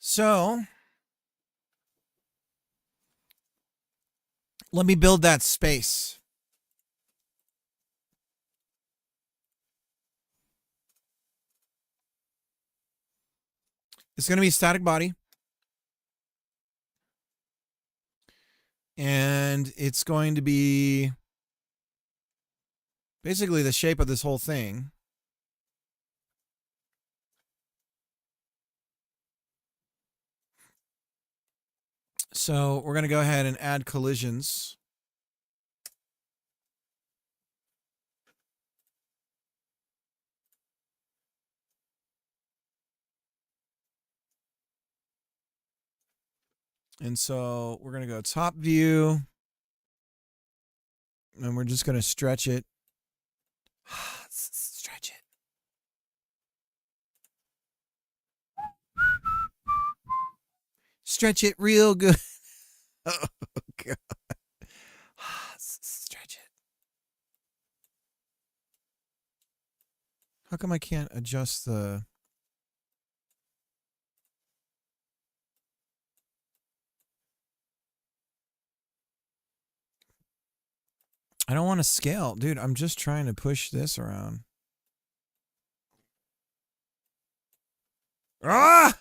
So let me build that space. It's going to be a static body. And it's going to be basically the shape of this whole thing. So we're going to go ahead and add collisions. And so we're going to go top view. And we're just going to stretch it. Stretch it. Stretch it real good. Oh, God. Stretch it. How come I can't adjust the... I don't want to scale. Dude, I'm just trying to push this around. Ah!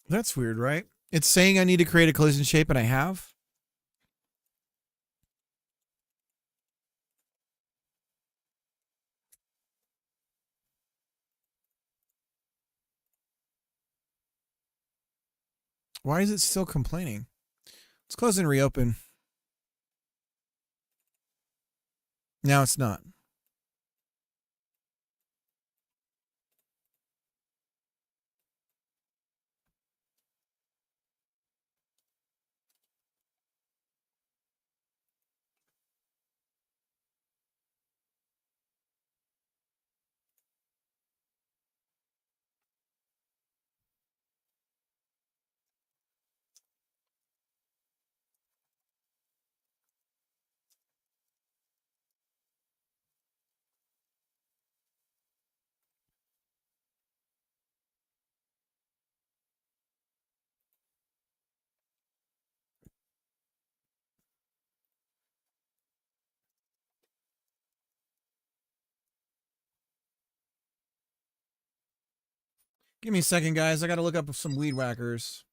That's weird, right? It's saying I need to create a collision shape, and I have. Why is it still complaining? Let's close and reopen. Now it's not. Give me a second, guys. I got to look up some weed whackers.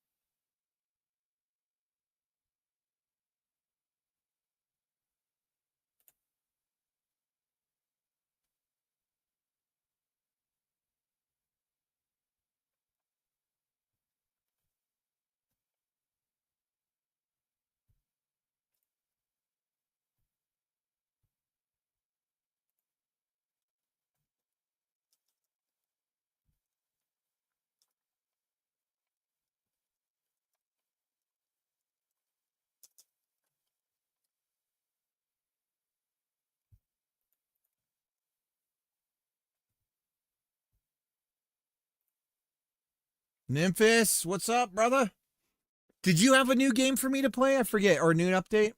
Memphis, what's up, brother? Did you have a new game for me to play? I forget. Or a new update?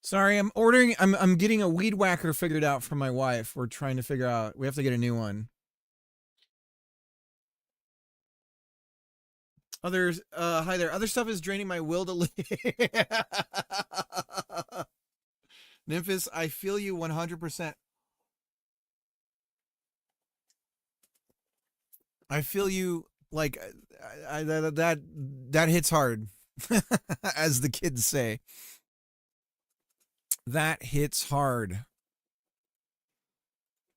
Sorry, I'm ordering. I'm getting a weed whacker figured out for my wife. We're trying to figure out. We have to get a new one. Others, hi there. Other stuff is draining my will to live. Nymphis, I feel you 100%. I feel you like that hits hard, as the kids say. That hits hard.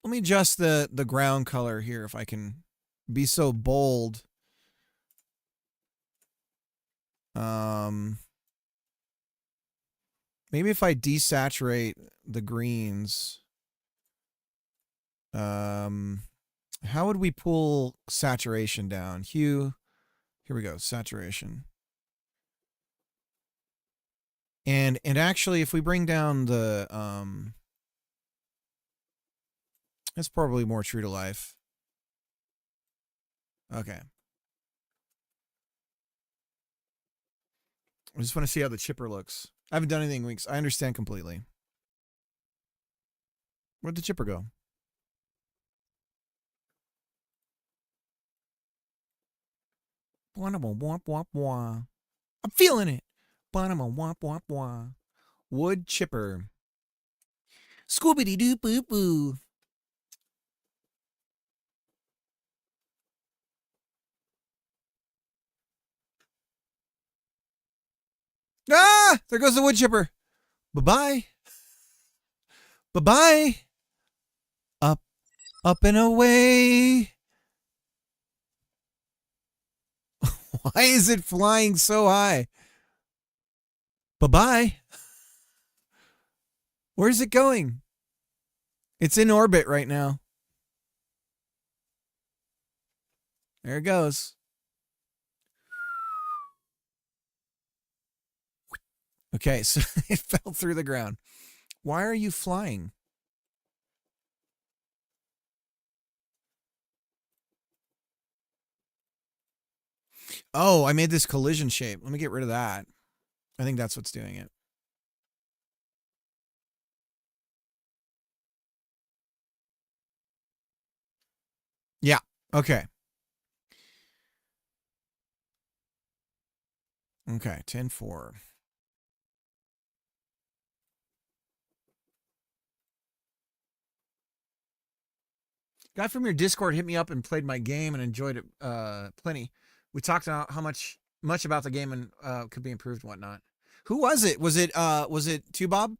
Let me adjust the ground color here if I can be so bold. Maybe if I desaturate the greens. How would we pull saturation down? Hue. Here we go. Saturation. And actually, if we bring down the it's probably more true to life. Okay. I just want to see how the chipper looks. I haven't done anything in weeks. I understand completely. Where'd the chipper go? I'm feeling it. Wood chipper. Scoobity doo boo boo. Ah! There goes the wood chipper. Bye-bye. Bye-bye. Up and away. Why is it flying so high? Bye-bye. Where's it going? It's in orbit right now. There it goes. Okay, so it fell through the ground. Why are you flying? Oh, I made this collision shape. Let me get rid of that. I think that's what's doing it. Yeah. Okay. Okay. 10-4. Guy from your Discord hit me up and played my game and enjoyed it plenty. We talked about how much about the game and could be improved and whatnot. Who was it? Was it 2Bob?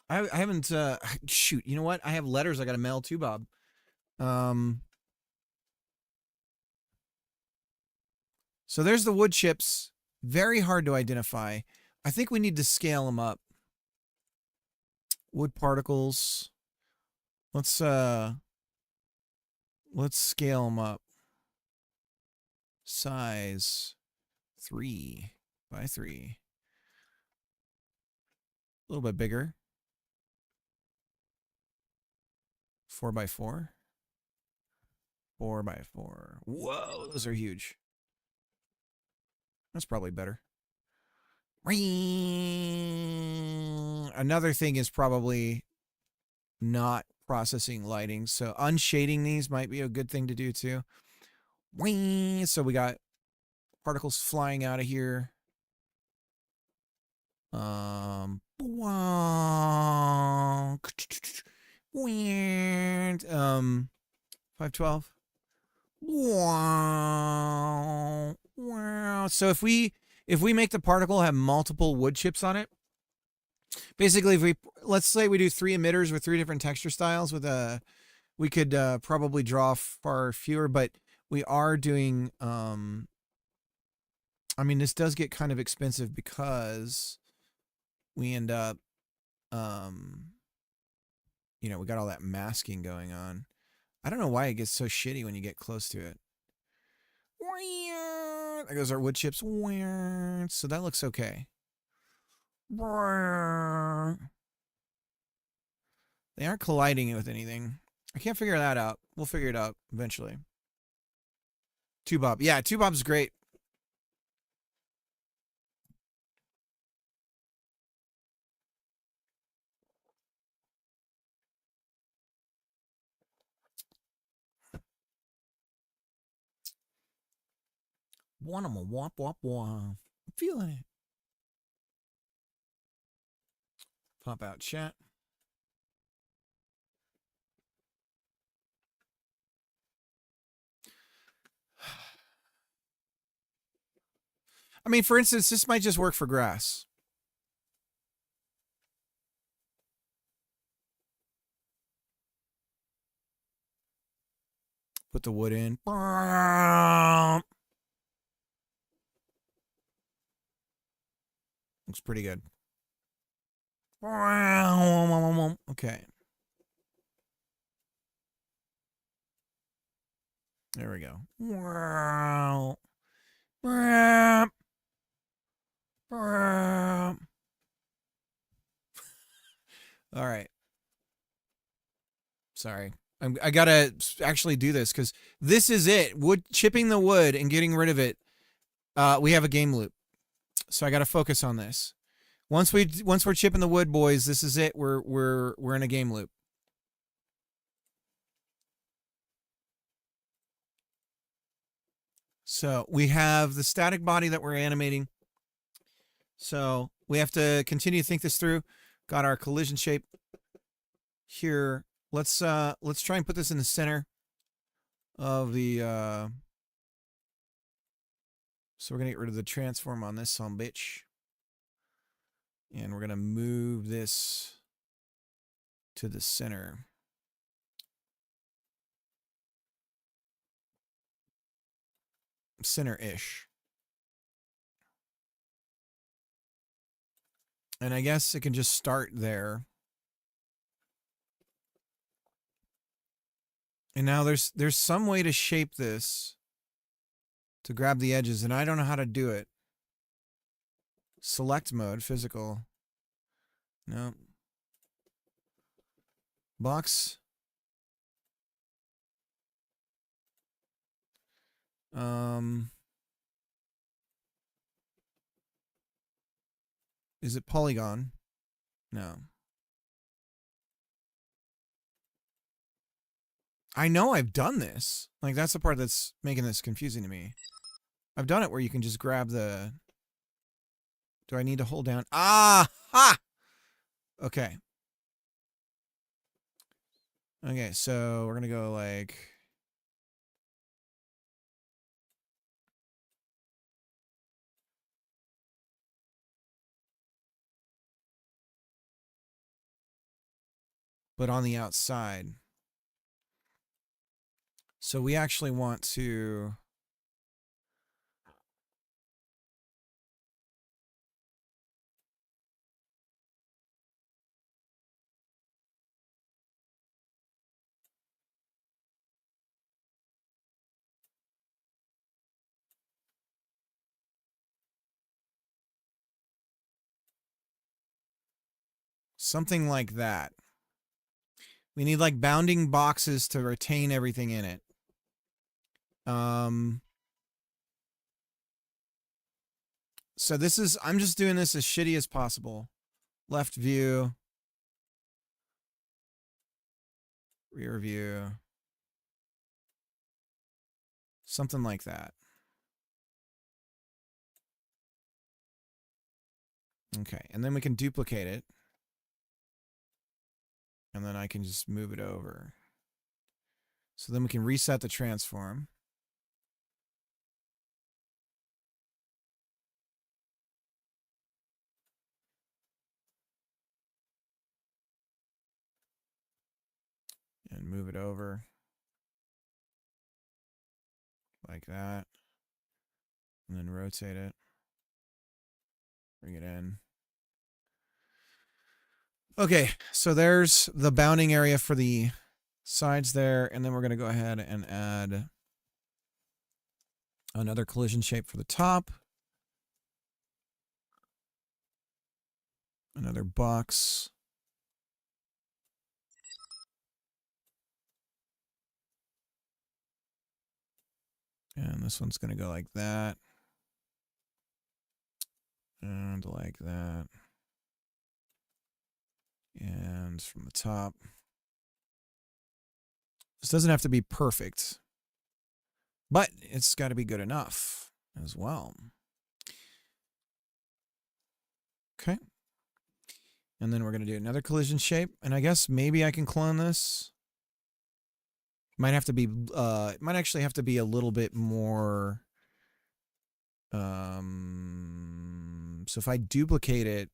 I haven't shoot, you know what? I have letters I gotta mail 2Bob. So there's the wood chips. Very hard to identify. I think we need to scale them up. Wood particles. Let's scale them up. Size 3 by 3. A little bit bigger. 4 by 4. 4 by 4. Whoa, those are huge. That's probably better. Another thing is probably not processing lighting. So unshading these might be a good thing to do too. So we got particles flying out of here. 512. Wow. So if we make the particle have multiple wood chips on it, basically if let's say we do 3 emitters with 3 different texture styles with we could probably draw far fewer, but we are doing I mean, this does get kind of expensive because we end up you know, we got all that masking going on. I don't know why it gets so shitty when you get close to it. There goes our wood chips. So that looks okay. They aren't colliding with anything. I can't figure that out. We'll figure it out eventually. 2Bob. Yeah, 2Bob's great. wop, wop, wop. I'm feeling it. Pop out chat. I mean, for instance, this might just work for grass. Put the wood in. Looks pretty good. Okay. There we go. All right. Sorry. I gotta actually do this because this is it. Chipping the wood and getting rid of it. We have a game loop, so I gotta focus on this. Once we're chipping the wood, boys, this is it. We're in a game loop. So we have the static body that we're animating. So we have to continue to think this through. Got our collision shape here. Let's try and put this in the center of the so we're gonna get rid of the transform on this son bitch. And we're gonna move this to the center. Center-ish. And I guess it can just start there. And now there's some way to shape this to grab the edges, and I don't know how to do it. Select mode, physical. No. Box. Is it polygon? No. I know I've done this. Like, that's the part that's making this confusing to me. I've done it where you can just grab the... Do I need to hold down? Ah! Ha! Okay. Okay, so we're going to go like... But on the outside. So we actually want to... Something like that. We need like bounding boxes to retain everything in it. So this is, I'm just doing this as shitty as possible. Left view. Rear view. Something like that. Okay, and then we can duplicate it. And then I can just move it over. So then we can reset the transform. And move it over. Like that. And then rotate it. Bring it in. Okay, so there's the bounding area for the sides there, and then we're going to go ahead and add another collision shape for the top. Another box. And this one's going to go like that. And like that. And from the top. This doesn't have to be perfect, but it's got to be good enough. as well. Okay. And then we're going to do another collision shape. And I guess maybe I can clone this. Might have to be, it might actually have to be a little bit more, so if I duplicate it,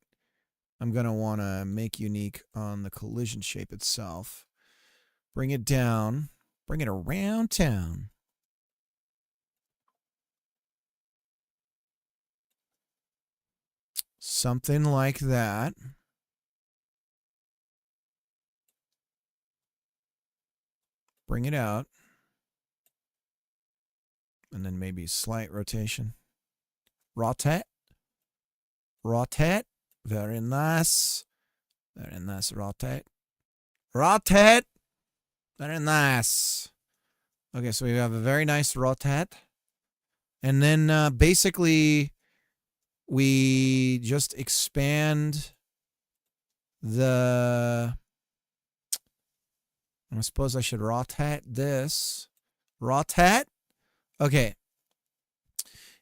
I'm going to want to make unique on the collision shape itself. Bring it down, bring it around town. Something like that. Bring it out. And then maybe slight rotation. Rotate. Rotate. Very nice. Very nice. Rotate. Rotate. Very nice. Okay, so we have a very nice rotate. And then basically we just expand the... I suppose I should rotate this. Rotate. Okay.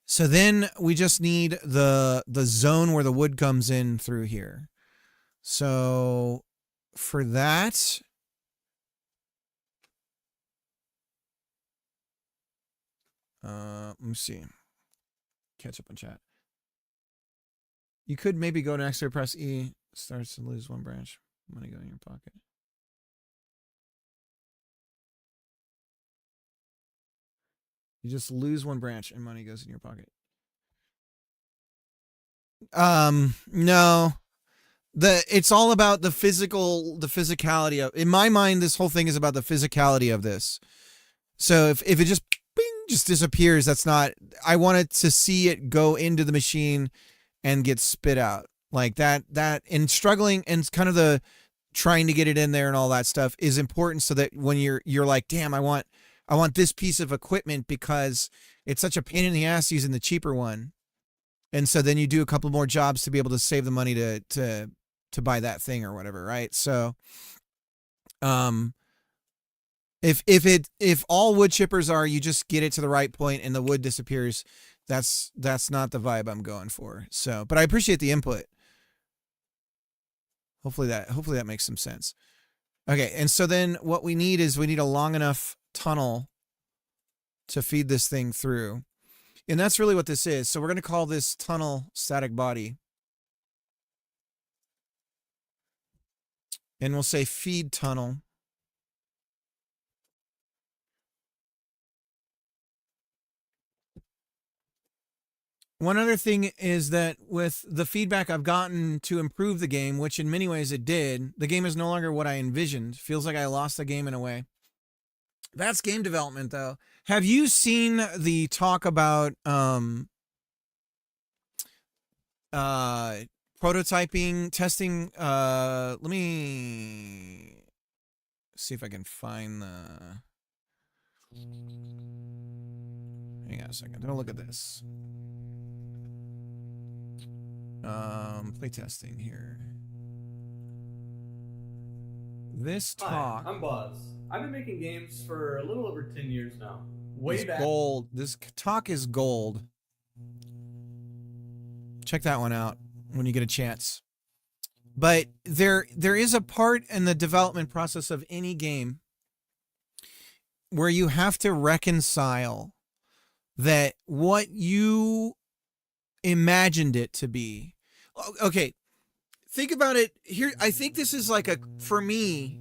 So then we just need the zone where the wood comes in through here. So for that, let me see. Catch up on chat. You could maybe go next to press E. Starts to lose one branch. Money go in your pocket. You just lose one branch and money goes in your pocket. No. It's all about the physicality of, in my mind, this whole thing is about the physicality of this. So if it just bing, just disappears, that's not, I wanted to see it go into the machine and get spit out. Like that and struggling and kind of the trying to get it in there and all that stuff is important so that when you're like, damn, I want this piece of equipment because it's such a pain in the ass using the cheaper one. And so then you do a couple more jobs to be able to save the money to buy that thing or whatever, right? So if all wood chippers are you just get it to the right point and the wood disappears, that's not the vibe I'm going for. So, but I appreciate the input. Hopefully that makes some sense. Okay, and so then what we need is we need a long enough tunnel to feed this thing through. And that's really what this is. So we're going to call this tunnel static body. And we'll say feed tunnel. One other thing is that with the feedback I've gotten to improve the game, which in many ways it did, the game is no longer what I envisioned. Feels like I lost the game in a way. That's game development, though. Have you seen the talk about prototyping, testing? Let me see if I can find the... Hang on a second. Don't look at this. Play testing here. This talk... Hi, I'm Buzz. I've been making games for a little over 10 years now. Way back. Gold. This talk is gold. Check that one out when you get a chance. But there is a part in the development process of any game where you have to reconcile that what you imagined it to be. Okay, think about it here. I think this is like for me,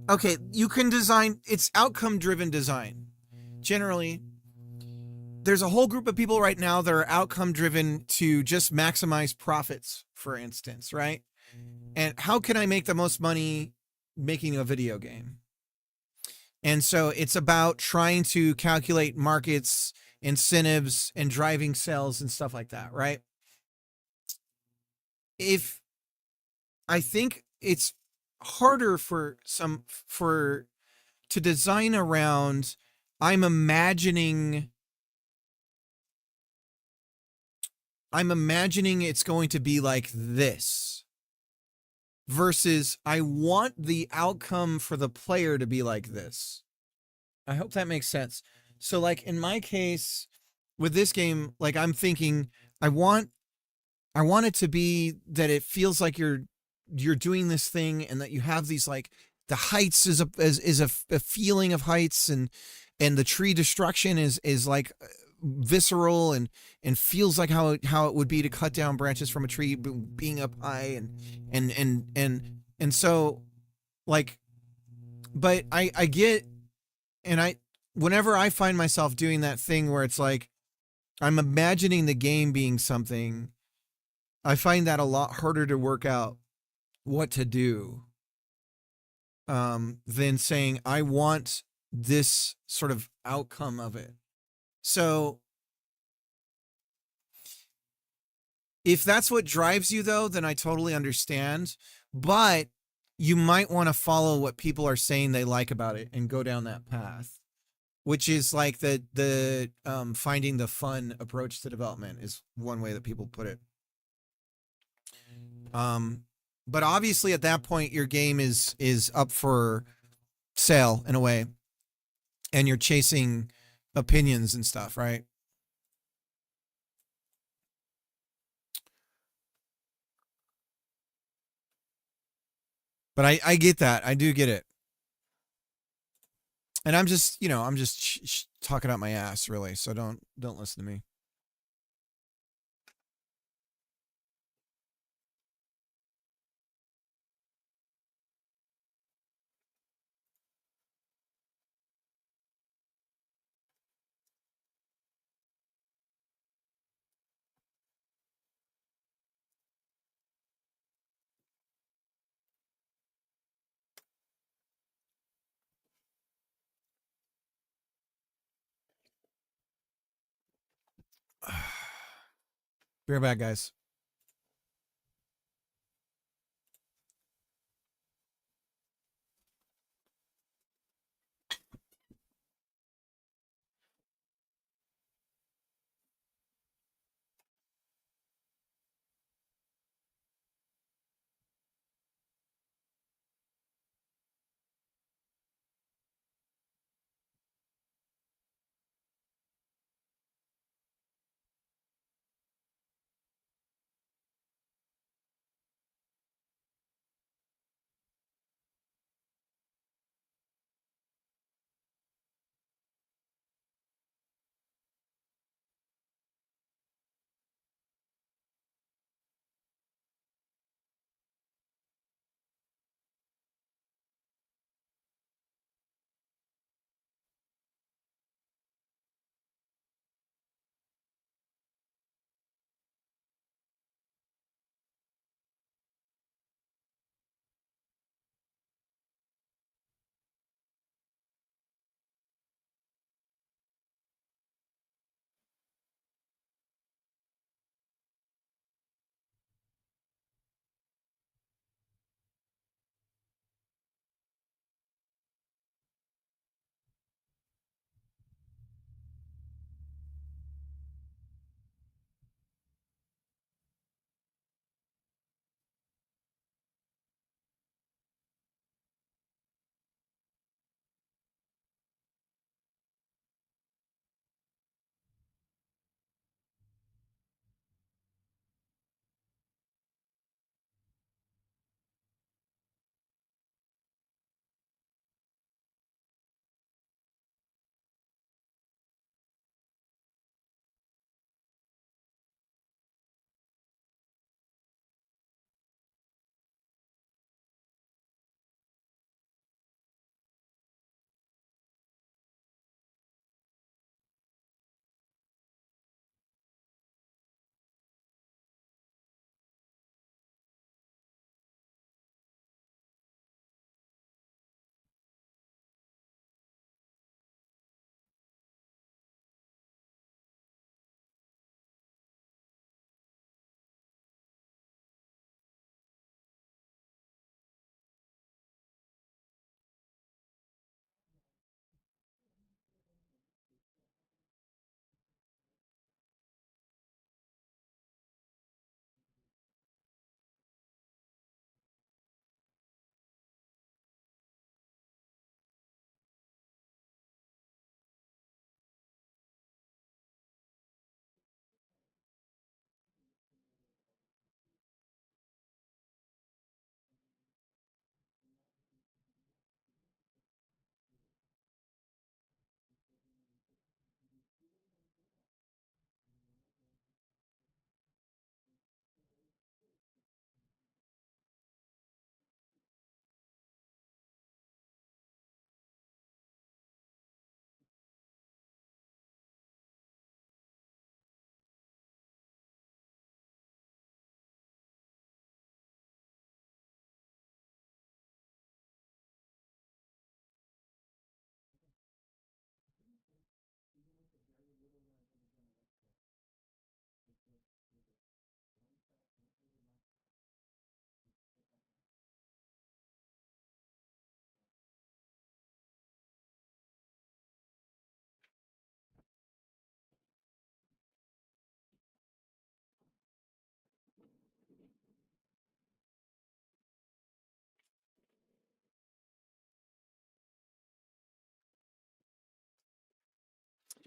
okay, you can design, it's outcome driven design. Generally, there's a whole group of people right now that are outcome driven to just maximize profits, for instance, right? And how can I make the most money making a video game? And so it's about trying to calculate markets, incentives, and driving sales and stuff like that, right? I think it's harder to design around, I'm imagining it's going to be like this versus I want the outcome for the player to be like this. I hope that makes sense. So like in my case, with this game, like I'm thinking, I want I want it to be that it feels like you're doing this thing, and that you have these like the heights is a feeling of heights, and the tree destruction is like visceral, and feels like how it would be to cut down branches from a tree being up high, and so like, but I get, and I whenever I find myself doing that thing where it's like I'm imagining the game being something, I find that a lot harder to work out what to do, than saying I want this sort of outcome of it. So if that's what drives you, though, then I totally understand. But you might want to follow what people are saying they like about it and go down that path, which is like the finding the fun approach to development is one way that people put it. Um, but obviously at that point your game is up for sale in a way, and you're chasing opinions and stuff, right? But I get that. I do get it. And I'm just, I'm just talking out my ass really. So don't listen to me. Be right back, guys.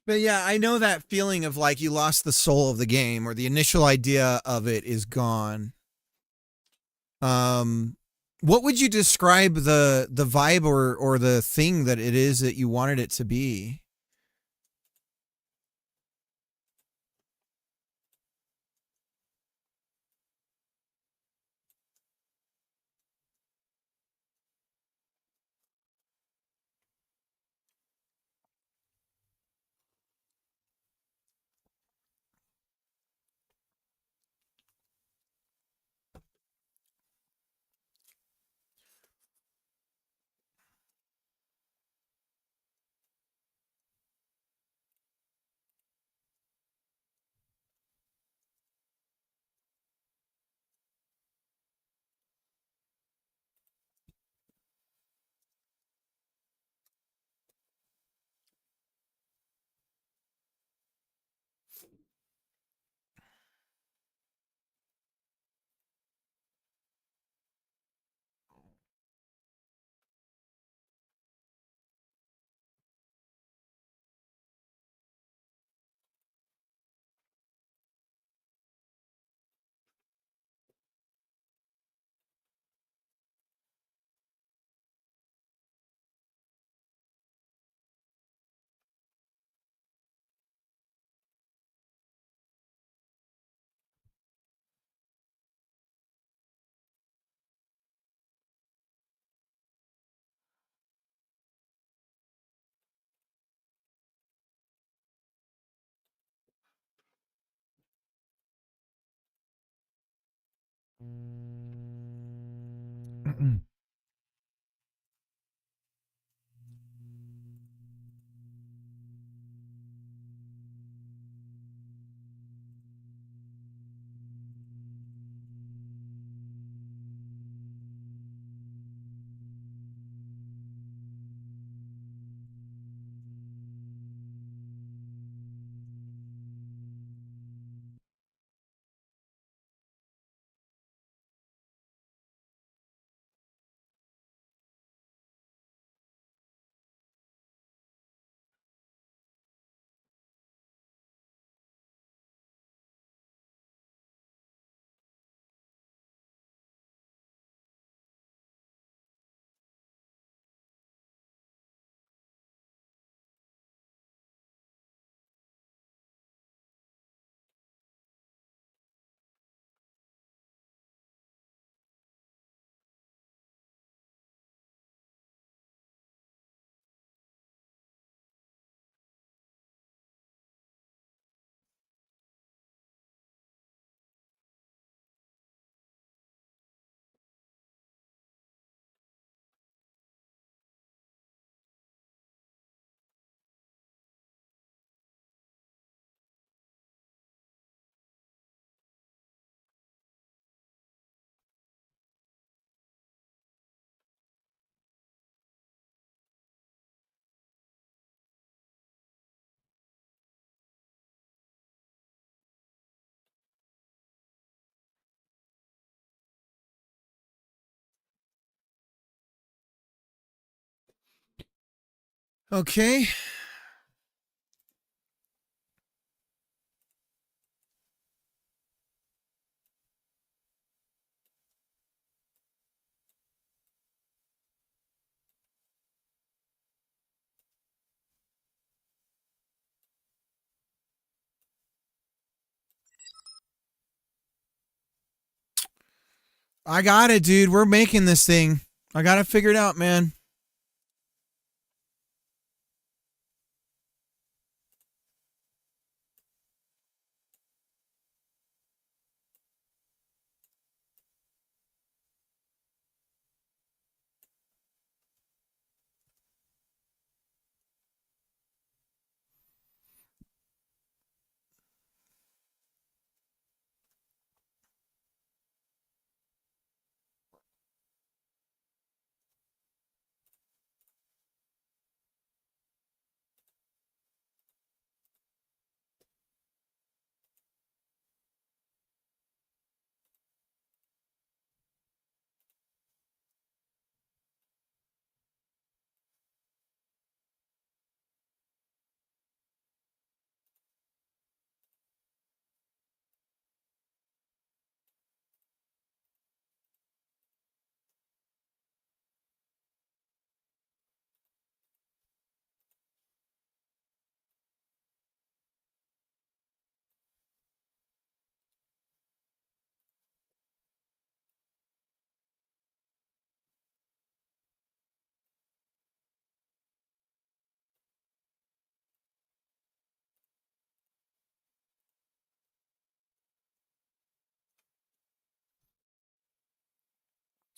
But yeah, I know that feeling of like you lost the soul of the game or the initial idea of it is gone. Um, what would you describe the vibe or the thing that it is that you wanted it to be? Okay. I got it, dude. We're making this thing. I got it figured out, man.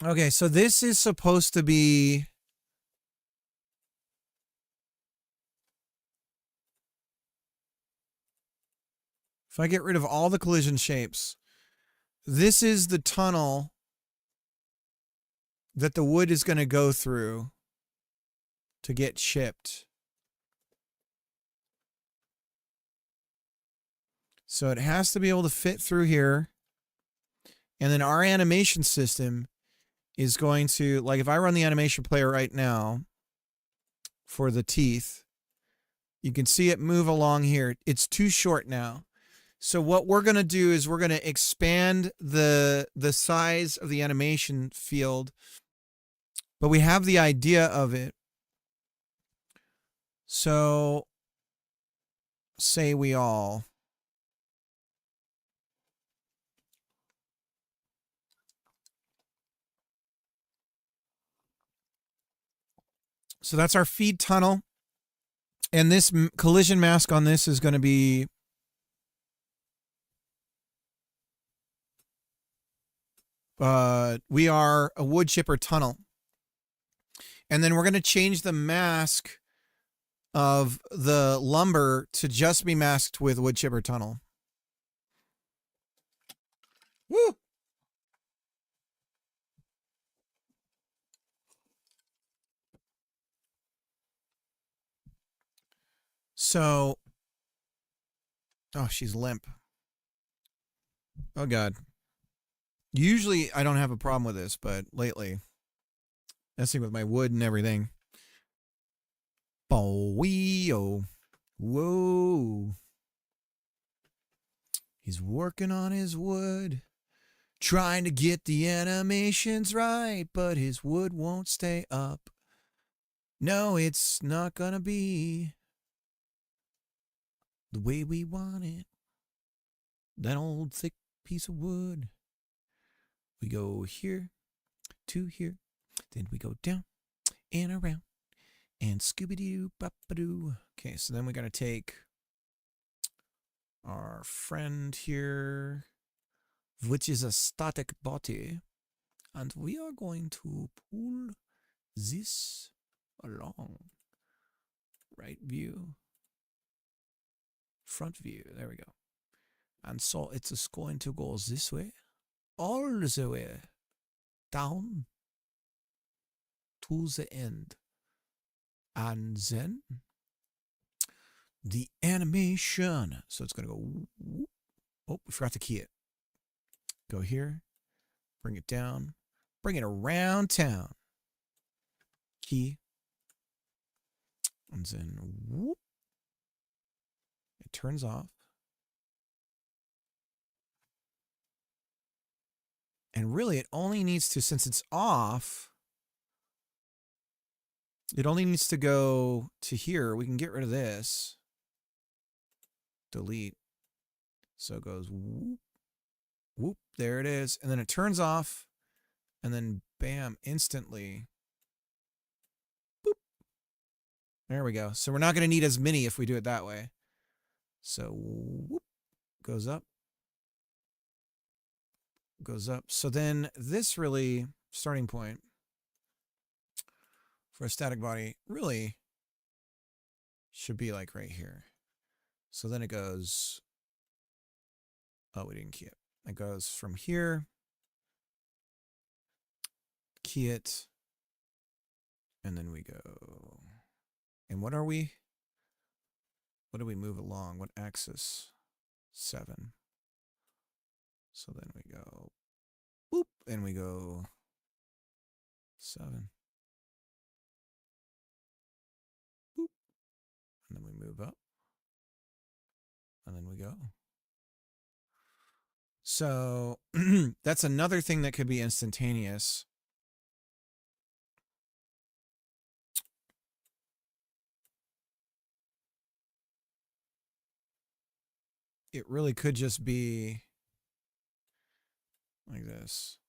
Okay, so this is supposed to be... If I get rid of all the collision shapes, this is the tunnel that the wood is going to go through to get chipped. So it has to be able to fit through here. And then our animation system is going to, like, if I run the animation player right now for the teeth, you can see it move along here. It's too short now. So what we're going to do is we're going to expand the size of the animation field, but we have the idea of it. So say we all... So that's our feed tunnel. And this collision mask on this is going to be... we are a wood chipper tunnel. And then we're going to change the mask of the lumber to just be masked with wood chipper tunnel. Woo! So, oh, she's limp. Oh, God. Usually I don't have a problem with this, but lately, messing with my wood and everything. Oh, whoa. He's working on his wood, trying to get the animations right, but his wood won't stay up. No, it's not gonna be the way we want it. That old thick piece of wood. We go here to here, then we go down and around and Scooby-Doo-Bop-a-Doo. Okay, so then we gotta take our friend here, which is a static body, and we are going to pull this along. Right view, front view, there we go. And so it's just going to go this way, all the way down to the end. And then the animation. So it's going to go, whoop. Oh, we forgot to key it. Go here, bring it down, bring it around town. Key. And then, whoop. It turns off. And really, it only needs to, since it's off, it only needs to go to here. We can get rid of this. Delete. So it goes whoop, whoop. There it is. And then it turns off. And then, bam, instantly. Boop. There we go. So we're not going to need as many if we do it that way. So, whoop. Goes up. Goes up. So then this really, starting point for a static body really should be like right here. So then it goes, oh, we didn't key it. It goes from here, key it, and then we go. And what are we? What do we move along? What axis? 7. So then we go, boop, and we go 7. Boop. And then we move up. And then we go. So that's another thing that could be instantaneous. It really could just be like this.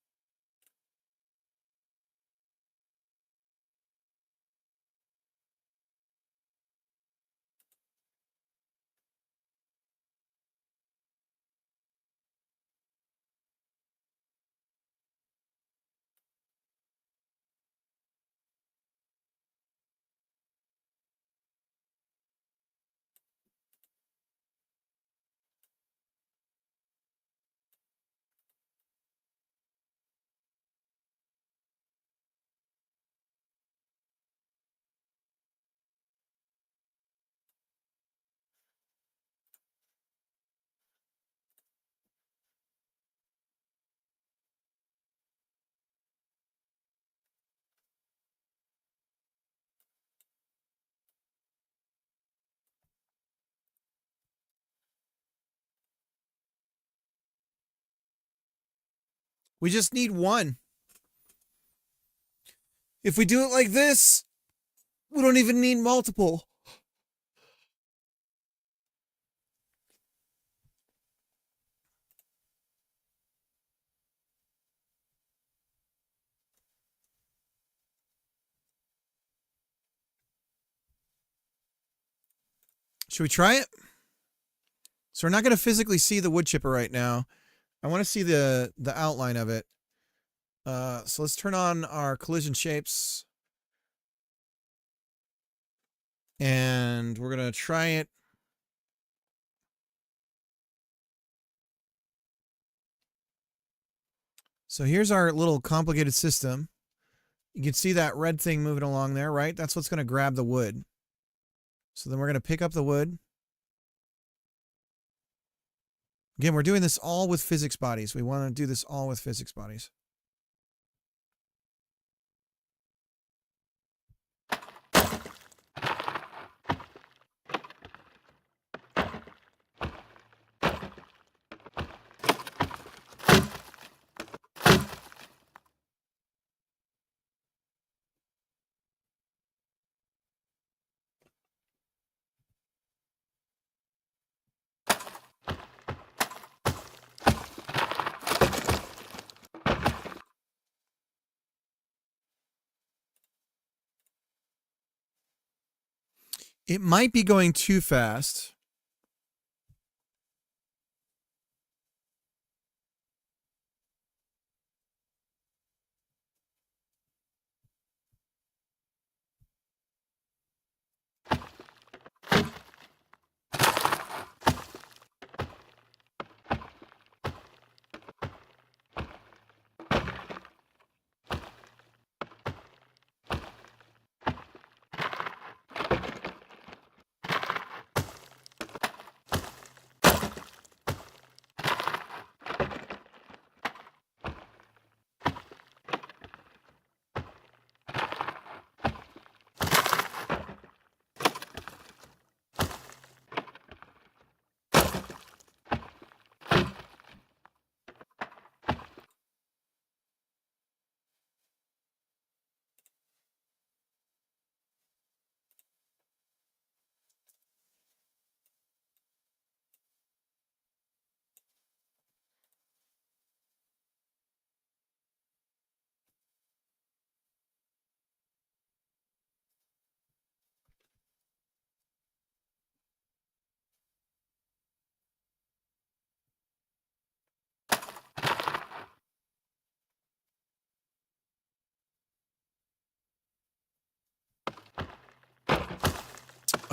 We just need one. If we do it like this, we don't even need multiple. Should we try it? So we're not going to physically see the wood chipper right now. I want to see the outline of it. So let's turn on our collision shapes. And we're going to try it. So here's our little complicated system. You can see that red thing moving along there, right? That's what's going to grab the wood. So then we're going to pick up the wood. Again, we're doing this all with physics bodies. We want to do this all with physics bodies. It might be going too fast.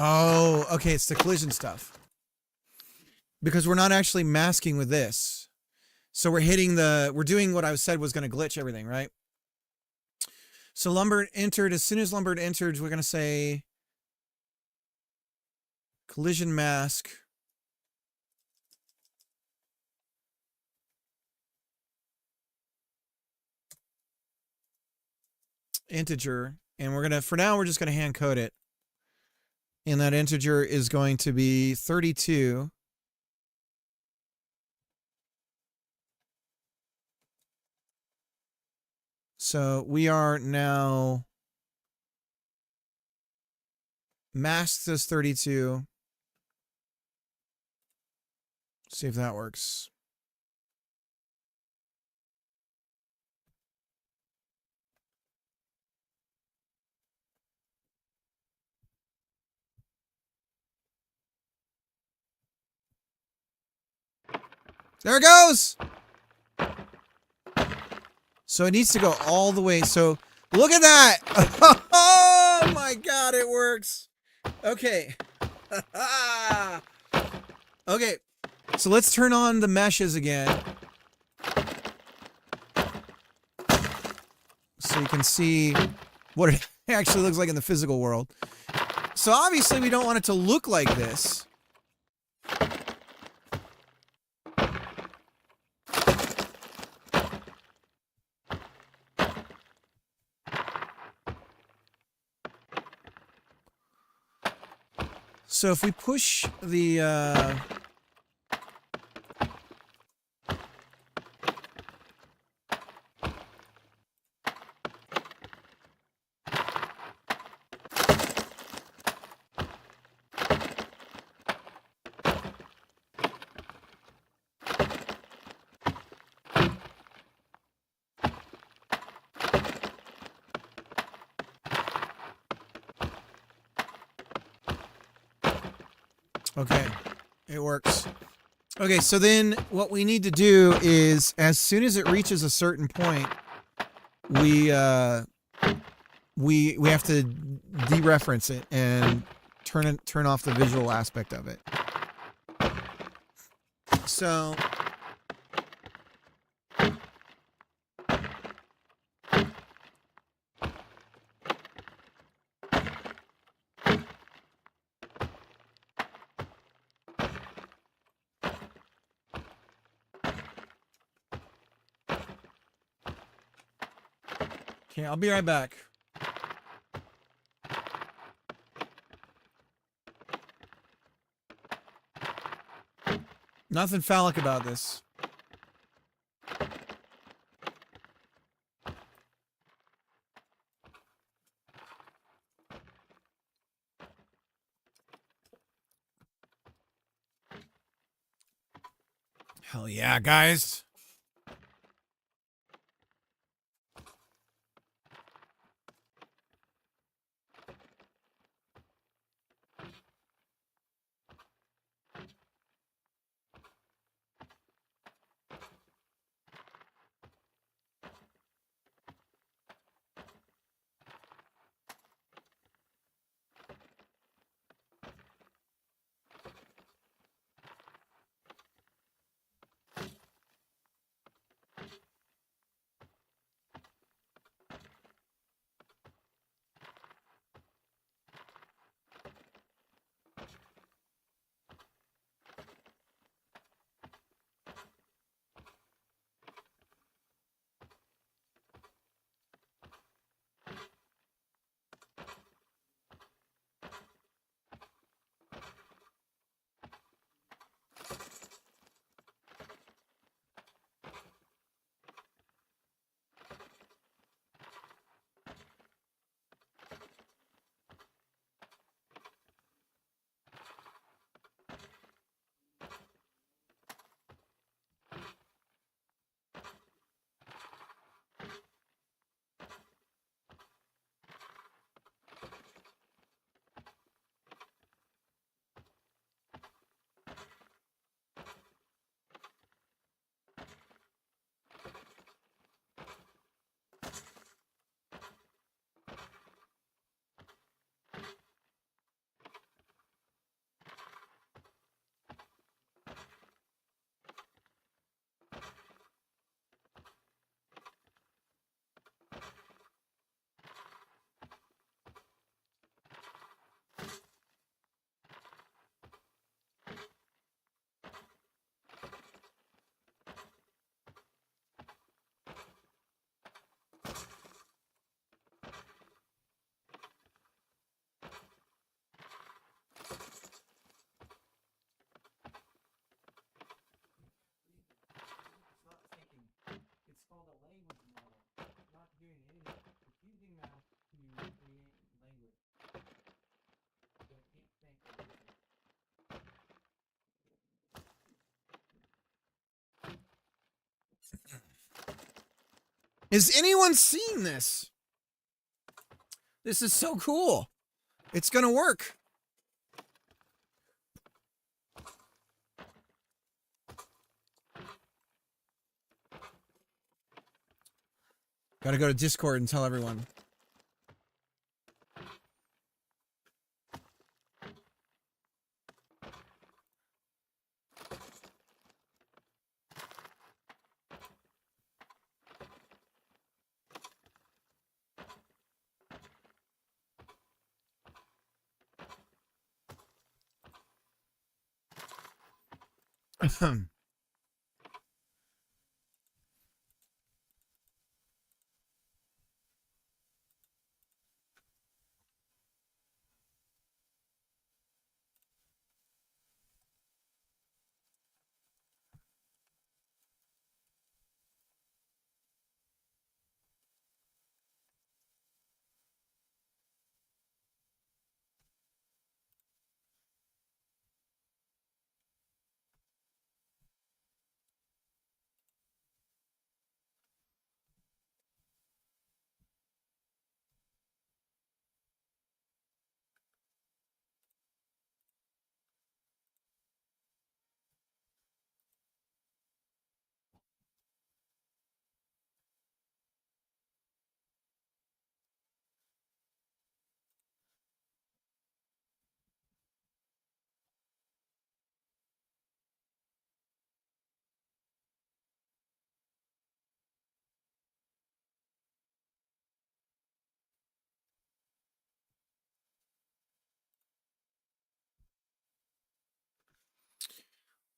Oh, okay. It's the collision stuff. Because we're not actually masking with this. So we're doing what I said was going to glitch everything, right? So Lumbert entered, as soon as Lumbert entered, we're going to say collision mask. Integer. And we're going to, for now, we're just going to hand code it. And that integer is going to be 32. So we are now masked as 32. See if that works. There it goes. So it needs to go all the way. So look at that. Oh my God, it works. Okay. Okay. So let's turn on the meshes again. So you can see what it actually looks like in the physical world. So obviously we don't want it to look like this. So if we push the Okay, it works. Okay, so then what we need to do is, as soon as it reaches a certain point, we have to dereference it and turn off the visual aspect of it. So okay, I'll be right back. Nothing phallic about this. Hell yeah, guys. It's called a language model. Not doing anything. It's using math to create language. So it can't think or anything. Has anyone seen this? This is so cool. It's gonna work. Gotta go to Discord and tell everyone.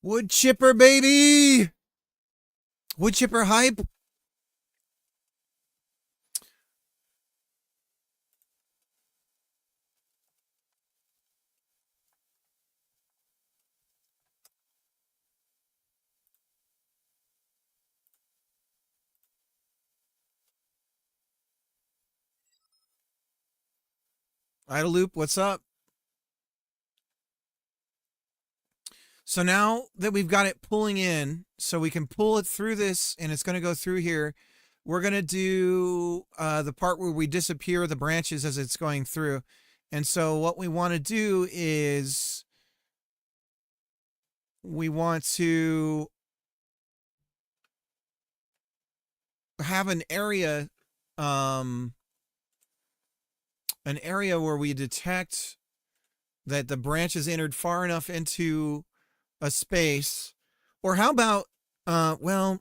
Wood chipper, baby! Wood chipper hype. Idle Loop, what's up? So now that we've got it pulling in, so we can pull it through this and it's going to go through here, we're going to do the part where we disappear the branches as it's going through. And so what we want to do is we want to have an area where we detect that the branch is entered far enough into a space. Or how about well,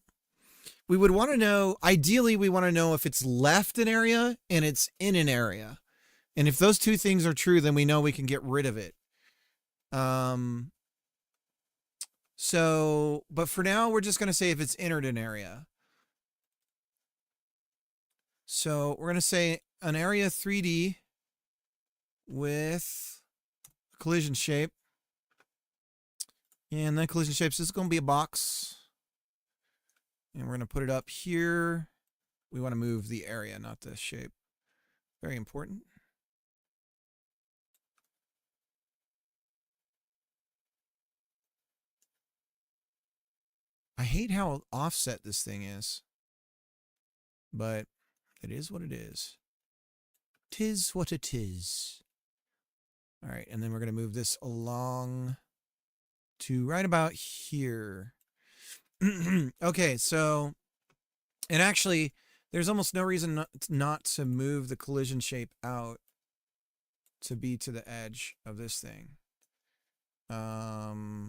we would want to know, ideally we want to know if it's left an area and it's in an area. And if those two things are true, then we know we can get rid of it. So, but for now, we're just going to say if it's entered an area. So we're going to say an area 3D with collision shape. And then collision shapes, this is going to be a box. And we're going to put it up here. We want to move the area, not the shape. Very important. I hate how offset this thing is. But it is what it is. 'Tis what it is. All right, and then we're going to move this along to right about here. Okay, so, and actually, there's almost no reason not to move the collision shape out to be to the edge of this thing. Yeah.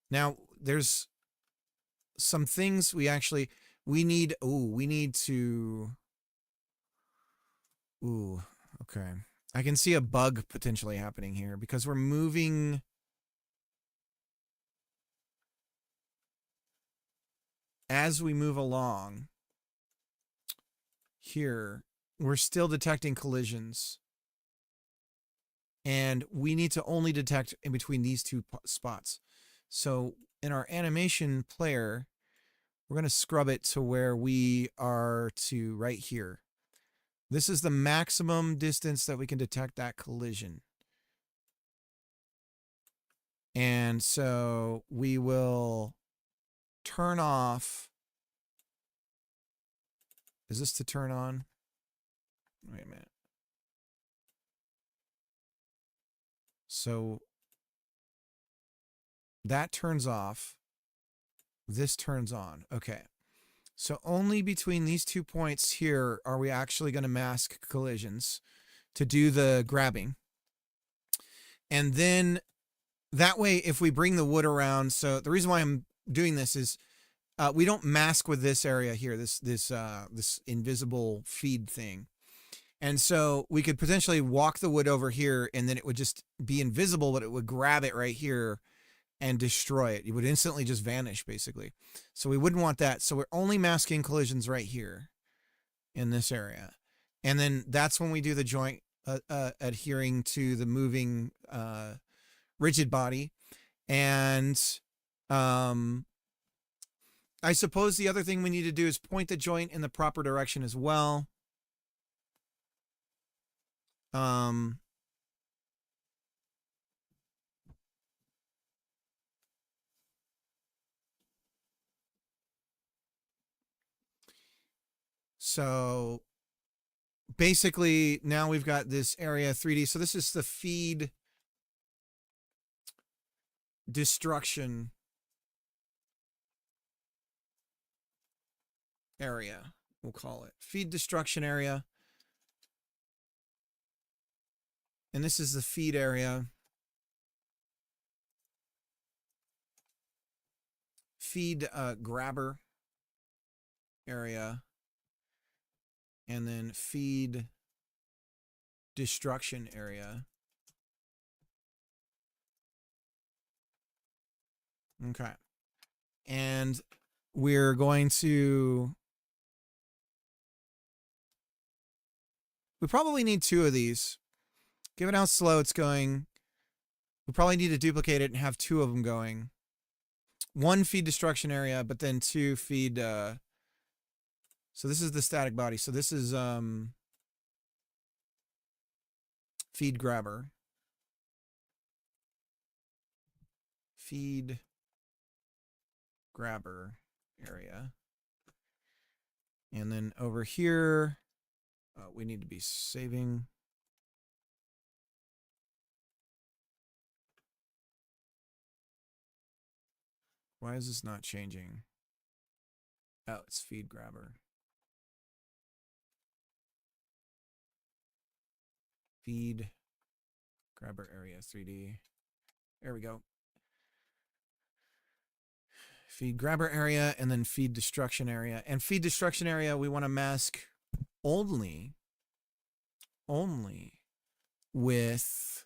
Now, there's some things we need to, okay. I can see a bug potentially happening here because we're moving. As we move along here, we're still detecting collisions. And we need to only detect in between these two spots. So in our animation player, we're going to scrub it to where we are to right here. This is the maximum distance that we can detect that collision. And so we will turn off. Is this to turn on? Wait a minute. So that turns off. This turns on. Okay. So only between these 2 points here are we actually going to mask collisions to do the grabbing. And then that way, if we bring the wood around, so the reason why I'm doing this is we don't mask with this area here, this invisible feed thing. And so we could potentially walk the wood over here and then it would just be invisible, but it would grab it right here and destroy it. It would instantly just vanish, basically. So we wouldn't want that. So we're only masking collisions right here in this area. And then that's when we do the joint adhering to the moving rigid body. And I suppose the other thing we need to do is point the joint in the proper direction as well. So basically now we've got this area 3D. So this is the feed destruction area, we'll call it. Feed destruction area. And this is the feed area. Feed grabber area. And then feed destruction area. Okay. And we're going to... We probably need 2 of these. Given how slow it's going, we probably need to duplicate it and have 2 of them going. 1 feed destruction area, but then 2 feed... So this is the static body. So this is feed grabber. Feed grabber area. And then over here, we need to be saving. Why is this not changing? Oh, it's feed grabber. Feed grabber area 3D. There we go. Feed grabber area and then feed destruction area. And feed destruction area, we want to mask only with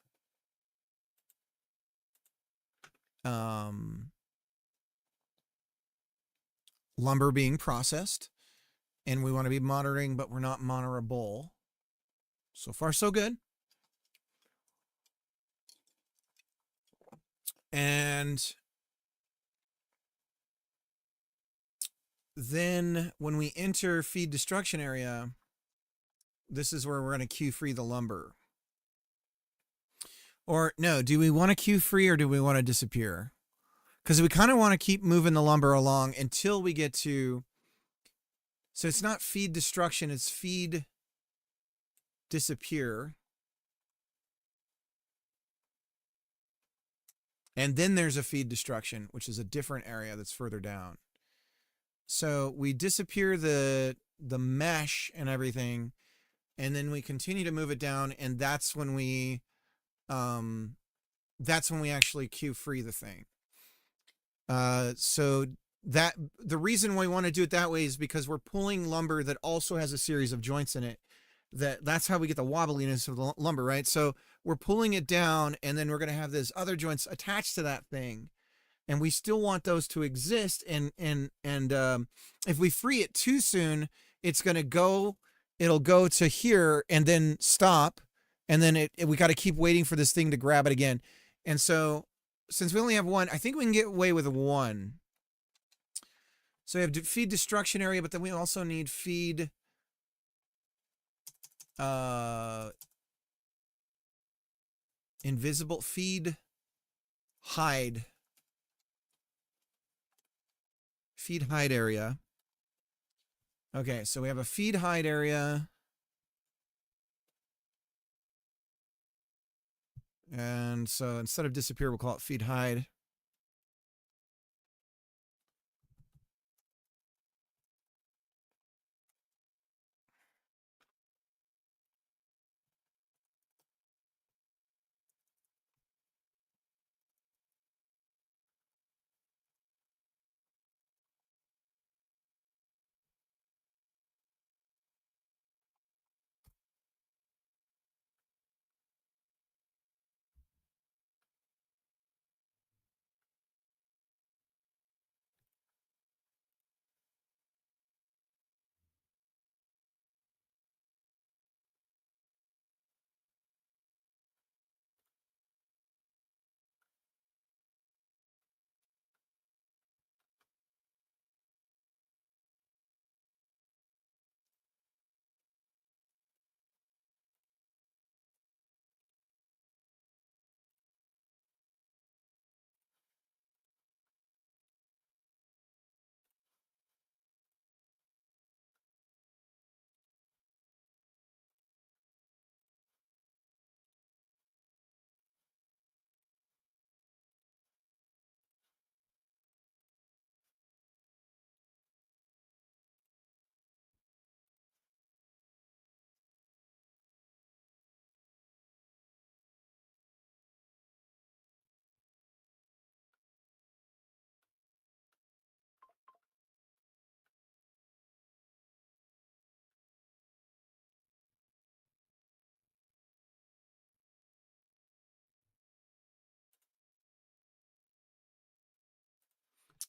lumber being processed. And we want to be monitoring, but we're not monitorable. So far, so good. And then when we enter feed destruction area, this is where we're going to queue free the lumber. Or no, do we want to queue free or do we want to disappear? Because we kind of want to keep moving the lumber along until we get to... So it's not feed destruction, it's feed disappear. And then there's a feed destruction, which is a different area that's further down. So we disappear the mesh and everything, and then we continue to move it down, and that's when we actually queue free the thing. So that the reason why we want to do it that way is because we're pulling lumber that also has a series of joints in it. That's how we get the wobbliness of the lumber, right? So we're pulling it down, and then we're going to have these other joints attached to that thing, and we still want those to exist. And if we free it too soon, it's going to go. It'll go to here and then stop, and then we got to keep waiting for this thing to grab it again. And so, since we only have 1, I think we can get away with 1. So we have feed destruction area, but then we also need feed invisible feed hide area. Okay, so we have a feed hide area. And so instead of disappear, we'll call it feed hide.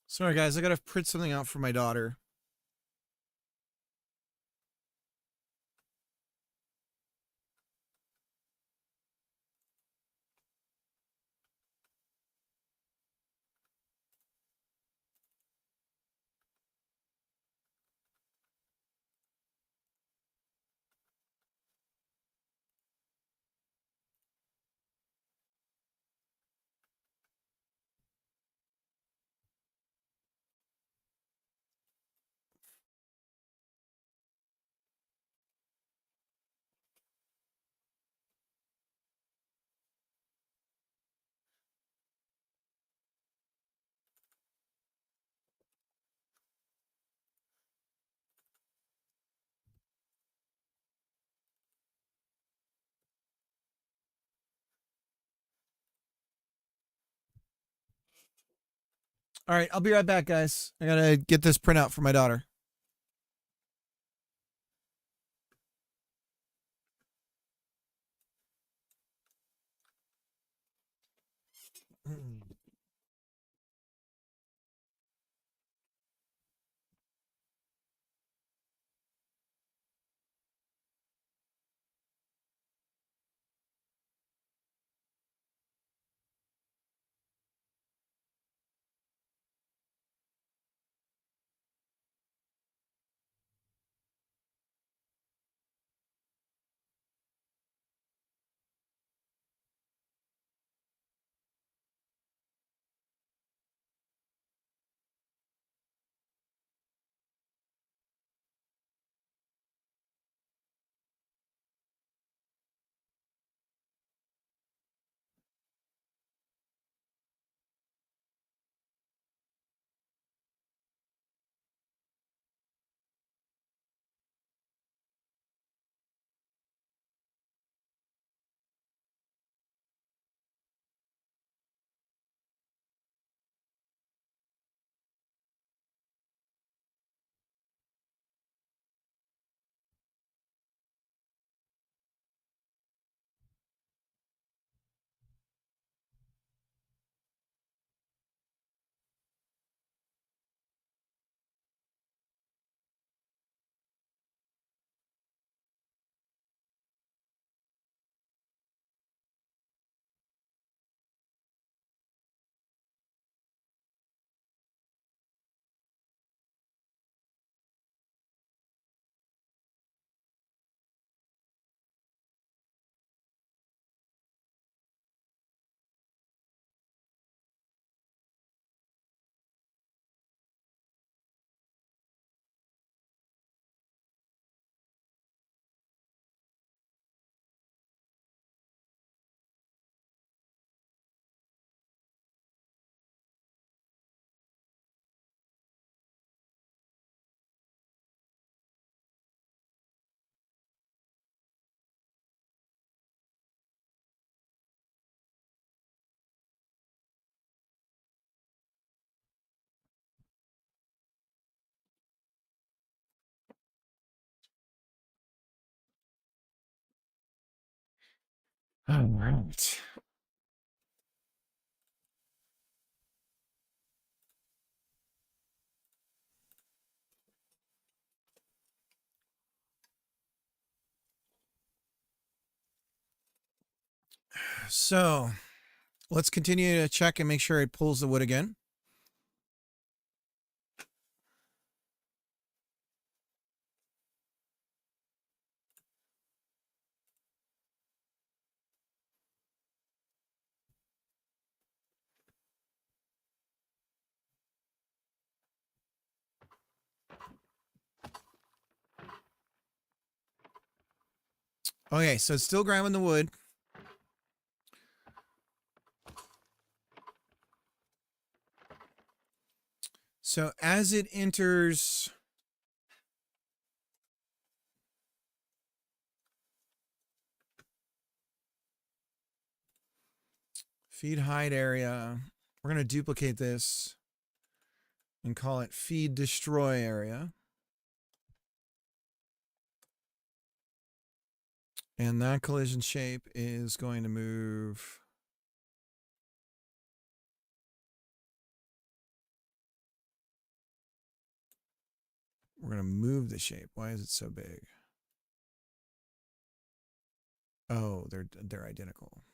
Sorry, guys. I got to print something out for my daughter. All right, I'll be right back, guys. I gotta get this print out for my daughter. All right. So let's continue to check and make sure it pulls the wood again. Okay, so it's still grabbing the wood. So as it enters feed hide area, we're going to duplicate this and call it feed destroy area. And that collision shape is going to move We're going to move the shape. Why is it so big? Oh, they're identical.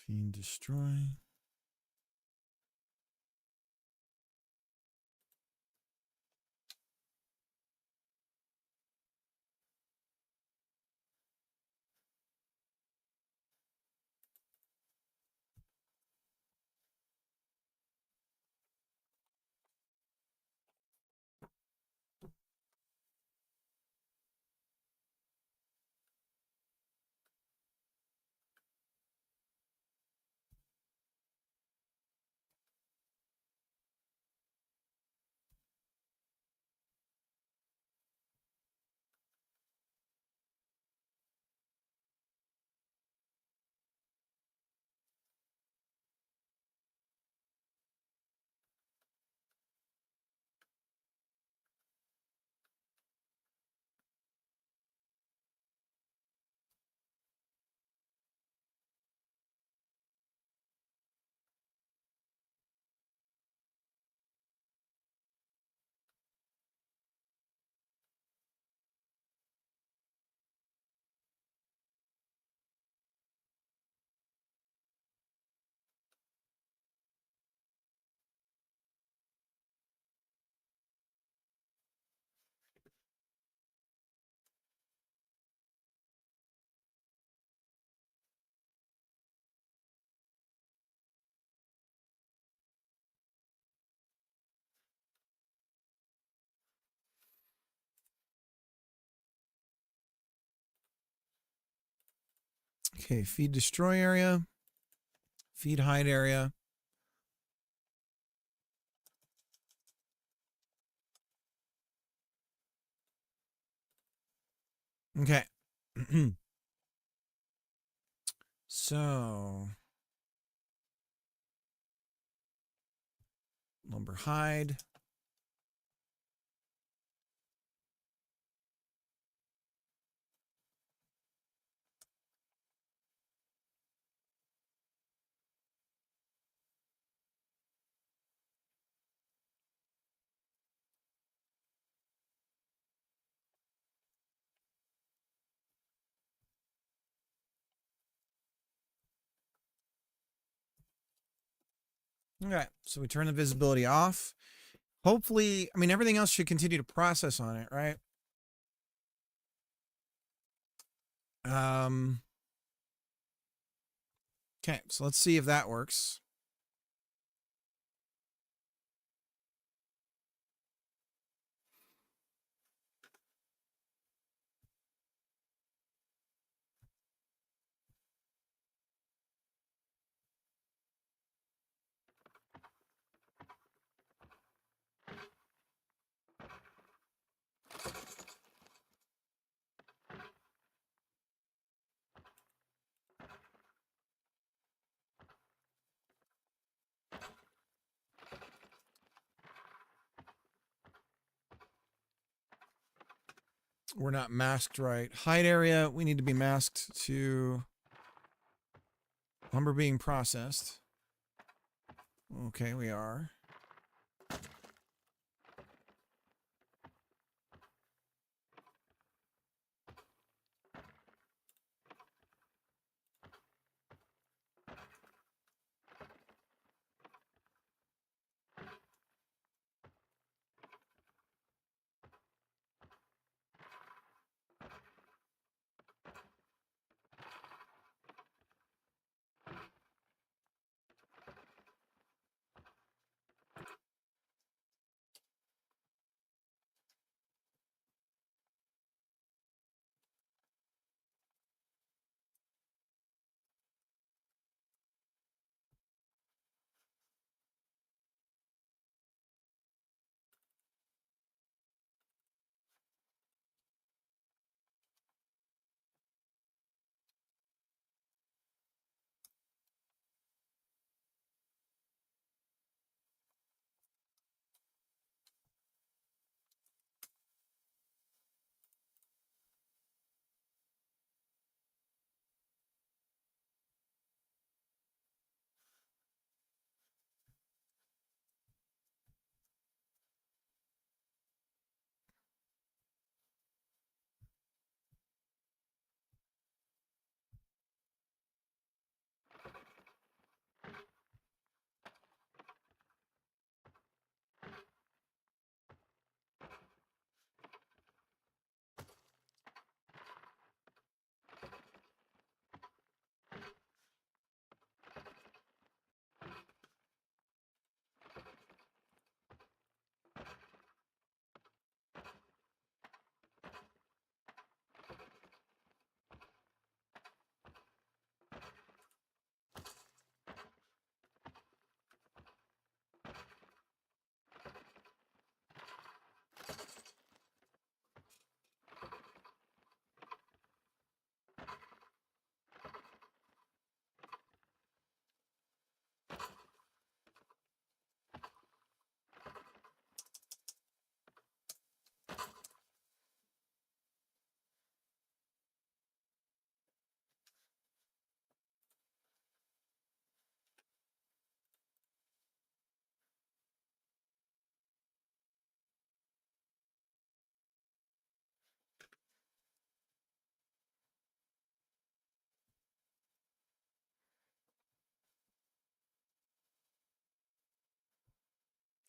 Feed destroy. Okay, feed destroy area. Feed hide area. Okay. So lumber hide. Okay, so we turn the visibility off. Hopefully, I mean, everything else should continue to process on it, right? Okay, so let's see if that works. We're not masked right. Hide area, we need to be masked to lumber being processed. Okay, we are.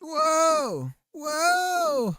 Whoa! Whoa!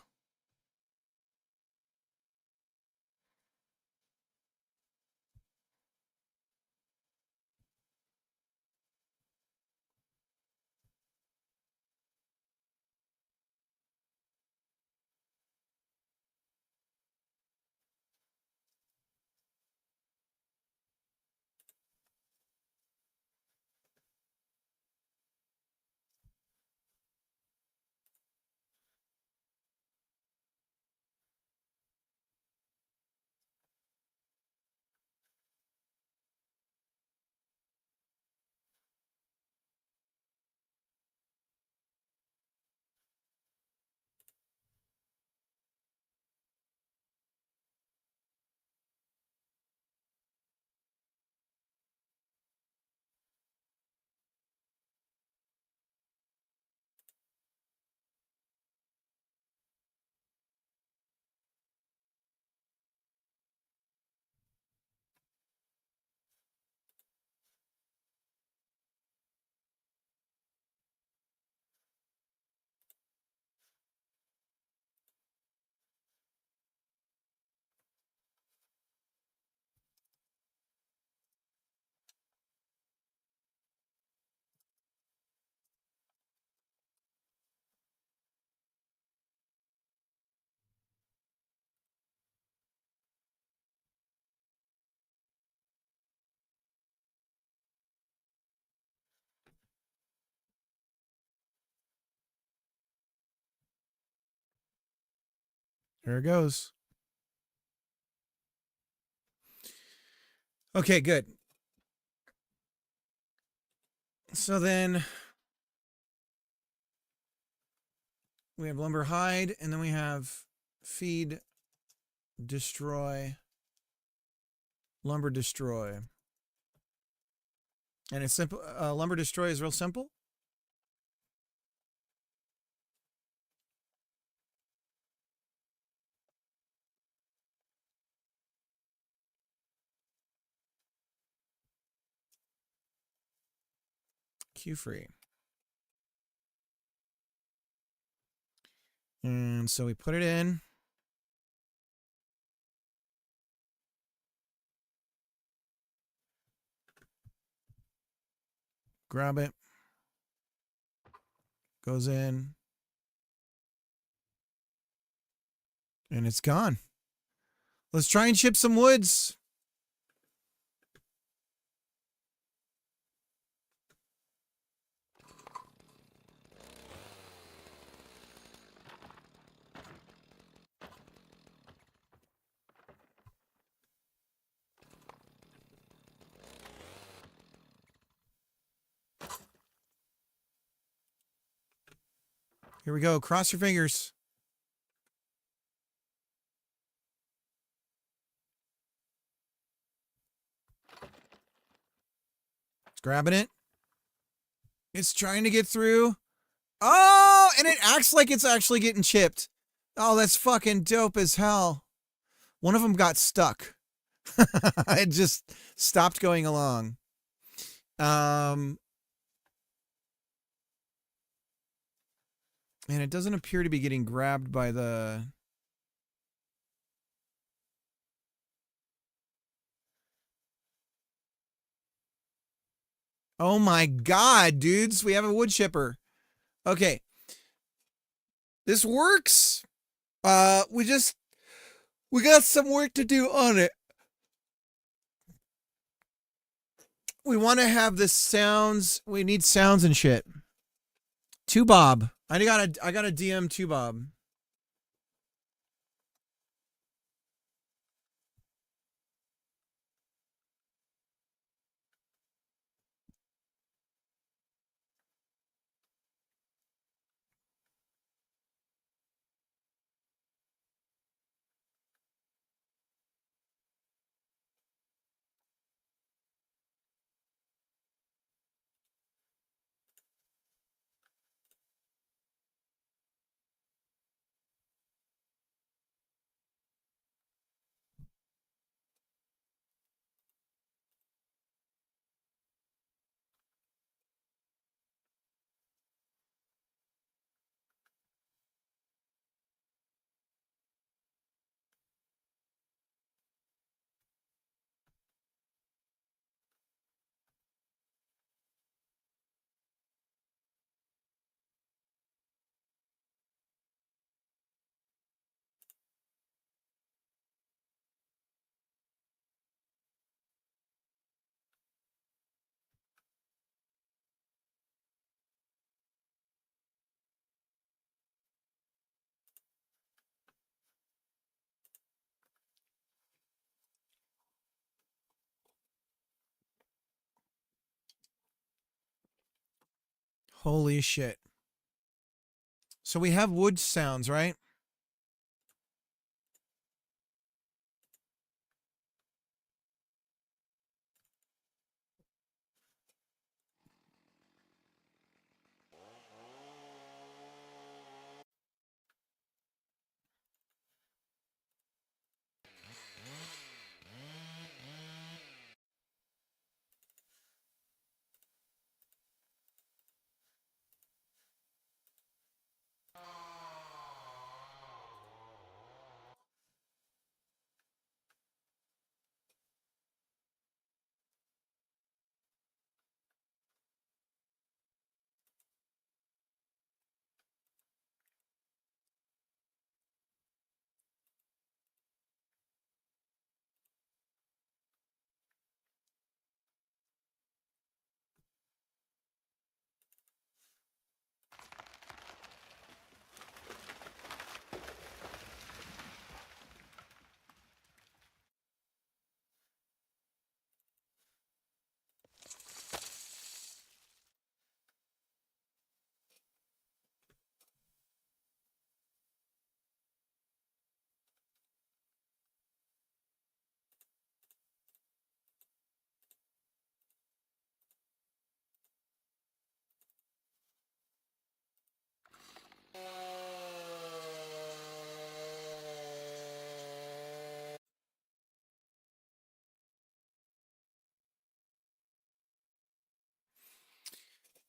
Here it goes. Okay, good. So then we have lumber hide, and then we have feed, destroy, lumber destroy. And it's simple. Lumber destroy is real simple. Q free. And so we put it in. Grab it. Goes in. And it's gone. Let's try and chip some woods. Here we go. Cross your fingers. It's grabbing it. It's trying to get through. Oh, and it acts like it's actually getting chipped. Oh, that's fucking dope as hell. One of them got stuck. It just stopped going along. And it doesn't appear to be getting grabbed by the... Oh my God, dudes. We have a wood chipper. Okay. This works. We got some work to do on it. We want to have the sounds. We need sounds and shit. 2Bob. I got a DM 2Bob. Holy shit. So we have wood sounds, right?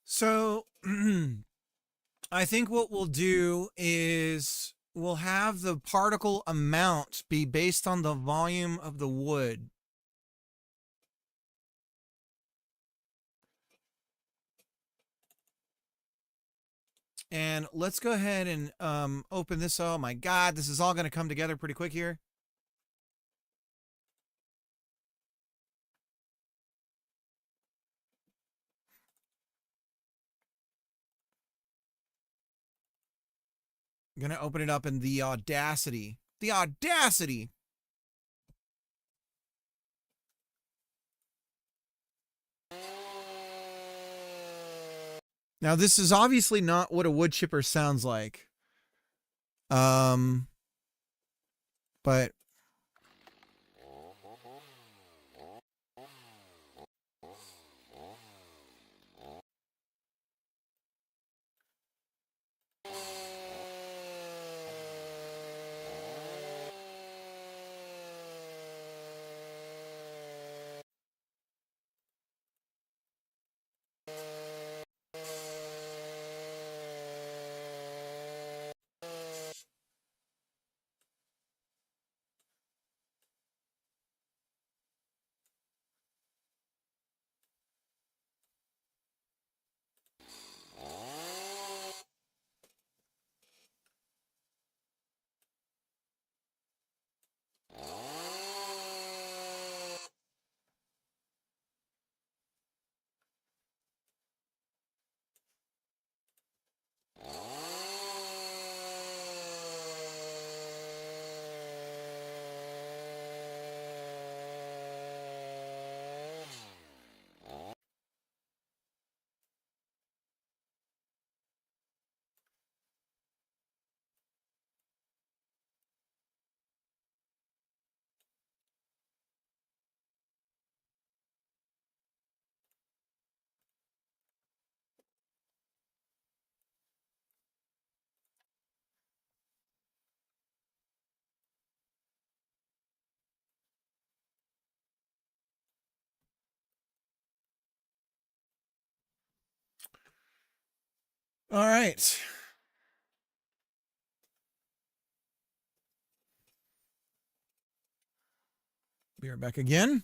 So I think what we'll do is we'll have the particle amount be based on the volume of the wood. And let's go ahead and open this. Oh my God, this is all going to come together pretty quick here. I'm going to open it up in the Audacity. The Audacity! Now, this is obviously not what a wood chipper sounds like. But all right. We are back again.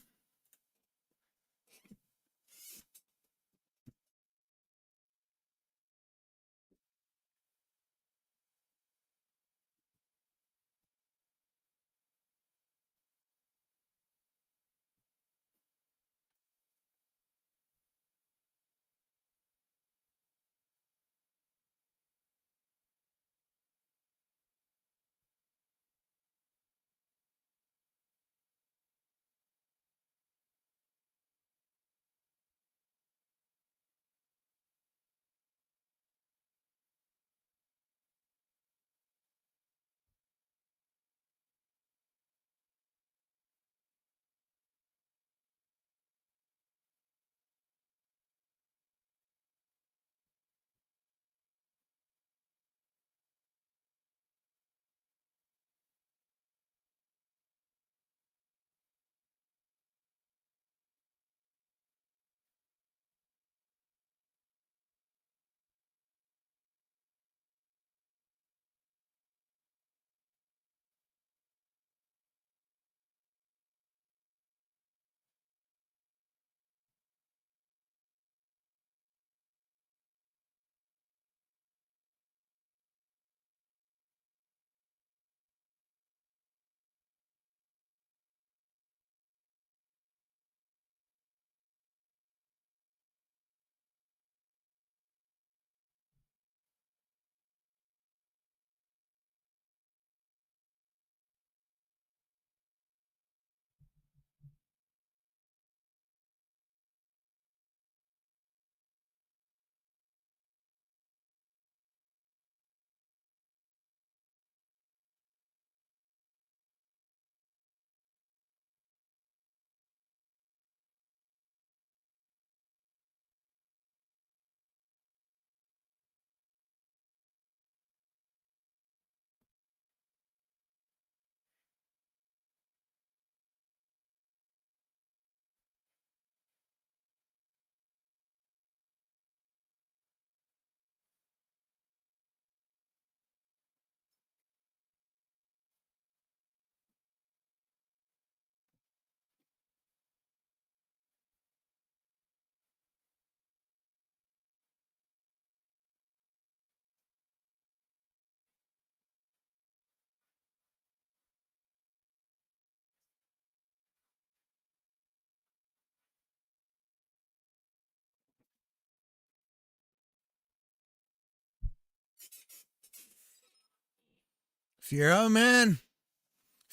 Fiero, man.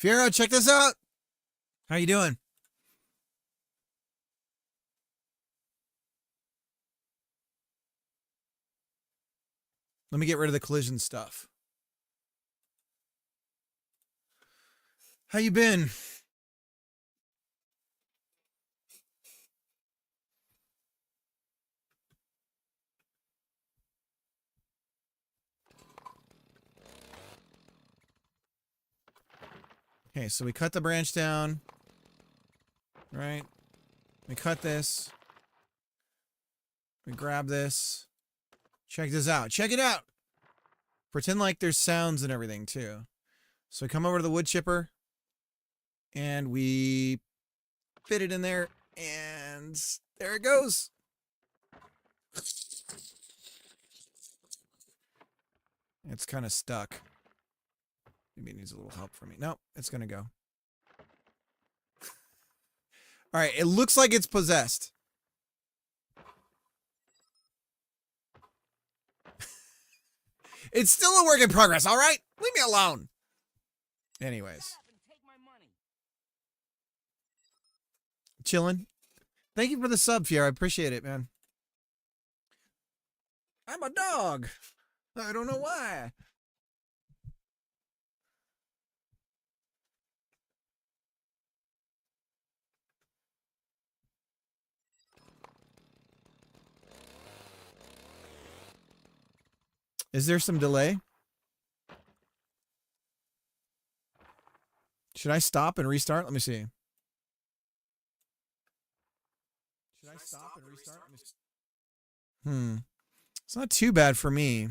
Fiero, check this out. How you doing? Let me get rid of the collision stuff. How you been? Okay, so we cut the branch down. Right? We cut this. We grab this. Check this out. Check it out. Pretend like there's sounds and everything too. So we come over to the wood chipper and we fit it in there and there it goes. It's kind of stuck. Maybe it needs a little help from me. Nope, it's going to go. All right, it looks like it's possessed. It's still a work in progress, all right? Leave me alone. Anyways. Chillin'. Thank you for the sub, Fier. I appreciate it, man. I'm a dog. I don't know why. Is there some delay? Should I stop and restart? Let me see. Should I stop and restart? Let me see. It's not too bad for me.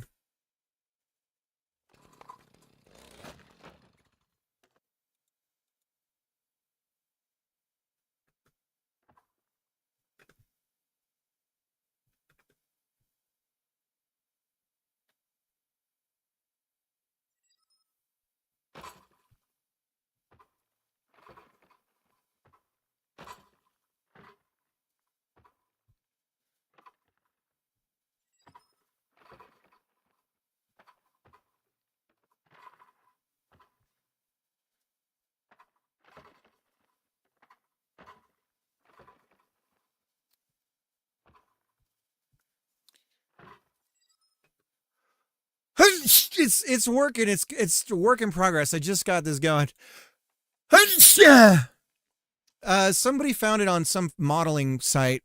It's working. It's a work in progress. I just got this going. Somebody found it on some modeling site,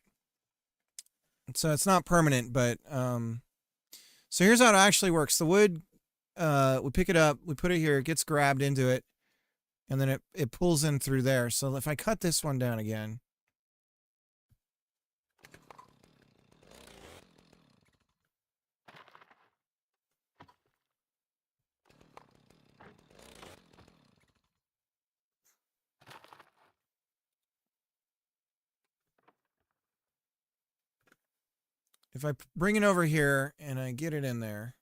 so it's not permanent. But so here's how it actually works. The wood, we pick it up, we put it here, it gets grabbed into it, and then it pulls in through there. So if I cut this one down again. If I bring it over here and I get it in there.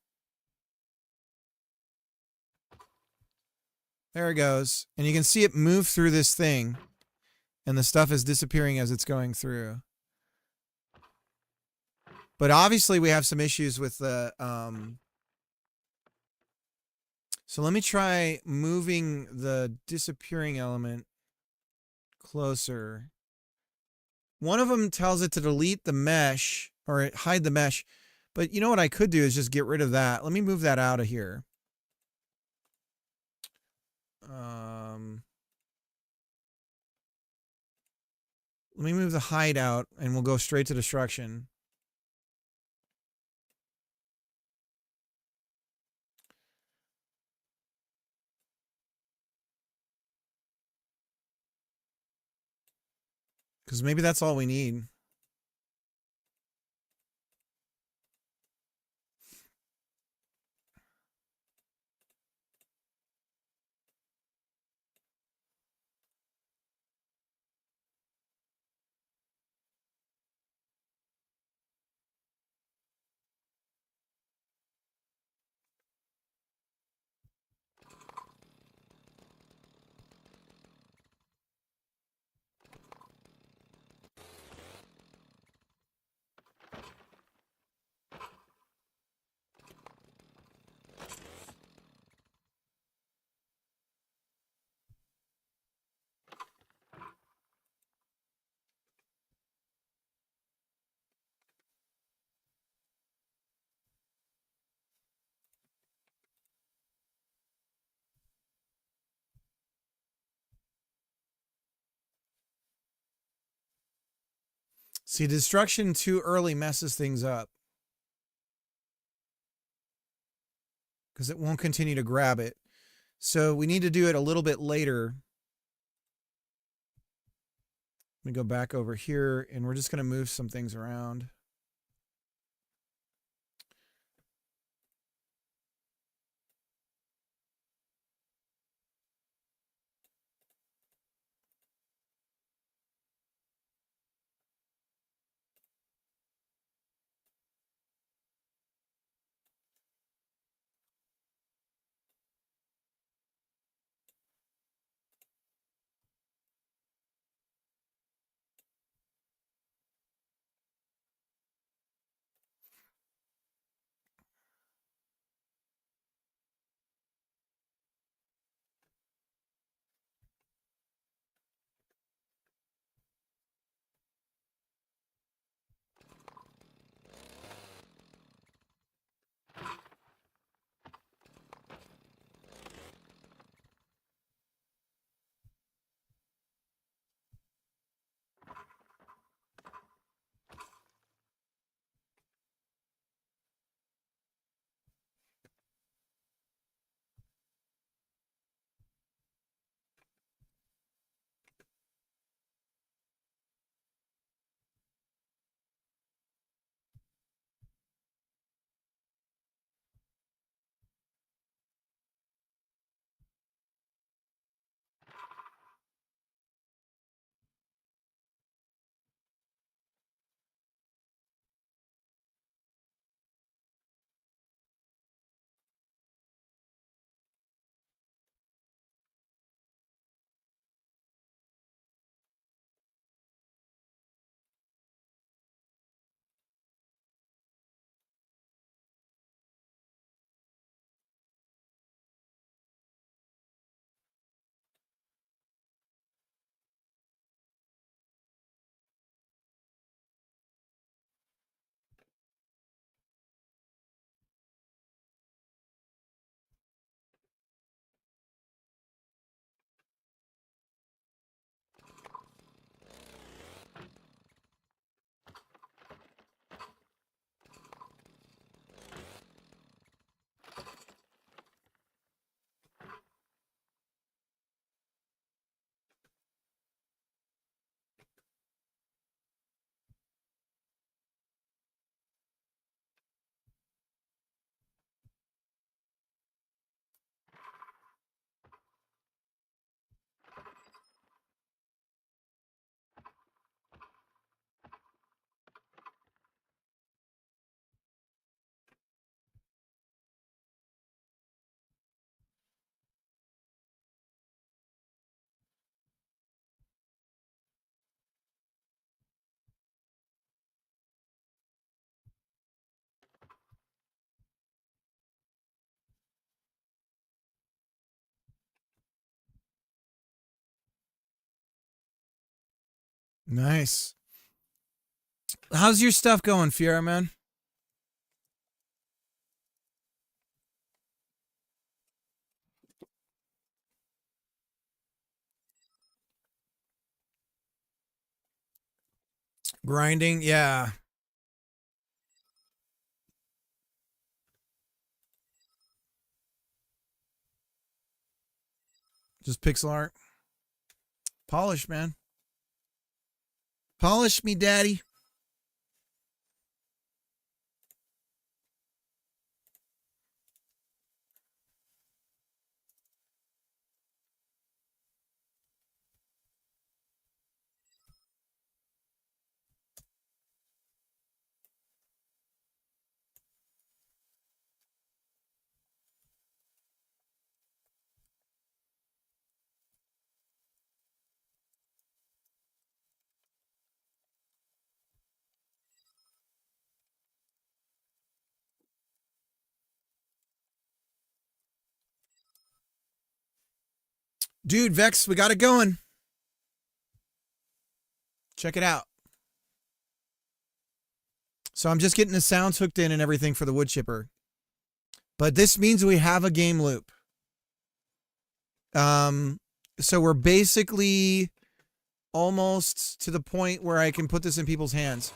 There it goes. And you can see it move through this thing. And the stuff is disappearing as it's going through. But obviously we have some issues with the... So let me try moving the disappearing element closer. One of them tells it to delete the mesh or hide the mesh. But you know what I could do is just get rid of that. Let me move that out of here. Let me move the hide out and we'll go straight to destruction. Because maybe that's all we need. See, destruction too early messes things up. Because it won't continue to grab it. So we need to do it a little bit later. Let me go back over here, and we're just going to move some things around. Nice. How's your stuff going, Fiera, man? Grinding, yeah. Just pixel art. Polish, man. Polish me, daddy. Dude, Vex, we got it going. Check it out. So I'm just getting the sounds hooked in and everything for the wood chipper. But this means we have a game loop. So we're basically almost to the point where I can put this in people's hands.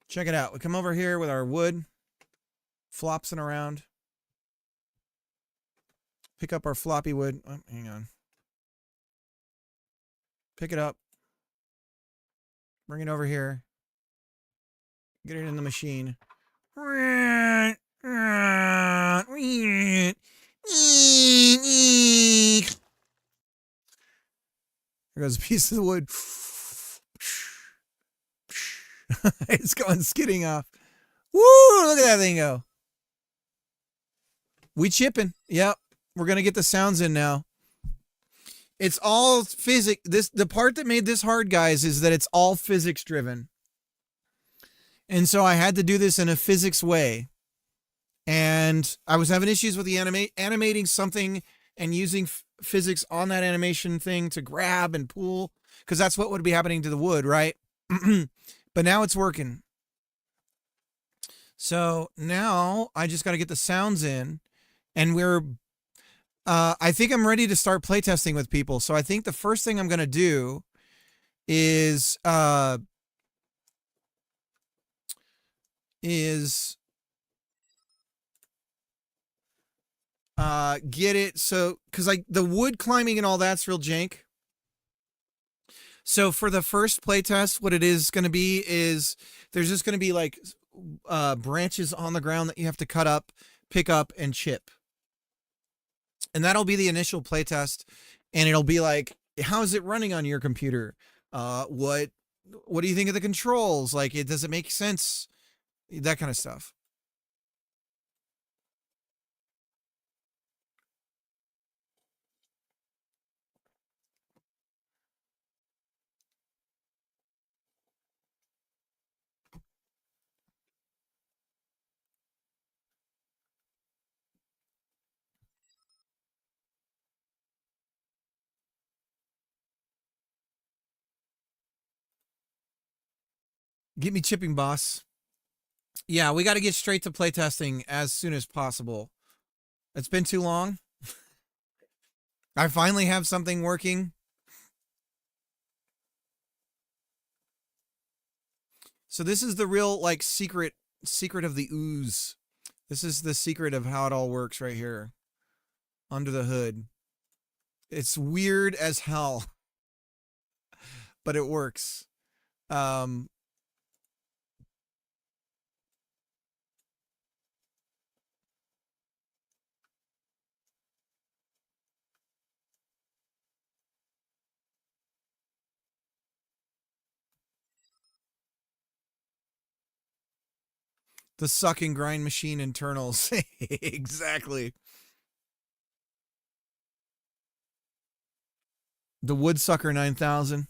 Check it out. We come over here with our wood, flopsing around. Pick up our floppy wood. Oh, hang on. Pick it up. Bring it over here. Get it in the machine. There goes a piece of the wood. It's going skidding off. Woo! Look at that thing go. We chipping. Yep. We're going to get the sounds in now. It's all physics. The part that made this hard, guys, is that it's all physics driven. And so I had to do this in a physics way. And I was having issues with the animating something and using physics on that animation thing to grab and pull, because that's what would be happening to the wood, right? But now it's working. So now I just got to get the sounds in, and I think I'm ready to start playtesting with people. So I think the first thing I'm going to do is get it. So, cause like the wood climbing and all that's real jank. So for the first playtest, what it is going to be is there's just going to be like branches on the ground that you have to cut up, pick up, and chip. And that'll be the initial playtest. And it'll be like, how is it running on your computer? What do you think of the controls? Like, does it make sense? That kind of stuff. Get me chipping, boss. Yeah, we got to get straight to playtesting as soon as possible. It's been too long. I finally have something working. So this is the real like secret of the ooze. This is the secret of how it all works right here. Under the hood. It's weird as hell. But it works. The suck and grind machine internals. Exactly. The Woodsucker 9000.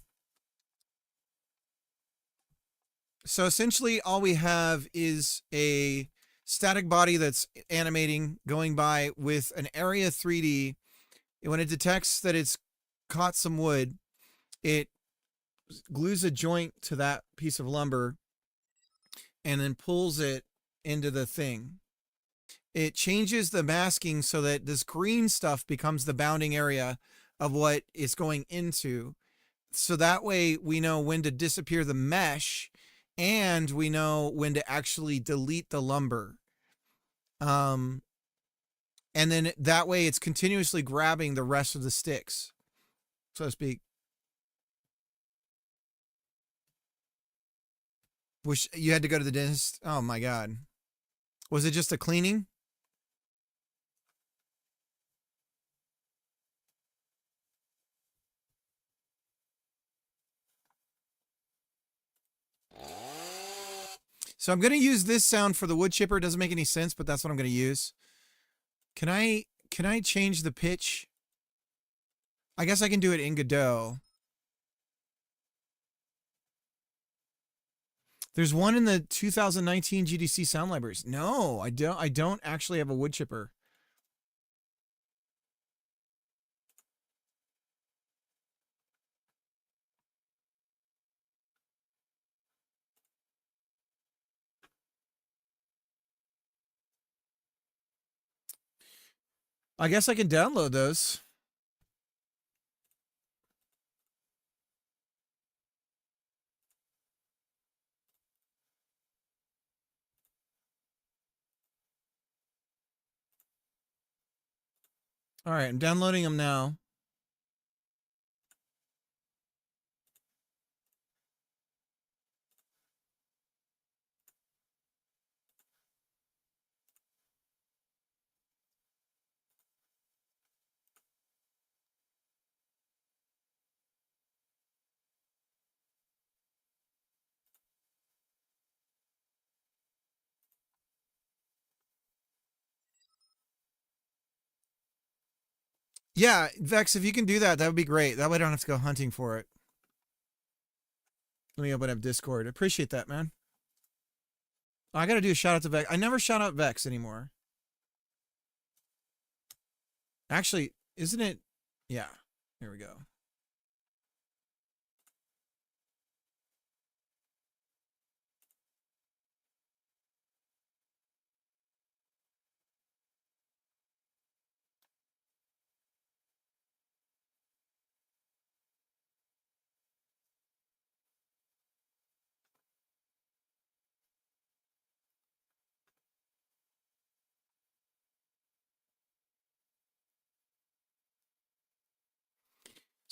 So essentially all we have is a static body that's animating, going by with an area 3D. When it detects that it's caught some wood, it glues a joint to that piece of lumber and then pulls it into the thing. It changes the masking so that this green stuff becomes the bounding area of what it's going into. So that way we know when to disappear the mesh, and we know when to actually delete the lumber. And then that way it's continuously grabbing the rest of the sticks, so to speak. Wish you had to go to the dentist. Oh my God. Was it just a cleaning? So I'm going to use this sound for the wood chipper. It doesn't make any sense, but that's what I'm going to use. Can I change the pitch? I guess I can do it in Godot. There's one in the 2019 GDC sound libraries. No, I don't actually have a wood chipper. I guess I can download those. All right, I'm downloading them now. Yeah, Vex, if you can do that, that would be great. That way I don't have to go hunting for it. Let me open up Discord. Appreciate that, man. I got to do a shout out to Vex. I never shout out Vex anymore. Actually, isn't it? Yeah. Here we go.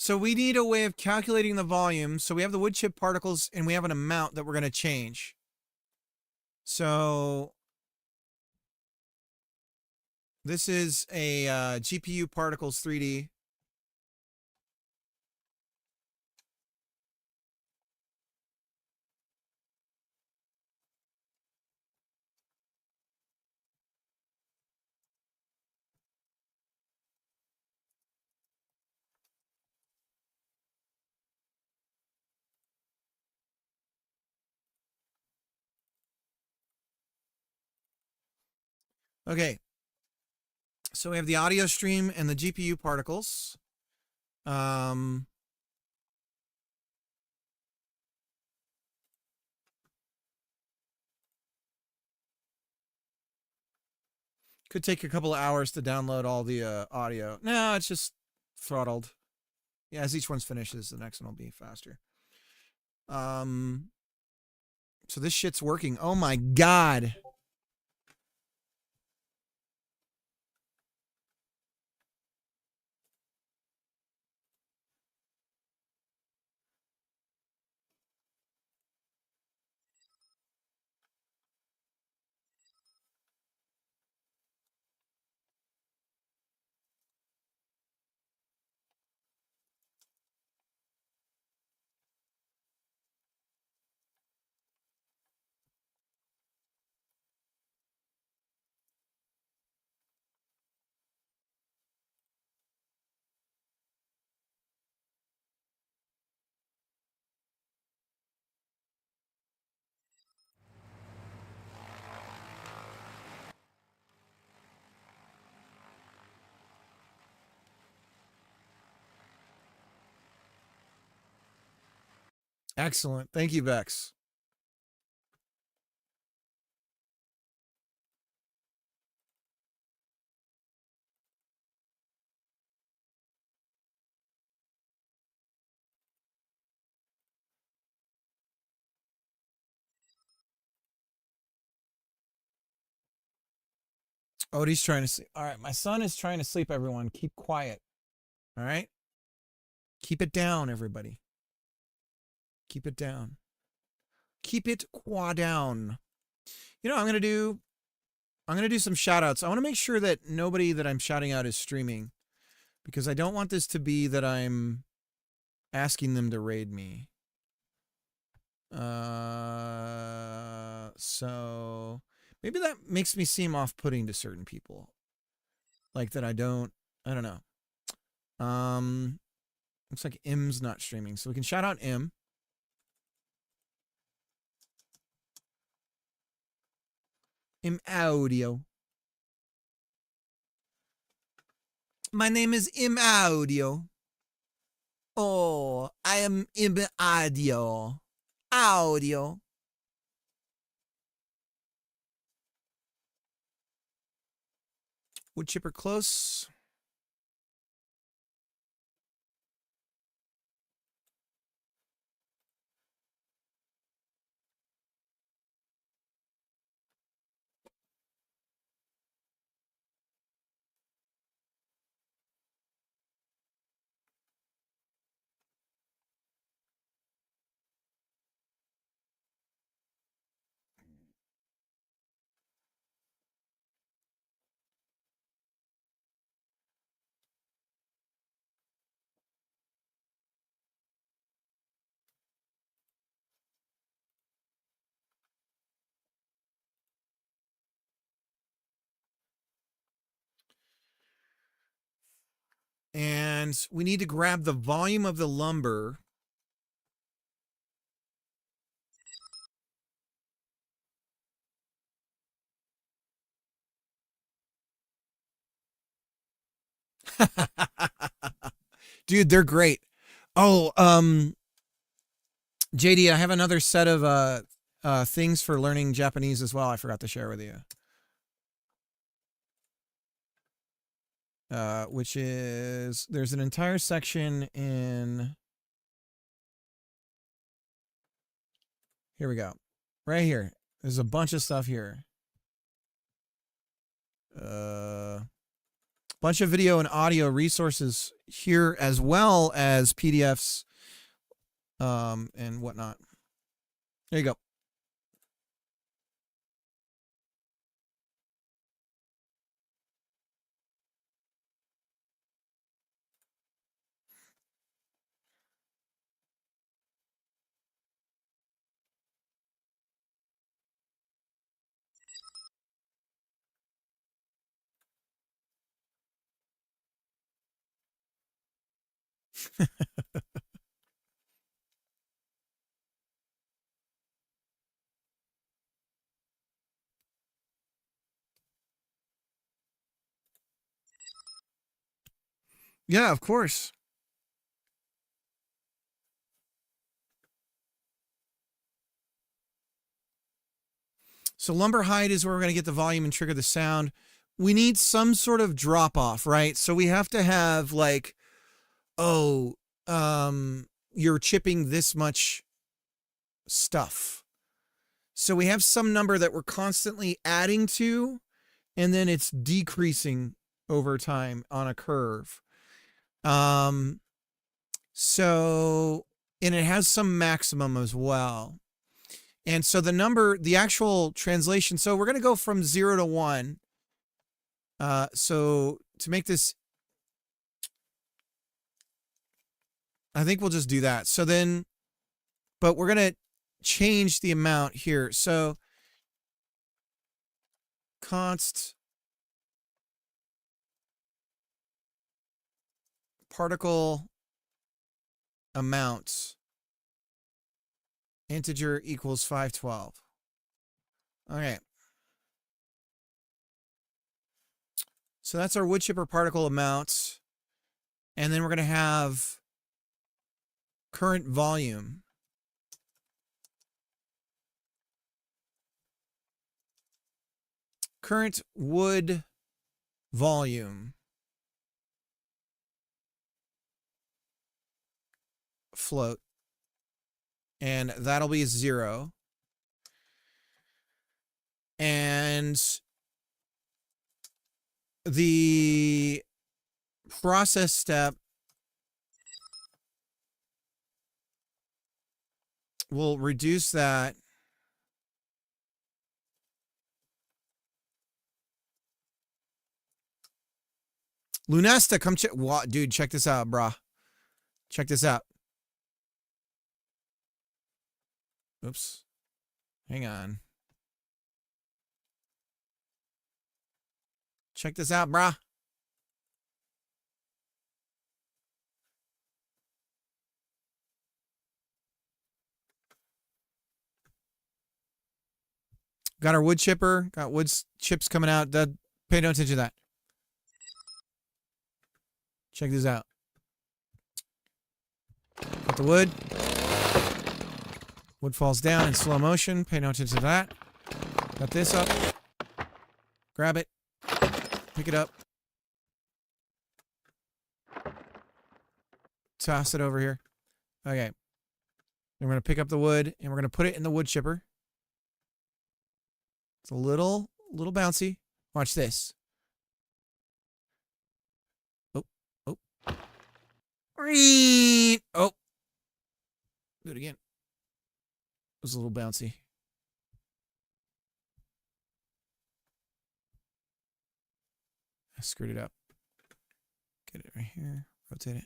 So we need a way of calculating the volume. So we have the wood chip particles and we have an amount that we're going to change. So this is a GPU particles 3D. Okay. So we have the audio stream and the GPU particles. Could take a couple of hours to download all the audio. No, it's just throttled. Yeah, as each one finishes, the next one will be faster. So this shit's working. Oh my God. Excellent. Thank you, Vex. Odie's trying to sleep. All right, my son is trying to sleep, everyone. Keep quiet. All right? Keep it down, everybody. Keep it down. Keep it down. You know, I'm gonna do some shout outs. I want to make sure that nobody that I'm shouting out is streaming, because I don't want this to be that I'm asking them to raid me. So maybe that makes me seem off-putting to certain people. Like that I don't know. Looks like M's not streaming, so we can shout out M. M Audio. My name is M Audio. Oh, I am M Audio. Audio. Wood chipper close. And we need to grab the volume of the lumber. Dude, they're great. Oh, JD, I have another set of things for learning Japanese as well. I forgot to share with you. Which is, there's an entire section in, here we go. Right here. There's a bunch of stuff here. Bunch of video and audio resources here, as well as PDFs and whatnot. There you go. Yeah, of course. So lumber height is where we're going to get the volume and trigger the sound. We need some sort of drop off, right? So we have to have like, oh, you're chipping this much stuff. So we have some number that we're constantly adding to, and then it's decreasing over time on a curve. So, and it has some maximum as well. And so the number, the actual translation, so we're going to go from 0 to 1. So to make this, I think we'll just do that. So then, but we're going to change the amount here. So const particle amounts integer equals 512. Okay. So that's our wood chipper particle amounts. And then we're going to have current volume. Current wood volume. Float. And that'll be 0. And the process step will reduce that Lunesta, come check. What, dude? Check this out, brah. Check this out. Oops. Hang on. Check this out, brah. Got our wood chipper. Got wood chips coming out. Pay no attention to that. Check this out. Got the wood. Wood falls down in slow motion. Pay no attention to that. Got this up. Grab it. Pick it up. Toss it over here. Okay. Then we're going to pick up the wood and we're going to put it in the wood chipper. It's a little bouncy. Watch this. Oh. Oh. Oh. Do it again. It was a little bouncy. I screwed it up. Get it right here. Rotate it.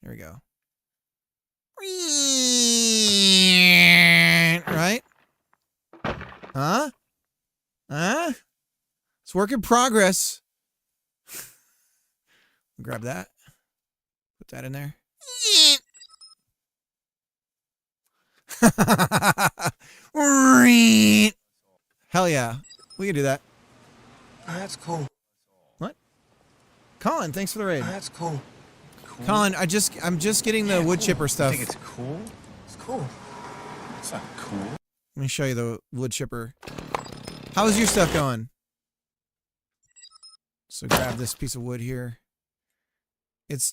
There we go. Huh? Huh? It's work in progress. Grab that. Put that in there. Hell yeah. We can do that. That's cool. What? Colin, thanks for the raid. That's cool. Colin, I'm just getting the wood chipper stuff. I think it's cool. It's cool. It's not cool. Let me show you the wood chipper. How's your stuff going? So grab this piece of wood here. It's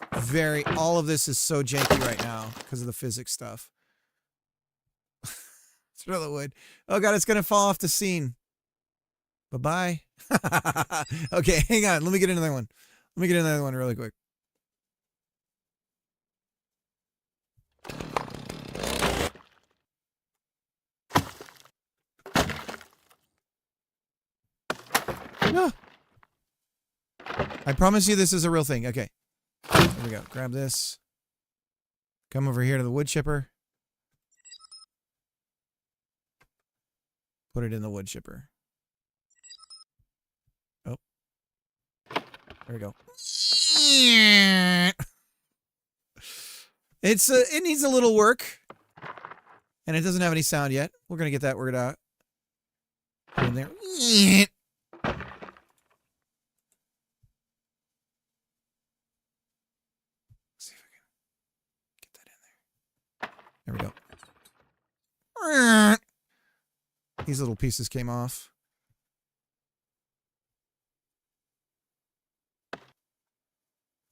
all of this is so janky right now because of the physics stuff. Throw the wood. Oh god, it's gonna fall off the scene. Bye-bye. Okay, hang on. Let me get another one. Let me get another one really quick. No. I promise you this is a real thing. Okay. There we go. Grab this. Come over here to the wood chipper. Put it in the wood chipper. Oh. There we go. It needs a little work. And it doesn't have any sound yet. We're going to get that worked out. Put it in there. See if I can get that in there. There we go. These little pieces came off.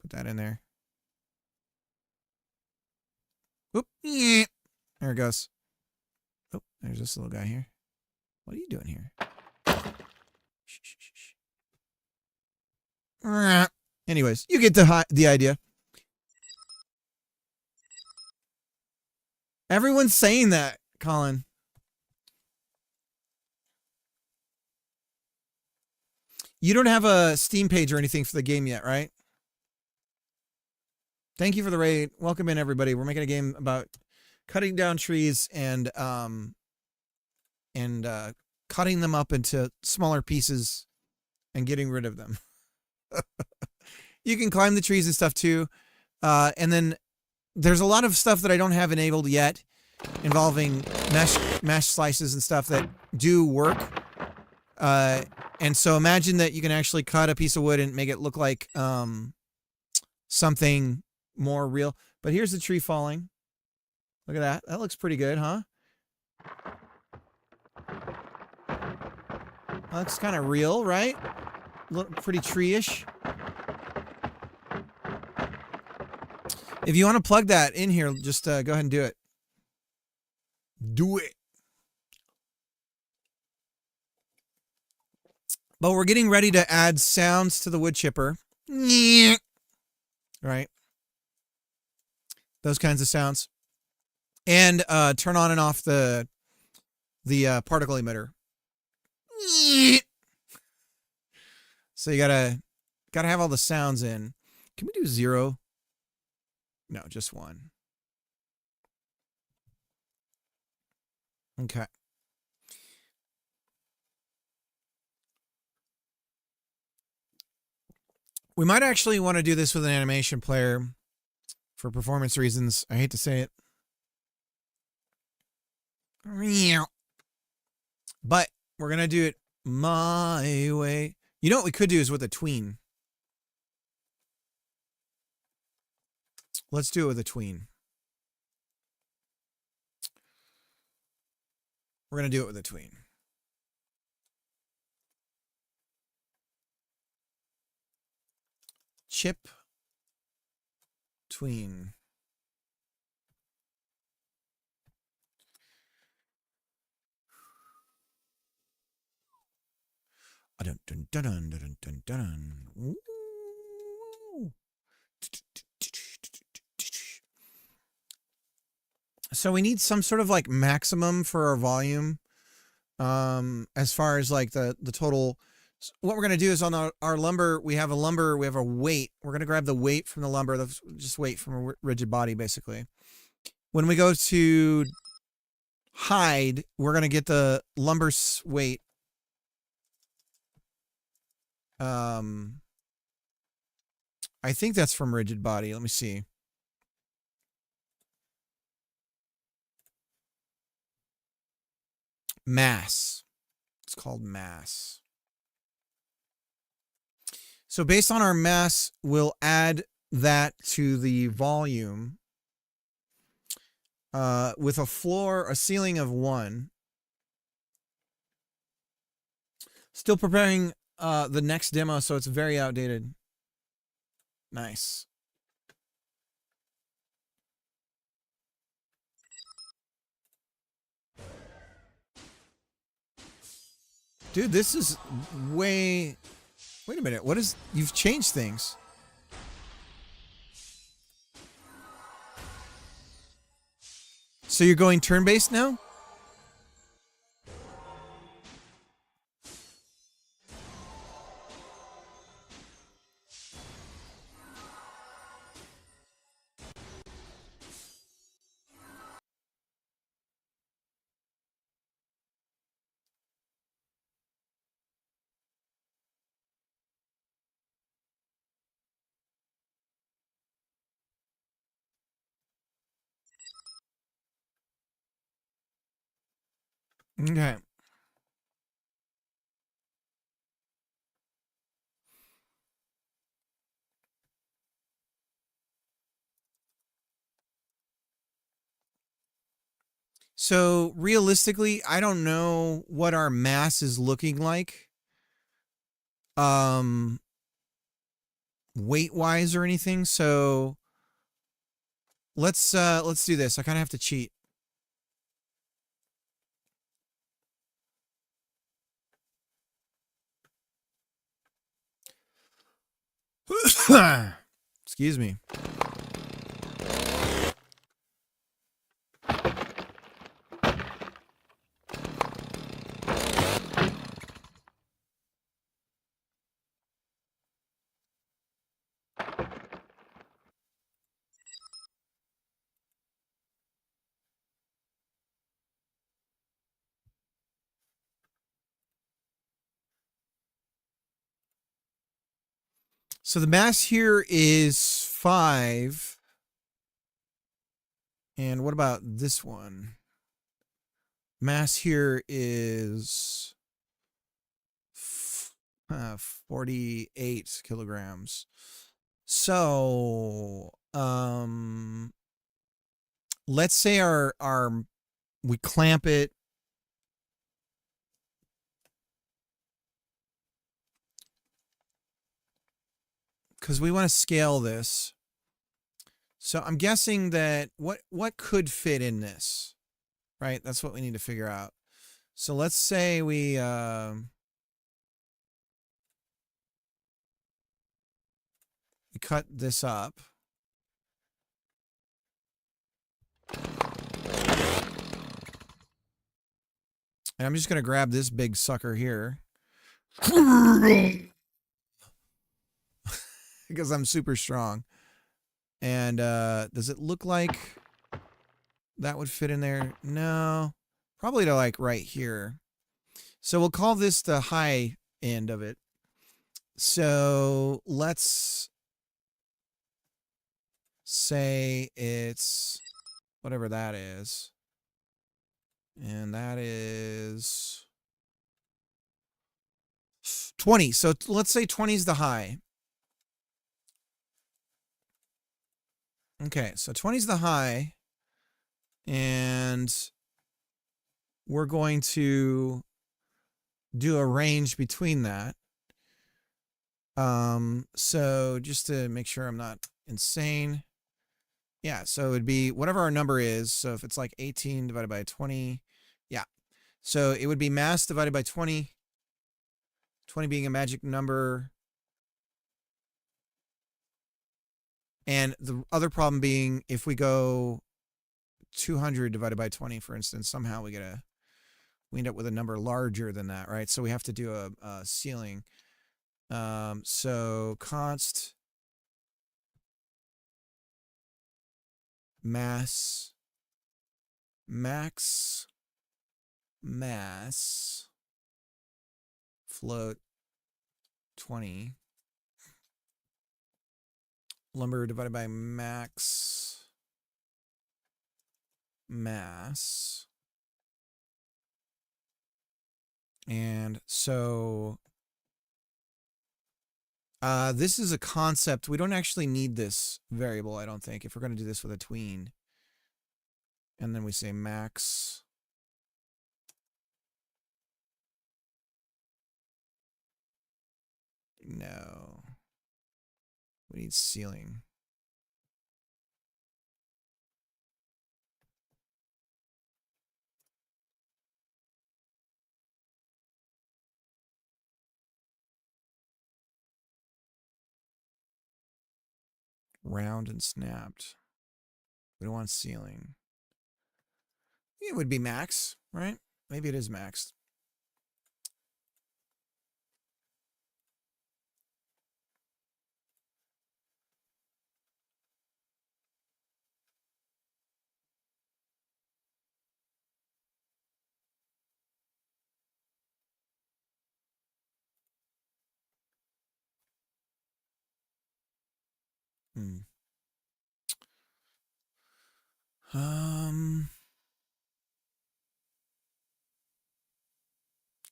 Put that in there. Oop. There it goes. Oh, there's this little guy here. What are you doing here? Shh, shh, shh, shh. Anyways, you get the idea. Everyone's saying that, Colin. You don't have a Steam page or anything for the game yet, right? Thank you for the raid. Welcome in, everybody. We're making a game about cutting down trees and cutting them up into smaller pieces and getting rid of them. You can climb the trees and stuff too. And then there's a lot of stuff that I don't have enabled yet involving mesh slices and stuff that do work. And so imagine that you can actually cut a piece of wood and make it look like something more real. But here's the tree falling. Look at that. That looks pretty good, huh? That looks kind of real, right? Look pretty tree-ish. If you want to plug that in here, just go ahead and do it. Do it. But we're getting ready to add sounds to the wood chipper. Right? Those kinds of sounds. And turn on and off the particle emitter. So you gotta have all the sounds in. Can we do 0? No, just 1. Okay. We might actually want to do this with an animation player for performance reasons. I hate to say it. But we're going to do it my way. You know what we could do is with a tween. Let's do it with a tween. We're going to do it with a tween. Chip tween. Dun, dun, dun, dun, dun, dun, dun. Ooh. So we need some sort of like maximum for our volume. As far as like the total. What we're going to do is on our lumber, we have a weight. We're going to grab the weight from the lumber, just weight from a rigid body, basically. When we go to hide, we're going to get the lumber weight. I think that's from rigid body. Let me see. Mass. It's called mass. So based on our mass, we'll add that to the volume with a ceiling of 1. Still preparing the next demo, so it's very outdated. Nice. Dude, this is way... Wait a minute. What is... You've changed things. So you're going turn-based now? Okay. So realistically, I don't know what our mass is looking like. Weight-wise or anything. So let's do this. I kind of have to cheat. Excuse me. So the mass here is 5. And what about this one? Mass here is 48 kilograms. So, let's say we clamp it. Because we want to scale this. So I'm guessing that what could fit in this, right? That's what we need to figure out. So let's say we cut this up. And I'm just going to grab this big sucker here. Because I'm super strong. And does it look like that would fit in there? No. Probably to like right here. So we'll call this the high end of it. So let's say it's whatever that is. And that is 20. So let's say 20 is the high. Okay, so 20 is the high. And we're going to do a range between that. So just to make sure I'm not insane. Yeah, so it'd be whatever our number is. So if it's like 18 divided by 20, yeah. So it would be mass divided by 20. 20 being a magic number. And the other problem being if we go 200 divided by 20, for instance, somehow we end up with a number larger than that, right? So we have to do a ceiling. So const mass max mass float 20 lumber divided by max mass. And so this is a concept. We don't actually need this variable, I don't think, if we're going to do this with a tween. And then we say max. No. We need ceiling. Round and snapped. We don't want ceiling. It would be max, right? Maybe it is max.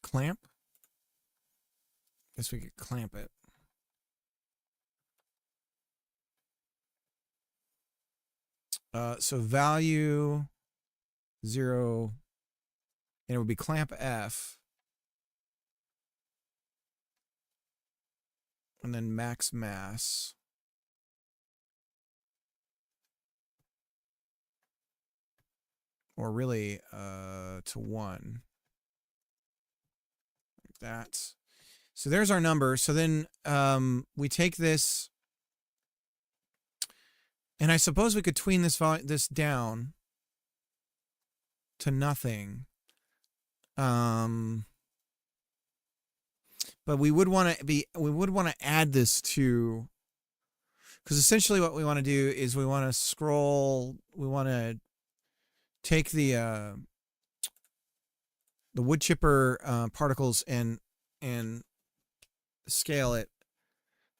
Clamp. Guess we could clamp it. So value 0, and it would be clamp F, and then max mass. Or really to 1. Like that. So there's our number. So then we take this, and I suppose we could tween this down to nothing. But we would want to add this to, because essentially what we want to do is we want to scroll, we want to take the wood chipper particles and scale it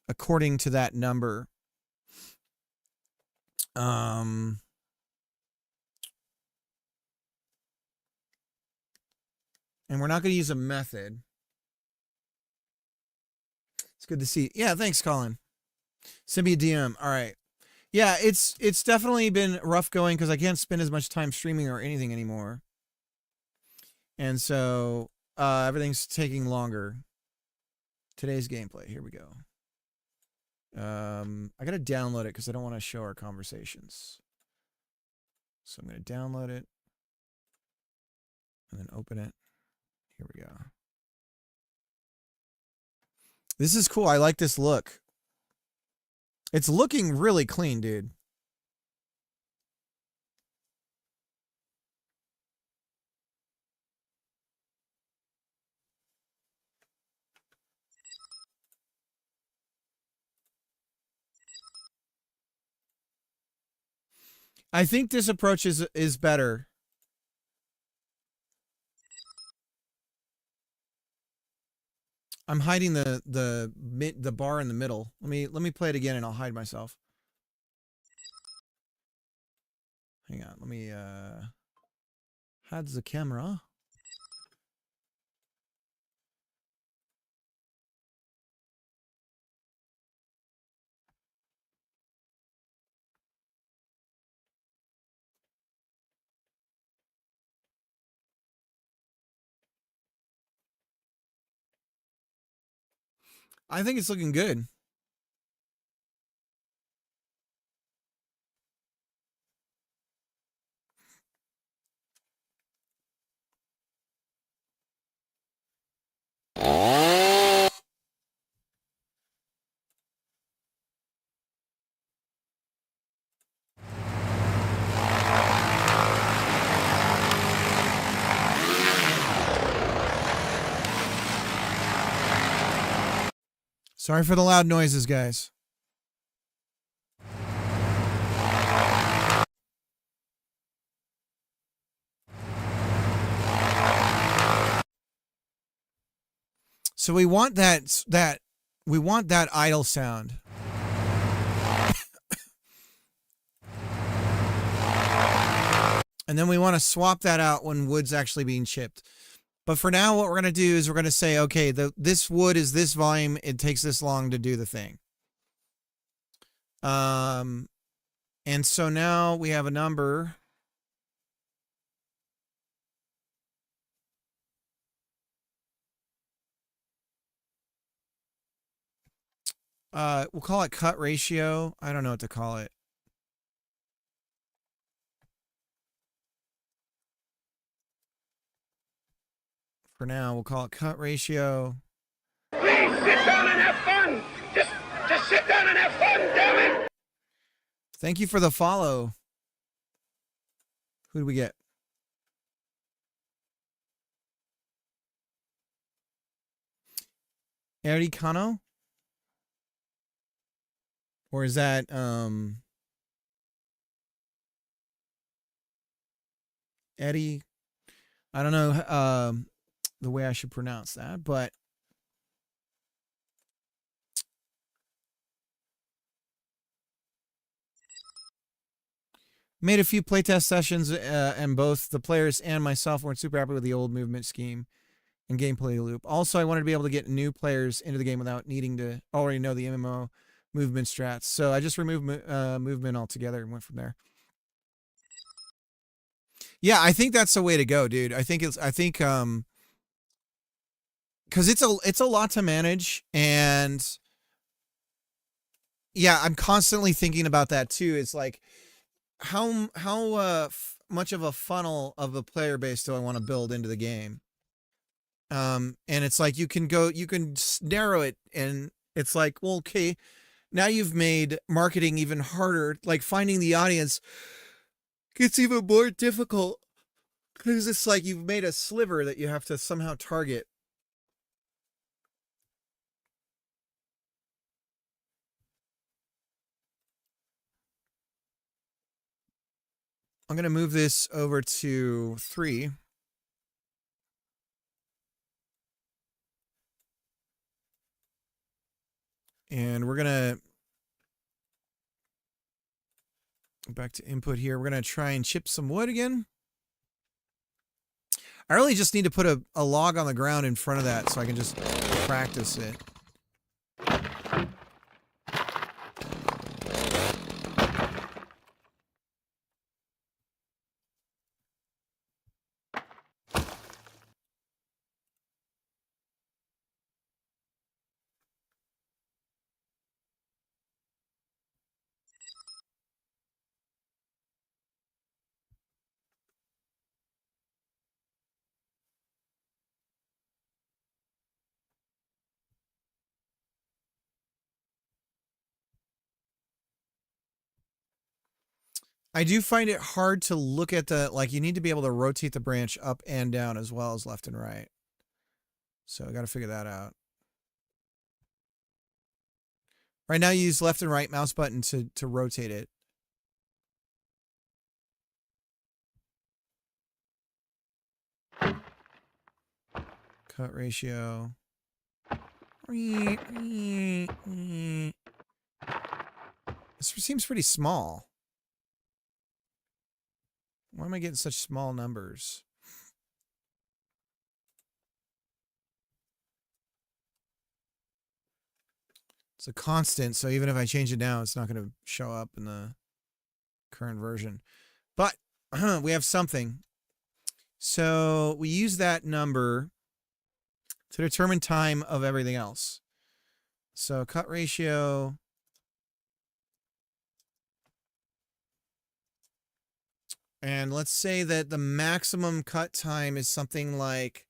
according to that number. And we're not going to use a method. It's good to see. Yeah, thanks, Colin. Send me a DM. All right. Yeah, it's definitely been rough going because I can't spend as much time streaming or anything anymore. And so everything's taking longer. Today's gameplay. Here we go. I got to download it because I don't want to show our conversations. So I'm going to download it and then open it. Here we go. This is cool. I like this look. It's looking really clean, dude. I think this approach is better. I'm hiding the bar in the middle. Let me play it again and I'll hide myself. Hang on, let me hide the camera. I think it's looking good. Sorry for the loud noises, guys. So we want that idle sound. And then we want to swap that out when wood's actually being chipped. But for now, what we're going to do is we're going to say, okay, this wood is this volume. It takes this long to do the thing. And so now we have a number. We'll call it cut ratio. I don't know what to call it. For now, we'll call it cut ratio. Please sit down and have fun. Just sit down and have fun, damn it. Thank you for the follow. Who do we get? Eri Kano? Or is that Eddie? I don't know the way I should pronounce that, but made a few playtest sessions, and both the players and myself weren't super happy with the old movement scheme and gameplay loop. Also, I wanted to be able to get new players into the game without needing to already know the MMO movement strats. So I just removed movement altogether and went from there. Yeah, I think that's the way to go, dude. I think because it's a lot to manage, and yeah, I'm constantly thinking about that too. It's like how much of a funnel of a player base do I want to build into the game? And it's like you can narrow it, and it's like, well, okay, now you've made marketing even harder. Like finding the audience gets even more difficult because it's like you've made a sliver that you have to somehow target. I'm going to move this over to 3. And we're going to back to input here. We're going to try and chip some wood again. I really just need to put a log on the ground in front of that so I can just practice it. I do find it hard to look at you need to be able to rotate the branch up and down as well as left and right. So I got to figure that out. Right now you use left and right mouse button to rotate it. Cut ratio. This seems pretty small. Why am I getting such small numbers? It's a constant, so even if I change it now, it's not going to show up in the current version. But we have something. So we use that number to determine time of everything else. So cut ratio. And let's say that the maximum cut time is something like...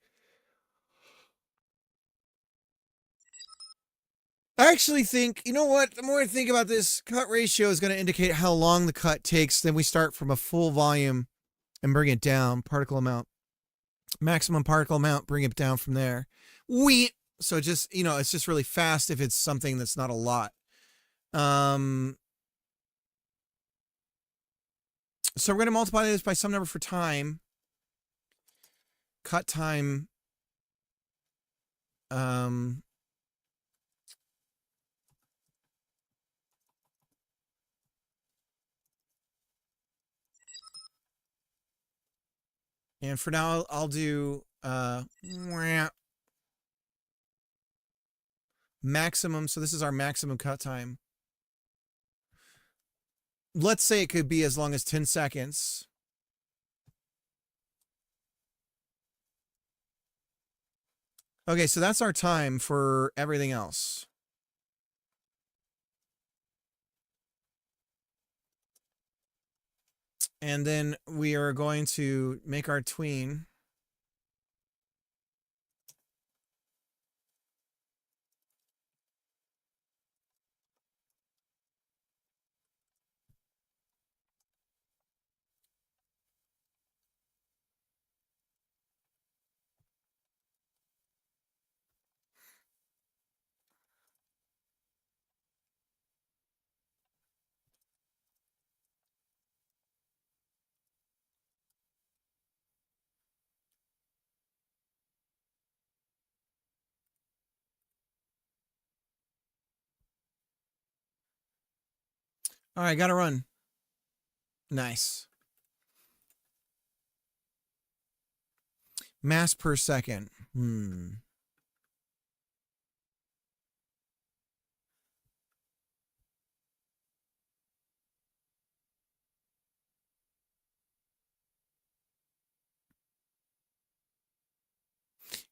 I actually think, you know what? The more I think about this, cut ratio is going to indicate how long the cut takes. Then we start from a full volume and bring it down. Particle amount. Maximum particle amount, bring it down from there. So just, it's just really fast if it's something that's not a lot. So we're going to multiply this by some number for time. Cut time. And for now, I'll do maximum. So this is our maximum cut time. Let's say it could be as long as 10 seconds. Okay, so that's our time for everything else. And then we are going to make our tween. All right, gotta run. Nice. Mass per second.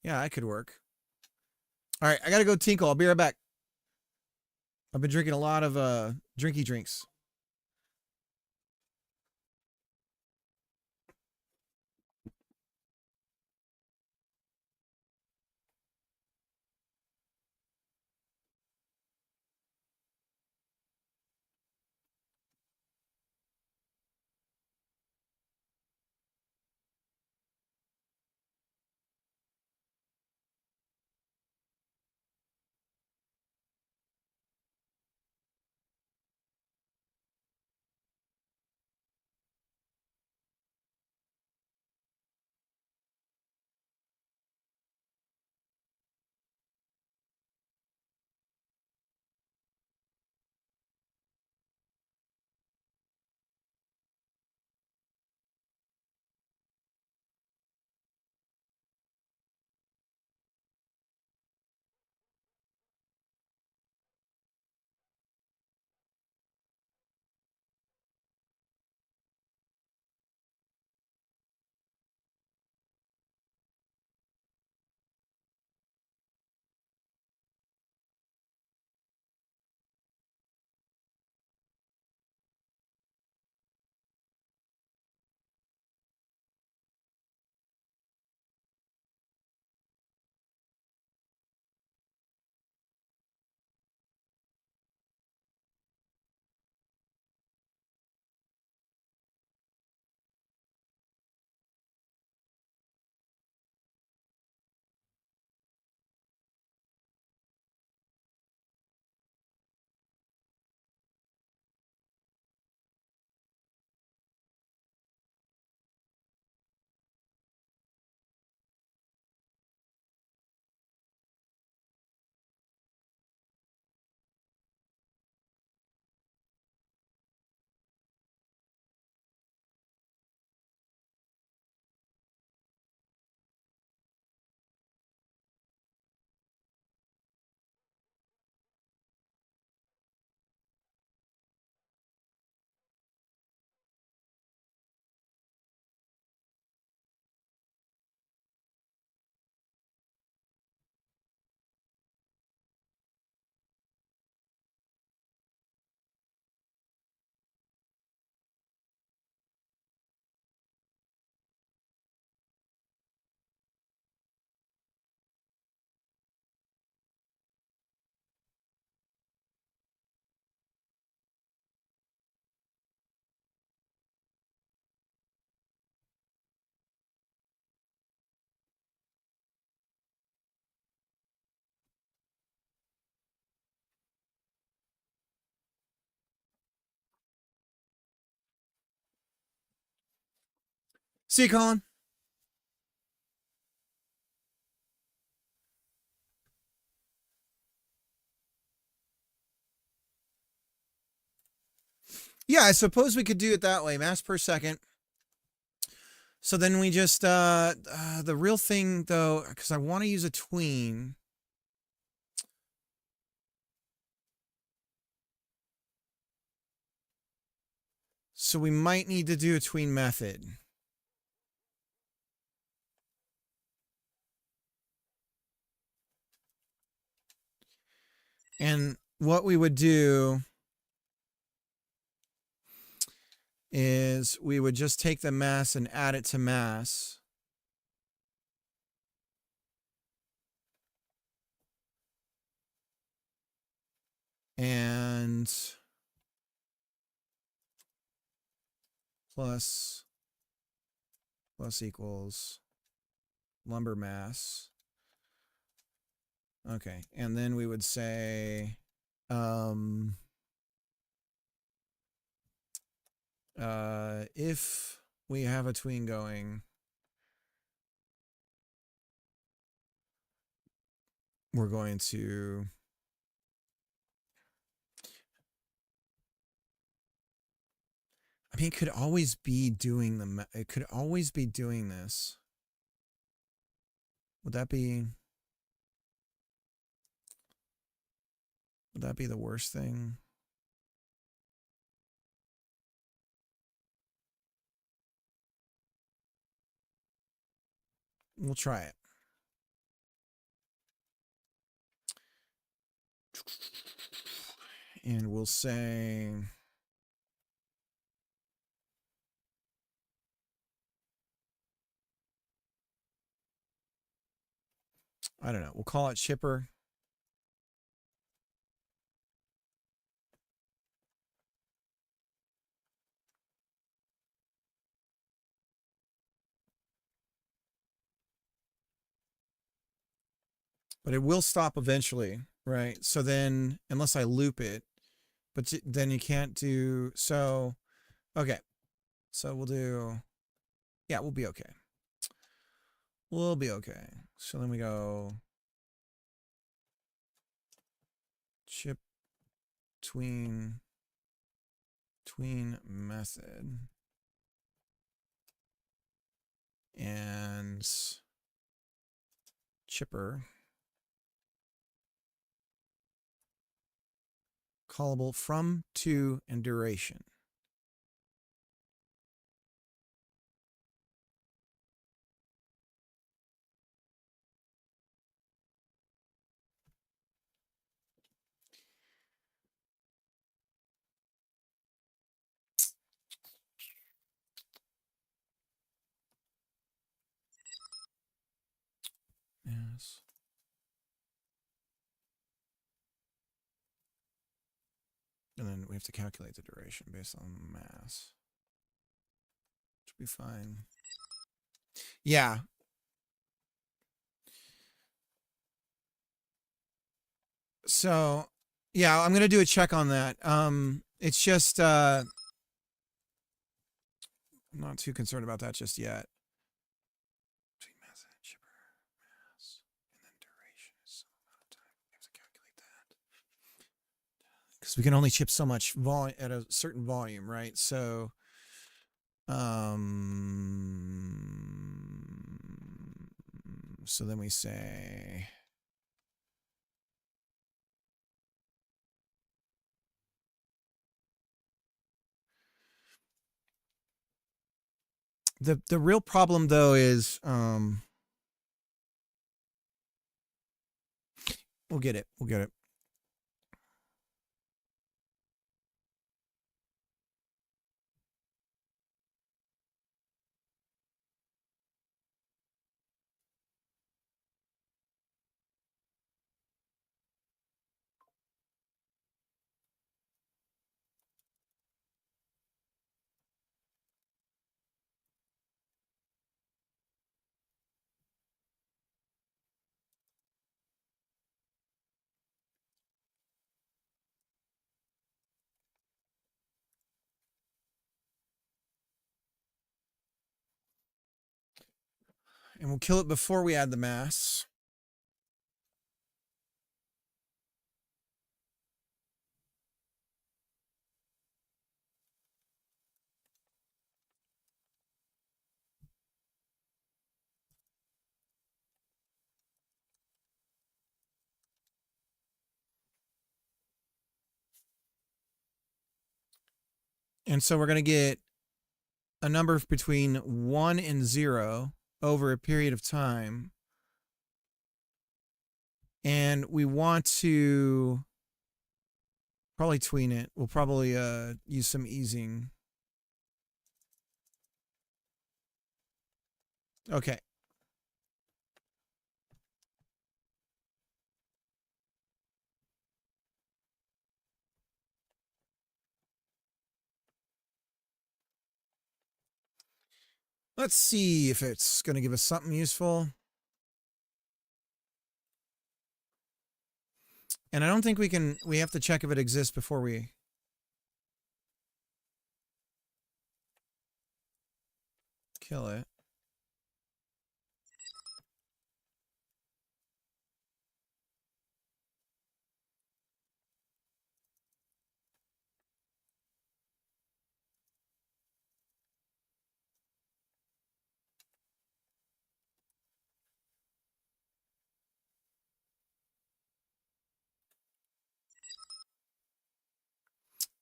Yeah, that could work. All right, I gotta go tinkle. I'll be right back. I've been drinking a lot of drinky drinks. See you, Colin. Yeah, I suppose we could do it that way, mass per second. So then we just, the real thing though, because I want to use a tween. So we might need to do a tween method. And what we would do is we would just take the mass and add it to mass. And plus equals lumber mass. Okay, and then we would say if we have a tween going, we're going to I mean, it could always be doing it could always be doing this. Would that be the worst thing? We'll try it. And we'll say I don't know. We'll call it chipper. But it will stop eventually, right? So then, unless I loop it, but then you can't do, so, okay. So we'll do, yeah, we'll be okay. We'll be okay. So then we go chip tween method. And chipper. Callable from, to, and duration. Yes. And then we have to calculate the duration based on mass. Should be fine. Yeah. So, yeah, I'm going to do a check on that. It's just, I'm not too concerned about that just yet. Between mass and chipper, mass, and then duration is some amount of time. We have to calculate that. Because we can only chip so much volume at a certain volume, right? So, so then we say the real problem though is we'll get it. And we'll kill it before we add the mass. And so we're going to get a number between 1 and 0 over a period of time. And we want to probably tween it. We'll probably use some easing. Okay. Let's see if it's going to give us something useful. And I don't think we have to check if it exists before we... kill it.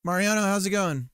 Mariano, how's it going?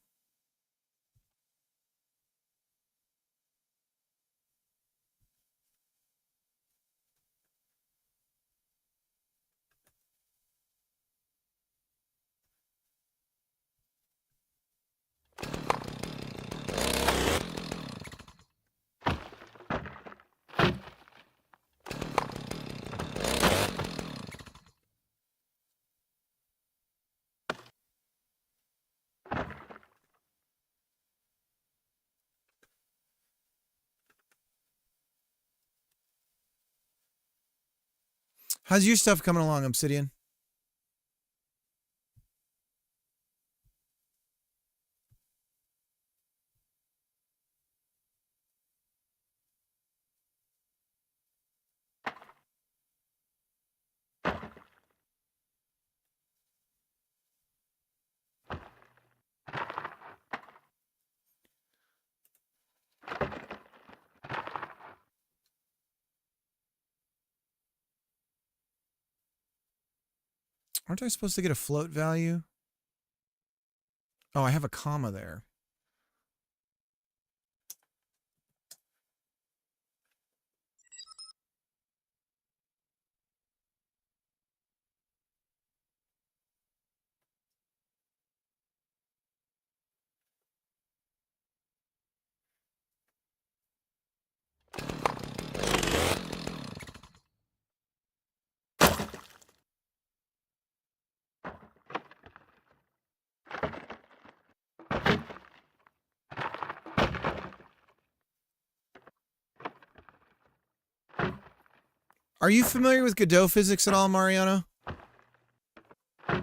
How's your stuff coming along, Obsidian? Aren't I supposed to get a float value? Oh, I have a comma there. Are you familiar with Godot physics at all, Mariano? So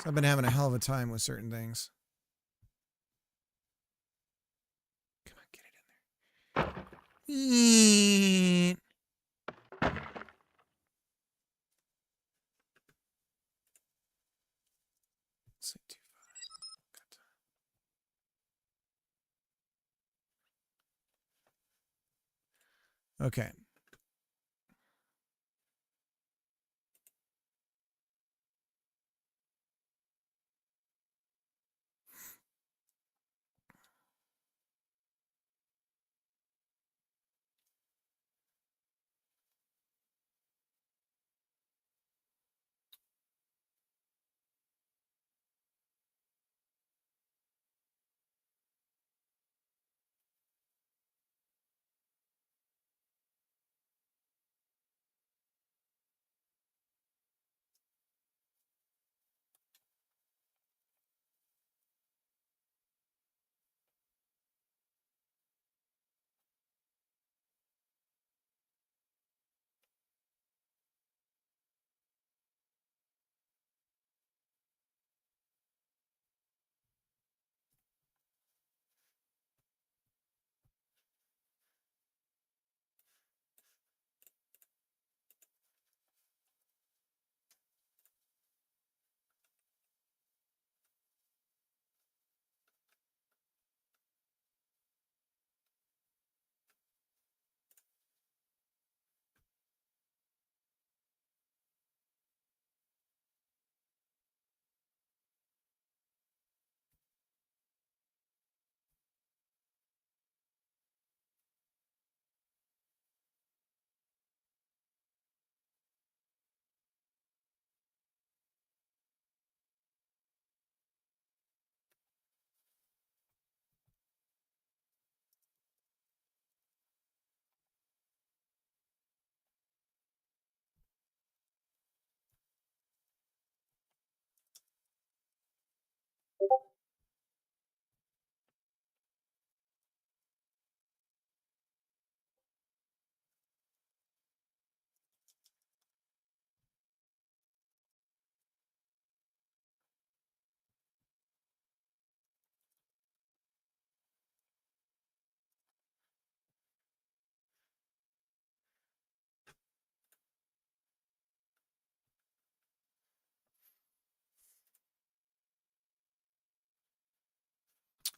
I've been having a hell of a time with certain things. Come on, get it in there. Let's see, 2, 5. Okay.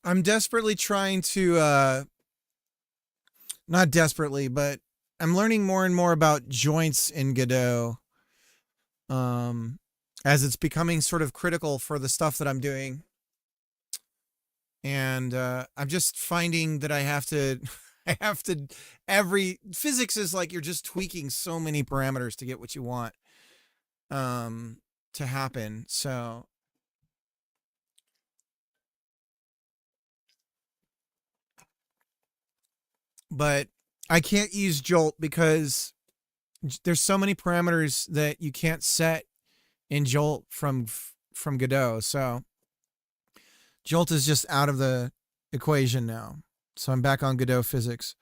I'm desperately trying to not desperately, but I'm learning more and more about joints in Godot. As it's becoming sort of critical for the stuff that I'm doing. And I'm just finding that I have to every physics is like you're just tweaking so many parameters to get what you want to happen. So but I can't use Jolt because there's so many parameters that you can't set in Jolt from Godot. So Jolt is just out of the equation now. So I'm back on Godot physics.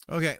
Okay.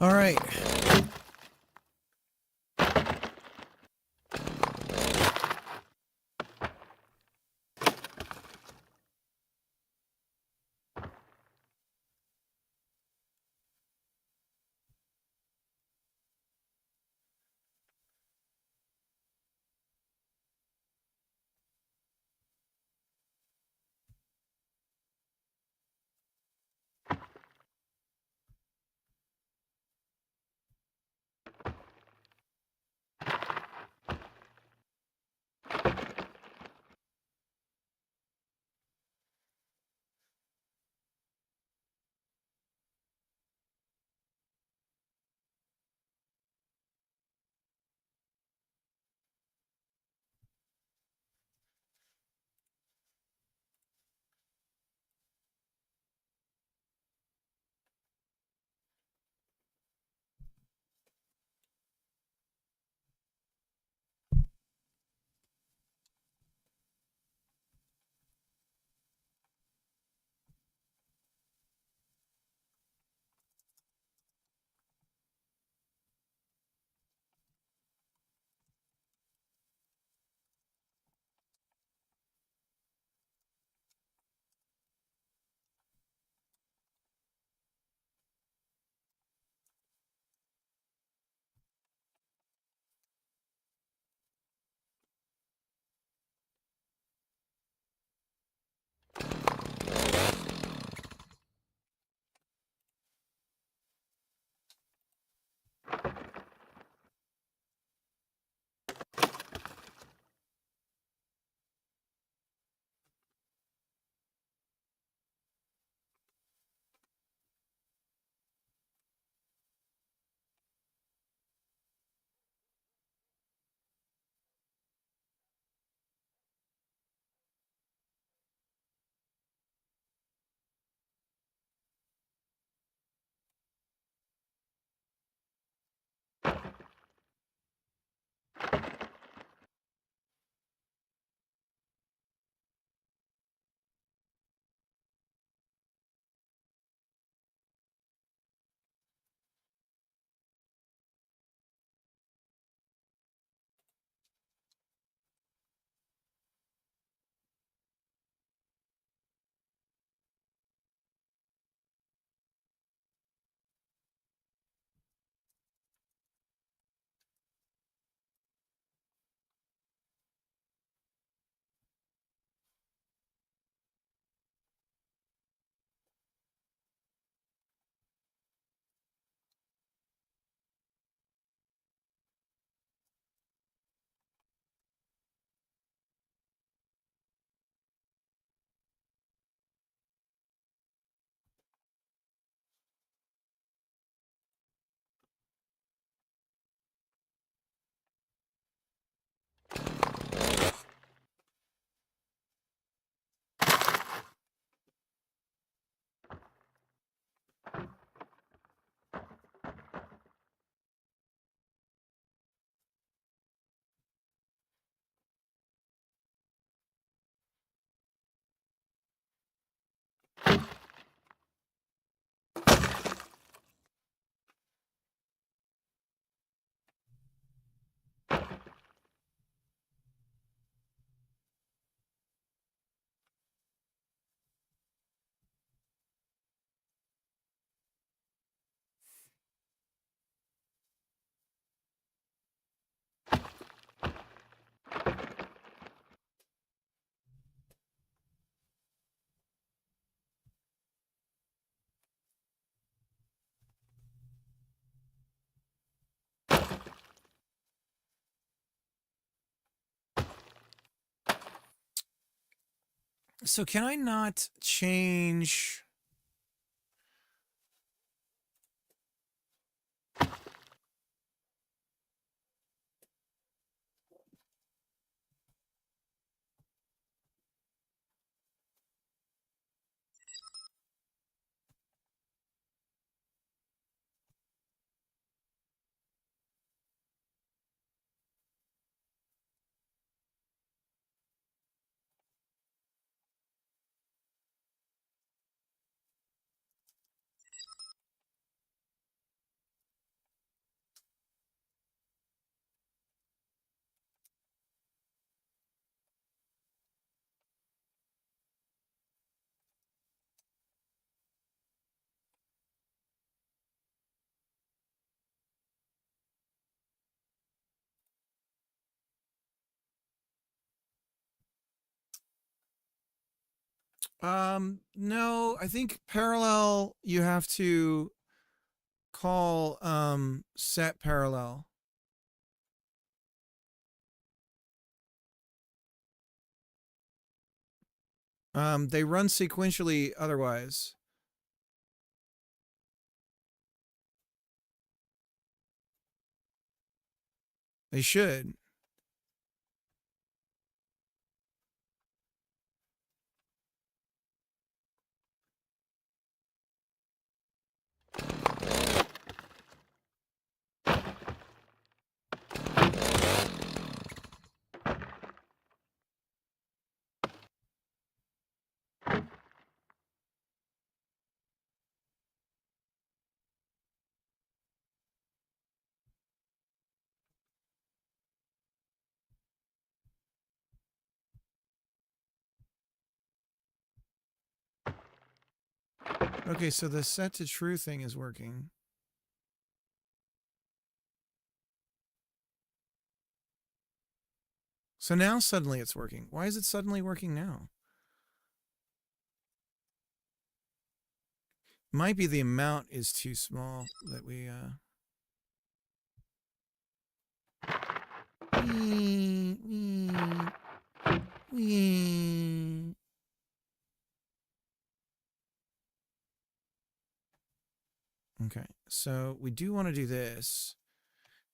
All right. So can I not change? No, I think parallel, you have to call set parallel. They run sequentially otherwise. They should. Okay, so the set to true thing is working. So now suddenly it's working. Why is it suddenly working now? Might be the amount is too small that we Okay, so we do want to do this.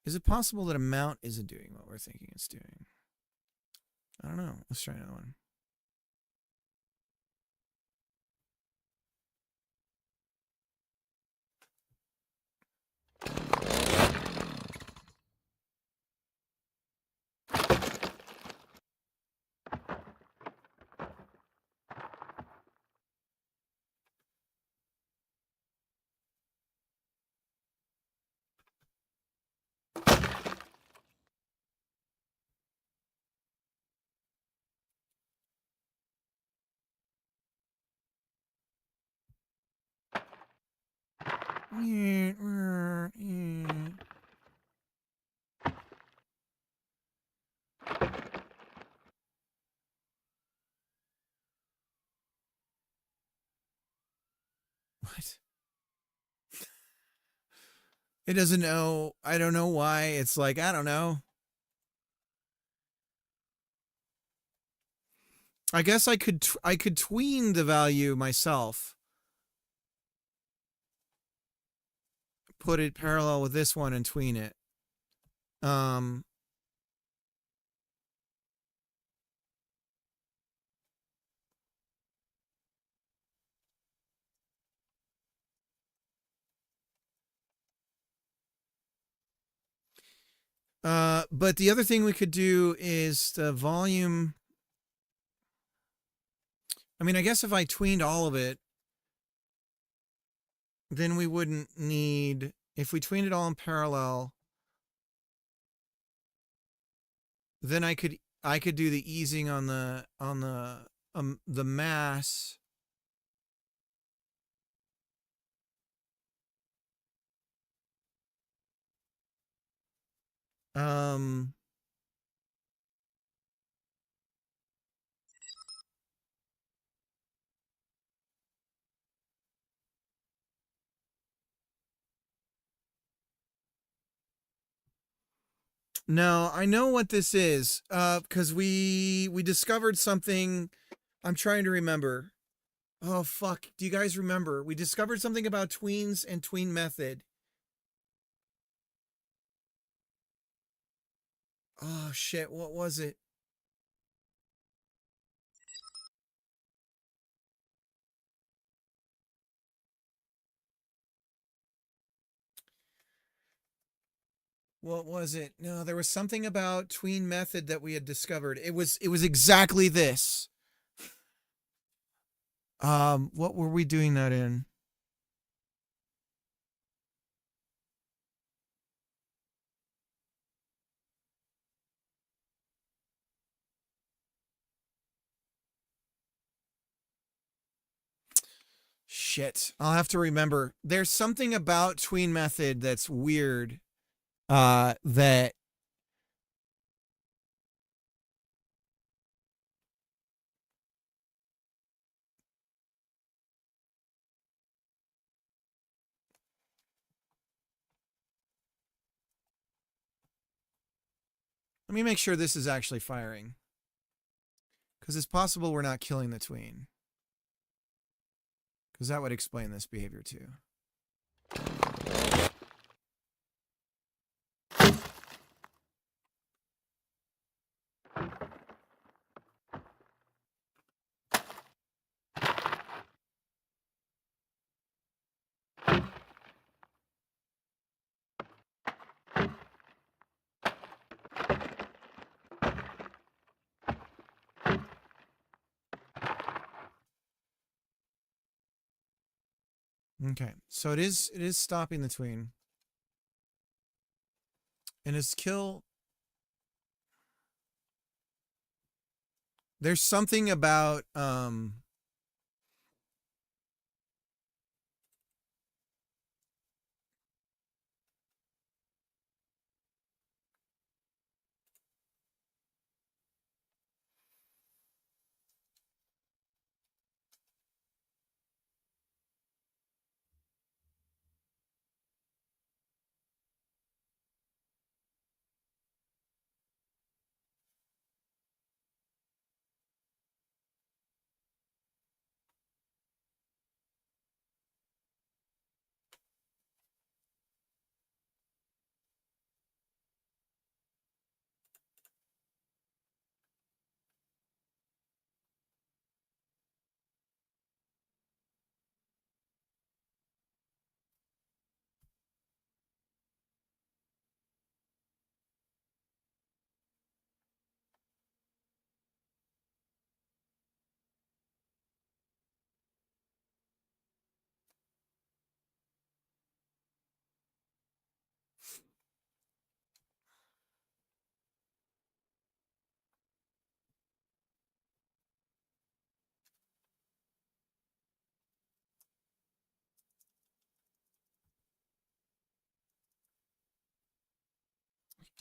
Is it possible that amount isn't doing what we're thinking it's doing? I don't know. Let's try another one. What? It doesn't know. I don't know why. It's like, I don't know. I guess I could tween the value myself. Put it parallel with this one and tween it. But the other thing we could do is the volume. I mean, I guess if I tweened all of it, then we wouldn't need, if we tweened it all in parallel, then I could do the easing on the mass. No, I know what this is. Because we discovered something I'm trying to remember. Oh, fuck. Do you guys remember? We discovered something about tweens and tween method. Oh, shit. What was it? What was it? No, there was something about tween method that we had discovered. It was exactly this. What were we doing that in? Shit. I'll have to remember. There's something about tween method that's weird. That let me make sure this is actually firing. Because it's possible we're not killing the tween. Because that would explain this behavior too. Okay, so it is stopping the tween. And his kill. There's something about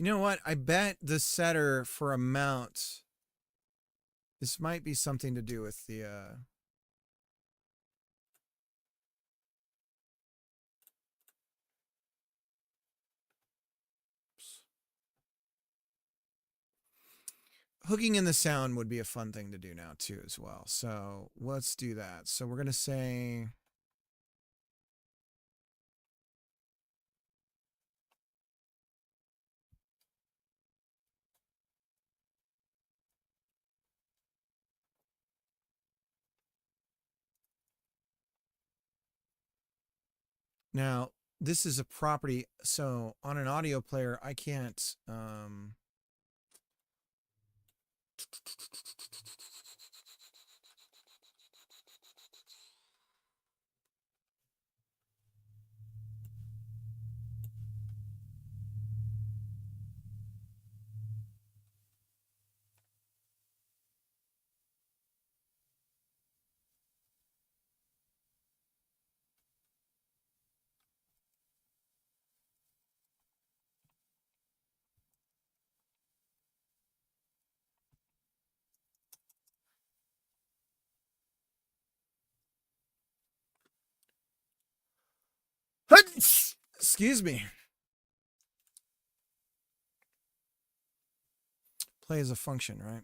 you know what? I bet the setter for a mount. This might be something to do with the hooking in the sound would be a fun thing to do now too as well. So let's do that. So we're going to say now this is a property. So on an audio player, I can't excuse me. Play as a function, right?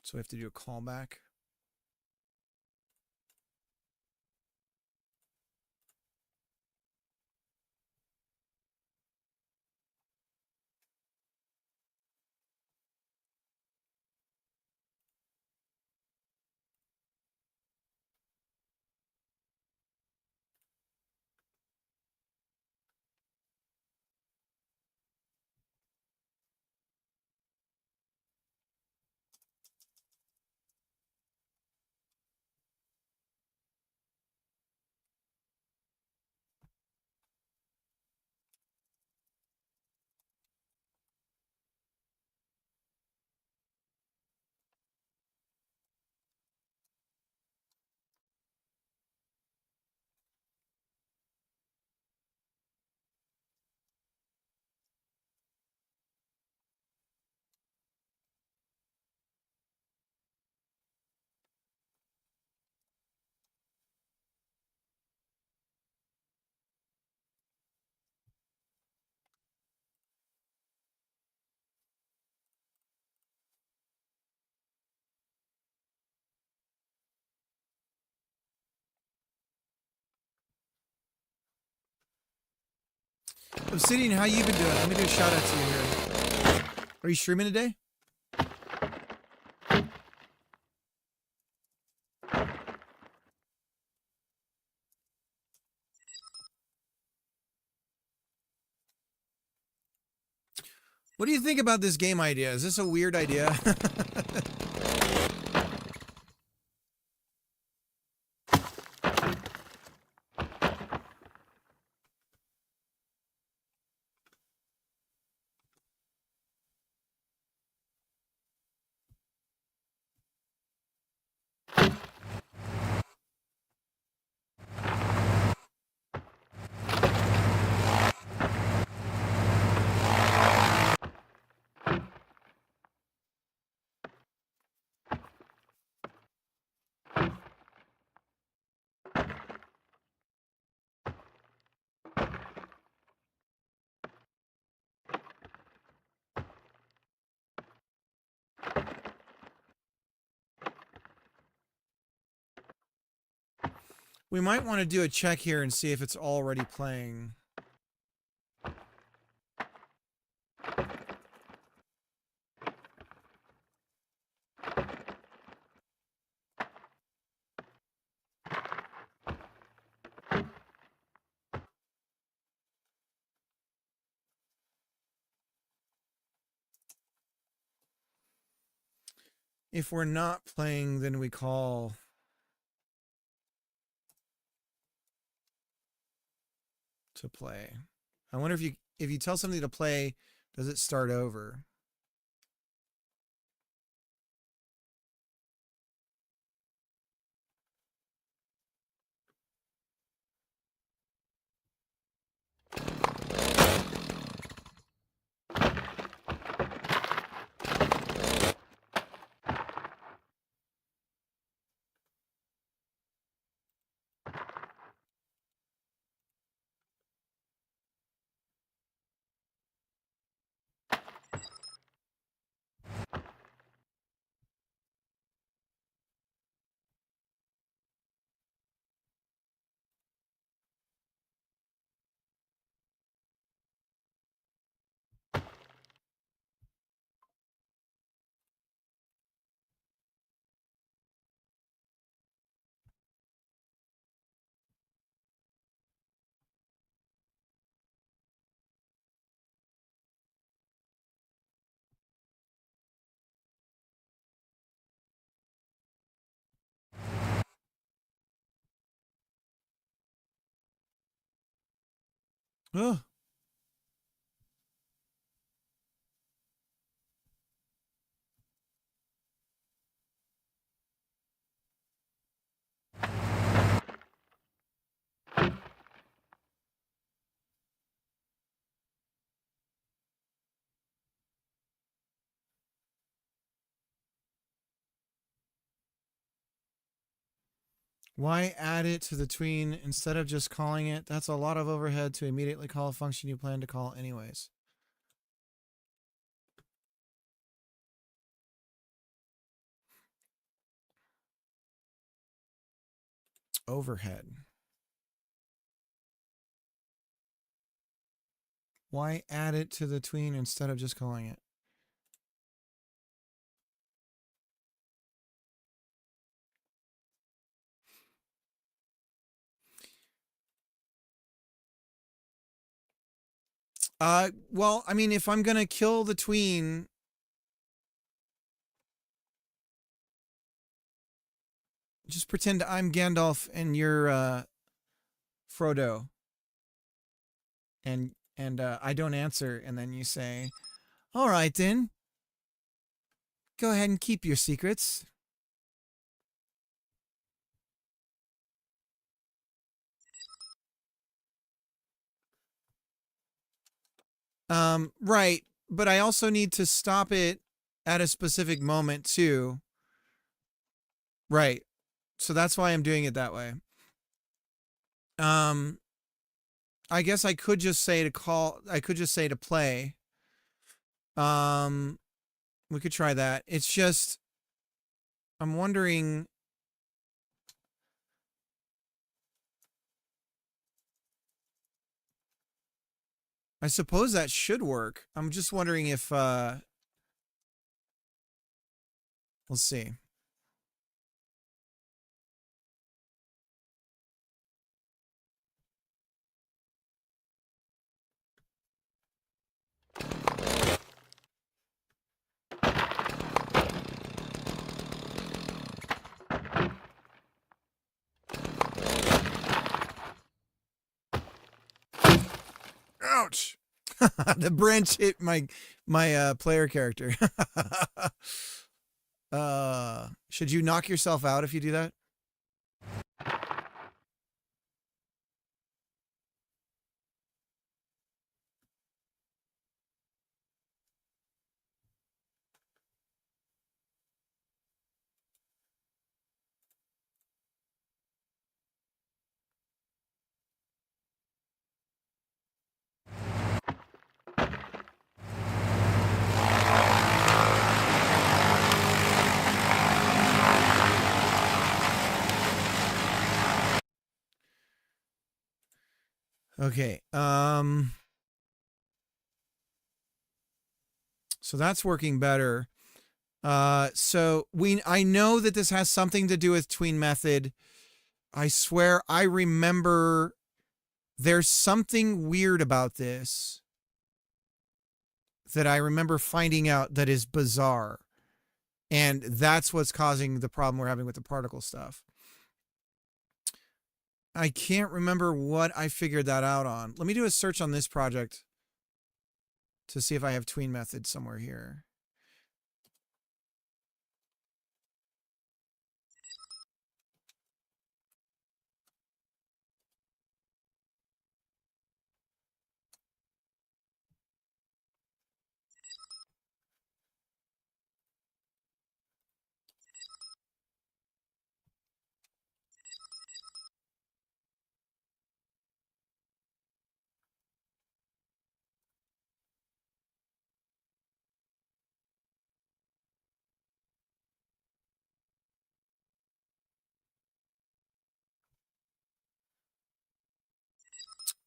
So we have to do a callback. Obsidian, how you been doing? Let me do a shout out to you here. Are you streaming today? What do you think about this game idea? Is this a weird idea? We might want to do a check here and see if it's already playing. If we're not playing, then we call. To play. I wonder if you tell something to play, does it start over? Oh. Why add it to the tween instead of just calling it? That's a lot of overhead to immediately call a function you plan to call anyways. Overhead. Why add it to the tween instead of just calling it? Well, I mean, if I'm gonna kill the tween, just pretend I'm Gandalf and you're Frodo, and I don't answer, and then you say, "All right, then. Go ahead and keep your secrets." Right, but I also need to stop it at a specific moment too. Right. So that's why I'm doing it that way. I guess I could just say to call, I could just say to play. We could try that. It's just, I'm wondering. I suppose that should work. I'm just wondering if, let's see. Ouch! The branch hit my player character. Should you knock yourself out if you do that? Okay. So that's working better. So I know that this has something to do with tween method. I swear I remember there's something weird about this that I remember finding out that is bizarre. And that's what's causing the problem we're having with the particle stuff. I can't remember what I figured that out on. Let me do a search on this project to see if I have tween method somewhere here.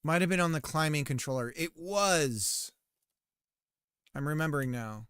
Might have been on the climbing controller. It was. I'm remembering now.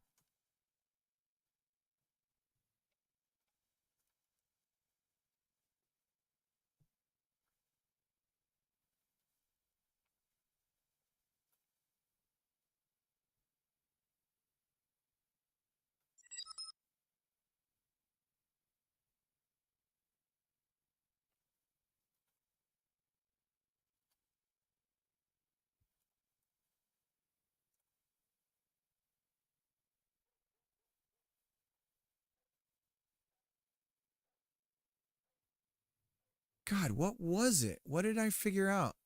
God, what was it? What did I figure out?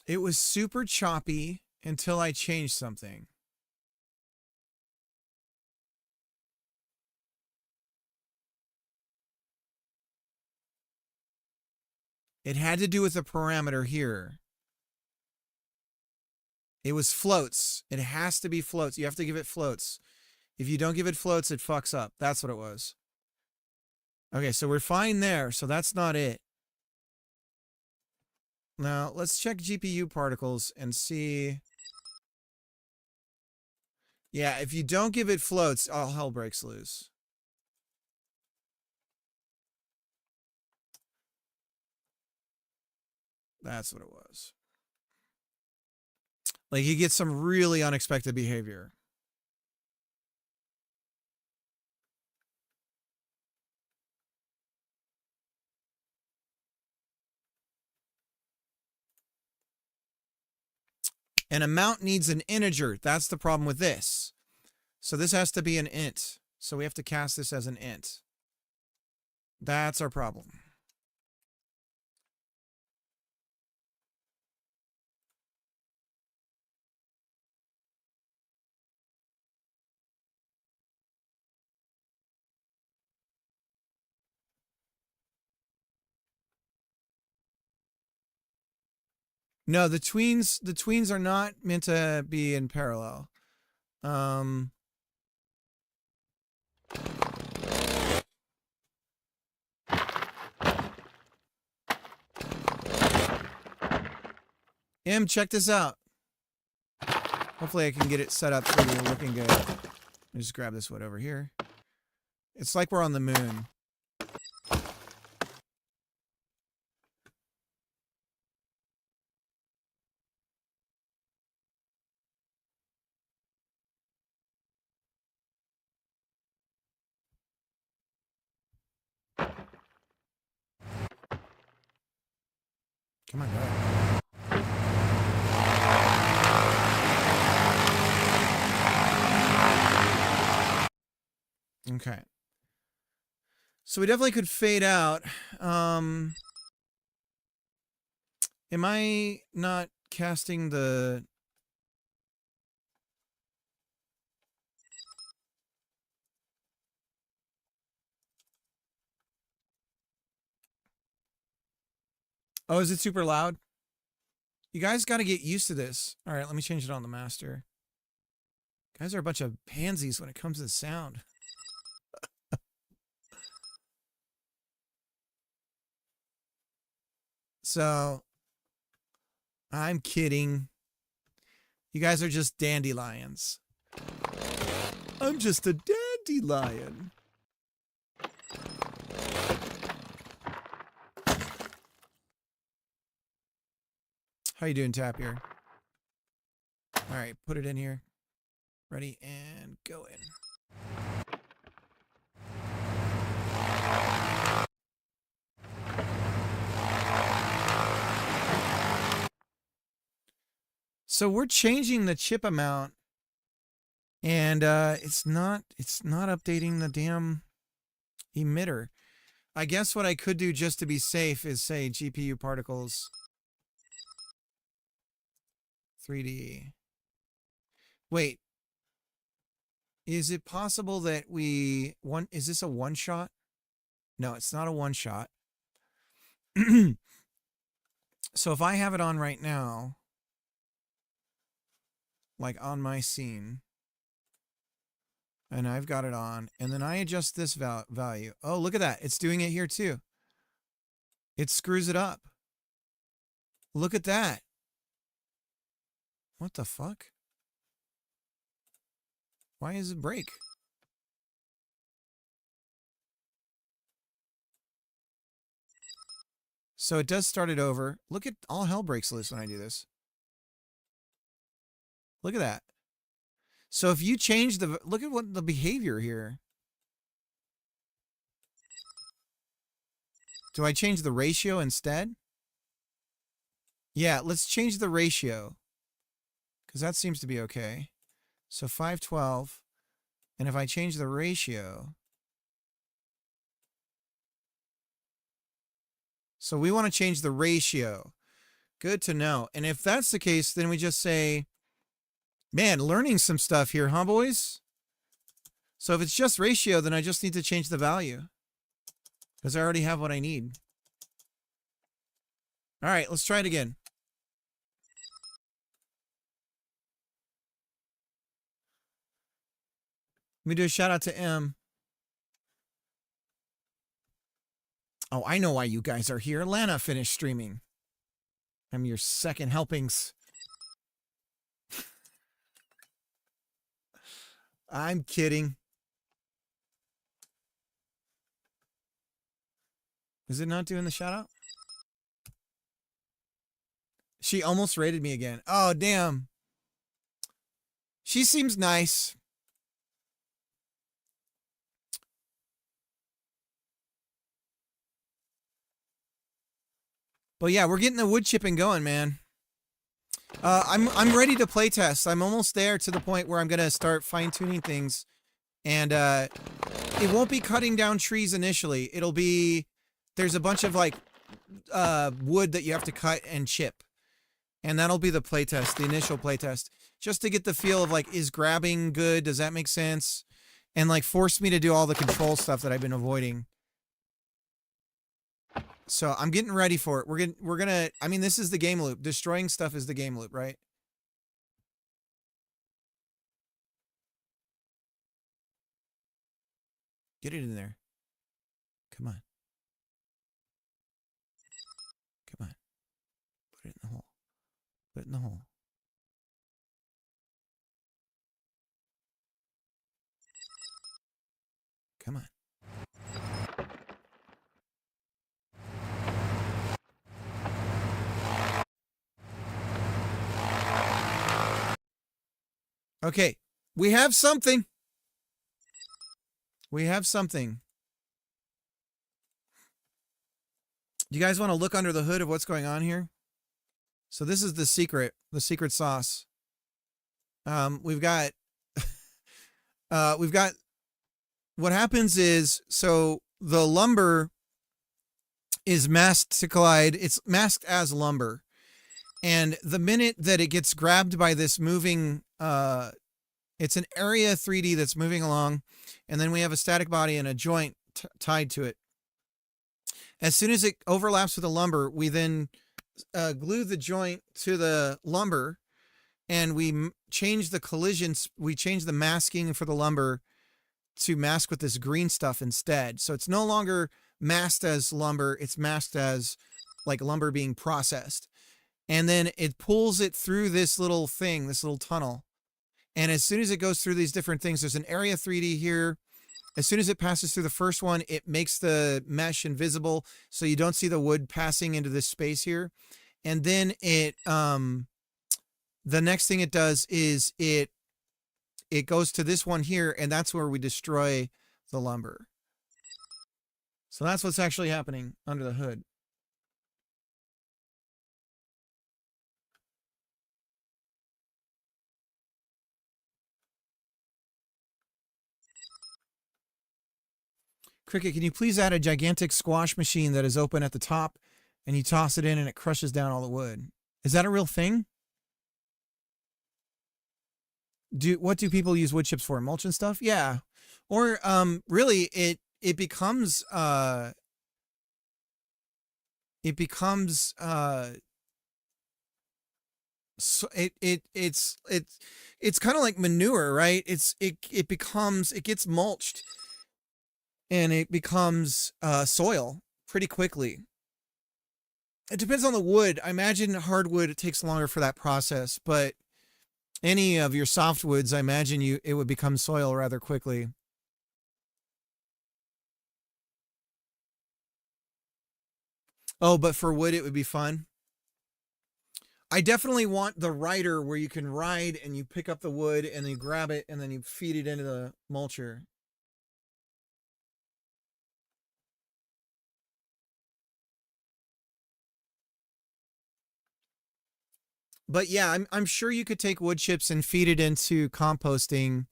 It was super choppy until I changed something. It had to do with a parameter here. It was floats. It has to be floats. You have to give it floats. If you don't give it floats, it fucks up. That's what it was. Okay, so we're fine there. So that's not it. Now, let's check GPU particles and see. Yeah, if you don't give it floats, all hell breaks loose. That's what it was. Like, you get some really unexpected behavior. An amount needs an integer. That's the problem with this. So this has to be an int. So we have to cast this as an int. That's our problem. No, the tweens are not meant to be in parallel. Check this out. Hopefully I can get it set up so you're looking good. Just grab this wood over here. It's like we're on the moon. Come on, go. Okay. So we definitely could fade out. Am I not casting the... Oh, is it super loud? You guys got to get used to this. All right, let me change it on the master. Guys are a bunch of pansies when it comes to sound. So, I'm kidding. You guys are just dandelions. I'm just a dandelion. How you doing, Tapir? All right, put it in here. Ready, and go in. So we're changing the chip amount, and it's not updating the damn emitter. I guess what I could do just to be safe is say GPU particles 3D. Wait. Is it possible that is this a one shot? No, it's not a one shot. So if I have it on right now, like on my scene, and I've got it on, and then I adjust this value. Oh, look at that. It's doing it here too. It screws it up. Look at that. What the fuck? Why does it break? So it does start it over. Look at all hell breaks loose when I do this. Look at that. So if you change look at what the behavior here. Do I change the ratio instead? Yeah, let's change the ratio. Because that seems to be okay. So 512. And if I change the ratio. So we want to change the ratio. Good to know. And if that's the case, then we just say, man, learning some stuff here, huh, boys? So if it's just ratio, then I just need to change the value because I already have what I need. All right, let's try it again. Let me do a shout out to M. Oh, I know why you guys are here. Lana finished streaming. I'm your second helpings. I'm kidding. Is it not doing the shout out? She almost rated me again. Oh, damn. She seems nice. But yeah, we're getting the wood chipping going, man. I'm ready to play test. I'm almost there to the point where I'm gonna start fine tuning things, and it won't be cutting down trees initially. It'll be there's a bunch of like wood that you have to cut and chip, and that'll be the play test, the initial play test, just to get the feel of like, is grabbing good? Does that make sense? And like force me to do all the control stuff that I've been avoiding. So I'm getting ready for it. We're gonna, I mean, this is the game loop. Destroying stuff is the game loop, right? Get it in there. Come on. Come on. Put it in the hole. Put it in the hole. Come on. Okay, we have something. We have something. Do you guys want to look under the hood of what's going on here? So this is the secret sauce. We've got, what happens is, so the lumber is masked to collide. It's masked as lumber. And the minute that it gets grabbed by this moving, it's an area 3D that's moving along, and then we have a static body and a joint tied to it. As soon as it overlaps with the lumber, we then glue the joint to the lumber, and we change the collisions. We change the masking for the lumber to mask with this green stuff instead. So it's no longer masked as lumber. It's masked as like lumber being processed. And then it pulls it through this little thing, this little tunnel. And as soon as it goes through these different things, there's an area 3D here. As soon as it passes through the first one, it makes the mesh invisible, so you don't see the wood passing into this space here. And then it, the next thing it does is it goes to this one here, and that's where we destroy the lumber. So that's what's actually happening under the hood. Cricket, can you please add a gigantic squash machine that is open at the top, and you toss it in and it crushes down all the wood? Is that a real thing? What do people use wood chips for? Mulch and stuff? Yeah. Or really it becomes so it's kind of like manure, right? It gets mulched. And it becomes soil pretty quickly. It depends on the wood. I imagine hardwood, it takes longer for that process, but any of your softwoods, I imagine it would become soil rather quickly. Oh, but for wood, it would be fun. I definitely want the rider where you can ride and you pick up the wood and then you grab it and then you feed it into the mulcher. But yeah, I'm sure you could take wood chips and feed it into composting,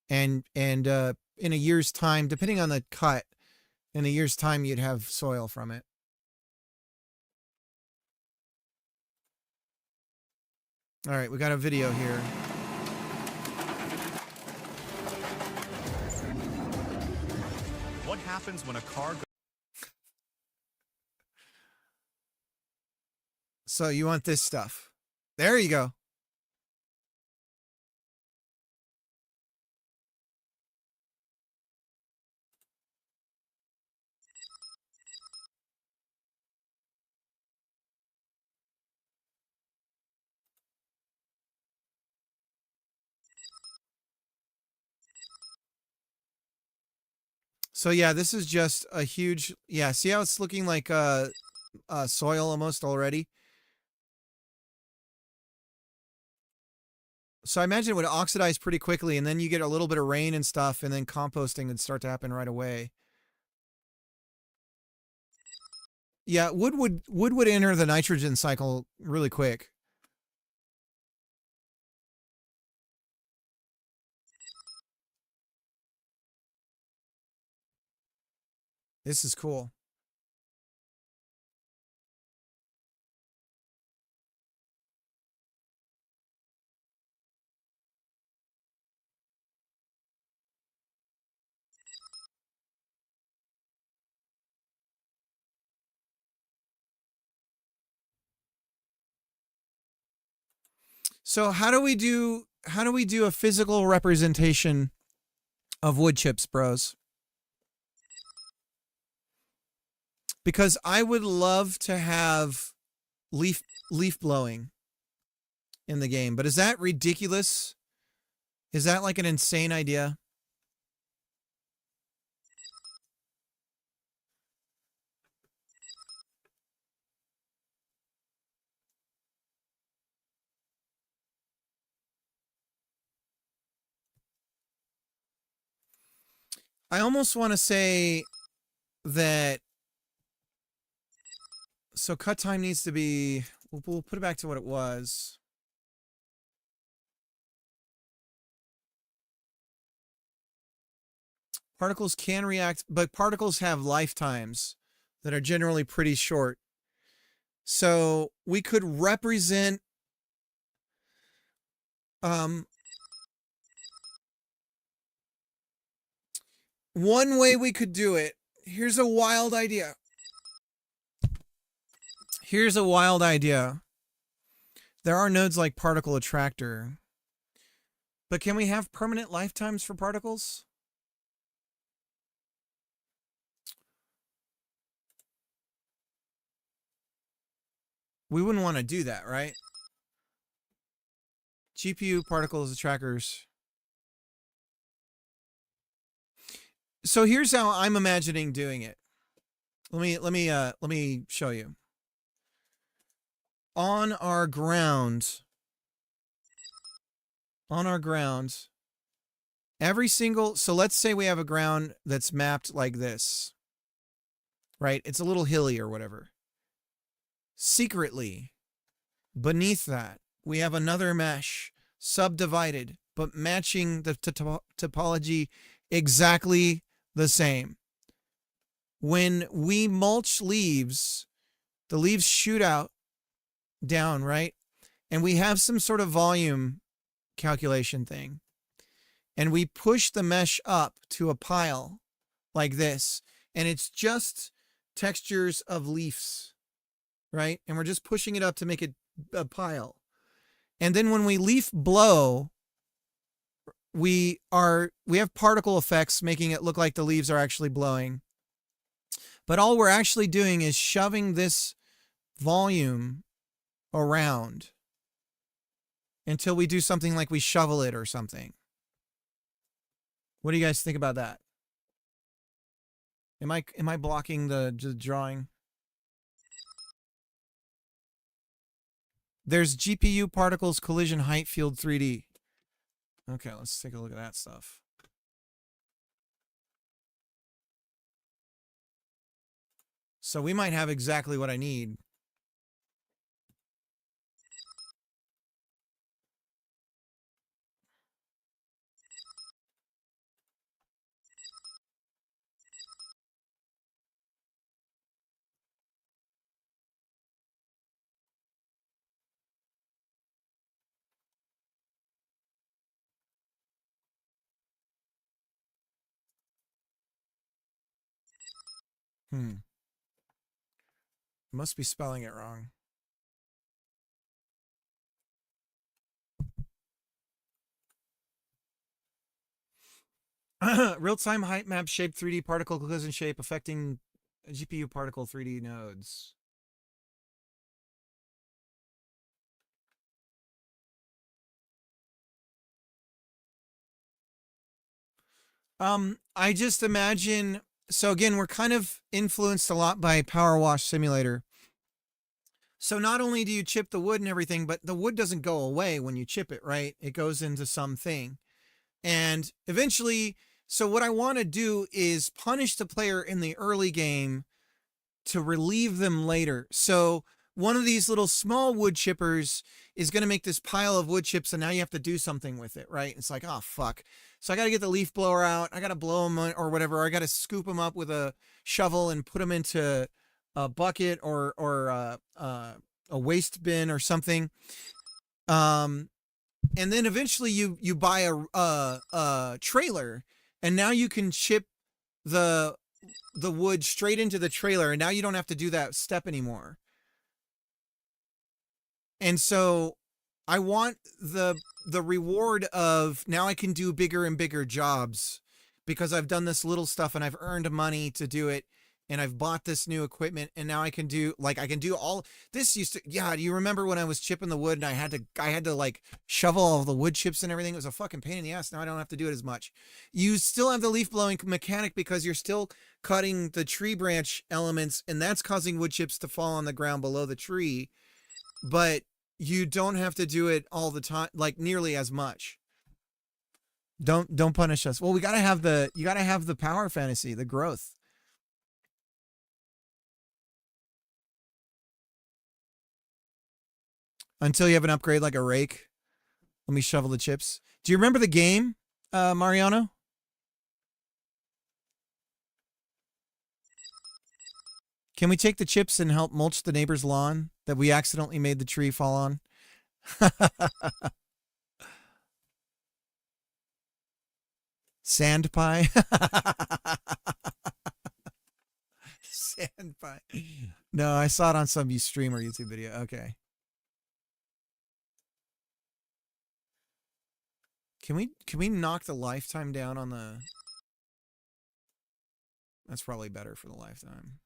and in a year's time, depending on the cut, in a year's time you'd have soil from it. All right, we got a video here. What happens when a car goes... So you want this stuff. There you go. So yeah, this is just a huge, yeah, see how it's looking like soil almost already? So I imagine it would oxidize pretty quickly, and then you get a little bit of rain and stuff, and then composting would start to happen right away. Yeah, wood would enter the nitrogen cycle really quick. This is cool. So how do we do a physical representation of wood chips, bros? Because I would love to have leaf blowing in the game, but is that ridiculous? Is that like an insane idea? I almost want to say that, so cut time needs to be, we'll put it back to what it was. Particles can react, but particles have lifetimes that are generally pretty short. So we could represent one way we could do it. Here's a wild idea. Here's a wild idea. There are nodes like particle attractor. But can we have permanent lifetimes for particles? We wouldn't want to do that, right? GPU particles attractors. So here's how I'm imagining doing it. Let me show you. On our ground, every single, so let's say we have a ground that's mapped like this, right? It's a little hilly or whatever. Secretly, beneath that, we have another mesh, subdivided, but matching the topology exactly the same. When we mulch leaves, the leaves shoot out down, right? And we have some sort of volume calculation thing. And we push the mesh up to a pile like this. And it's just textures of leaves, right? And we're just pushing it up to make it a pile. And then when we leaf blow, we have particle effects making it look like the leaves are actually blowing. But all we're actually doing is shoving this volume around until we do something like we shovel it or something. What do you guys think about that? Am I blocking the drawing? There's GPU particles collision height field 3D. Okay, let's take a look at that stuff. So we might have exactly what I need. Must be spelling it wrong. Real-time height map shape 3D particle collision shape affecting GPU particle 3D nodes. I just imagine, so again, we're kind of influenced a lot by Power Wash Simulator. So not only do you chip the wood and everything, but the wood doesn't go away when you chip it, right? It goes into something. And eventually, so what I want to do is punish the player in the early game to relieve them later. So one of these little small wood chippers is going to make this pile of wood chips, and now you have to do something with it, right? It's like, oh, fuck. So I got to get the leaf blower out. I got to blow them or whatever. I got to scoop them up with a shovel and put them into a bucket or a waste bin or something. And then eventually you buy a trailer, and now you can chip the wood straight into the trailer, and now you don't have to do that step anymore. And so I want the reward of now I can do bigger and bigger jobs because I've done this little stuff and I've earned money to do it, and I've bought this new equipment, and now I can do all this. Used to, yeah, do you remember when I was chipping the wood and I had to like shovel all the wood chips and everything? It was a fucking pain in the ass. Now I don't have to do it as much. You still have the leaf blowing mechanic because you're still cutting the tree branch elements, and that's causing wood chips to fall on the ground below the tree, but you don't have to do it all the time, like nearly as much. Don't punish us. Well, you gotta have the power fantasy, the growth. Until you have an upgrade like a rake. Let me shovel the chips. Do you remember the game, Mariano? Can we take the chips and help mulch the neighbor's lawn that we accidentally made the tree fall on? Sand pie? Sand pie. No, I saw it on some stream or YouTube video. Okay. Can we knock the lifetime down on the... That's probably better for the lifetime.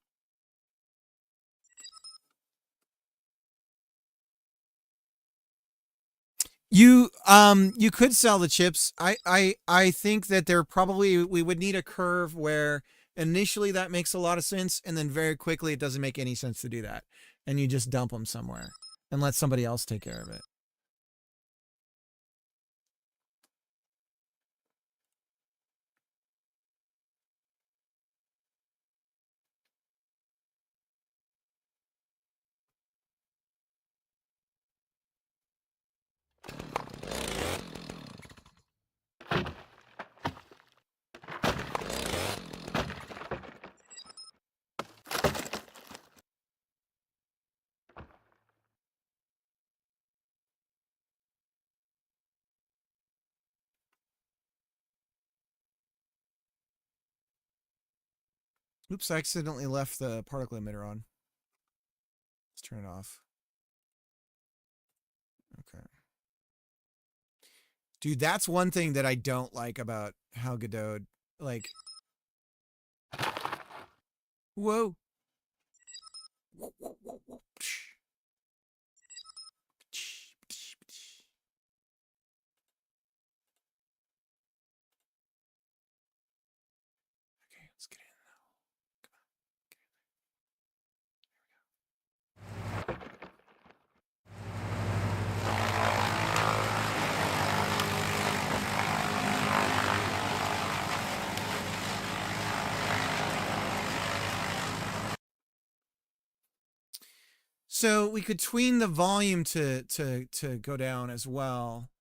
You could sell the chips. I think that there probably we would need a curve where initially that makes a lot of sense, and then very quickly it doesn't make any sense to do that, and you just dump them somewhere and let somebody else take care of it. Oops, I accidentally left the particle emitter on. Let's turn it off. Okay. Dude, that's one thing that I don't like about how Godot, like... Whoa. Okay, let's get in now. Come on. Get in there. Here we go. So we could tween the volume to go down as well.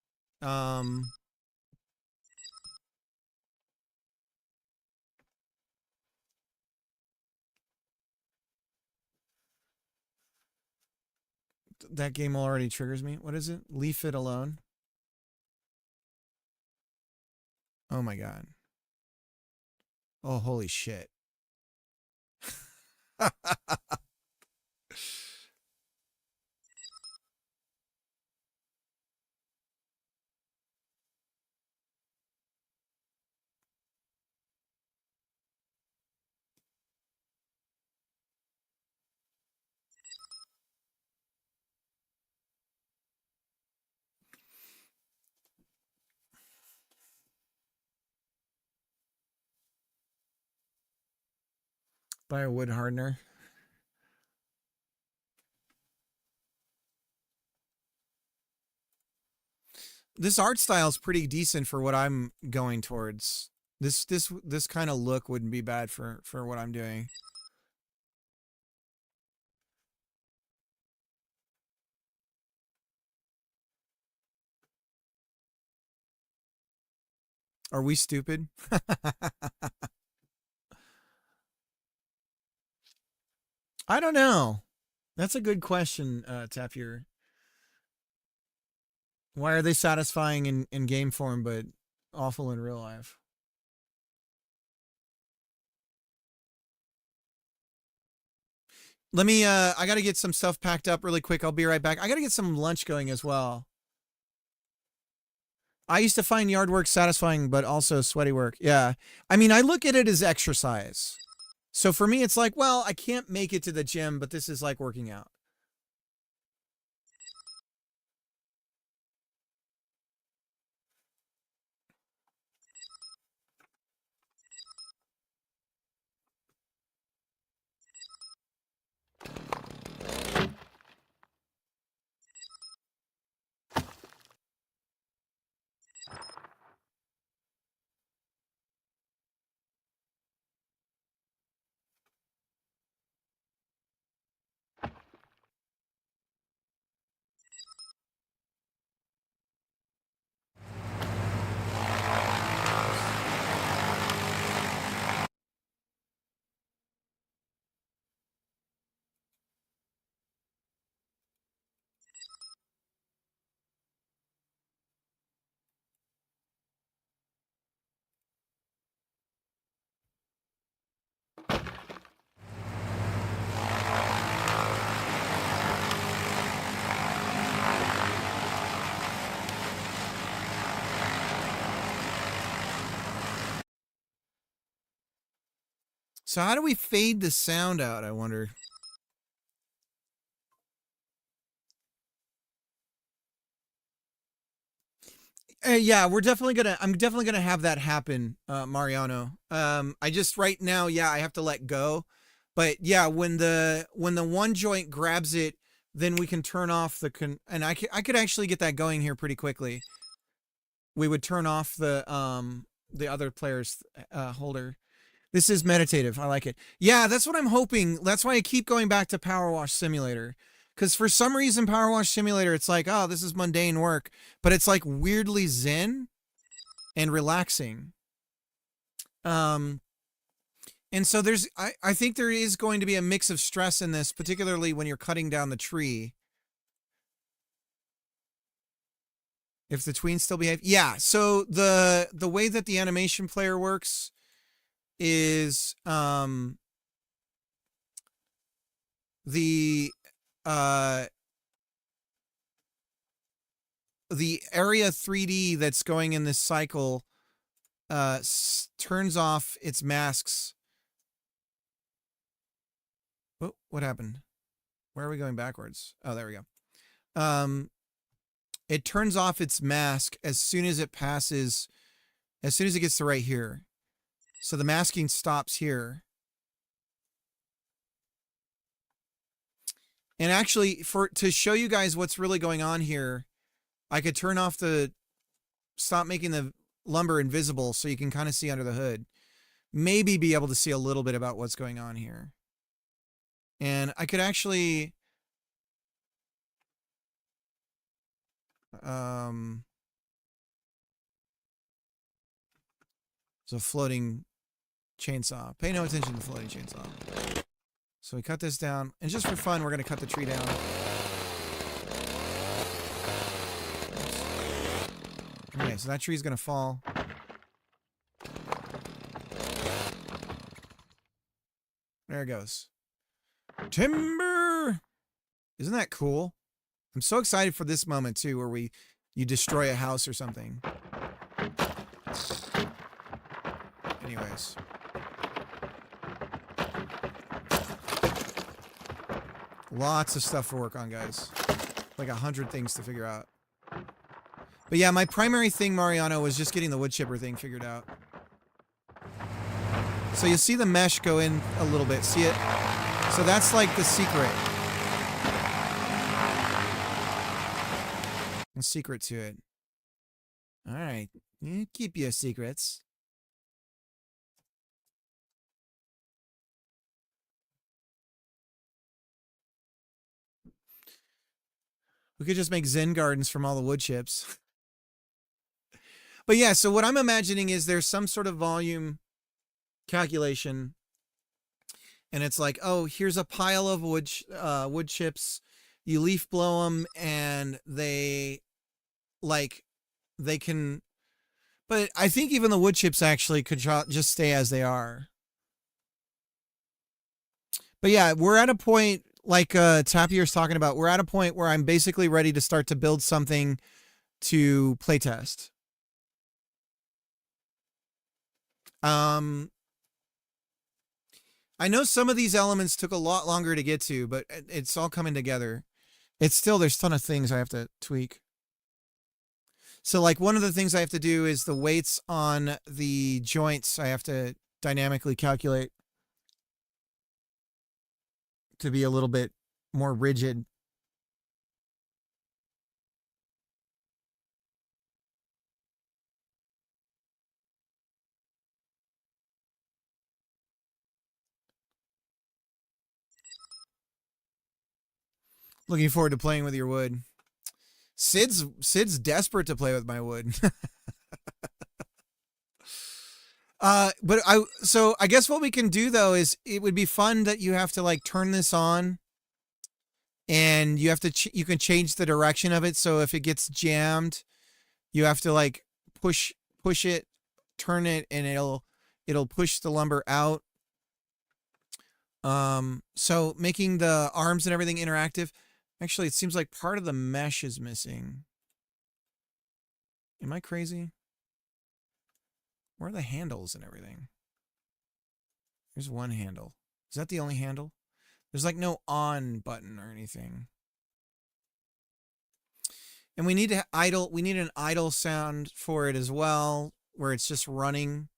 That game already triggers me. What is it? Leave it alone. Oh my god. Oh, holy shit. Buy a wood hardener. This art style is pretty decent for what I'm going towards. This kind of look wouldn't be bad for what I'm doing. Are we stupid? I don't know. That's a good question, Tapir. Why are they satisfying in game form but awful in real life? Let me I gotta get some stuff packed up really quick. I'll be right back. I gotta get some lunch going as well. I used to find yard work satisfying, but also sweaty work. Yeah. I mean, I look at it as exercise. So for me, it's like, well, I can't make it to the gym, but this is like working out. So how do we fade the sound out, I wonder? Yeah, I'm definitely gonna have that happen, Mariano. I just right now, yeah, I have to let go. But yeah, when the one joint grabs it, then we can turn off and I could actually get that going here pretty quickly. We would turn off the other player's holder. This is meditative. I like it. Yeah, that's what I'm hoping. That's why I keep going back to Power Wash Simulator. Because for some reason, Power Wash Simulator, it's like, oh, this is mundane work. But it's like weirdly zen and relaxing. And so I think there is going to be a mix of stress in this, particularly when you're cutting down the tree. If the tweens still behave. Yeah, so the way that the animation player works is the area 3D that's going in this cycle turns off its masks. Oh, what happened? Where are we going backwards? Oh, there we go. It turns off its mask as soon as it passes, as soon as it gets to right here. So the masking stops here. And actually, to show you guys what's really going on here, I could turn off stop making the lumber invisible so you can kind of see under the hood. Maybe be able to see a little bit about what's going on here. And I could actually... it's a floating chainsaw. Pay no attention to the floating chainsaw. So we cut this down. And just for fun, we're going to cut the tree down. Okay, so that tree's going to fall. There it goes. Timber! Isn't that cool? I'm so excited for this moment too, where you destroy a house or something. Anyways. Lots of stuff to work on, guys. Like 100 things to figure out. But yeah, my primary thing, Mariano, was just getting the wood chipper thing figured out. So you'll see the mesh go in a little bit. See it? So that's like the secret. A secret to it. All right. You keep your secrets. We could just make Zen gardens from all the wood chips. But yeah, so what I'm imagining is there's some sort of volume calculation. And it's like, oh, here's a pile of wood chips. You leaf blow them and they can, but I think even the wood chips actually could just stay as they are. But yeah, we're at a point like Tapier's talking about. We're at a point where I'm basically ready to start to build something to playtest. I know some of these elements took a lot longer to get to, but it's all coming together. It's still, there's a ton of things I have to tweak. So like one of the things I have to do is the weights on the joints I have to dynamically calculate to be a little bit more rigid. Looking forward to playing with your wood. Sid's desperate to play with my wood. But I guess what we can do though is it would be fun that you have to like turn this on and you have to you can change the direction of it. So if it gets jammed, you have to like push it, turn it, and it'll push the lumber out. So making the arms and everything interactive. Actually, it seems like part of the mesh is missing. Am I crazy? Where are the handles and everything? There's one handle. Is that the only handle? There's like no on button or anything. And we need to idle. We need an idle sound for it as well, where it's just running.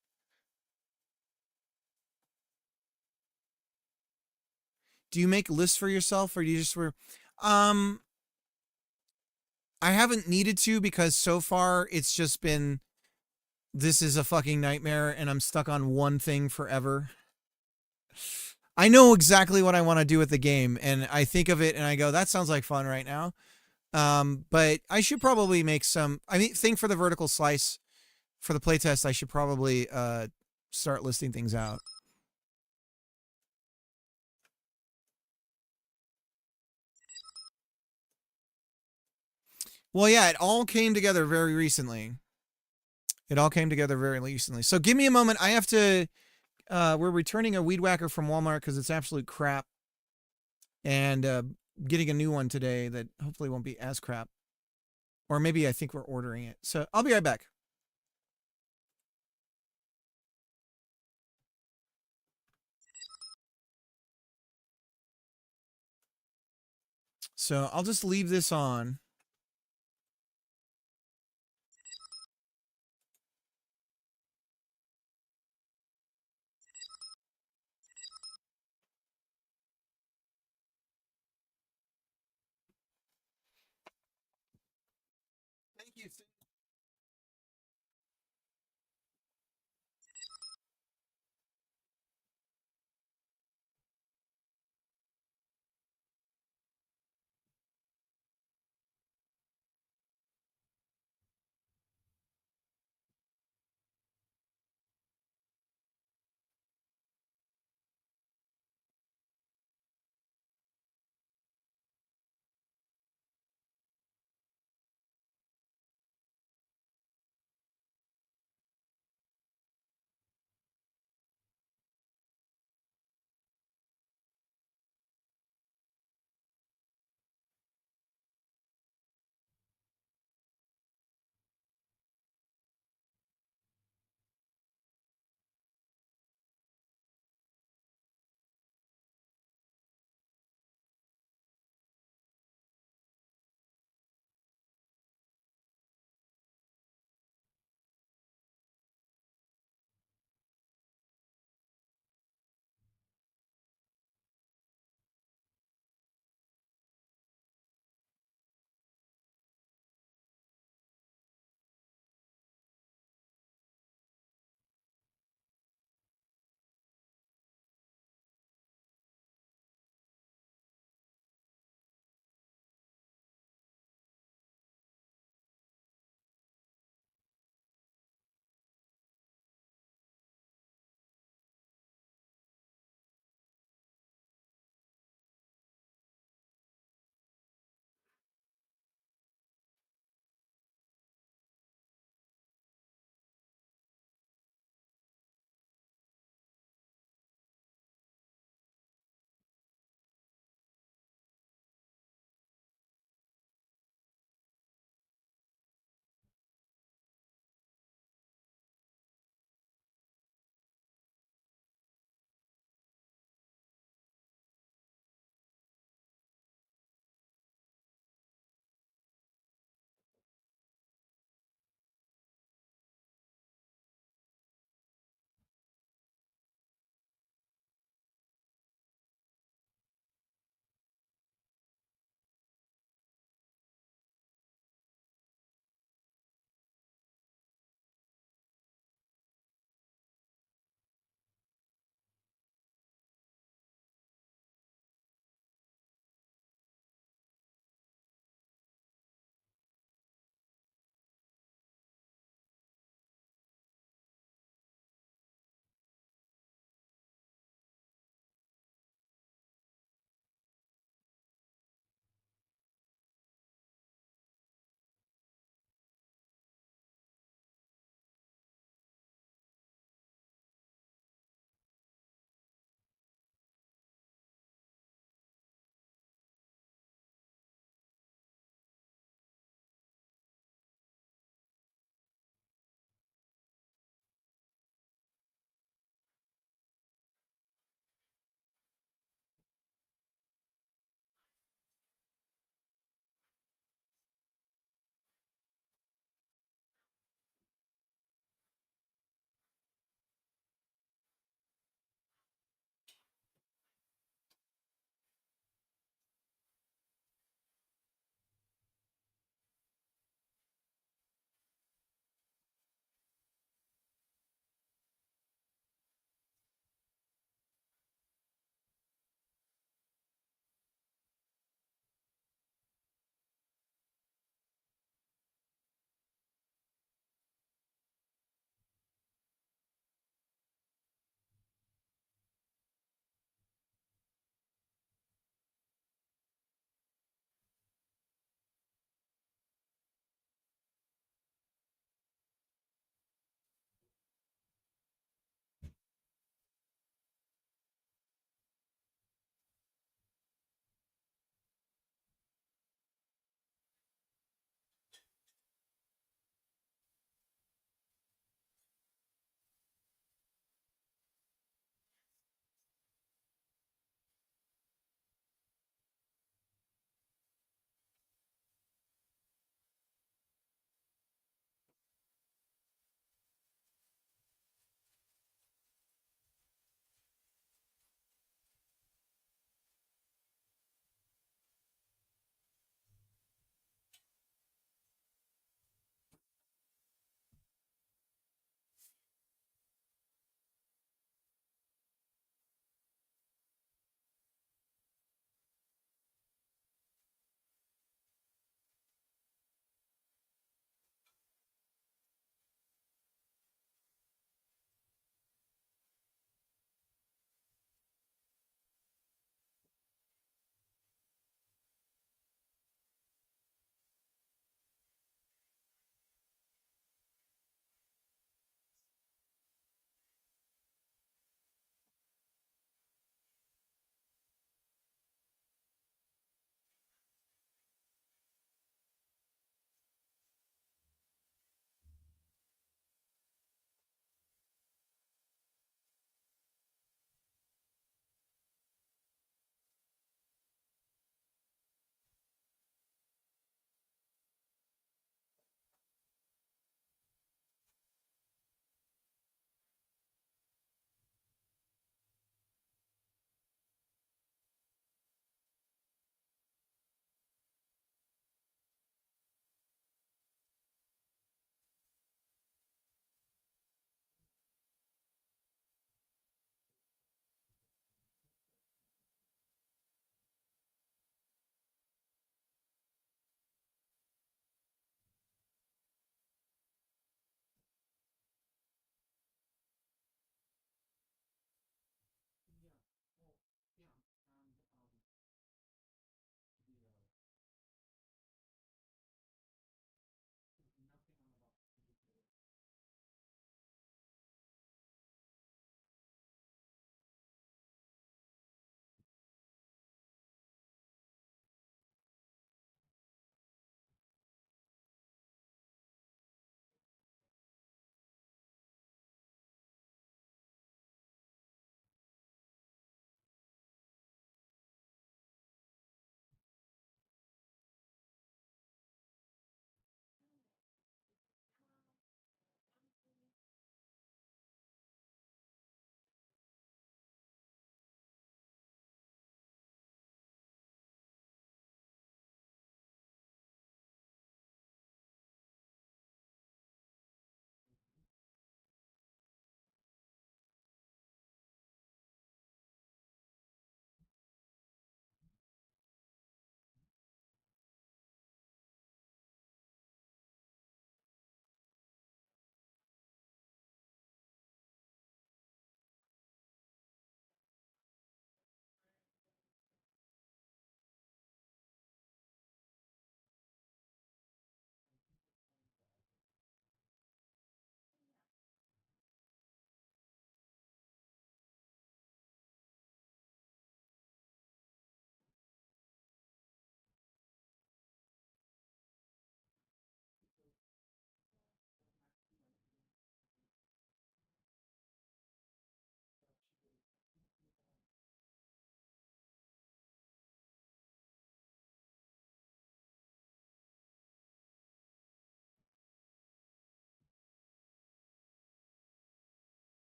Do you make lists for yourself, or do you just were? I haven't needed to because so far it's just been, this is a fucking nightmare and I'm stuck on one thing forever. I know exactly what I want to do with the game and I think of it and I go, that sounds like fun right now. But I should probably make think for the vertical slice for the playtest, I should probably start listing things out. Well, yeah, it all came together very recently. So give me a moment. I have to, we're returning a weed whacker from Walmart because it's absolute crap. And getting a new one today that hopefully won't be as crap. Or maybe I think we're ordering it. So I'll be right back. So I'll just leave this on. Thank you.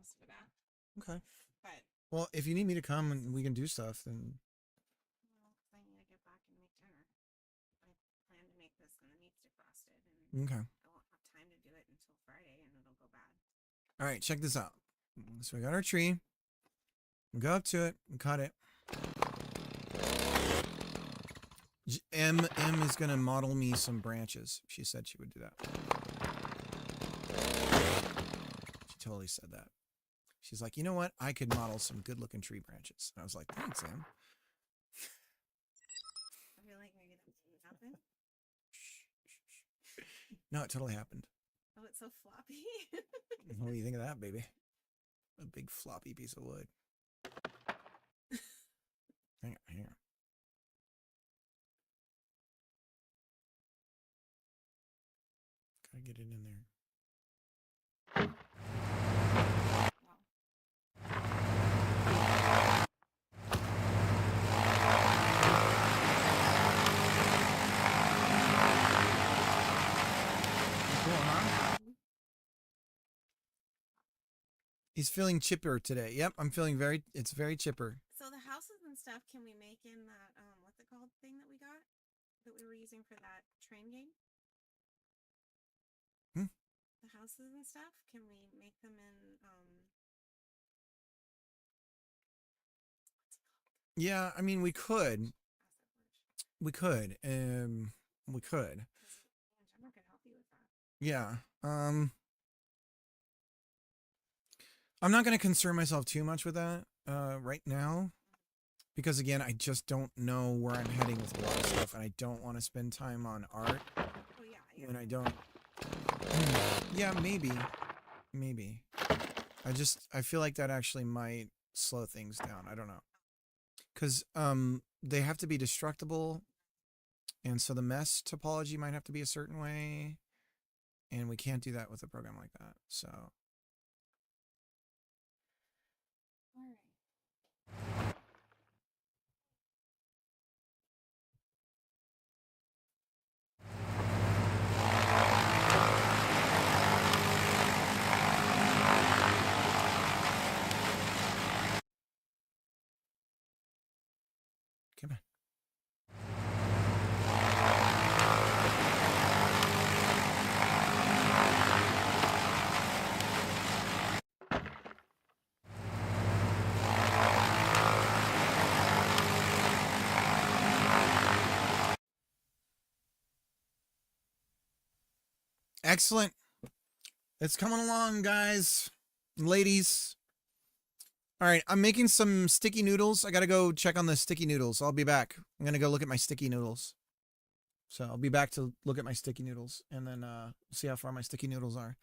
house for that. Okay. But Well, if you need me to come and we can do stuff, then well, I need to get back and make dinner. I plan to make this and the meat's defrosted, and okay. I won't have time to do it until Friday, and it'll go bad. All right, check this out. So we got our tree. We go up to it and cut it. M is gonna model me some branches. She said she would do that. She totally said that. She's like, you know what? I could model some good-looking tree branches. And I was like, thanks, Em. I feel like maybe that didn't happen. No, it totally happened. Oh, it's so floppy. What do you think of that, baby? A big floppy piece of wood. Hang on. Gotta get it in there. Wow. Cool, huh? He's feeling chipper today. Yep, I'm feeling it's very chipper. So the houses and stuff, can we make in that what's it called thing that we got that we were using for that train game? The houses and stuff, can we make them in Yeah, I mean, we could. asset merge? We could. We could. 'Cause Gemma could help you with that. Yeah. I'm not going to concern myself too much with that right now because again, I just don't know where I'm heading with a lot of stuff, and I don't want to spend time on art Oh yeah. when I don't. Yeah, maybe. I feel like that actually might slow things down. I don't know. Cuz they have to be destructible, and so the mesh topology might have to be a certain way, and we can't do that with a program like that. So, All right. come on. Excellent. It's coming along, guys, ladies. All right, I'm making some sticky noodles. I got to go check on the sticky noodles. I'll be back. I'm going to go look at my sticky noodles. So I'll be back to look at my sticky noodles and then see how far my sticky noodles are.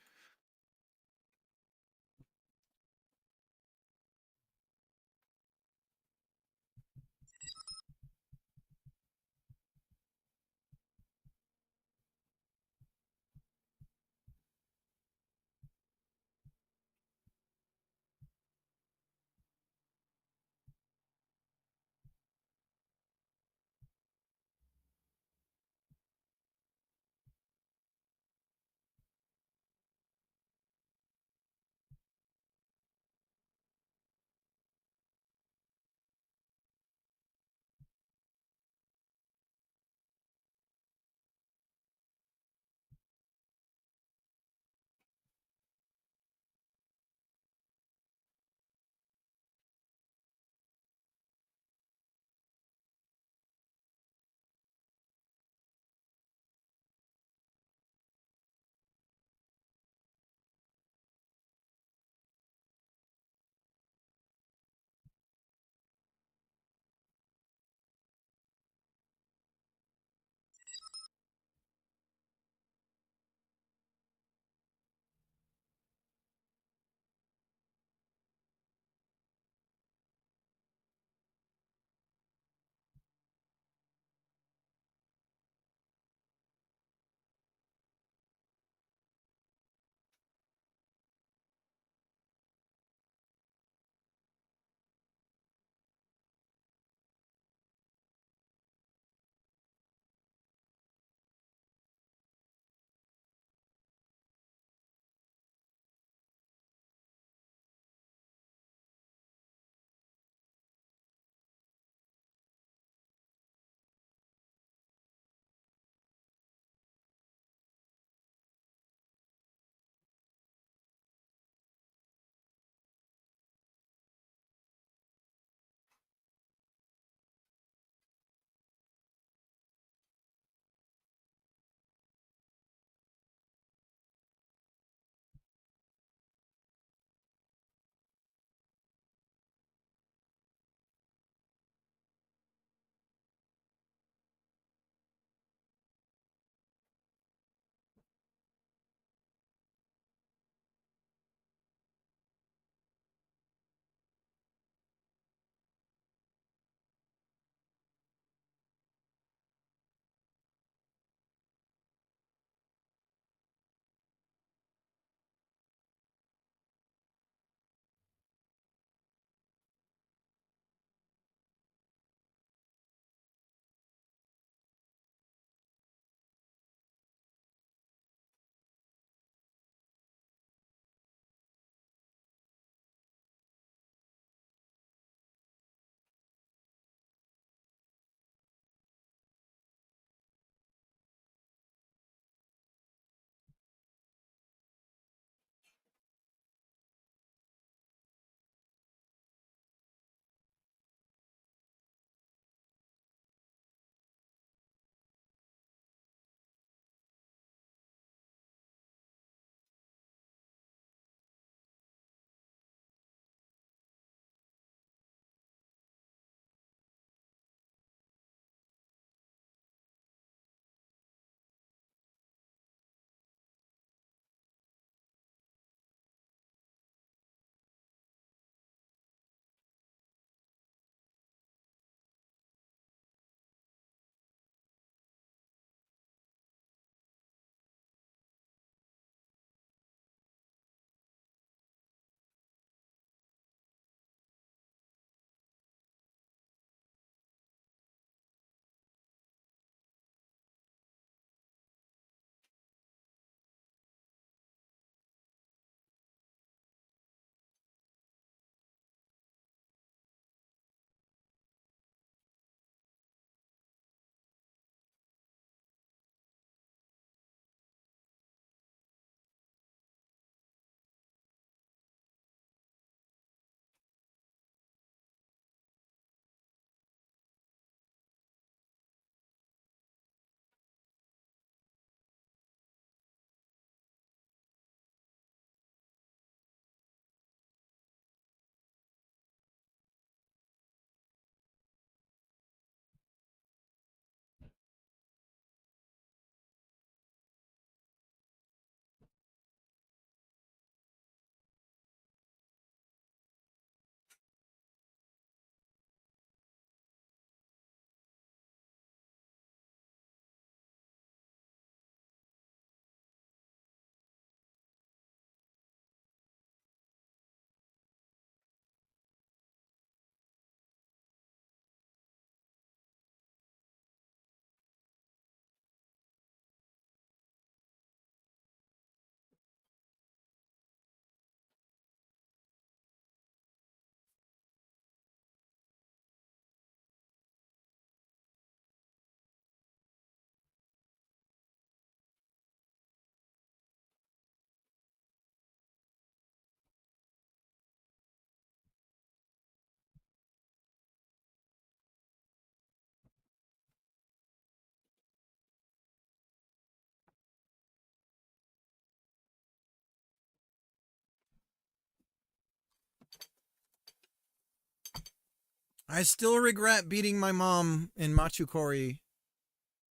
I still regret beating my mom in Machukori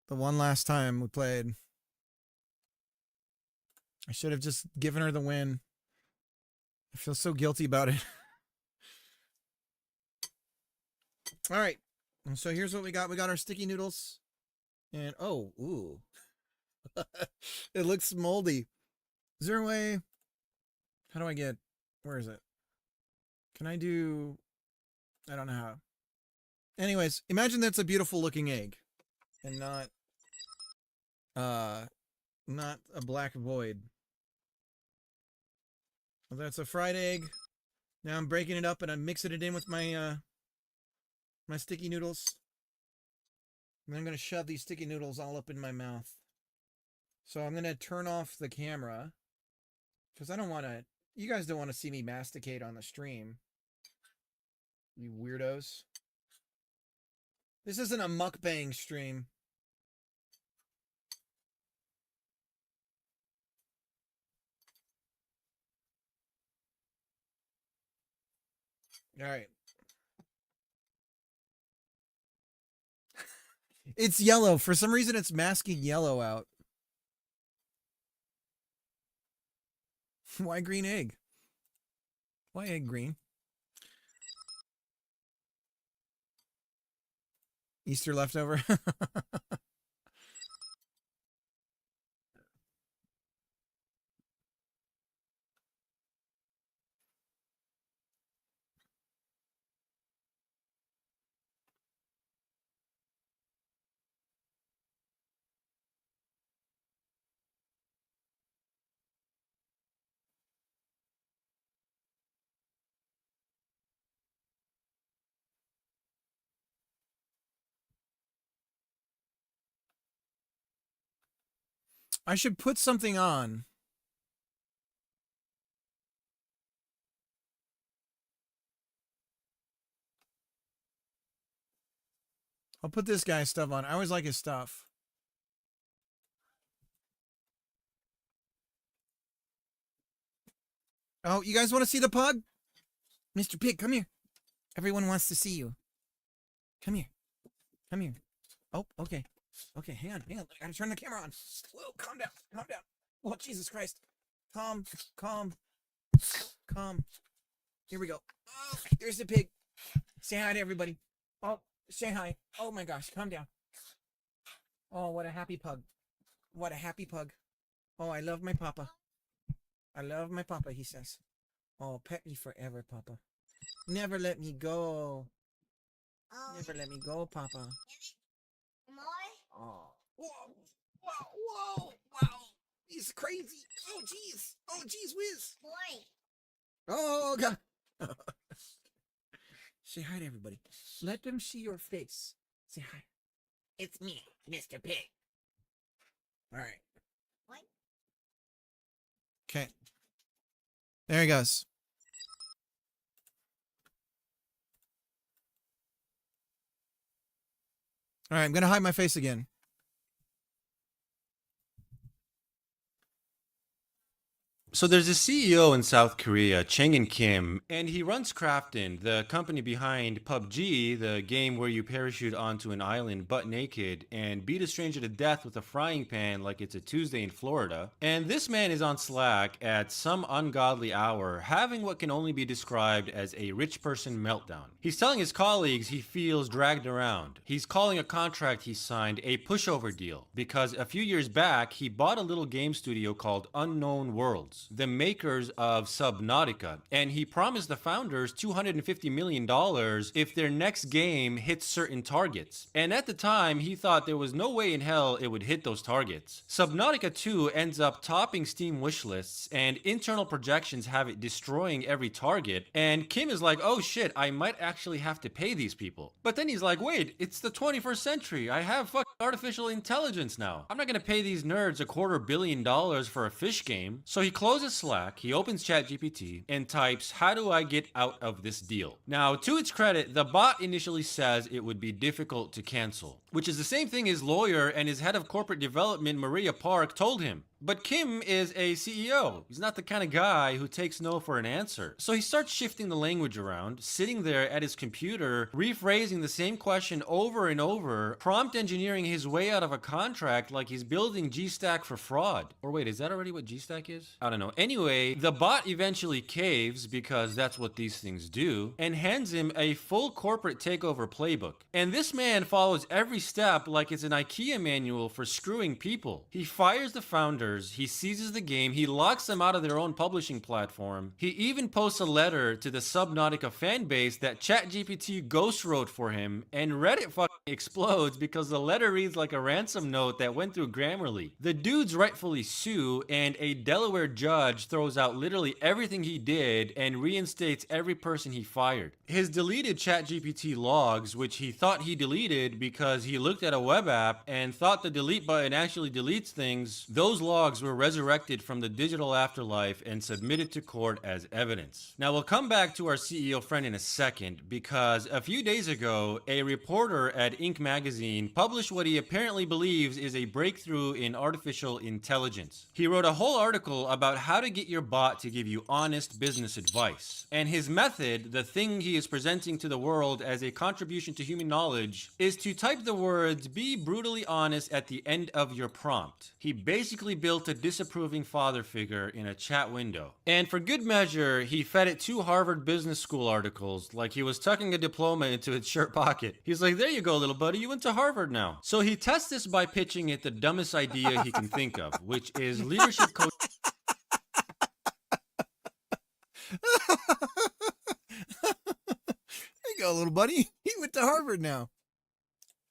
the one last time we played. I should have just given her the win. I feel so guilty about it. All right. So here's what we got. We got our sticky noodles. And, oh, ooh. It looks moldy. Is there a way? How do I get, where is it? Can I do, I don't know how. Anyways, imagine that's a beautiful looking egg and not a black void. Well, that's a fried egg. Now I'm breaking it up and I'm mixing it in with my my sticky noodles. And I'm going to shove these sticky noodles all up in my mouth. So I'm going to turn off the camera because I don't want to, you guys don't want to see me masticate on the stream. You weirdos. This isn't a mukbang stream. All right. It's yellow. For some reason, it's masking yellow out. Why green egg? Why egg green? Easter leftover. I should put something on. I'll put this guy's stuff on. I always like his stuff. Oh, you guys want to see the pug? Mr. Pig, come here. Everyone wants to see you. Come here. Come here. Oh, okay. Okay, hang on. I gotta turn the camera on. Whoa, calm down. Calm down. Oh, Jesus Christ. Calm. Here we go. Oh, there's the pig. Say hi to everybody. Oh, say hi. Oh my gosh, calm down. Oh, what a happy pug. What a happy pug. Oh, I love my papa. I love my papa, he says. Oh, pet me forever, papa. Never let me go. Never let me go, papa. Oh. Whoa. He's crazy. Oh, jeez. Oh, jeez whiz. Oh, God. Say hi to everybody. Let them see your face. Say hi. It's me, Mr. Pig. All right. What? Okay. There he goes. All right, I'm going to hide my face again. So there's a CEO in South Korea, Chang-in Kim, and he runs Krafton, the company behind PUBG, the game where you parachute onto an island butt naked and beat a stranger to death with a frying pan like it's a Tuesday in Florida. And this man is on Slack at some ungodly hour, having what can only be described as a rich person meltdown. He's telling his colleagues he feels dragged around. He's calling a contract he signed a pushover deal, because a few years back, he bought a little game studio called Unknown Worlds, the makers of Subnautica, and he promised the founders $250 million if their next game hits certain targets. And at the time, he thought there was no way in hell it would hit those targets. Subnautica 2 ends up topping Steam wishlists, and internal projections have it destroying every target, and Kim is like, oh shit, I might actually have to pay these people. But then he's like, wait, it's the 21st century, I have fucking artificial intelligence now. I'm not gonna pay these nerds $250 million for a fish game. So he closes Slack, he opens ChatGPT, and types, how do I get out of this deal? Now, to its credit, the bot initially says it would be difficult to cancel. which is the same thing his lawyer and his head of corporate development, Maria Park, told him. But Kim is a CEO. He's not the kind of guy who takes no for an answer. So he starts shifting the language around, sitting there at his computer, rephrasing the same question over and over, prompt engineering his way out of a contract like he's building GStack for fraud. Or wait, is that already what GStack is? I don't know. Anyway, the bot eventually caves, because that's what these things do, and hands him a full corporate takeover playbook. And this man follows every step like it's an IKEA manual for screwing people. He fires the founders, he seizes the game, he locks them out of their own publishing platform. He even posts a letter to the Subnautica fan base that ChatGPT ghost wrote for him, and Reddit fucking explodes because the letter reads like a ransom note that went through Grammarly. The dudes rightfully sue, and a Delaware judge throws out literally everything he did and reinstates every person he fired. His deleted ChatGPT logs, which he thought he deleted because he looked at a web app and thought the delete button actually deletes things, those logs were resurrected from the digital afterlife and submitted to court as evidence. Now we'll come back to our CEO friend in a second, because a few days ago, a reporter at Inc. magazine published what he apparently believes is a breakthrough in artificial intelligence. He wrote a whole article about how to get your bot to give you honest business advice. And his method, the thing he is presenting to the world as a contribution to human knowledge, is to type the words "be brutally honest" at the end of your prompt. He basically built a disapproving father figure in a chat window. And for good measure, he fed it 2 Harvard Business School articles like he was tucking a diploma into its shirt pocket. He's like, "There you go, little buddy, you went to Harvard now." So he tests this by pitching it the dumbest idea he can think of, which is leadership coach. There you go, little buddy. He went to Harvard now.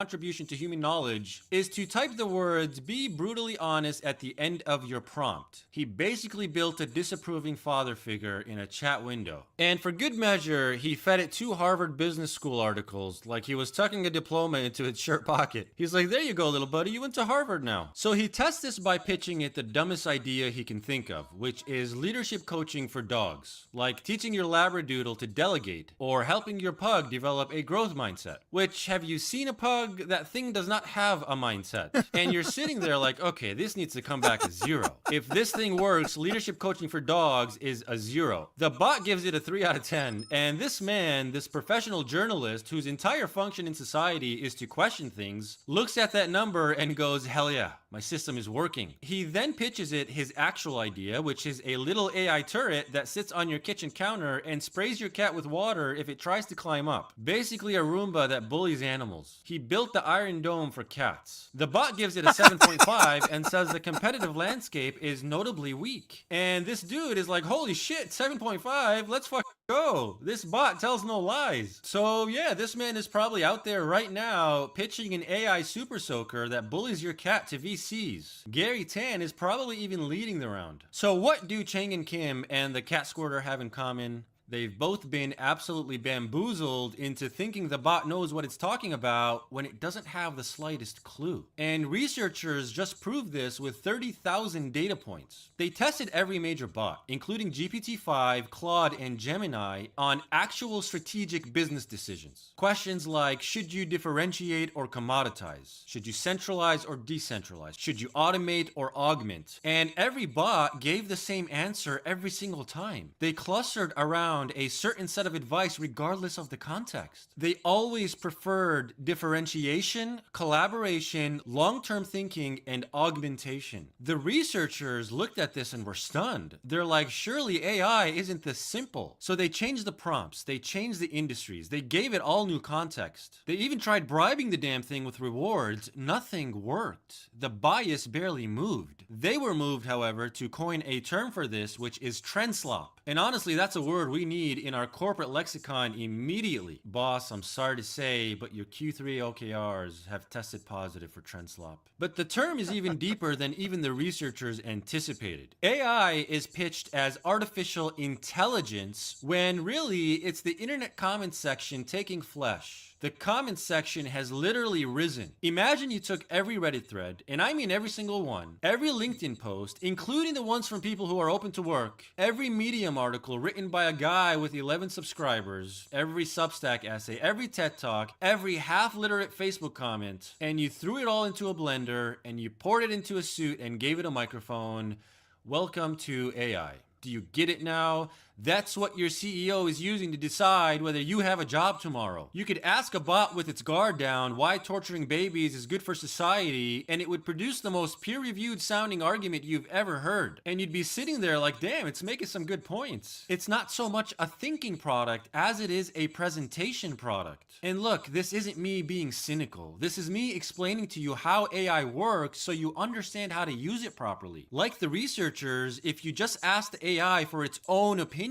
Contribution to human knowledge is to type the words "be brutally honest" at the end of your prompt. He basically built a disapproving father figure in a chat window. And for good measure, he fed it 2 Harvard Business School articles like he was tucking a diploma into its shirt pocket. He's like, "There you go, little buddy, you went to Harvard now." So he tests this by pitching it the dumbest idea he can think of, which is leadership coaching for dogs, like teaching your Labradoodle to delegate or helping your pug develop a growth mindset. Which, have you seen a pug? That thing does not have a mindset. And you're sitting there like, okay, this needs to come back as 0. If this thing works, leadership coaching for dogs is a 0. The bot gives it a 3 out of 10. And this man, this professional journalist whose entire function in society is to question things, looks at that number and goes, "Hell yeah, my system is working." He then pitches it his actual idea, which is a little AI turret that sits on your kitchen counter and sprays your cat with water if it tries to climb up. Basically a Roomba that bullies animals. He built the Iron Dome for cats. The bot gives it a 7.5 and says the competitive landscape is notably weak. And this dude is like, "Holy shit, 7.5, let's fucking go. This bot tells no lies." So yeah, this man is probably out there right now pitching an AI super soaker that bullies your cat to VCs. Gary Tan is probably even leading the round. So what do Chang and Kim and the cat squirter have in common? They've both been absolutely bamboozled into thinking the bot knows what it's talking about when it doesn't have the slightest clue. And researchers just proved this with 30,000 data points. They tested every major bot, including GPT-5, Claude, and Gemini, on actual strategic business decisions. Questions like, should you differentiate or commoditize? Should you centralize or decentralize? Should you automate or augment? And every bot gave the same answer every single time. They clustered around a certain set of advice regardless of the context. They always preferred differentiation, collaboration, long-term thinking, and augmentation. The researchers looked at this and were stunned. They're like, surely AI isn't this simple. So they changed the prompts, they changed the industries, they gave it all new context. They even tried bribing the damn thing with rewards. Nothing worked. The bias barely moved. They were moved, however, to coin a term for this, which is trend slop. And honestly, that's a word we need in our corporate lexicon immediately. Boss, I'm sorry to say, but your Q3 OKRs have tested positive for trend slop. But the term is even deeper than even the researchers anticipated. AI is pitched as artificial intelligence when really it's the internet comments section taking flesh. The comments section has literally risen. Imagine you took every Reddit thread, and I mean every single one, every LinkedIn post, including the ones from people who are open to work, every Medium article written by a guy with 11 subscribers, every Substack essay, every TED Talk, every half-literate Facebook comment, and you threw it all into a blender and you poured it into a suit and gave it a microphone. Welcome to AI. Do you get it now? That's what your CEO is using to decide whether you have a job tomorrow. You could ask a bot with its guard down why torturing babies is good for society, and it would produce the most peer-reviewed sounding argument you've ever heard. And you'd be sitting there like, damn, it's making some good points. It's not so much a thinking product as it is a presentation product. And look, this isn't me being cynical. This is me explaining to you how AI works so you understand how to use it properly. Like the researchers, if you just ask the AI for its own opinion,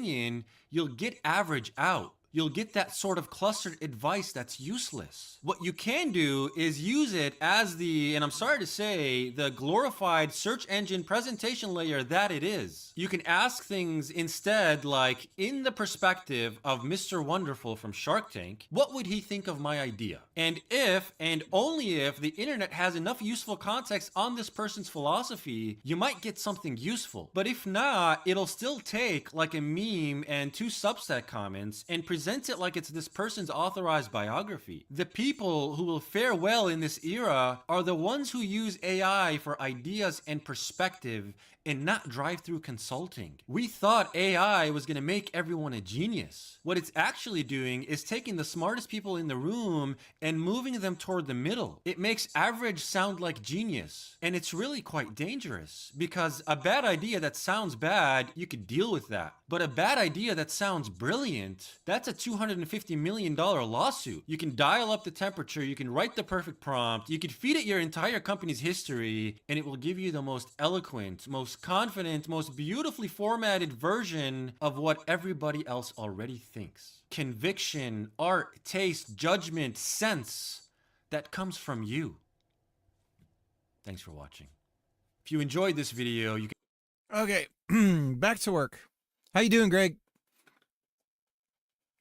you'll get average out. You'll get that sort of clustered advice that's useless. What you can do is use it as the, and I'm sorry to say, the glorified search engine presentation layer that it is. You can ask things instead like, in the perspective of Mr. Wonderful from Shark Tank, what would he think of my idea? And if, and only if, the internet has enough useful context on this person's philosophy, you might get something useful. But if not, it'll still take like a meme and 2 Substack comments and presents it like it's this person's authorized biography. The people who will fare well in this era are the ones who use AI for ideas and perspective and not drive-through consulting. We thought AI was going to make everyone a genius. What it's actually doing is taking the smartest people in the room and moving them toward the middle. It makes average sound like genius. And it's really quite dangerous because a bad idea that sounds bad, you could deal with that. But a bad idea that sounds brilliant, that's a $250 million lawsuit. You can dial up the temperature, you can write the perfect prompt, you could feed it your entire company's history, and it will give you the most eloquent, most confident, most beautifully formatted version of what everybody else already thinks. Conviction, art, taste, judgment, sense that comes from you. Thanks for watching. If you enjoyed this video, you can Okay, back to work. How you doing, Greg?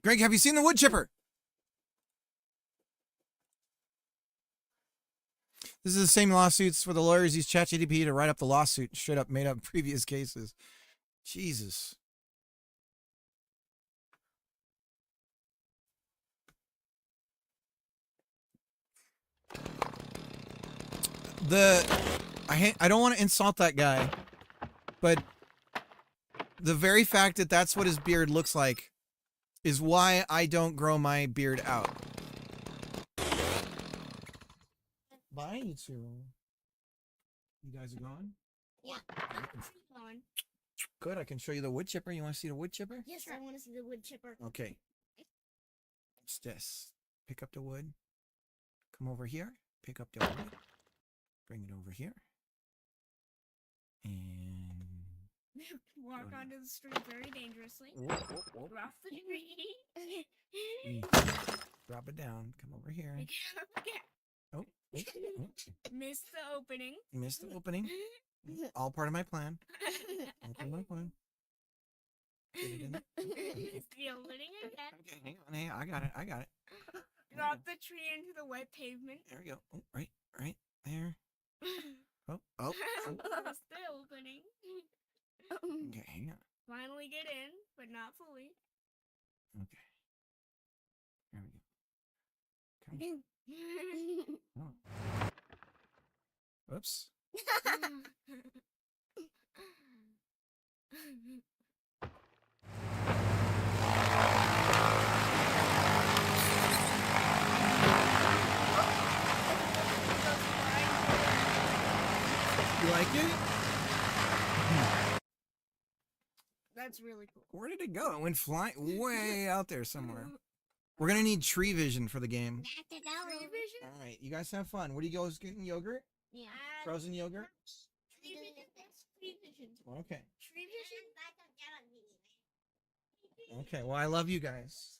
Greg, have you seen the wood chipper? This is the same lawsuits for the lawyers use ChatGPT to write up the lawsuit. Straight up made up previous cases. Jesus. I don't want to insult that guy, but the very fact that that's what his beard looks like is why I don't grow my beard out. Bye, you two. You guys are gone? Yeah. Going. Good, I can show you the wood chipper. You want to see the wood chipper? Yes, I want to see the wood chipper. Okay. It's this. Pick up the wood. Come over here. Pick up the wood. Bring it over here. And Walk onto the street very dangerously. whoop, whoop, whoop. Off the tree. Drop it down. Come over here. Oh, oh, oh. Miss the opening. Missed the opening. All part of my plan. All part of my plan. Get it in there. It's the opening again. Okay, hang on. Hey, I got it. I got it. Drop the tree into the wet pavement. There we go. Oh, right there. Oh, oh. Miss the opening. Okay, hang on. Finally get in, but not fully. Okay. There we go. Come. Oh. Oops. You like it? That's really cool. Where did it go? It went flying way out there somewhere. We're gonna need tree vision for the game. Tree vision? All right, you guys have fun. What do you guys getting? Yogurt? Yeah. Frozen yogurt? Tree vision. That's tree vision. Okay. Tree vision. Okay. Well, I love you guys.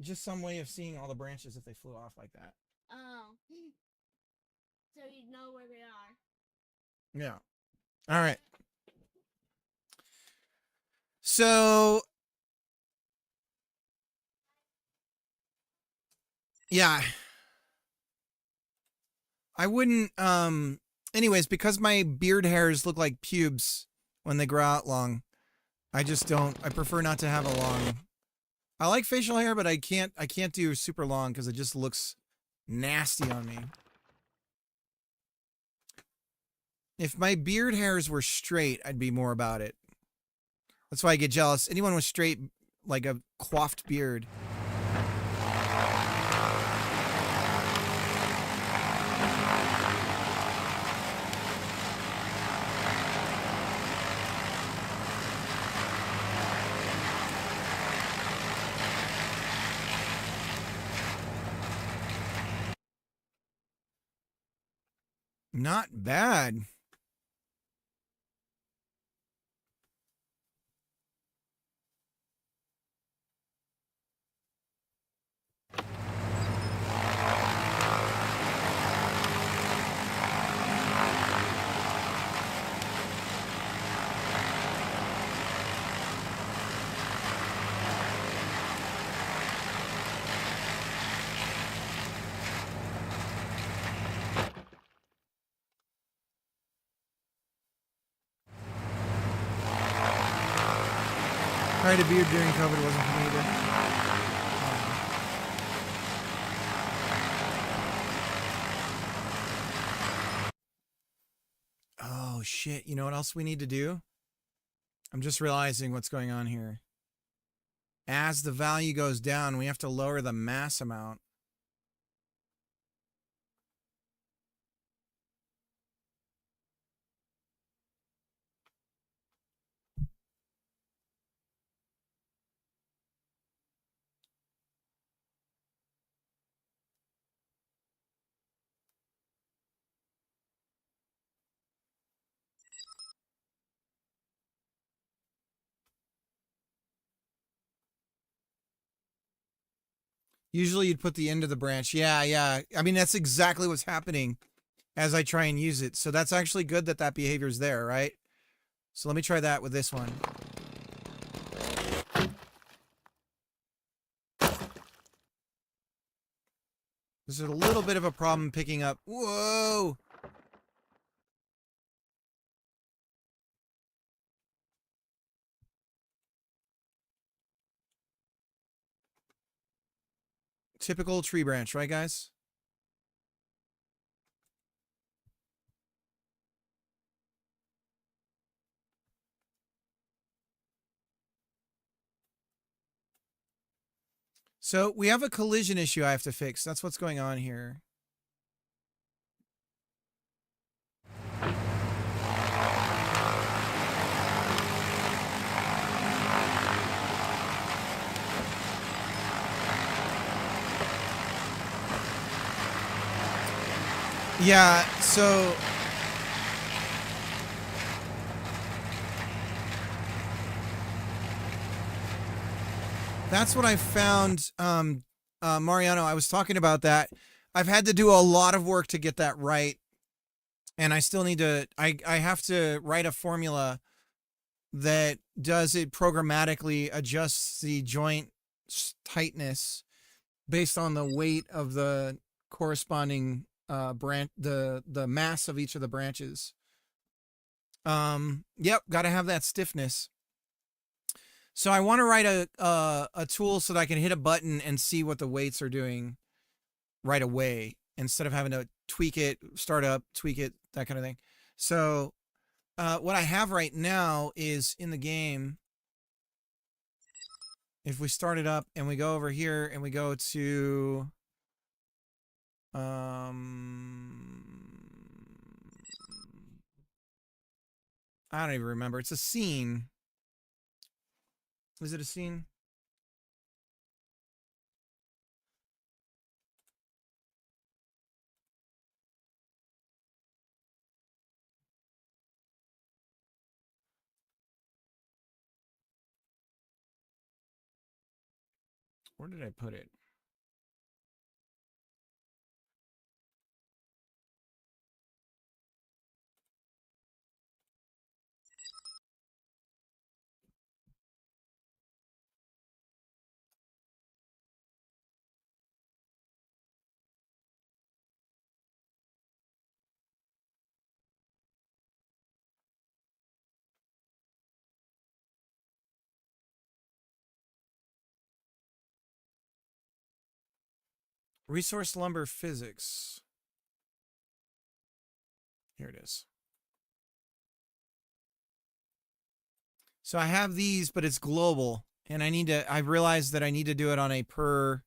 Just some way of seeing all the branches if they flew off like that. Oh. So you know where they are. Yeah. All right. So, yeah. I wouldn't, anyways, because my beard hairs look like pubes when they grow out long, I just don't. I prefer not to have a long. I like facial hair, but I can't do super long because it just looks nasty on me. If my beard hairs were straight, I'd be more about it. That's why I get jealous. Anyone with straight, like a coiffed beard. Not bad. Tried a beard during COVID, wasn't for me either. Oh shit, you know what else we need to do? I'm just realizing what's going on here. As the value goes down, we have to lower the mass amount. Usually you'd put the end of the branch. Yeah. I mean, that's exactly what's happening as I try and use it. So that's actually good that that behavior's there, right? So let me try that with this one. This is a little bit of a problem picking up. Whoa! Typical tree branch, right, guys? So we have a collision issue I have to fix. That's what's going on here. Yeah, so that's what I found. Mariano, I was talking about that. I've had to do a lot of work to get that right. And I still need to, I have to write a formula that does it programmatically, adjusts the joint tightness based on the weight of the corresponding branch, the mass of each of the branches. Yep, got to have that stiffness. So I want to write a tool so that I can hit a button and see what the weights are doing right away instead of having to tweak it, start up, tweak it, that kind of thing. So what I have right now is in the game. If we start it up and we go over here and we go to I don't even remember. It's a scene. Is it a scene? Where did I put it? Resource lumber physics. Here it is. So I have these, but it's global. And I realized that I need to do it on a per.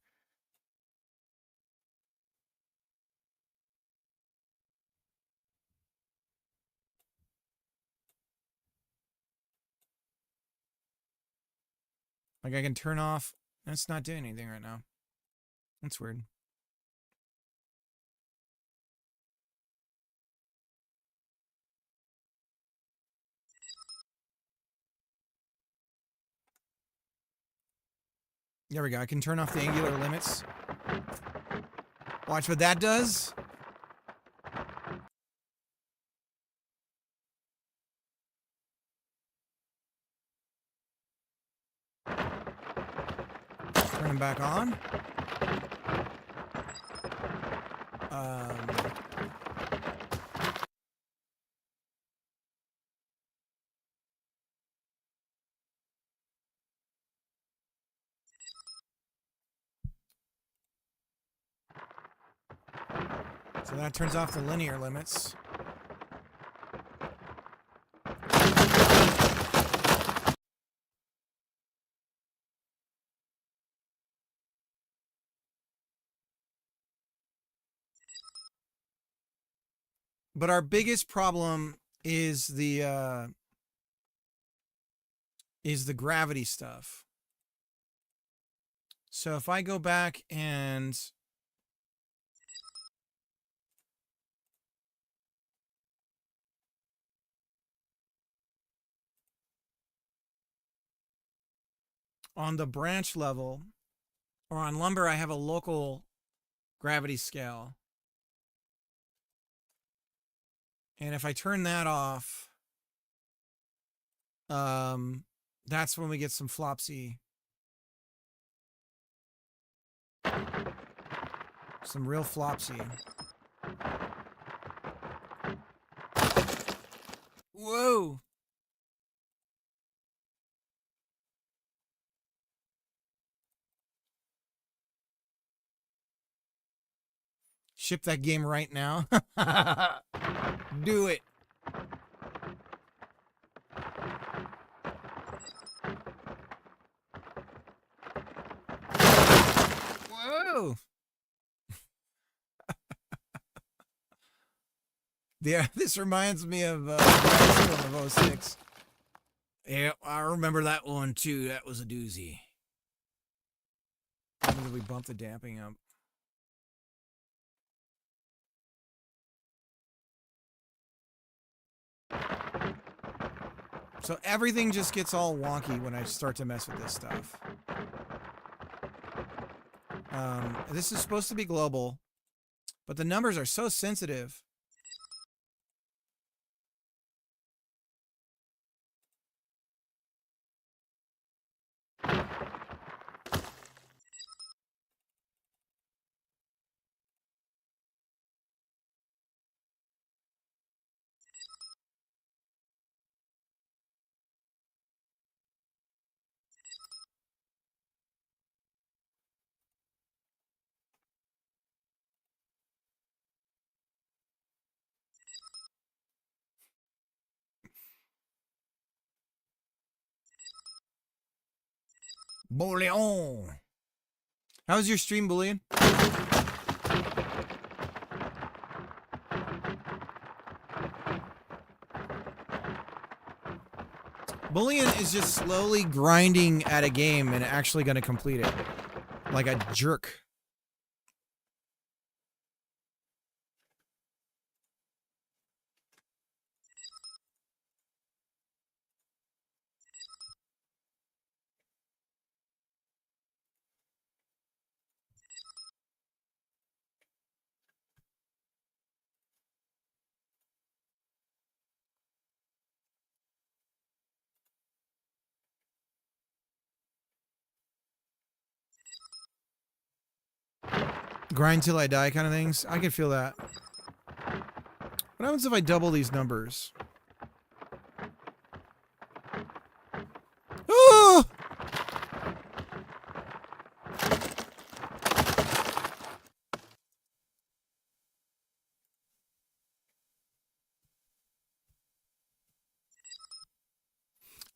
Like I can turn off. That's not doing anything right now. That's weird. There we go. I can turn off the angular limits. Watch what that does. Turn them back on. So that turns off the linear limits. But our biggest problem is the gravity stuff. So if I go back and on the branch level, or on lumber, I have a local gravity scale. And if I turn that off, that's when we get some flopsy. Some real flopsy. Whoa! Ship that game right now. Do it. Whoa. Yeah, this reminds me of of 06. Yeah, I remember that one too. That was a doozy. How did we bump the damping up? So everything just gets all wonky when I start to mess with this stuff. This is supposed to be global, but the numbers are so sensitive. Bouillon. How's your stream, Bouillon? Bouillon is just slowly grinding at a game and actually going to complete it. Like a jerk. Grind till I die kind of things. I can feel that. What happens if I double these numbers?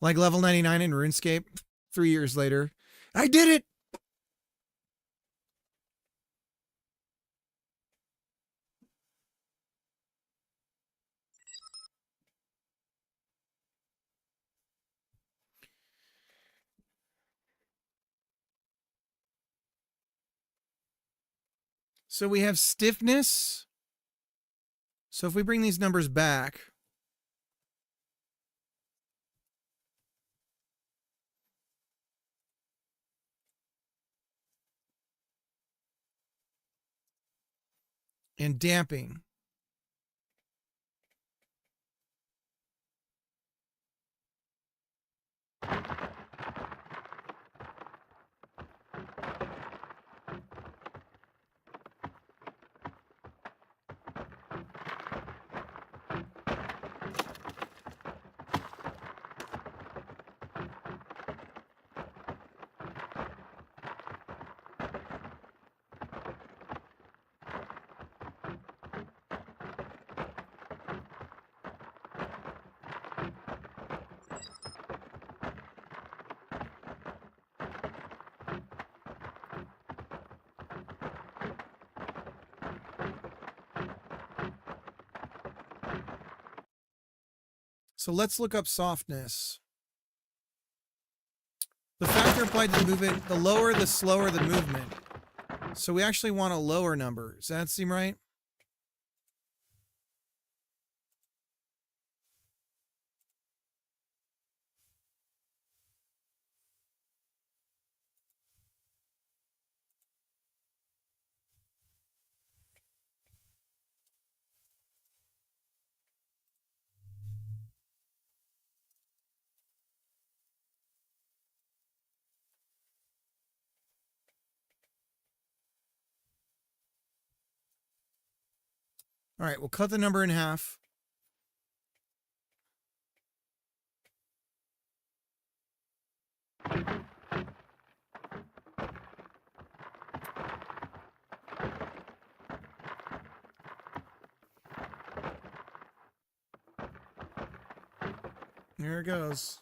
Like level 99 in RuneScape 3 years later. I did it! So we have stiffness. So if we bring these numbers back, and damping. So let's look up softness. The factor applied to the movement, the lower, the slower the movement. So we actually want a lower number. Does that seem right? All right, we'll cut the number in half. There it goes.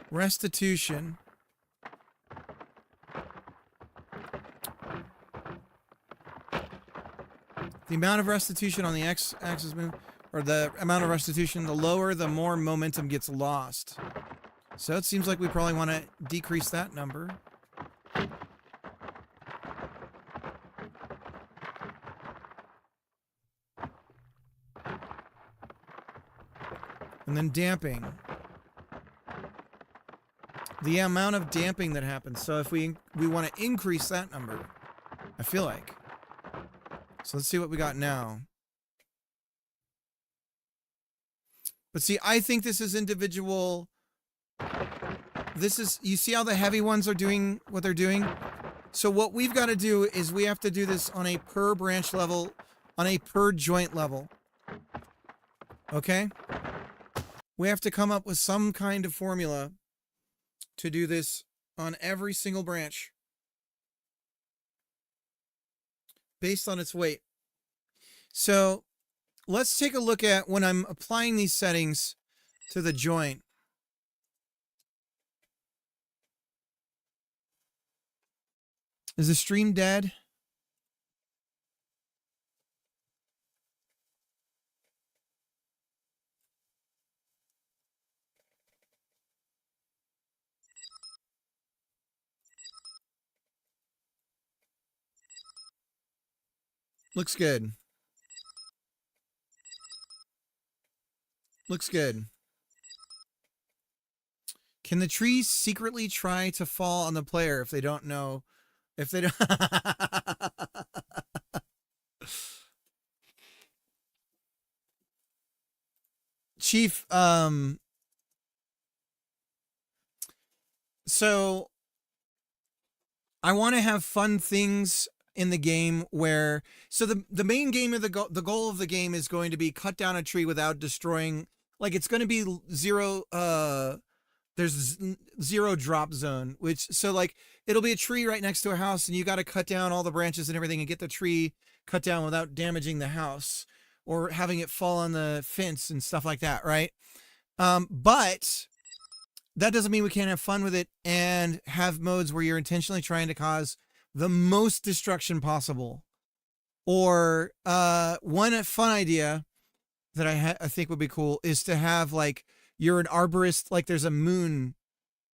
Restitution. The amount of restitution on the x-axis move, or the amount of restitution, the lower, the more momentum gets lost. So it seems like we probably want to decrease that number. And then damping. The amount of damping that happens. So if we want to increase that number, I feel like. So let's see what we got now. But see, I think this is individual. This is, you see how the heavy ones are doing what they're doing? So what we've got to do is we have to do this on a per branch level, on a per joint level. Okay? We have to come up with some kind of formula to do this on every single branch based on its weight. So let's take a look at when I'm applying these settings to the joint. Is the stream dead? Looks good. Looks good. Can the trees secretly try to fall on the player if they don't know? If they don't... Chief, so I want to have fun things in the game where, so the main game of the goal of the game is going to be cut down a tree without destroying, like it's going to be zero, there's zero drop zone, which, so like it'll be a tree right next to a house and you got to cut down all the branches and everything and get the tree cut down without damaging the house or having it fall on the fence and stuff like that, right? But that doesn't mean we can't have fun with it and have modes where you're intentionally trying to cause the most destruction possible. Or one fun idea that I think would be cool is to have like you're an arborist, like there's a moon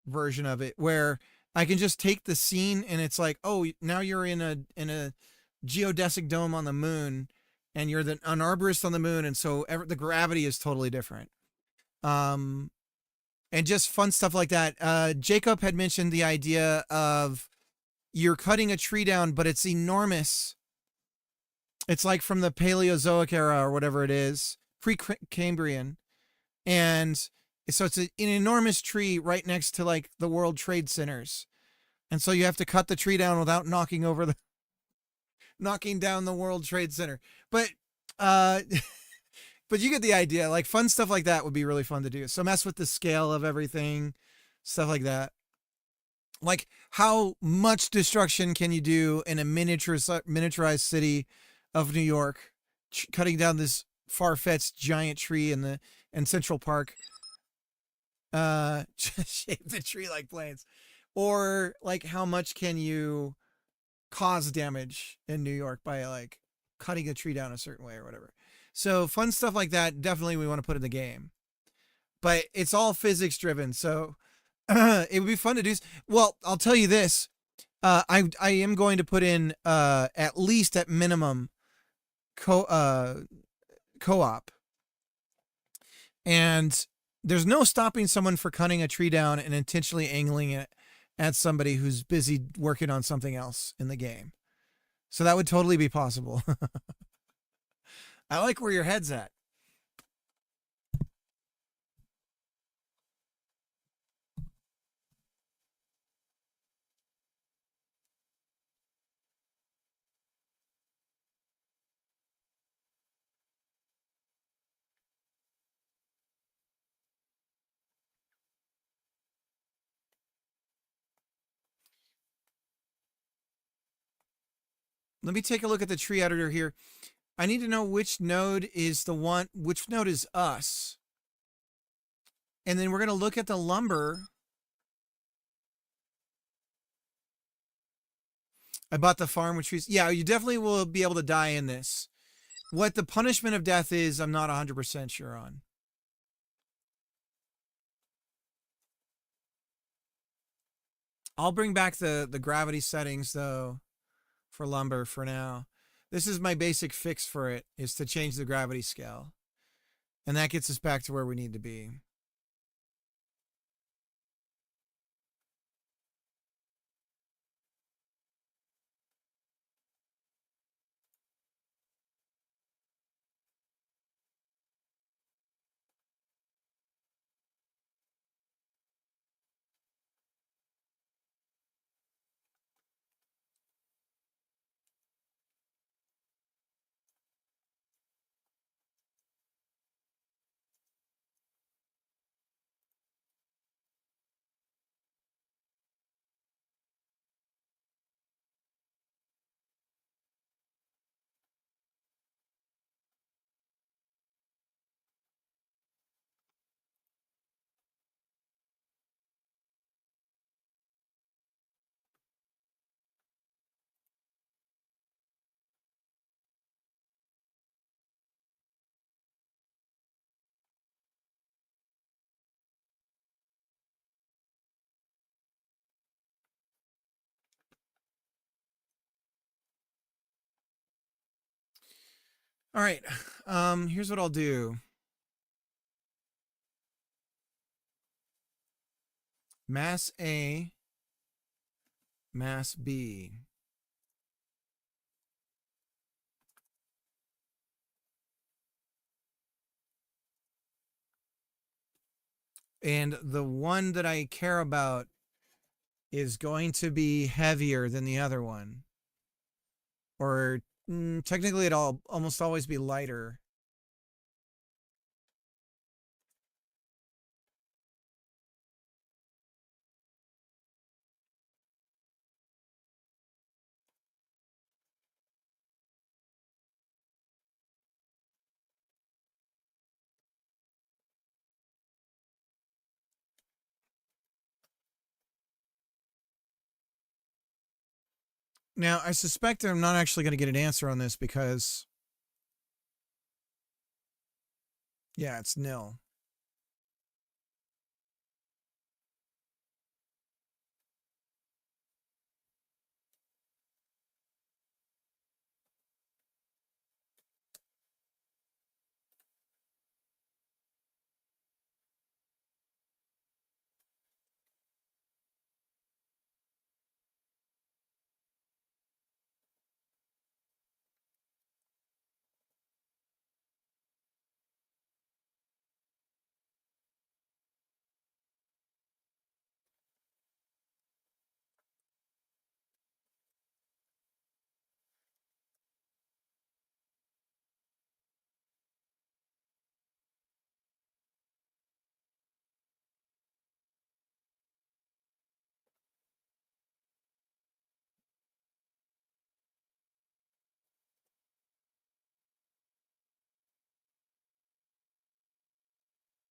version of it where I can just take the scene and it's like, oh, now you're in a geodesic dome on the moon and you're an arborist on the moon, and so the gravity is totally different. And just fun stuff like that. Jacob had mentioned the idea of you're cutting a tree down, but it's enormous. It's like from the Paleozoic era or whatever it is, pre-Cambrian. And so it's an enormous tree right next to like the World Trade Centers. And so you have to cut the tree down without knocking down the World Trade Center. But but you get the idea. Like fun stuff like that would be really fun to do. So mess with the scale of everything, stuff like that. Like how much destruction can you do in a miniaturized city of New York, cutting down this far-fetched giant tree in Central Park, shape the tree like planes, or like how much can you cause damage in New York by like cutting a tree down a certain way or whatever. So fun stuff like that, definitely we want to put in the game, but it's all physics driven. So it would be fun to do. Well, I'll tell you this. I am going to put in at least at minimum co-op, and there's no stopping someone for cutting a tree down and intentionally angling it at somebody who's busy working on something else in the game. So that would totally be possible. I like where your head's at. Let me take a look at the tree editor here. I need to know which node is which node is us. And then we're going to look at the lumber. I bought the farm with trees. Yeah, you definitely will be able to die in this. What the punishment of death is, I'm not 100% sure on. I'll bring back the gravity settings though for lumber for now. This is my basic fix for it, is to change the gravity scale. And that gets us back to where we need to be. All right. Here's what I'll do. Mass A, mass B. And the one that I care about is going to be heavier than the other one. Or technically it'll almost always be lighter. Now, I suspect I'm not actually going to get an answer on this because, yeah, it's nil.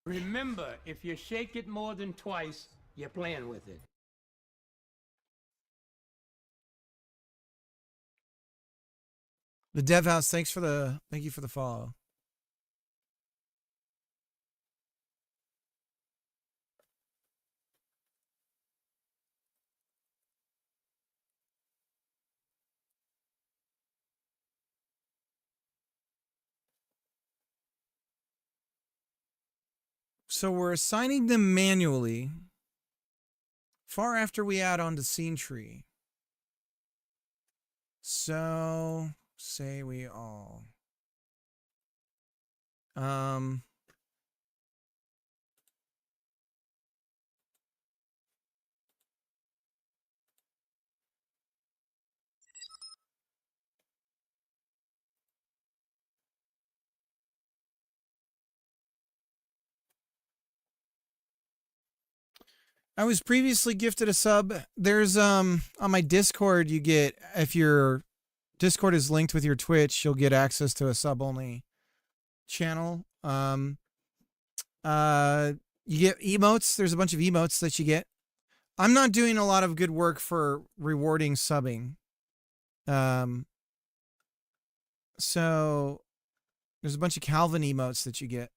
Remember, if you shake it more than twice, you're playing with it. The Dev House, thank you for the follow. So we're assigning them manually far after we add on to Scene Tree. So say we all. I was previously gifted a sub. There's on my Discord you get, if your Discord is linked with your Twitch, you'll get access to a sub only channel. You get emotes. There's a bunch of emotes that you get. I'm not doing a lot of good work for rewarding subbing. So there's a bunch of Calvin emotes that you get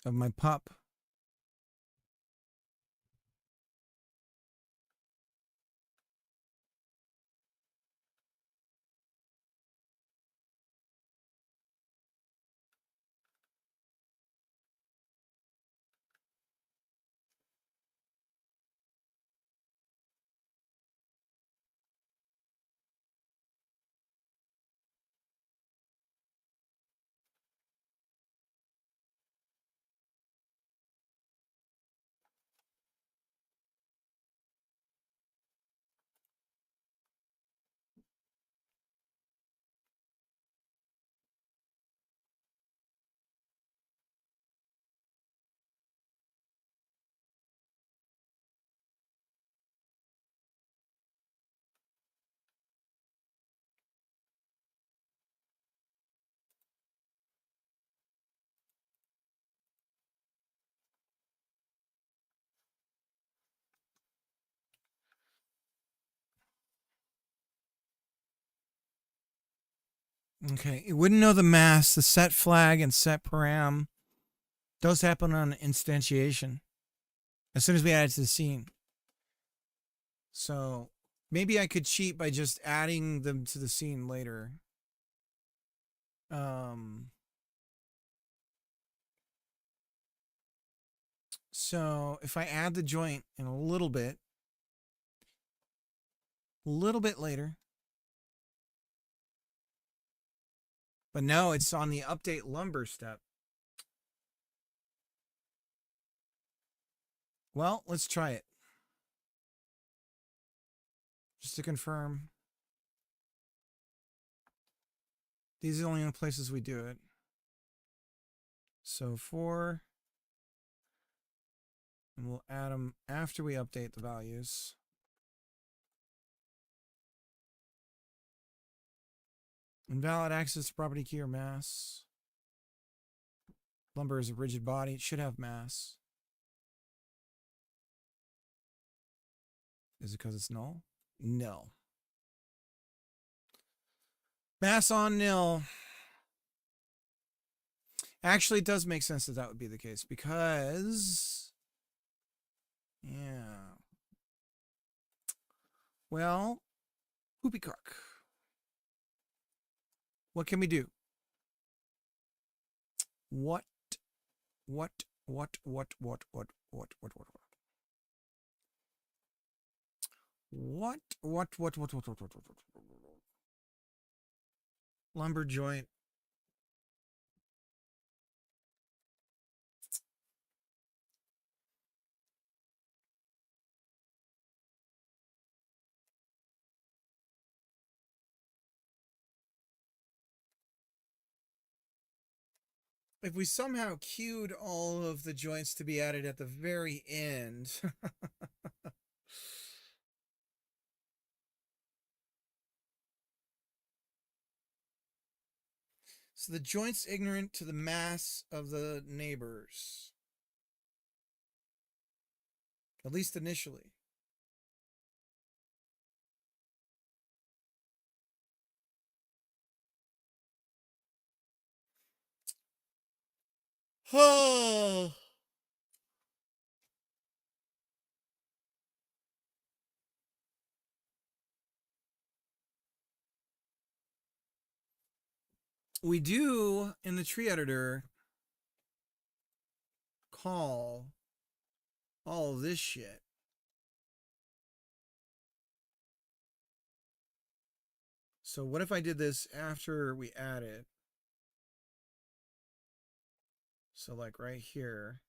of my pup. Okay, you wouldn't know the mask, the set flag, and set param. Those happen on instantiation as soon as we add it to the scene. So maybe I could cheat by just adding them to the scene later. So if I add the joint in a little bit later. But no, it's on the update lumber step. Well, let's try it. Just to confirm. These are the only places we do it. So 4. And we'll add them after we update the values. Invalid access to property key or mass. Lumber is a rigid body. It should have mass. Is it because it's null? No. Mass on nil. Actually, it does make sense that that would be the case because, yeah. Well, whoopee-cock. What can we do? What? Lumber joint. If we somehow queued all of the joints to be added at the very end. So the joint's ignorant to the mass of the neighbors. At least initially. Oh. We do in the tree editor call all this shit. So what if I did this after we add it? So like right here.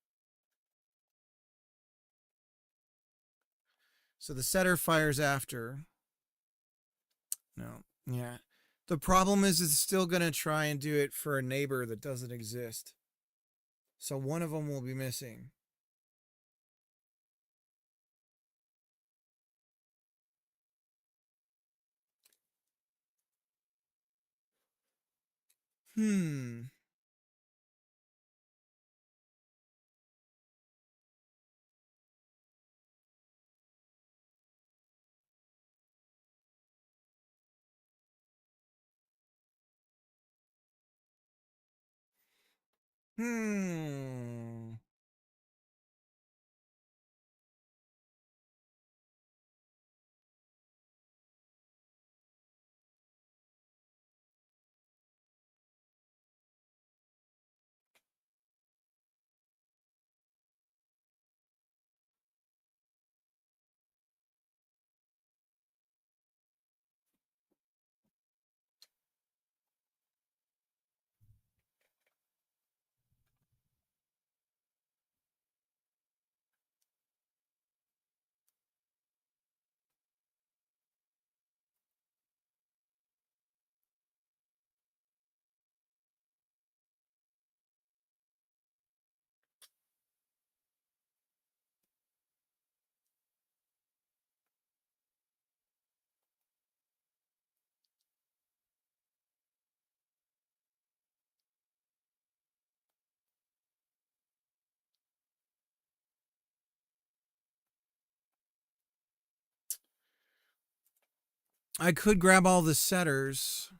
So the setter fires after. No, yeah. The problem is it's still going to try and do it for a neighbor that doesn't exist. So one of them will be missing. Hmm. Hmm. I could grab all the setters.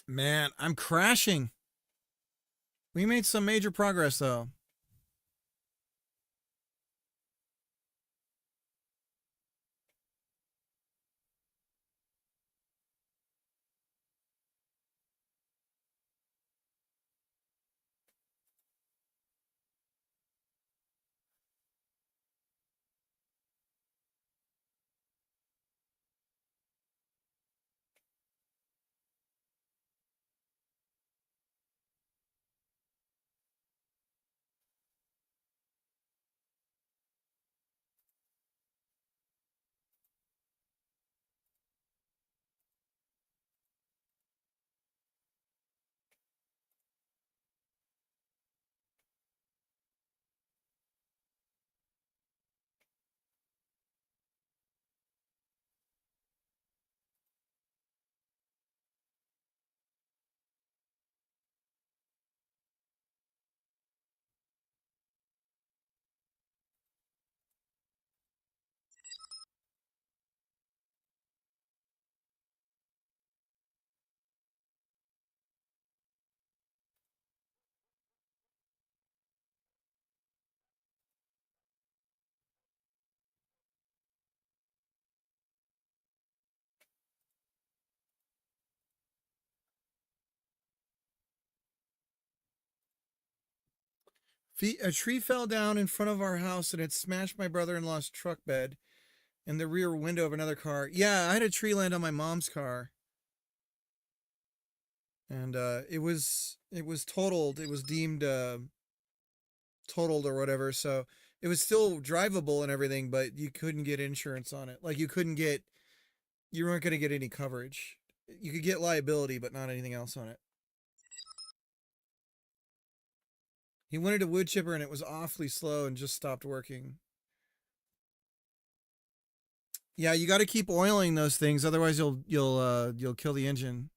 Man, I'm crashing. We made some major progress though. A tree fell down in front of our house and it smashed my brother-in-law's truck bed and the rear window of another car. Yeah, I had a tree land on my mom's car. And it was totaled. It was deemed totaled or whatever. So it was still drivable and everything, but you couldn't get insurance on it. Like you weren't going to get any coverage. You could get liability, but not anything else on it. He wanted a wood chipper and it was awfully slow and just stopped working. Yeah, you got to keep oiling those things, otherwise you'll kill the engine.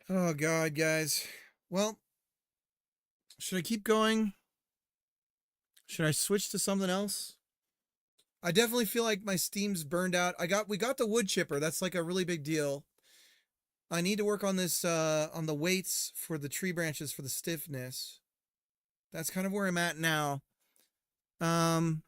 Oh God, guys. Well, should I keep going? Should I switch to something else? I definitely feel like my steam's burned out. We got the wood chipper. That's like a really big deal. I need to work on this on the weights for the tree branches for the stiffness. That's kind of where I'm at now. Um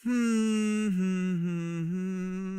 Hmm. Hmm. Hmm. Hmm.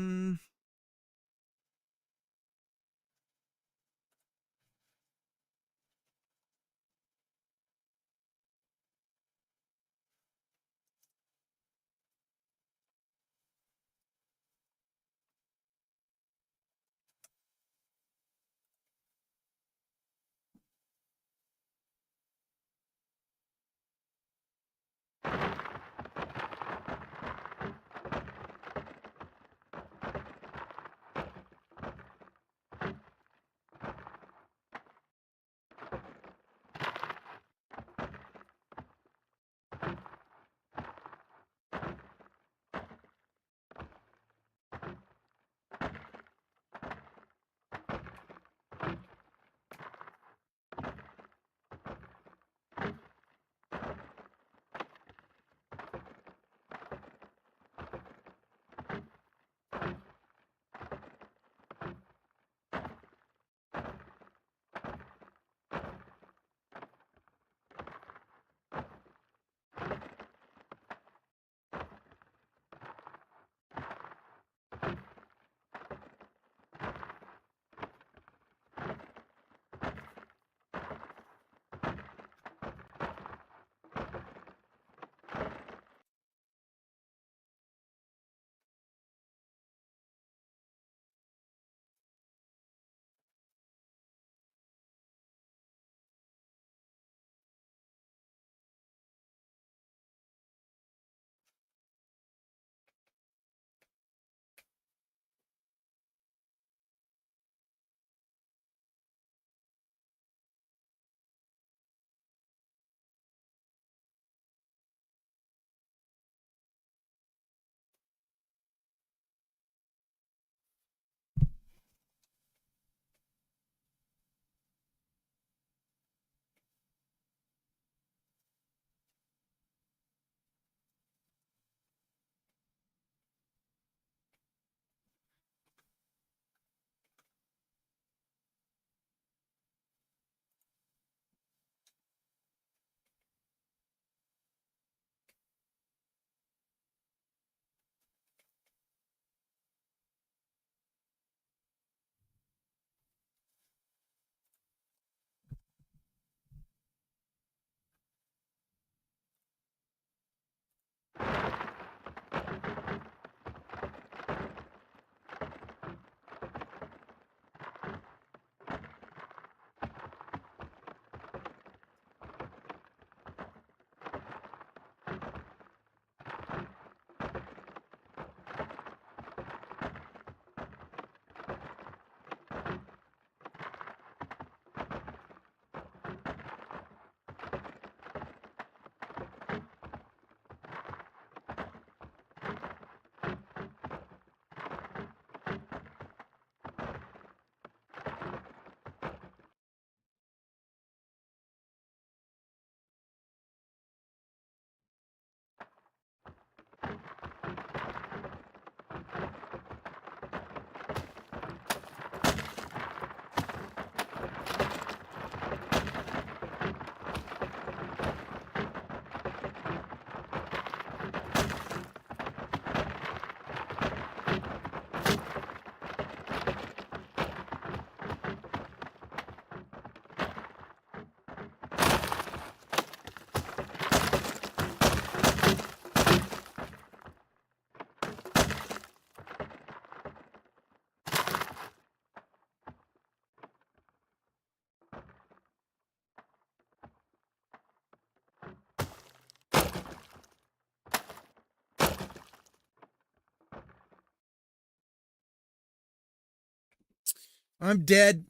I'm dead.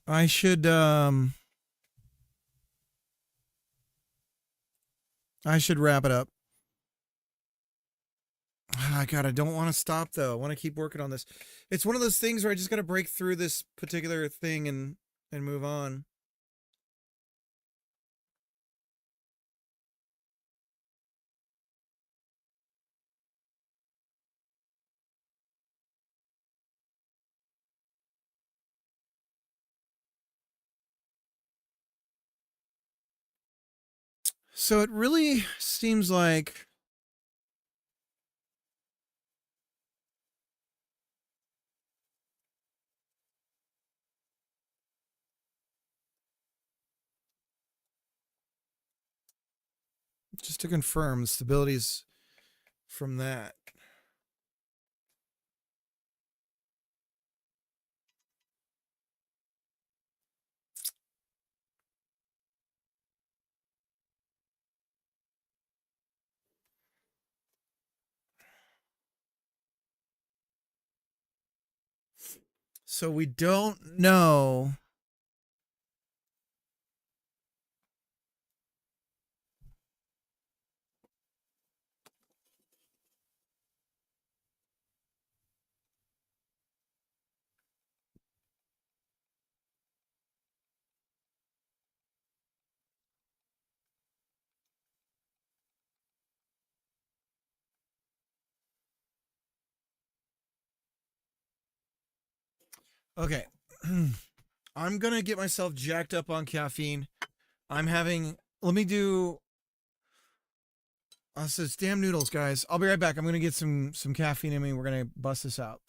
I should wrap it up. Ah, God, I don't want to stop though. I want to keep working on this. It's one of those things where I just got to break through this particular thing and move on. So it really seems like just to confirm the stabilities from that. So we don't know. Okay. I'm going to get myself jacked up on caffeine. Let me do, so it's damn noodles, guys. I'll be right back. I'm going to get some caffeine in me. We're going to bust this out.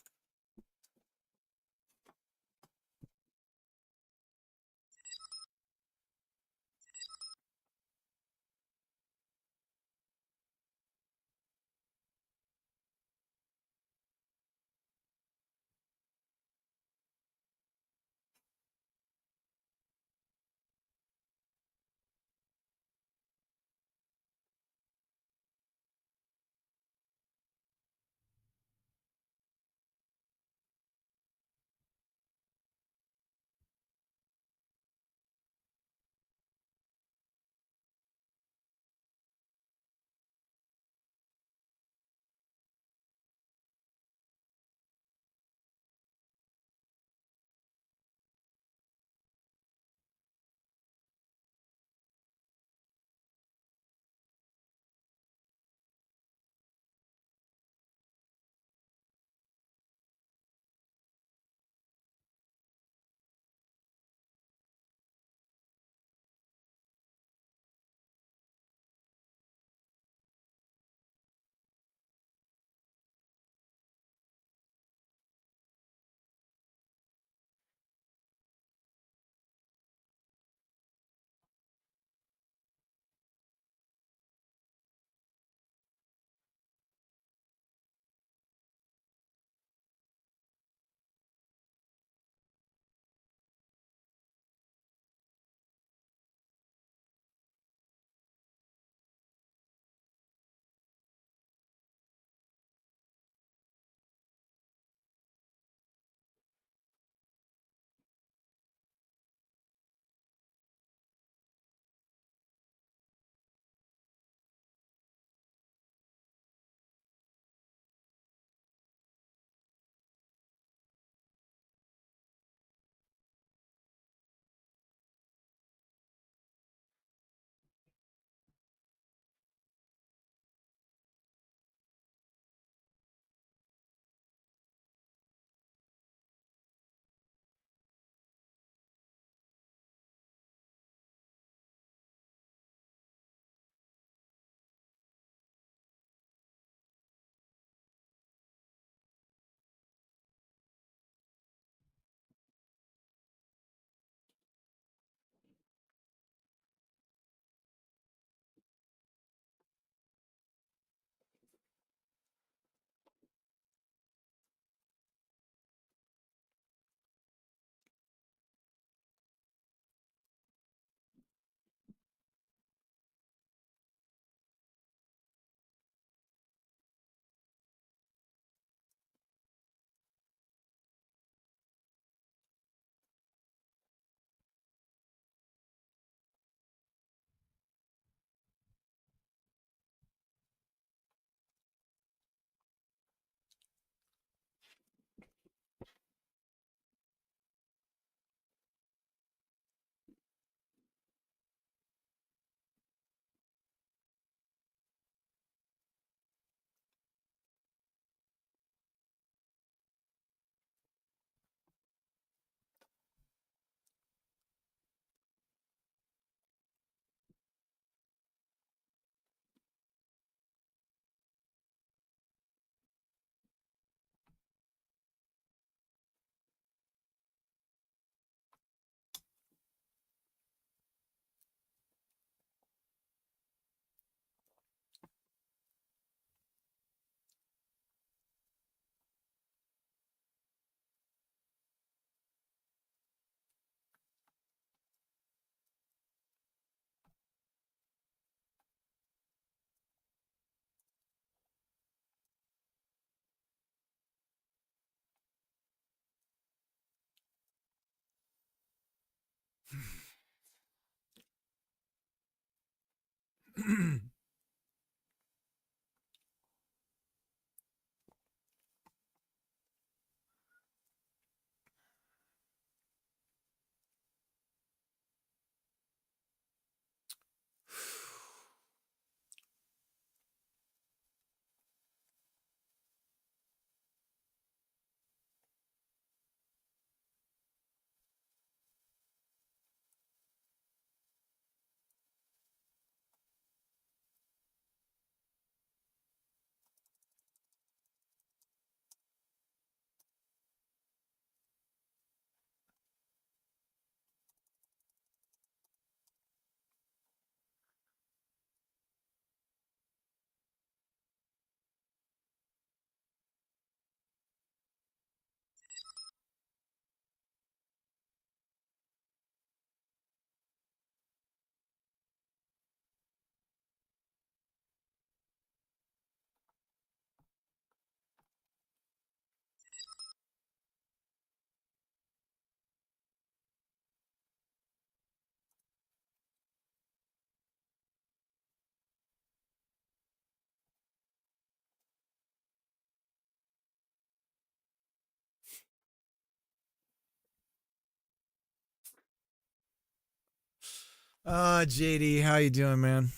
JD, how you doing, man?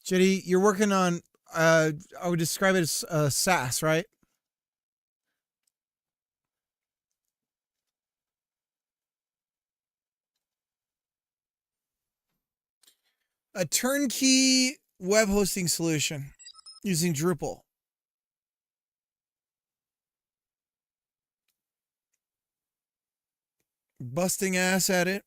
JD, you're working on I would describe it as SaaS, right? A turnkey web hosting solution using Drupal. Busting ass at it.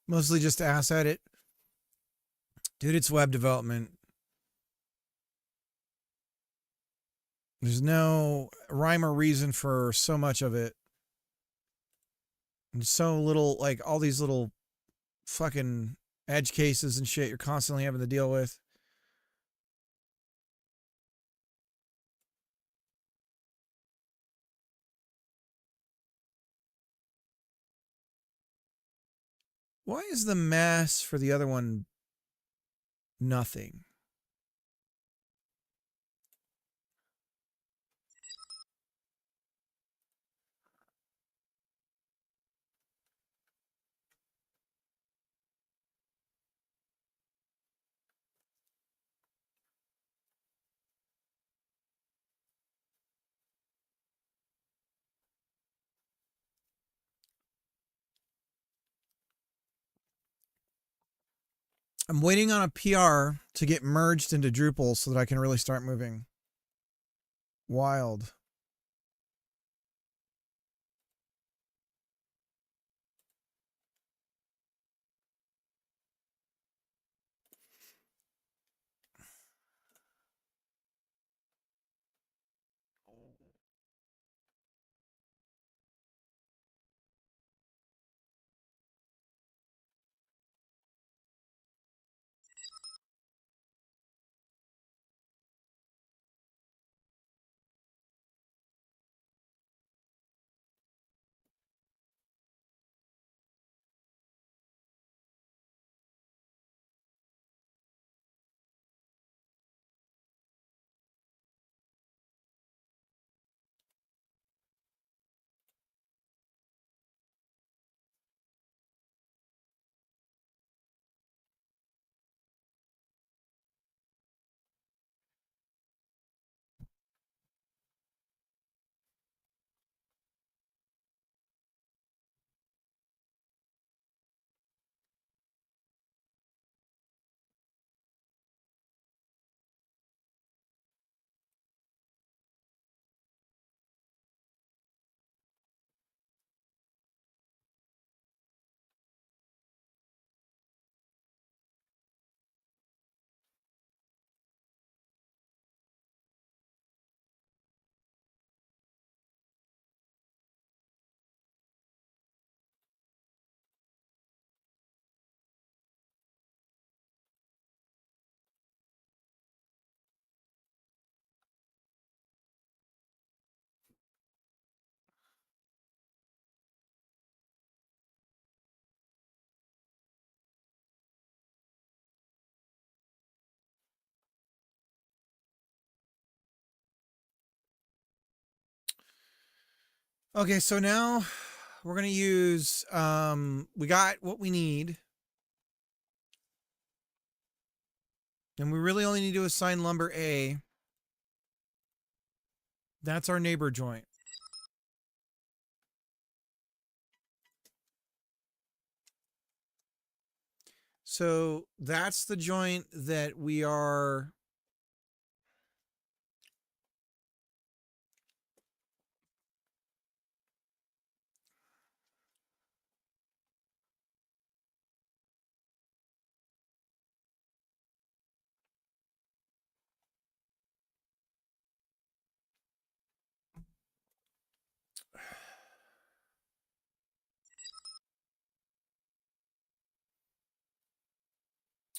Mostly just ass at it. Dude, it's web development. There's no rhyme or reason for so much of it. And so little, like all these little fucking edge cases and shit you're constantly having to deal with. Why is the mass for the other one nothing? I'm waiting on a PR to get merged into Drupal so that I can really start moving. Wild. Okay, so now we're going to use, we got what we need. And we really only need to assign lumber A. That's our neighbor joint. So that's the joint that we are.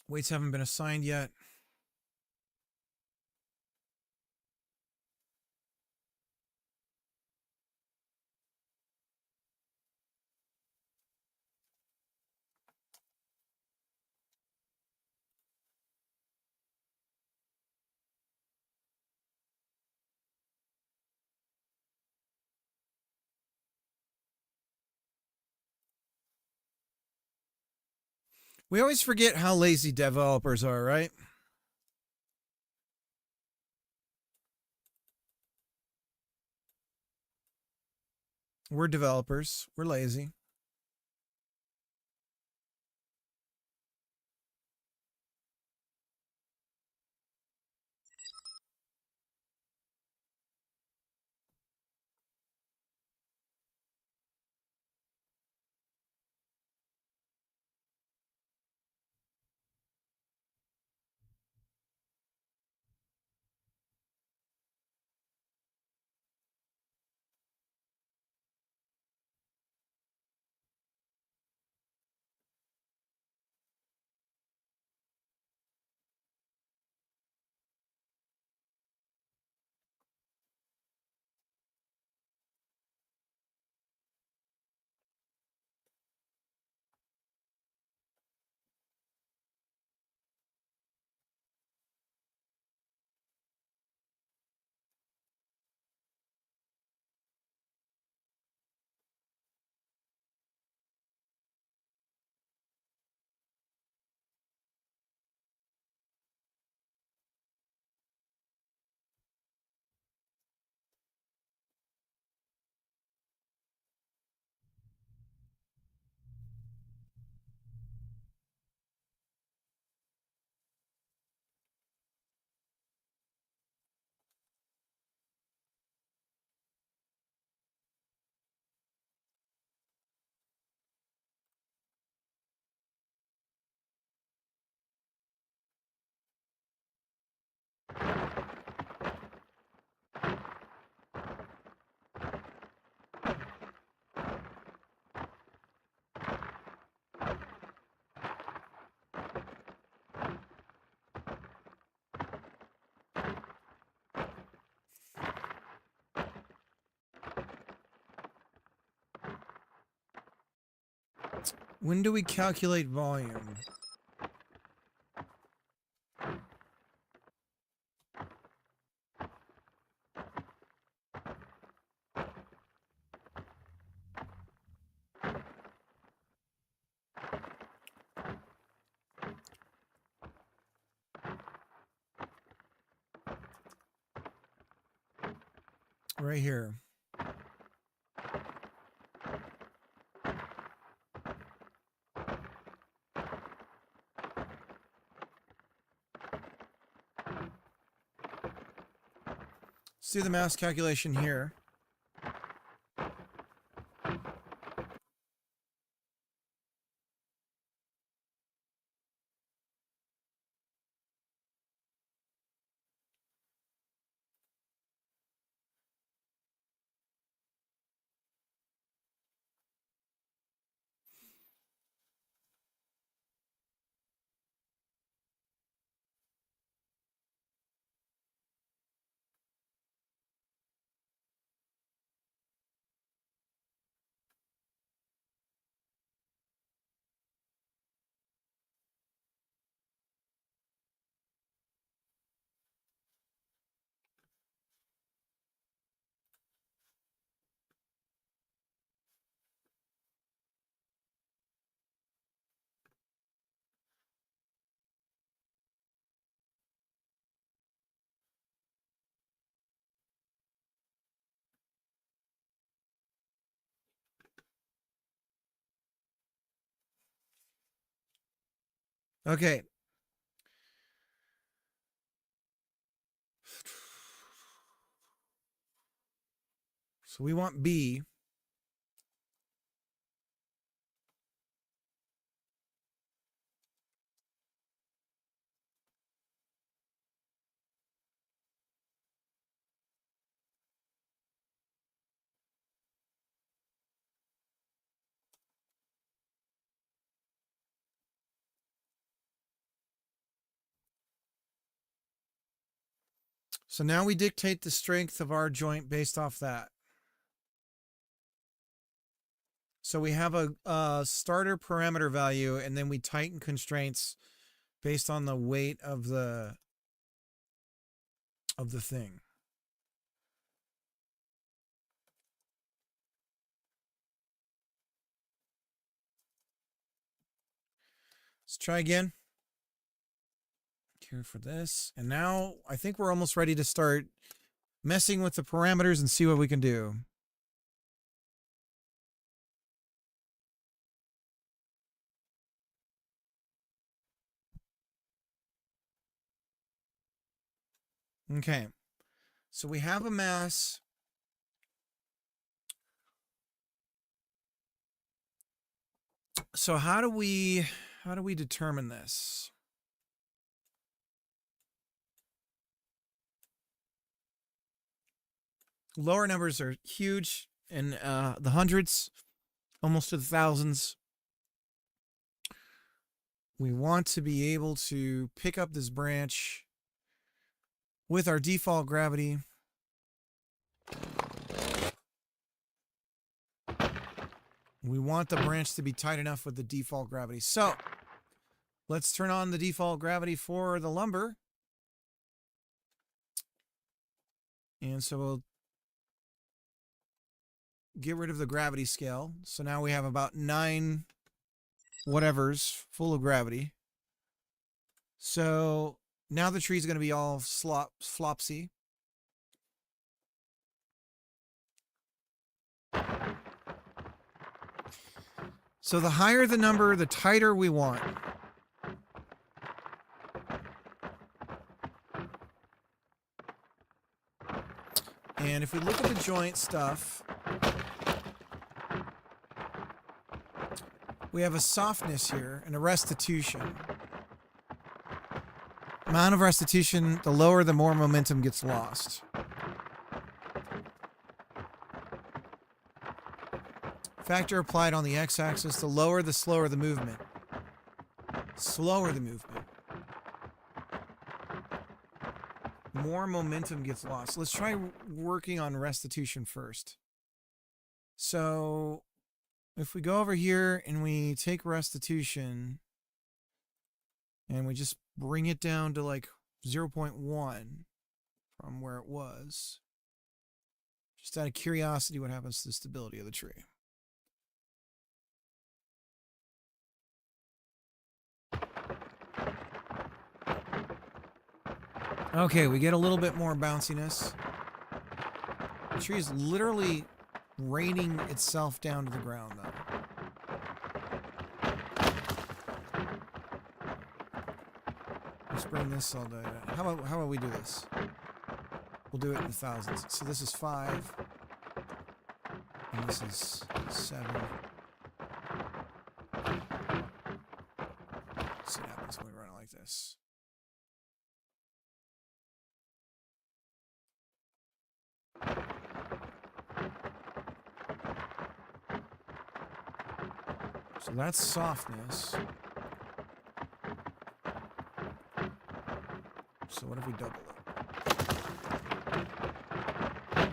Weights haven't been assigned yet. We always forget how lazy developers are, right? We're developers. We're lazy. When do we calculate volume? Right here. Let's do the mass calculation here. Okay. So we want B. So now we dictate the strength of our joint based off that. So we have a starter parameter value, and then we tighten constraints based on the weight of the thing. Let's try again. Here for this. And now I think we're almost ready to start messing with the parameters and see what we can do. Okay. So we have a mass. So how do we determine this? Lower numbers are huge in the hundreds, almost to the thousands. We want to be able to pick up this branch with our default gravity. We want the branch to be tight enough with the default gravity. So let's turn on the default gravity for the lumber. And so we'll get rid of the gravity scale. So now we have about 9 whatevers full of gravity. So now the tree is going to be all flopsy. So the higher the number, the tighter we want. And if we look at the joint stuff, we have a softness here and a restitution. Amount of restitution, the lower, the more momentum gets lost. Factor applied on the x-axis, the lower, the slower the movement. Slower the movement. More momentum gets lost. Let's try working on restitution first. So if we go over here and we take restitution and we just bring it down to like 0.1 from where it was, just out of curiosity, what happens to the stability of the tree? Okay, we get a little bit more bounciness. The tree is literally raining itself down to the ground, though. Let's bring this all down. How about we do this? We'll do it in the thousands. So this is 5. And this is 7. Let's see what happens when we run it like this. So that's softness. So what if we double it? Okay,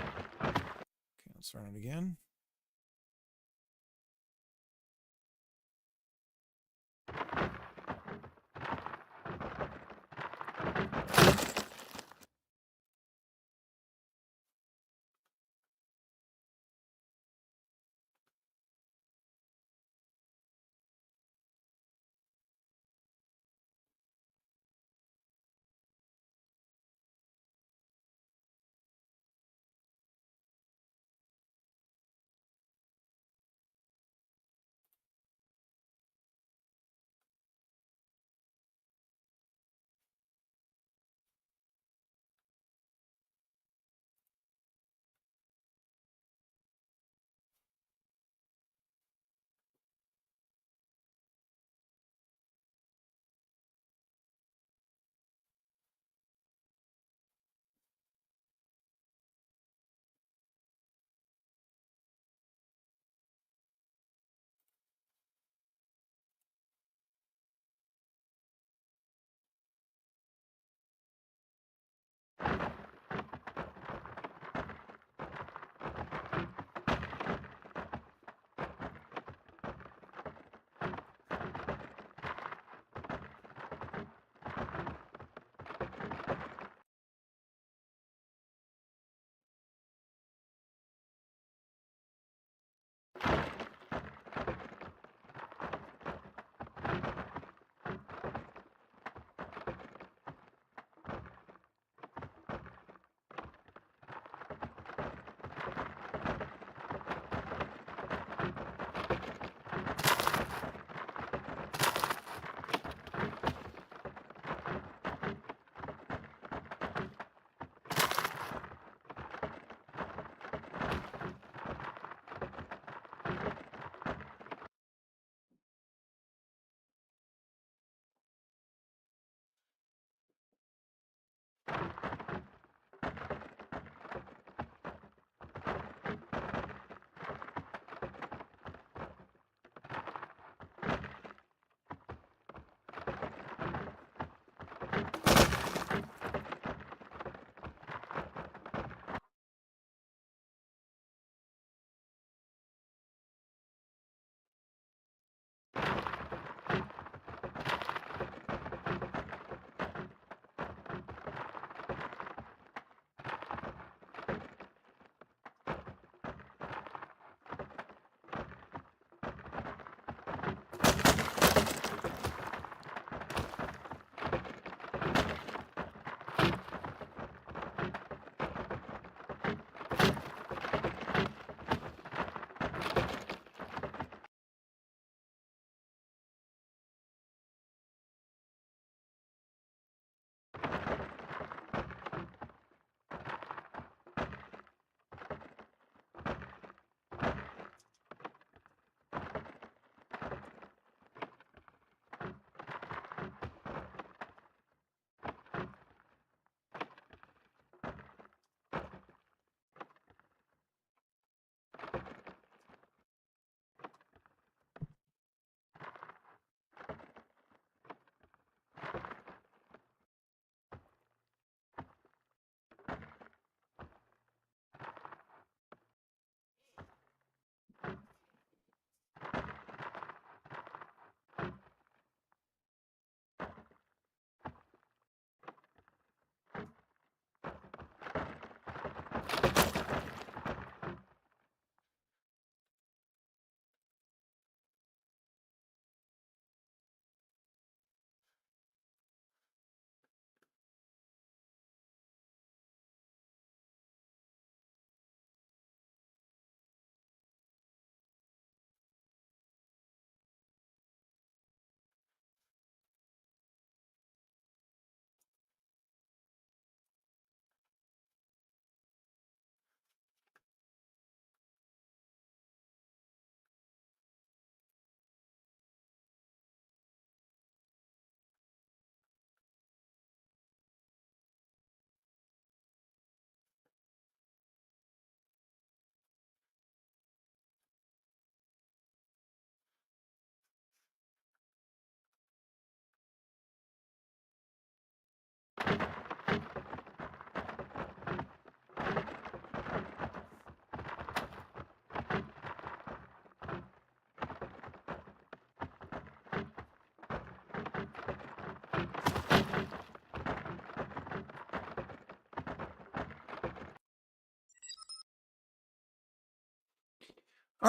let's run it again.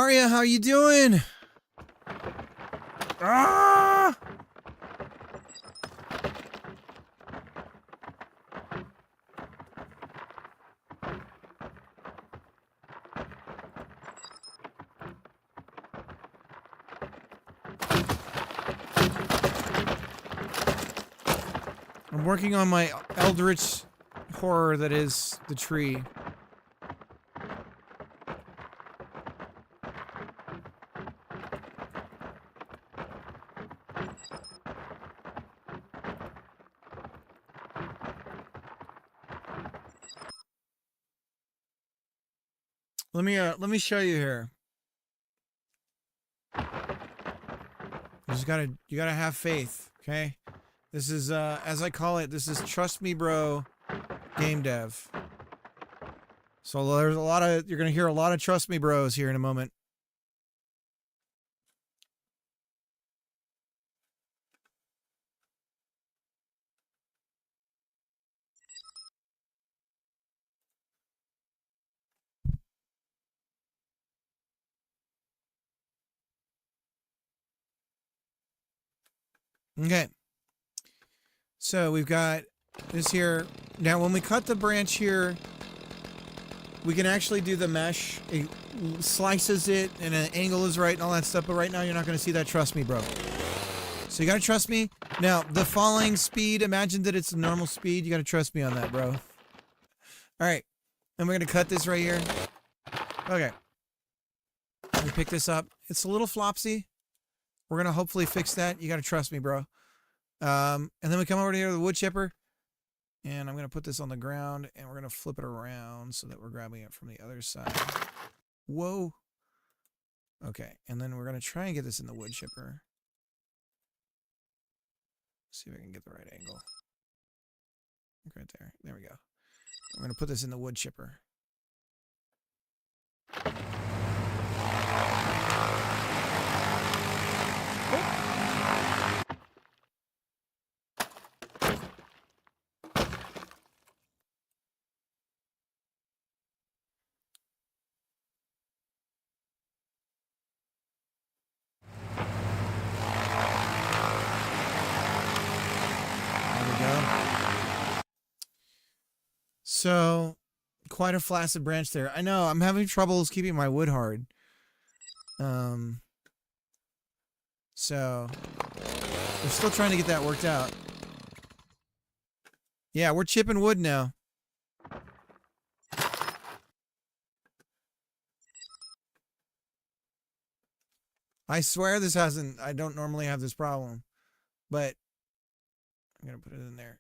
Arya, how you doing? Ah! I'm working on my eldritch horror that is the tree. Let me show you here. You gotta have faith, okay? This is as I call it, this is trust me bro game dev. So there's you're gonna hear a lot of trust me bros here in a moment. Okay. So we've got this here. Now when we cut the branch here, we can actually do the mesh. It slices it and an angle is right and all that stuff, but right now you're not going to see that. Trust me, bro. So you got to trust me. Now, the falling speed, imagine that it's a normal speed. You got to trust me on that, bro. All right. And we're going to cut this right here. Okay. Let me pick this up. It's a little flopsy. We're going to hopefully fix that. You got to trust me, bro. And then we come over here to the wood chipper. And I'm going to put this on the ground. And we're going to flip it around so that we're grabbing it from the other side. Whoa. Okay. And then we're going to try and get this in the wood chipper. See if I can get the right angle. Right there. There we go. I'm going to put this in the wood chipper. So, quite a flaccid branch there. I know, I'm having troubles keeping my wood hard. So, we're still trying to get that worked out. Yeah, we're chipping wood now. I swear this hasn't, I don't normally have this problem. But, I'm going to put it in there.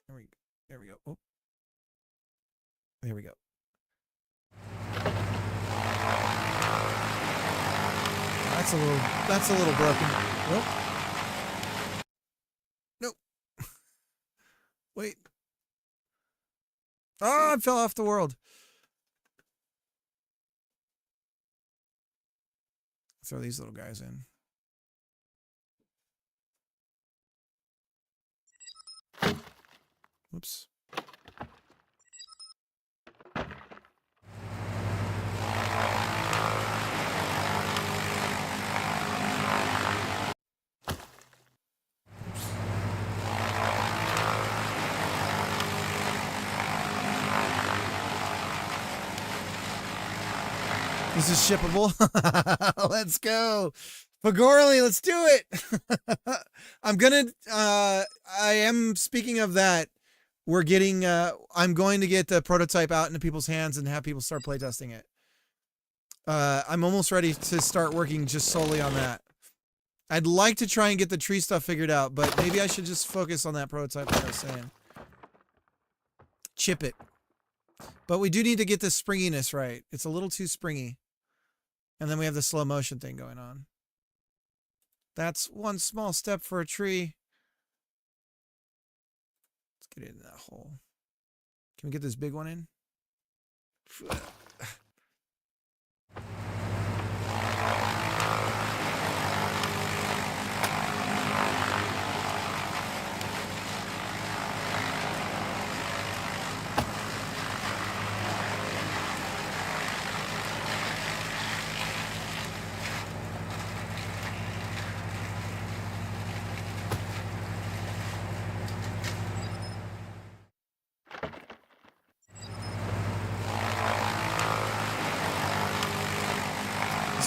There we go. Oh. There we go. That's a little broken. Nope. Nope. Wait. Oh, I fell off the world. Throw these little guys in. Whoops. This is shippable. Let's go. Pagorli, let's do it. I am, speaking of that, we're getting, I'm going to get the prototype out into people's hands and have people start playtesting it. I'm almost ready to start working just solely on that. I'd like to try and get the tree stuff figured out, but maybe I should just focus on that prototype like I was saying. Chip it. But we do need to get the springiness right. It's a little too springy. And then we have the slow motion thing going on. That's one small step for a tree. Let's get it in that hole. Can we get this big one in?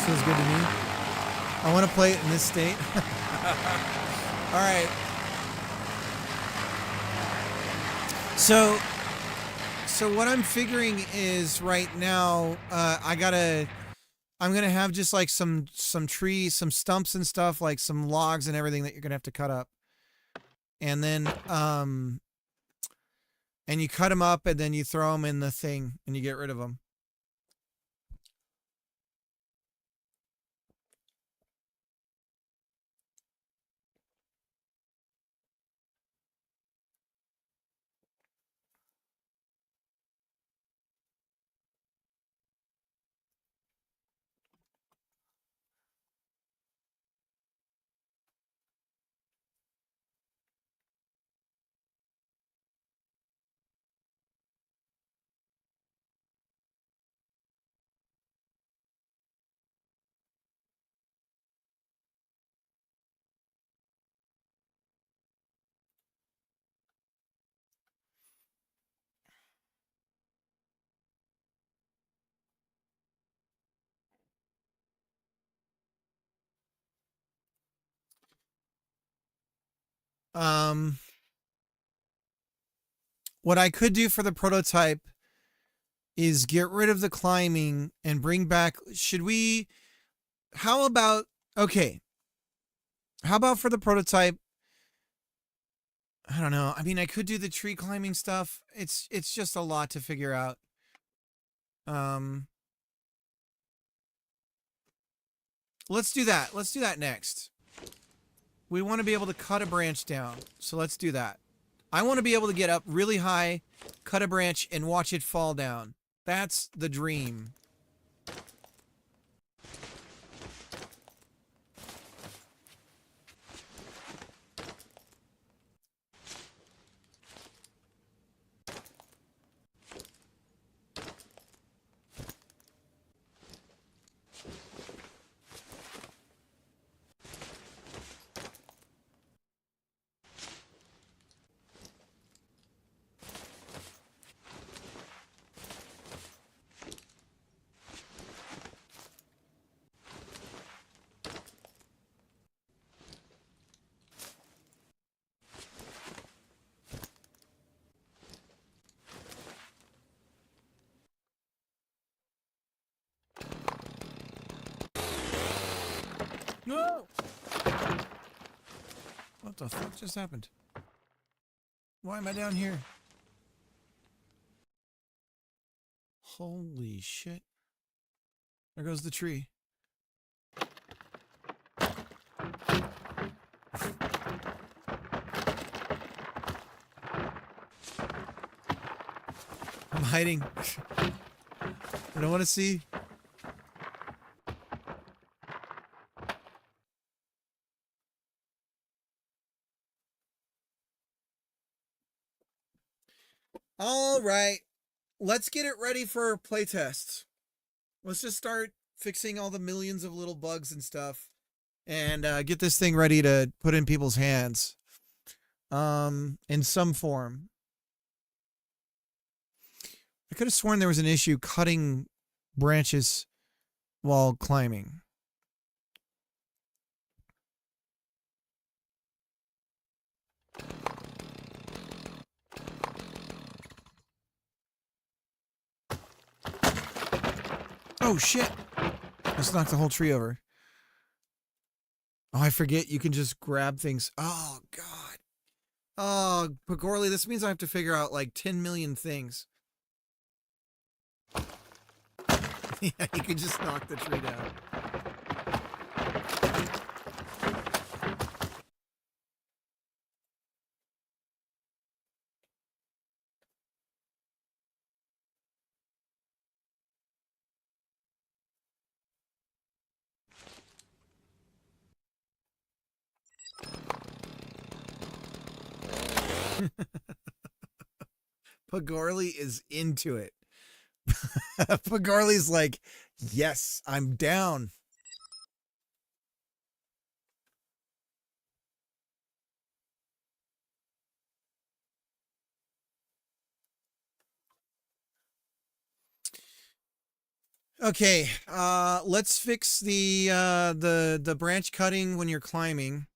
feels good to me. I want to play it in this state. All right. So what I'm figuring is right now, I'm gonna have just like some trees, some stumps and stuff, like some logs and everything that you're gonna have to cut up, and then and you cut them up and then you throw them in the thing and you get rid of them. What I could do for the prototype is get rid of the climbing and bring back, how about for the prototype? I don't know. I mean, I could do the tree climbing stuff. It's just a lot to figure out. Let's do that. Let's do that next. We want to be able to cut a branch down. So let's do that. I want to be able to get up really high, cut a branch, and watch it fall down. That's the dream. No! What the fuck just happened? Why am I down here? Holy shit. There goes the tree. I'm hiding. I don't want to see. All right, let's get it ready for playtests. Let's just start fixing all the millions of little bugs and stuff and get this thing ready to put in people's hands in some form. I could have sworn there was an issue cutting branches while climbing. Oh shit! Let's knock the whole tree over. Oh, I forget you can just grab things. Oh god. Oh, Pagorli, this means I have to figure out like 10 million things. Yeah, you can just knock the tree down. Pagorli is into it. Pagorli's like, yes, I'm down. Okay, let's fix the branch cutting when you're climbing.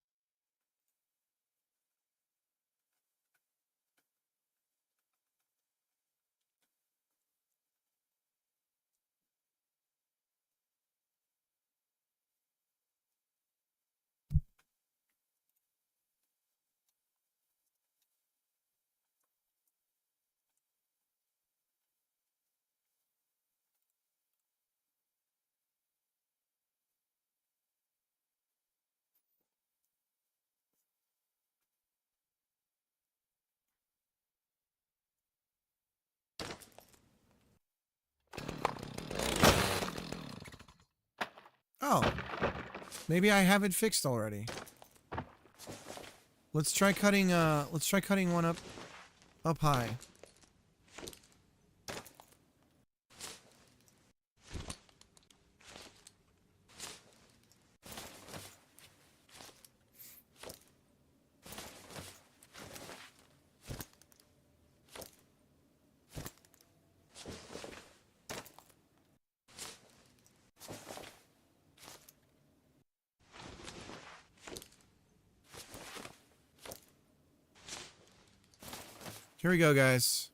Oh, maybe I have it fixed already. Let's try cutting one up high. Here we go, guys.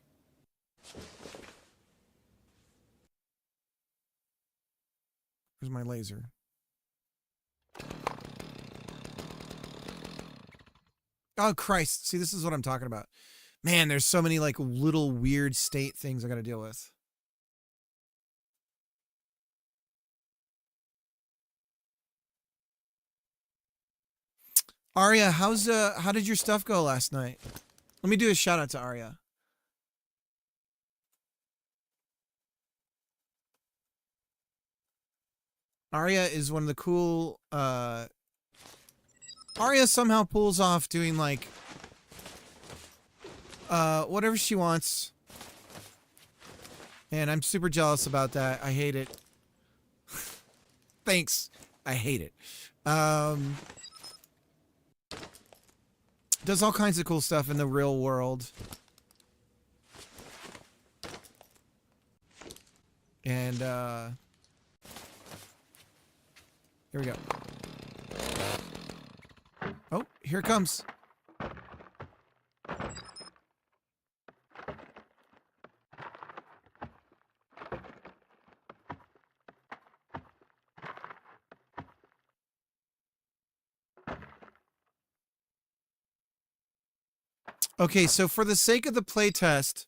Where's my laser? Oh, Christ. See, this is what I'm talking about. Man, there's so many, like, little weird state things I gotta deal with. Arya, how did your stuff go last night? Let me do a shout out to Arya. Arya is one of the cool, Arya somehow pulls off doing, like, whatever she wants. And I'm super jealous about that. I hate it. Thanks. I hate it. Does all kinds of cool stuff in the real world. And, here we go. Oh, here it comes. Okay, so for the sake of the playtest,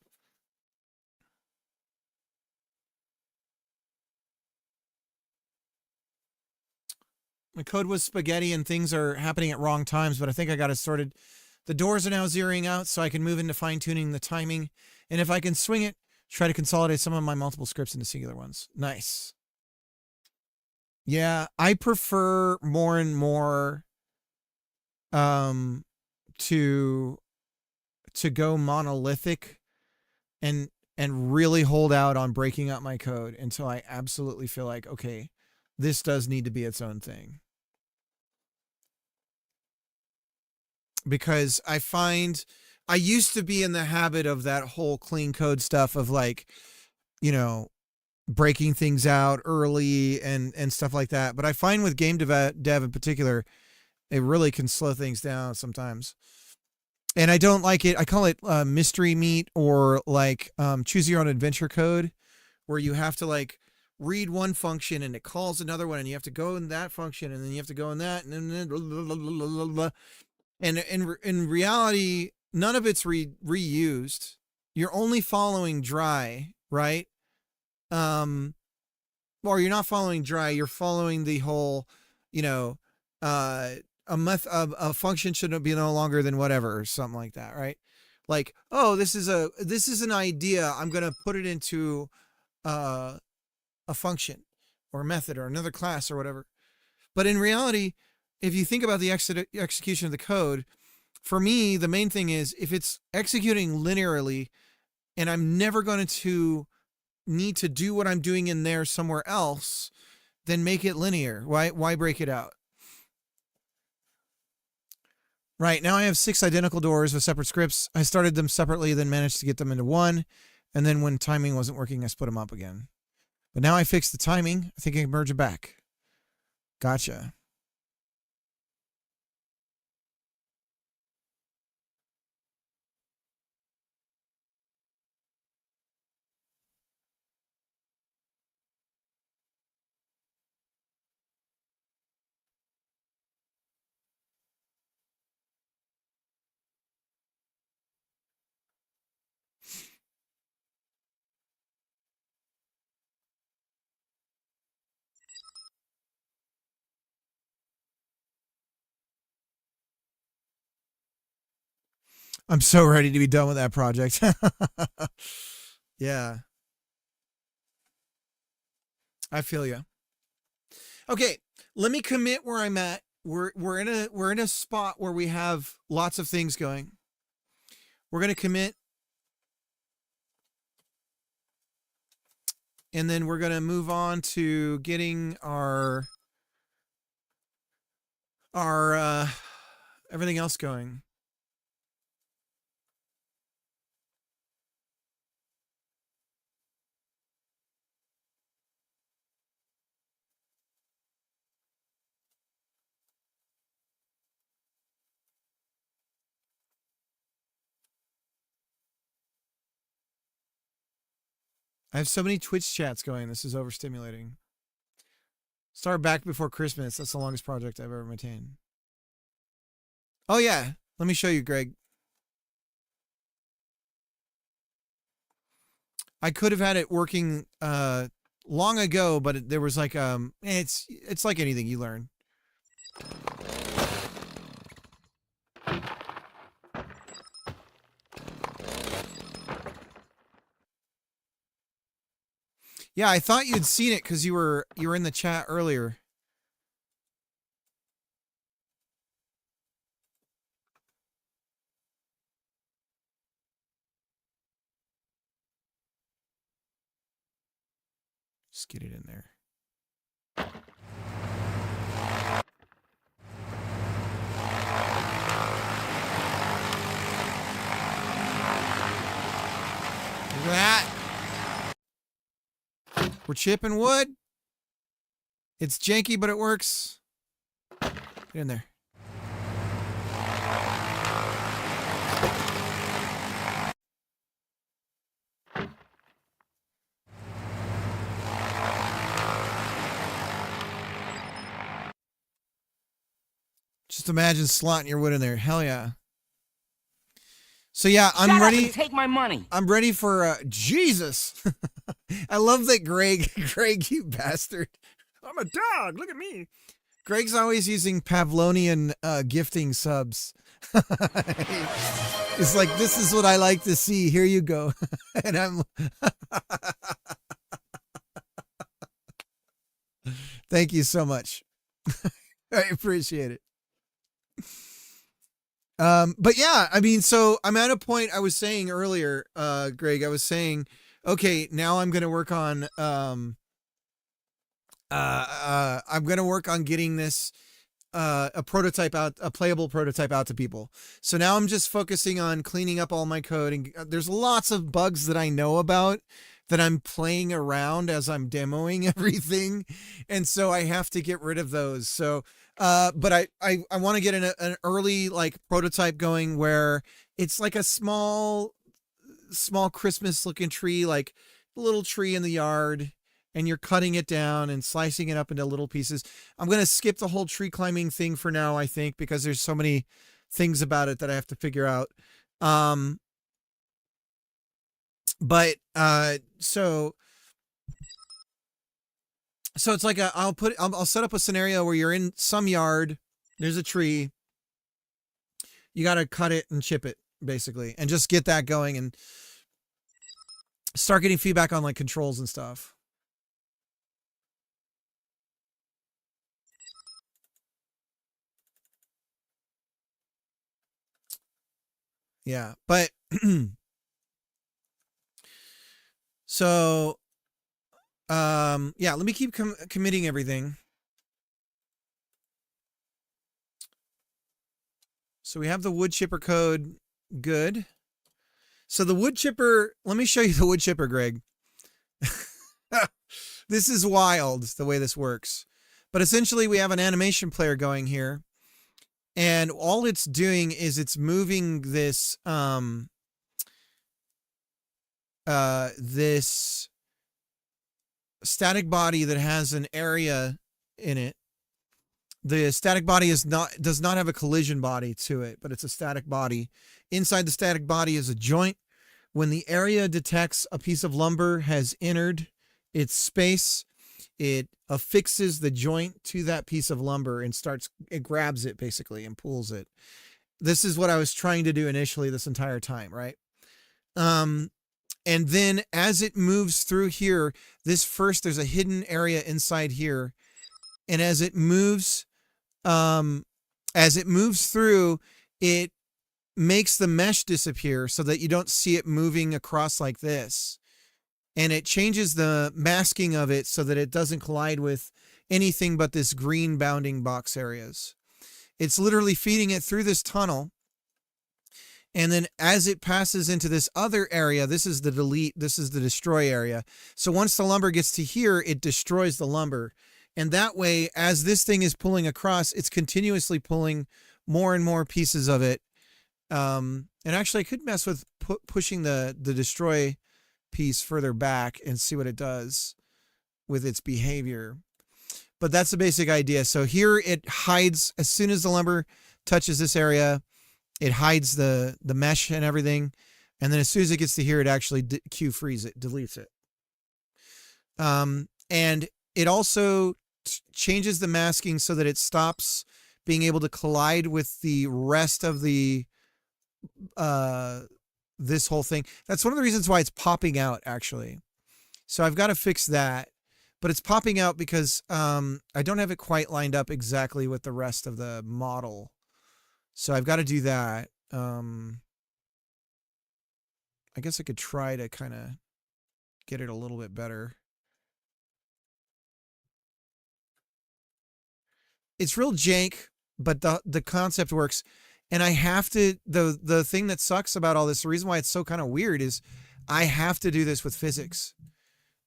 my code was spaghetti and things are happening at wrong times, but I think I got it sorted. The doors are now zeroing out, so I can move into fine-tuning the timing. And if I can swing it, try to consolidate some of my multiple scripts into singular ones. Nice. Yeah, I prefer more and more to go monolithic and really hold out on breaking up my code until I absolutely feel like, okay, this does need to be its own thing. Because I find I used to be in the habit of that whole clean code stuff of, like, you know, breaking things out early and stuff like that. But I find with game dev in particular, it really can slow things down sometimes. And I don't like it. I call it mystery meat, or like choose your own adventure code, where you have to, like, read one function and it calls another one, and you have to go in that function, and then you have to go in that, and then blah, blah, blah, blah, blah, blah. And in reality, none of it's reused. You're only following dry, right? Or you're not following dry. You're following the whole, you know, a function shouldn't be no longer than whatever, or something like that, right? Like, oh, this is an idea. I'm gonna put it into a function or a method or another class or whatever. But in reality, if you think about the execution of the code, for me, the main thing is if it's executing linearly, and I'm never going to need to do what I'm doing in there somewhere else, then make it linear. Why break it out? Right, now I have 6 identical doors with separate scripts. I started them separately, then managed to get them into one. And then when timing wasn't working, I split them up again. But now I fixed the timing. I think I can merge it back. Gotcha. I'm so ready to be done with that project. Yeah. I feel you. Okay, let me commit where I'm at. We're in a spot where we have lots of things going. We're going to commit, and then we're going to move on to getting our everything else going. I have so many Twitch chats going. This is overstimulating. Start back before Christmas. That's the longest project I've ever maintained. Oh, yeah. Let me show you, Greg. I could have had it working long ago, but there was like it's like anything you learn. Yeah, I thought you'd seen it because you were in the chat earlier. Just get it in there. Look at that. We're chipping wood. It's janky, but it works. Get in there. Just imagine slotting your wood in there. Hell yeah. So yeah, I'm ready. Take my money. I'm ready for Jesus. I love that Greg, you bastard. I'm a dog. Look at me. Greg's always using Pavlonian gifting subs. It's like, this is what I like to see. Here you go. And I'm thank you so much. I appreciate it. But yeah, I mean, so I'm at a point I was saying earlier, Greg, I was saying, okay, now I'm going to work on, I'm going to work on getting this, a prototype out, a playable prototype out to people. So now I'm just focusing on cleaning up all my code, and there's lots of bugs that I know about that I'm playing around as I'm demoing everything. And so I have to get rid of those. So, but I want to get an early like prototype going where it's like a small Christmas looking tree, like a little tree in the yard, and you're cutting it down and slicing it up into little pieces. I'm going to skip the whole tree climbing thing for now, I think, because there's so many things about it that I have to figure out. But so it's like I'll set up a scenario where you're in some yard, there's a tree, you got to cut it and chip it basically, and just get that going and start getting feedback on like controls and stuff. Yeah, but so yeah, let me keep committing everything. So we have the wood chipper code. Good. So the wood chipper, let me show you the wood chipper, Greg. This is wild the way this works. But essentially we have an animation player going here, and all it's doing is it's moving this this static body that has an area in it. The static body does not have a collision body to it, but it's a static body. Inside the static body is a joint. When the area detects a piece of lumber has entered its space, it affixes the joint to that piece of lumber and it grabs it basically and pulls it. This is what I was trying to do initially this entire time, right? And then as it moves through here, there's a hidden area inside here. And as it moves through, it makes the mesh disappear so that you don't see it moving across like this. And it changes the masking of it so that it doesn't collide with anything but this green bounding box areas. It's literally feeding it through this tunnel. And then as it passes into this other area, this is the destroy area. So once the lumber gets to here, it destroys the lumber. And that way, as this thing is pulling across, it's continuously pulling more and more pieces of it. And actually I could mess with pushing the destroy piece further back and see what it does with its behavior. But that's the basic idea. So here it hides, as soon as the lumber touches this area, it hides the mesh and everything. And then as soon as it gets to here, it actually Q-frees it, deletes it. And it also changes the masking so that it stops being able to collide with the rest of the this whole thing. That's one of the reasons why it's popping out, actually. So I've got to fix that. But it's popping out because I don't have it quite lined up exactly with the rest of the model. So I've got to do that. I guess I could try to kind of get it a little bit better. It's real jank, but the concept works. And I have to, the thing that sucks about all this, the reason why it's so kind of weird is I have to do this with physics.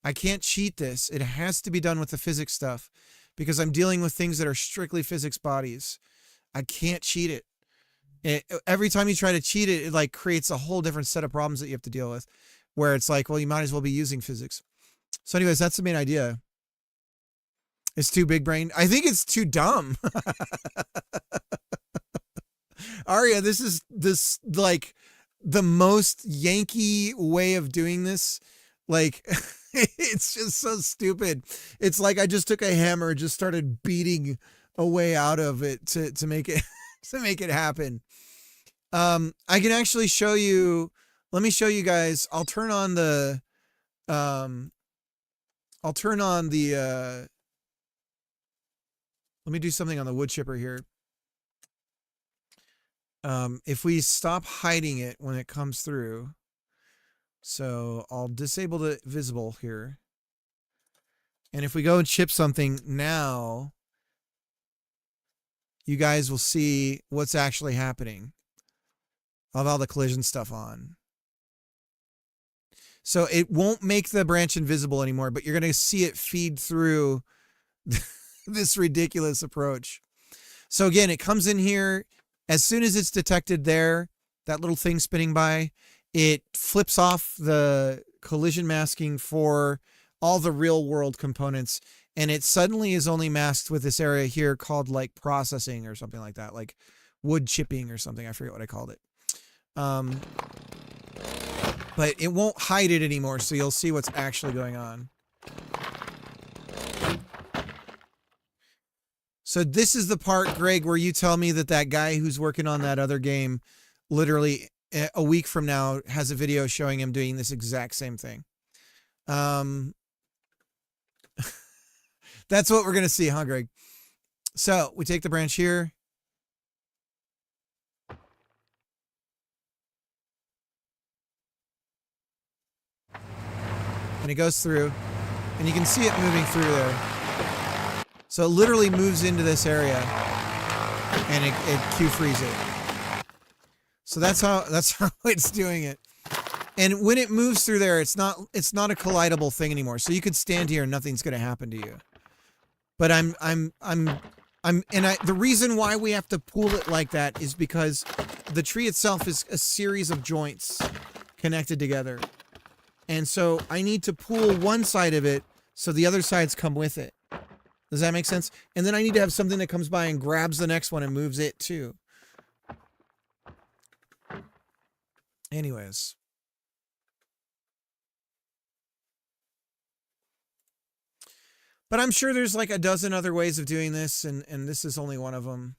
I can't cheat this. It has to be done with the physics stuff because I'm dealing with things that are strictly physics bodies. I can't cheat it. Every time you try to cheat it, it like creates a whole different set of problems that you have to deal with where it's like, well, you might as well be using physics. So anyways, that's the main idea. It's too big brain. I think it's too dumb. Aria, this is like the most Yankee way of doing this. Like, it's just so stupid. It's like I just took a hammer and just started beating a way out of it to make it to make it happen. I can actually show you. Let me show you guys. I'll turn on the. Let me do something on the wood chipper here. If we stop hiding it when it comes through. So I'll disable the visible here. And if we go and chip something now, you guys will see what's actually happening. I'll have all the collision stuff on. So it won't make the branch invisible anymore, but you're going to see it feed through this ridiculous approach. So again, it comes in here. As soon as it's detected there, that little thing spinning by, it flips off the collision masking for all the real world components. And it suddenly is only masked with this area here called like processing or something like that, like wood chipping or something. I forget what I called it. But it won't hide it anymore. So you'll see what's actually going on. So this is the part, Greg, where you tell me that guy who's working on that other game literally a week from now has a video showing him doing this exact same thing. That's what we're going to see, huh, Greg? So we take the branch here. And it goes through. And you can see it moving through there. So it literally moves into this area. And it Q-frees it. So that's how it's doing it. And when it moves through there, it's not a collidable thing anymore. So you could stand here and nothing's going to happen to you. But the reason why we have to pool it like that is because the tree itself is a series of joints connected together. And so I need to pool one side of it so the other sides come with it. Does that make sense? And then I need to have something that comes by and grabs the next one and moves it too. Anyways. But I'm sure there's like a dozen other ways of doing this, and this is only one of them.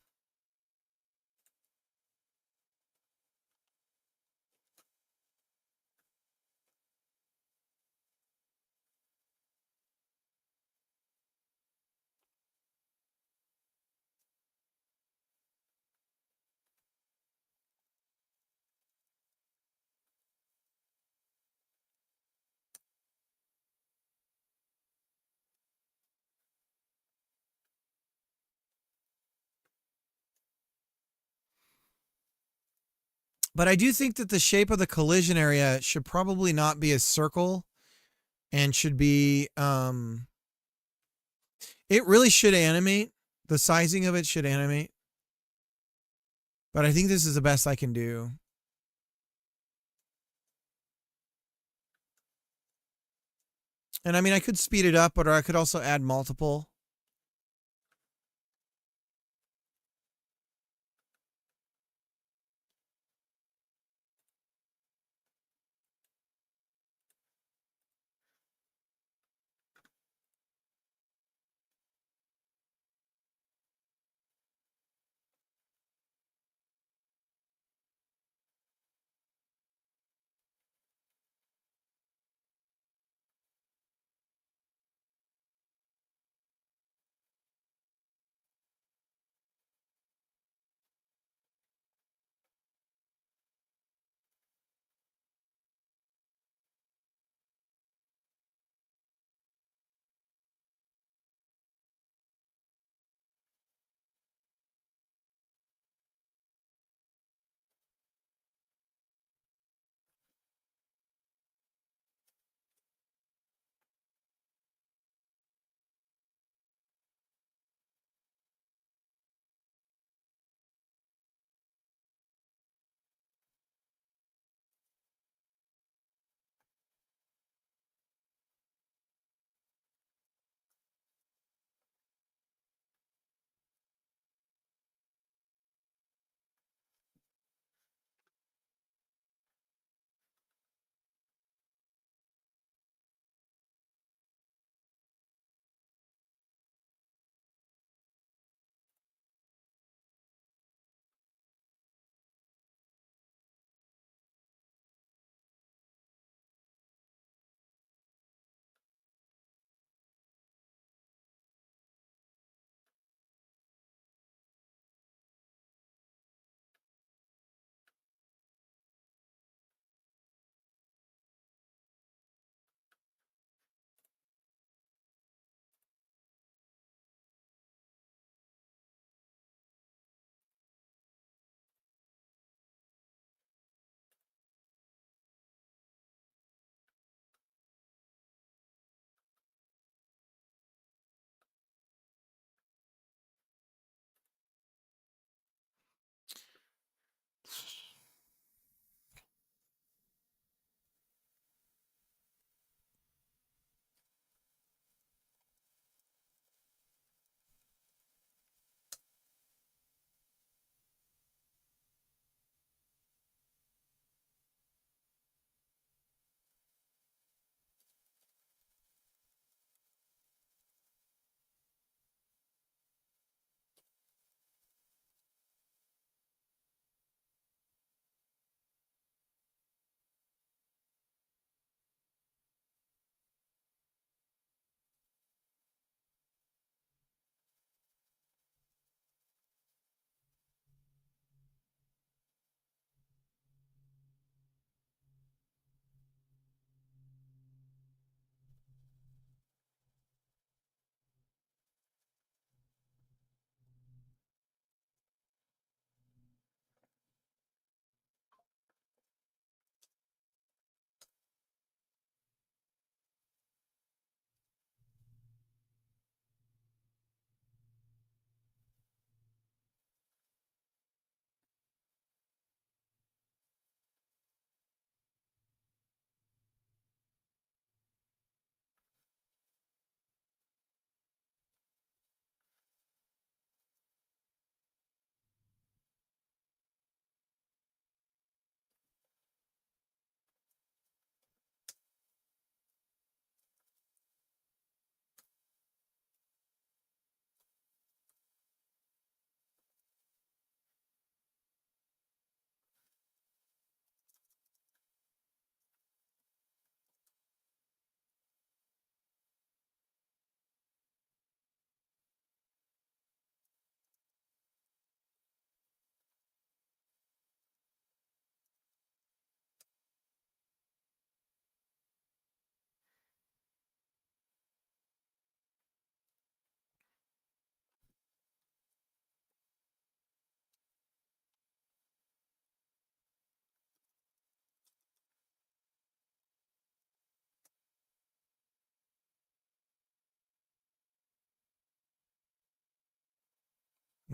But I do think that the shape of the collision area should probably not be a circle and should be, it really should animate. The sizing of it should animate. But I think this is the best I can do. And I mean, I could speed it up, but I could also add multiple.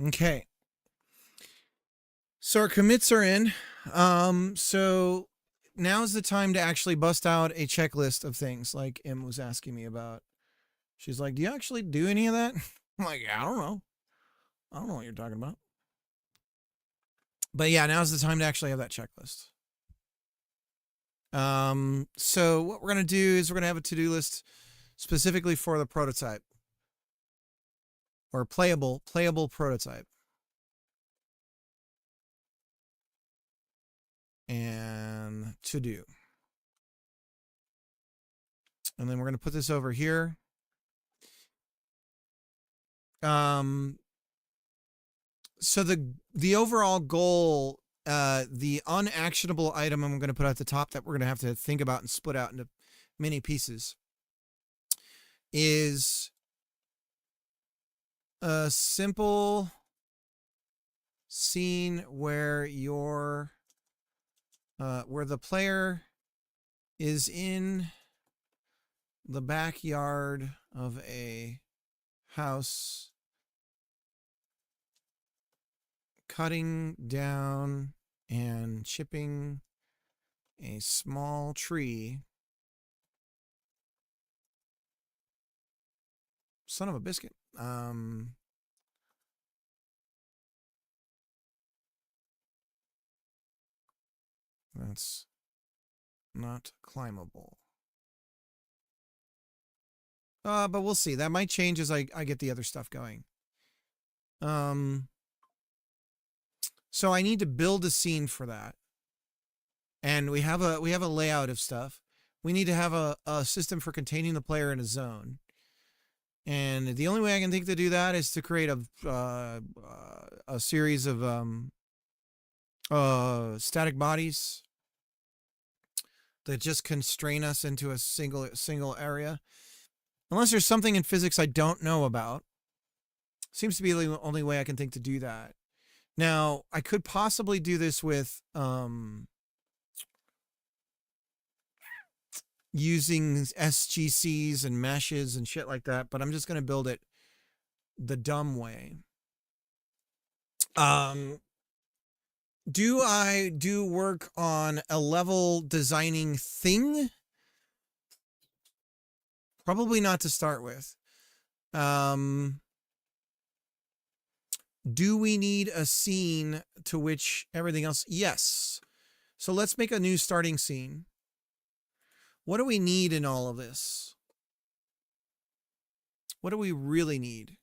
Okay. So our commits are in. So now's the time to actually bust out a checklist of things like Em was asking me about. She's like, do you actually do any of that? I'm like, I don't know. I don't know what you're talking about. But yeah, now's the time to actually have that checklist. So what we're going to do is we're going to have a to-do list specifically for the prototype or playable prototype. And to do. And then we're going to put this over here. So the overall goal, the unactionable item I'm going to put at the top that we're going to have to think about and split out into many pieces is a simple scene where where the player is in the backyard of a house cutting down and chipping a small tree. Son of a biscuit. That's not climbable. But we'll see. That might change as I get the other stuff going. So I need to build a scene for that. And we have a layout of stuff. We need to have a system for containing the player in a zone. And the only way I can think to do that is to create a series of static bodies that just constrain us into a single area. Unless there's something in physics I don't know about. Seems to be the only way I can think to do that. Now, I could possibly do this with using SGCs and meshes and shit like that, but I'm just going to build it the dumb way. Do I do work on a level designing thing? Probably not to start with. Do we need a scene to which everything else? Yes. So let's make a new starting scene. What do we need in all of this? What do we really need?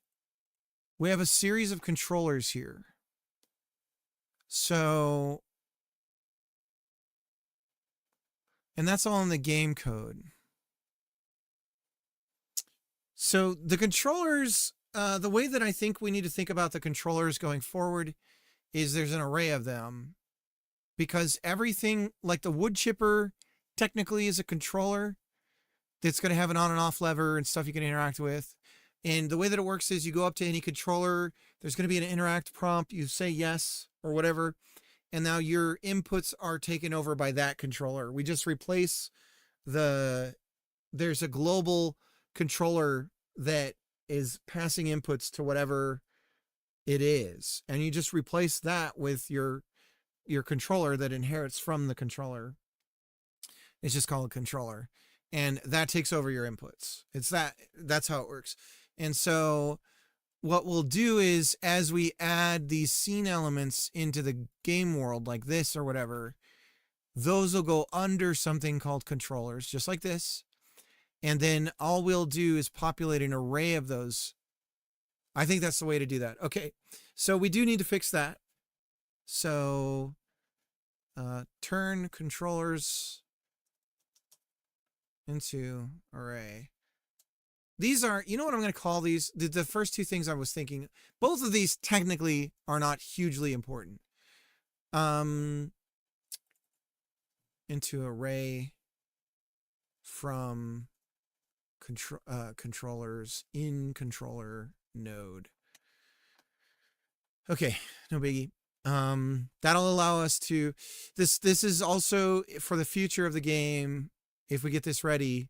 We have a series of controllers here. So, and that's all in the game code. So the controllers, the way that I think we need to think about the controllers going forward is there's an array of them, because everything like the wood chipper technically is a controller that's going to have an on and off lever and stuff you can interact with. And the way that it works is you go up to any controller, there's going to be an interact prompt, you say yes or whatever, and now your inputs are taken over by that controller. We just replace there's a global controller that is passing inputs to whatever it is, and you just replace that with your controller that inherits from the controller. It's just called a controller, and that takes over your inputs. That's how it works. And so what we'll do is, as we add these scene elements into the game world like this or whatever, those will go under something called controllers, just like this. And then all we'll do is populate an array of those. I think that's the way to do that. Okay, so we do need to fix that. So turn controllers into array. These are, you know what I'm going to call these? The first two things I was thinking, both of these technically are not hugely important. Into array from controllers in controller node. Okay, no biggie. That'll allow us to, this is also for the future of the game. If we get this ready,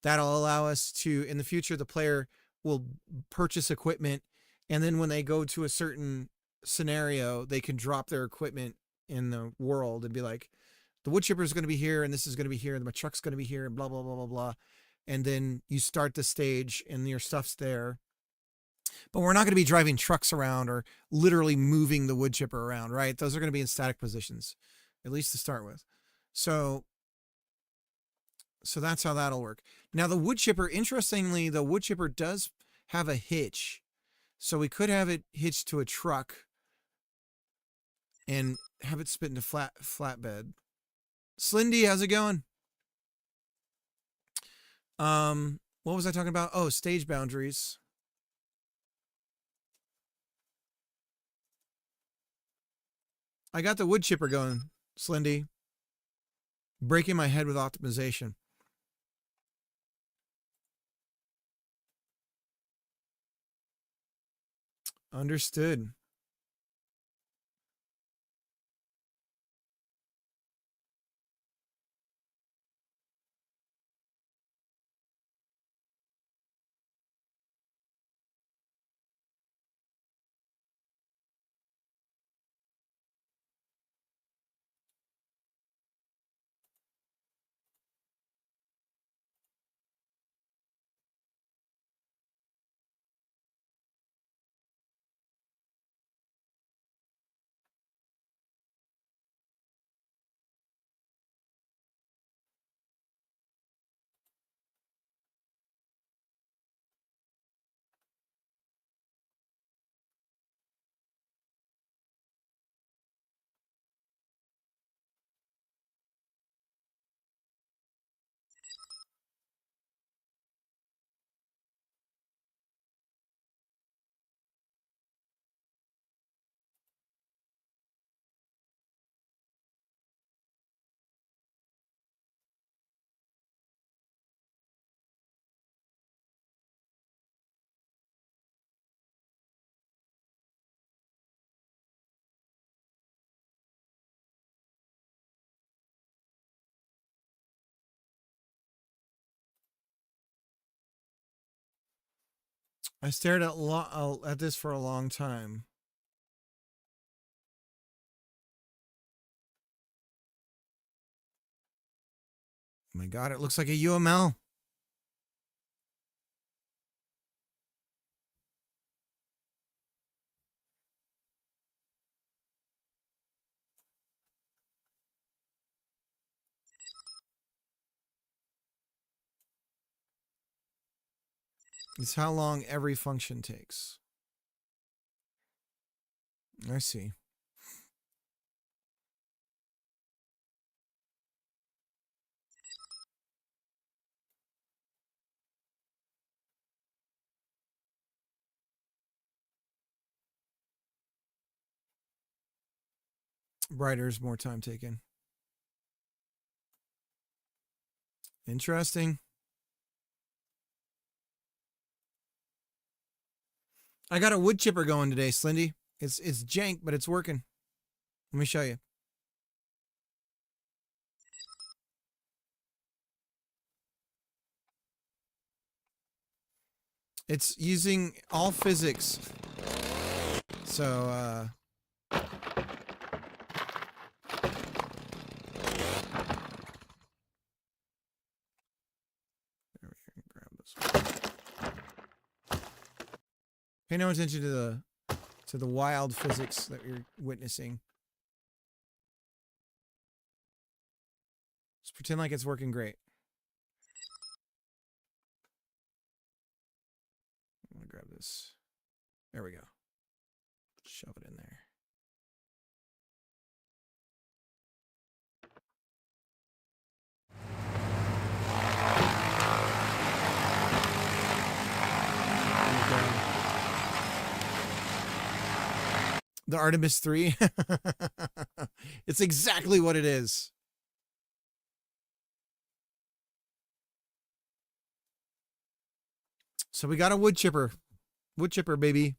that'll allow us to, in the future, the player will purchase equipment And then when they go to a certain scenario, they can drop their equipment in the world and be like, the wood chipper is going to be here, and this is going to be here, and my truck's going to be here, and blah, blah, blah, blah, blah. And then you start the stage, and your stuff's there. But we're not going to be driving trucks around or literally moving the wood chipper around, right? Those are going to be in static positions, at least to start with. So that's how that'll work. Now, the wood chipper, interestingly, the wood chipper does have a hitch. So we could have it hitched to a truck and have it spit into flatbed. Slindy, how's it going? What was I talking about? Oh, stage boundaries. I got the wood chipper going, Slindy. Breaking my head with optimization. Understood. I stared at this for a long time. Oh my God, it looks like a UML. It's how long every function takes. I see. Brighter's more time taken. Interesting. I got a wood chipper going today, Slindy. It's jank, but it's working. Let me show you. It's using all physics. So, there we can grab this one. Pay no attention to the wild physics that you're witnessing. Just pretend like it's working great. I'm gonna grab this. There we go. Shove it in there. The Artemis 3. It's exactly what it is. So we got a wood chipper. Wood chipper, baby.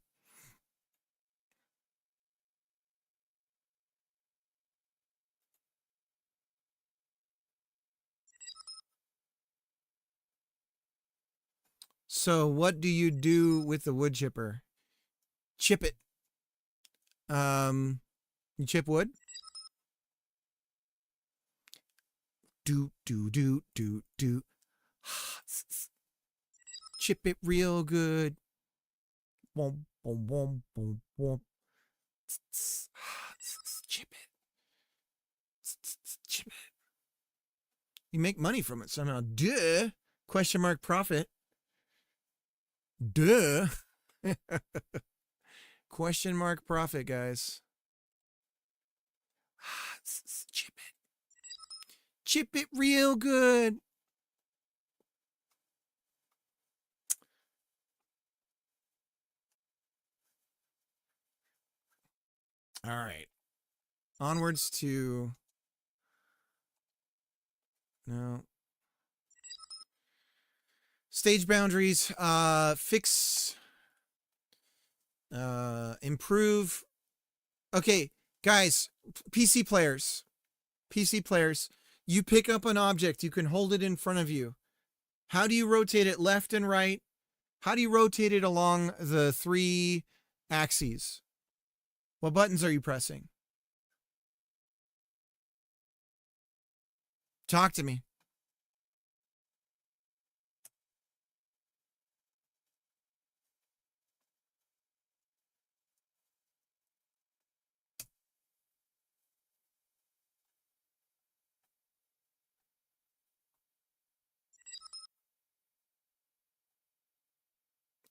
So what do you do with the wood chipper? chip it. You chip wood? Do. Chip it real good. Boom, boom, boom, boom, boom. Chip it. Chip it. You make money from it somehow. Duh. Question mark profit. Duh. Question mark profit, guys. Chip it. Chip it real good. All right. Onwards to... No. Stage boundaries. Fix... improve. Okay, guys, PC players, you pick up an object, you can hold it in front of you. How do you rotate it left and right? How do you rotate it along the 3 axes? What buttons are you pressing? Talk to me.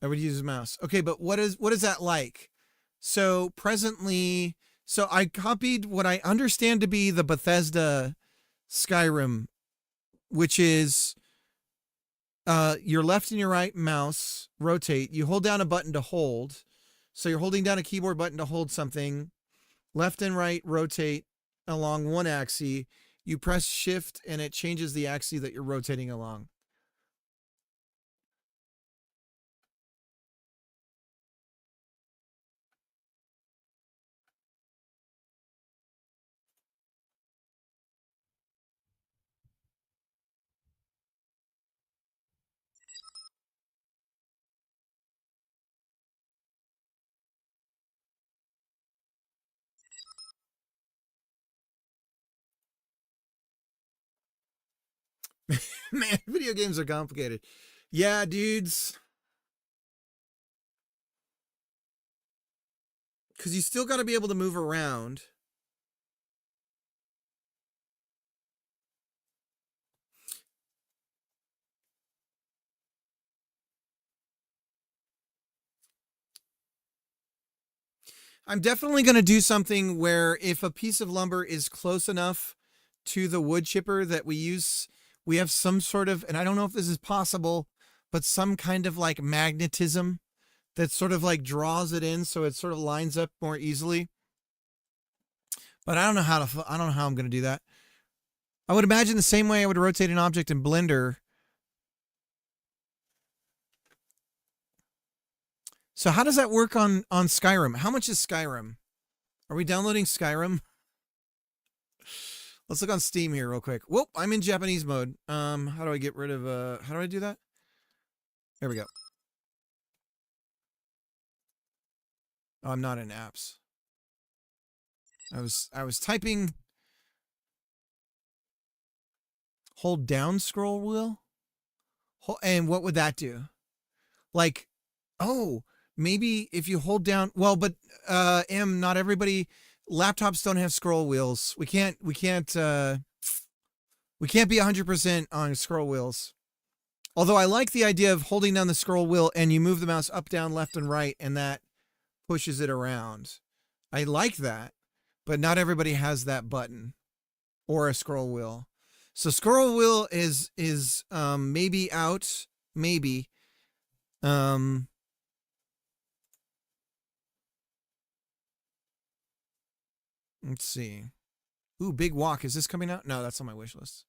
I would use a mouse. Okay, but what is that like? So presently, so I copied what I understand to be the Bethesda Skyrim, which is your left and your right mouse rotate. You hold down a button to hold. So you're holding down a keyboard button to hold something. Left and right rotate along one axis. You press shift and it changes the axis that you're rotating along. Man, video games are complicated. Yeah, dudes. Because you still got to be able to move around. I'm definitely going to do something where if a piece of lumber is close enough to the wood chipper that we have some sort of, and I don't know if this is possible, but some kind of like magnetism that sort of like draws it in so it sort of lines up more easily. But I don't know how I'm going to do that. I would imagine the same way I would rotate an object in Blender. So how does that work on Skyrim? How much is Skyrim? Are we downloading Skyrim? Let's look on Steam here real quick. Whoop, I'm in Japanese mode. How do I get rid of how do I do that? There we go. Oh, I'm not in apps. I was typing. Hold down scroll wheel. And what would that do? Like, oh, maybe if you hold down, well, but not everybody, laptops don't have scroll wheels. We can't be 100% on scroll wheels. Although I like the idea of holding down the scroll wheel and you move the mouse up, down, left, and right, and that pushes it around. I like that, but not everybody has that button or a scroll wheel. So scroll wheel is maybe out, maybe. Let's see. Ooh, Big Walk. Is this coming out? No, that's on my wish list.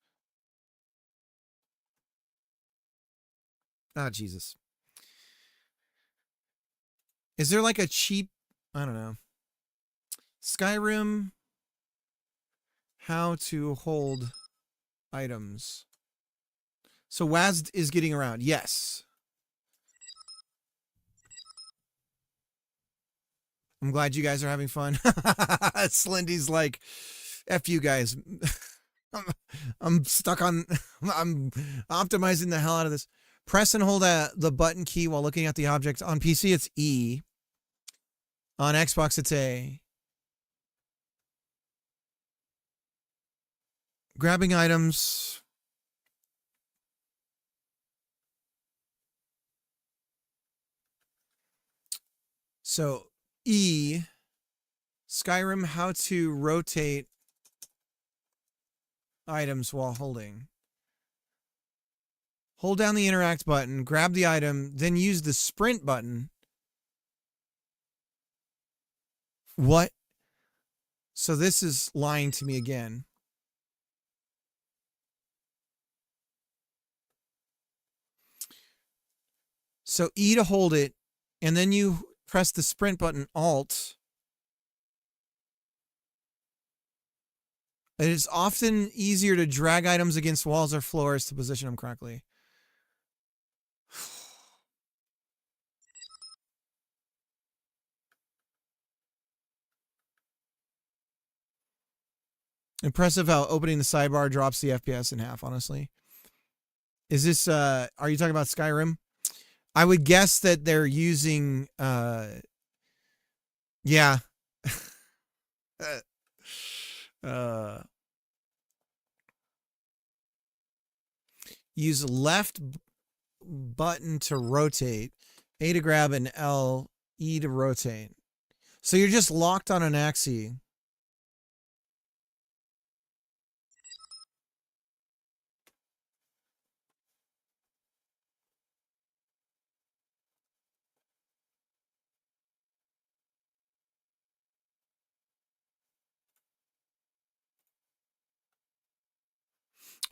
Ah, Jesus. Is there like a cheap, I don't know, Skyrim, how to hold items. So WASD is getting around. Yes. I'm glad you guys are having fun. Slendy's like, F you guys. I'm stuck on, I'm optimizing the hell out of this. Press and hold the button key while looking at the object. On PC, it's E. On Xbox, it's A. Grabbing items. So E, Skyrim, how to rotate items while holding. Hold down the interact button, grab the item, then use the sprint button. What? So this is lying to me again. So E to hold it, and then you press the sprint button, Alt. It is often easier to drag items against walls or floors to position them correctly. Impressive how opening the sidebar drops the FPS in half, honestly. Is this, are you talking about Skyrim? I would guess that they're using, yeah. Use left button to rotate, A to grab, and L, E to rotate. So you're just locked on an axis.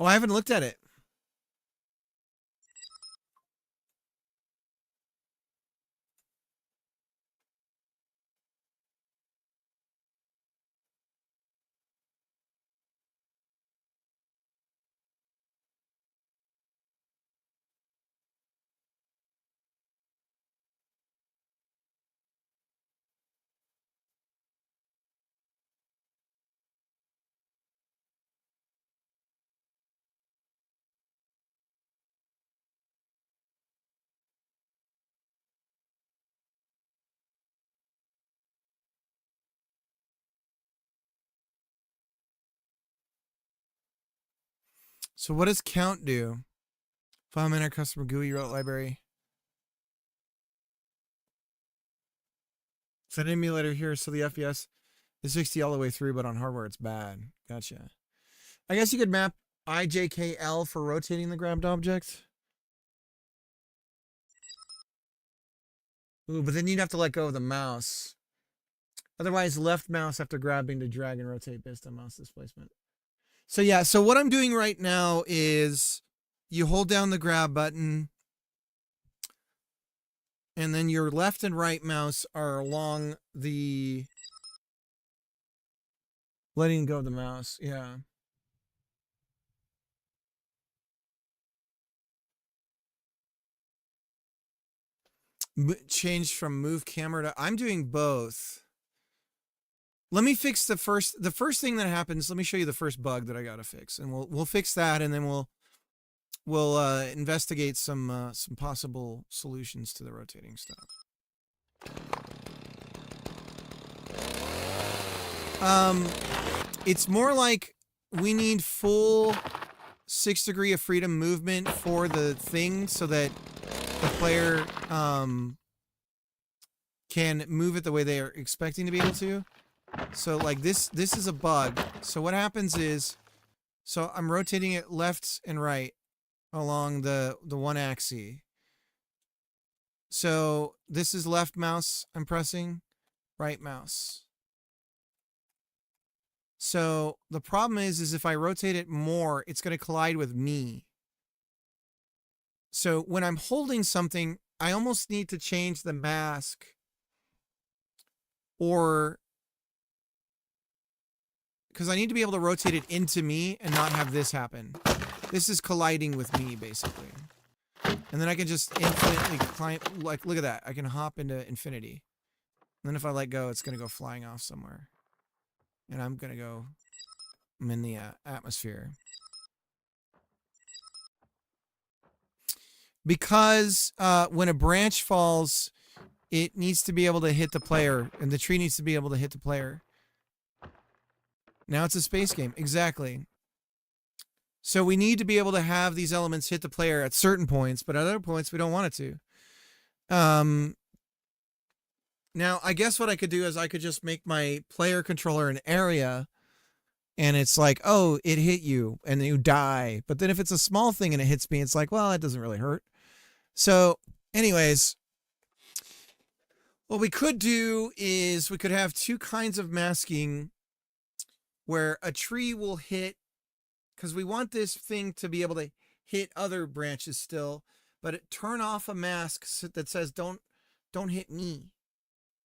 Oh, I haven't looked at it. So what does count do? File manager, customer GUI, route library. Send an emulator here so the FPS is 60 all the way through, but on hardware it's bad. Gotcha. I guess you could map IJKL for rotating the grabbed object. Ooh, but then you'd have to let go of the mouse. Otherwise, left mouse after grabbing to drag and rotate based on mouse displacement. So yeah, so what I'm doing right now is you hold down the grab button and then your left and right mouse are along the letting go of the mouse. Yeah. Change from move camera to, I'm doing both. Let me fix the first thing that happens. Let me show you the first bug that I got to fix, and we'll fix that, and then we'll investigate some possible solutions to the rotating stuff. It's more like we need full 6 degree of freedom movement for the thing so that the player can move it the way they are expecting to be able to. So like this is a bug. So what happens is, so I'm rotating it left and right along the one axis. So this is left mouse I'm pressing, right mouse. So the problem is if I rotate it more, it's going to collide with me. So when I'm holding something, I almost need to change the mask, or because I need to be able to rotate it into me and not have this happen. This is colliding with me, basically. And then I can just infinitely climb, like, look at that. I can hop into infinity. Then if I let go, it's going to go flying off somewhere. And I'm going to go... I'm in the atmosphere. Because when a branch falls, it needs to be able to hit the player, and the tree needs to be able to hit the player. Now it's a space game. Exactly. So we need to be able to have these elements hit the player at certain points, but at other points we don't want it to. Now, I guess what I could do is I could just make my player controller an area, and it's like, oh, it hit you, and you die. But then if it's a small thing and it hits me, it's like, well, that doesn't really hurt. So, anyways, what we could do is we could have two kinds of masking where a tree will hit, because we want this thing to be able to hit other branches still, but turn off a mask that says don't hit me.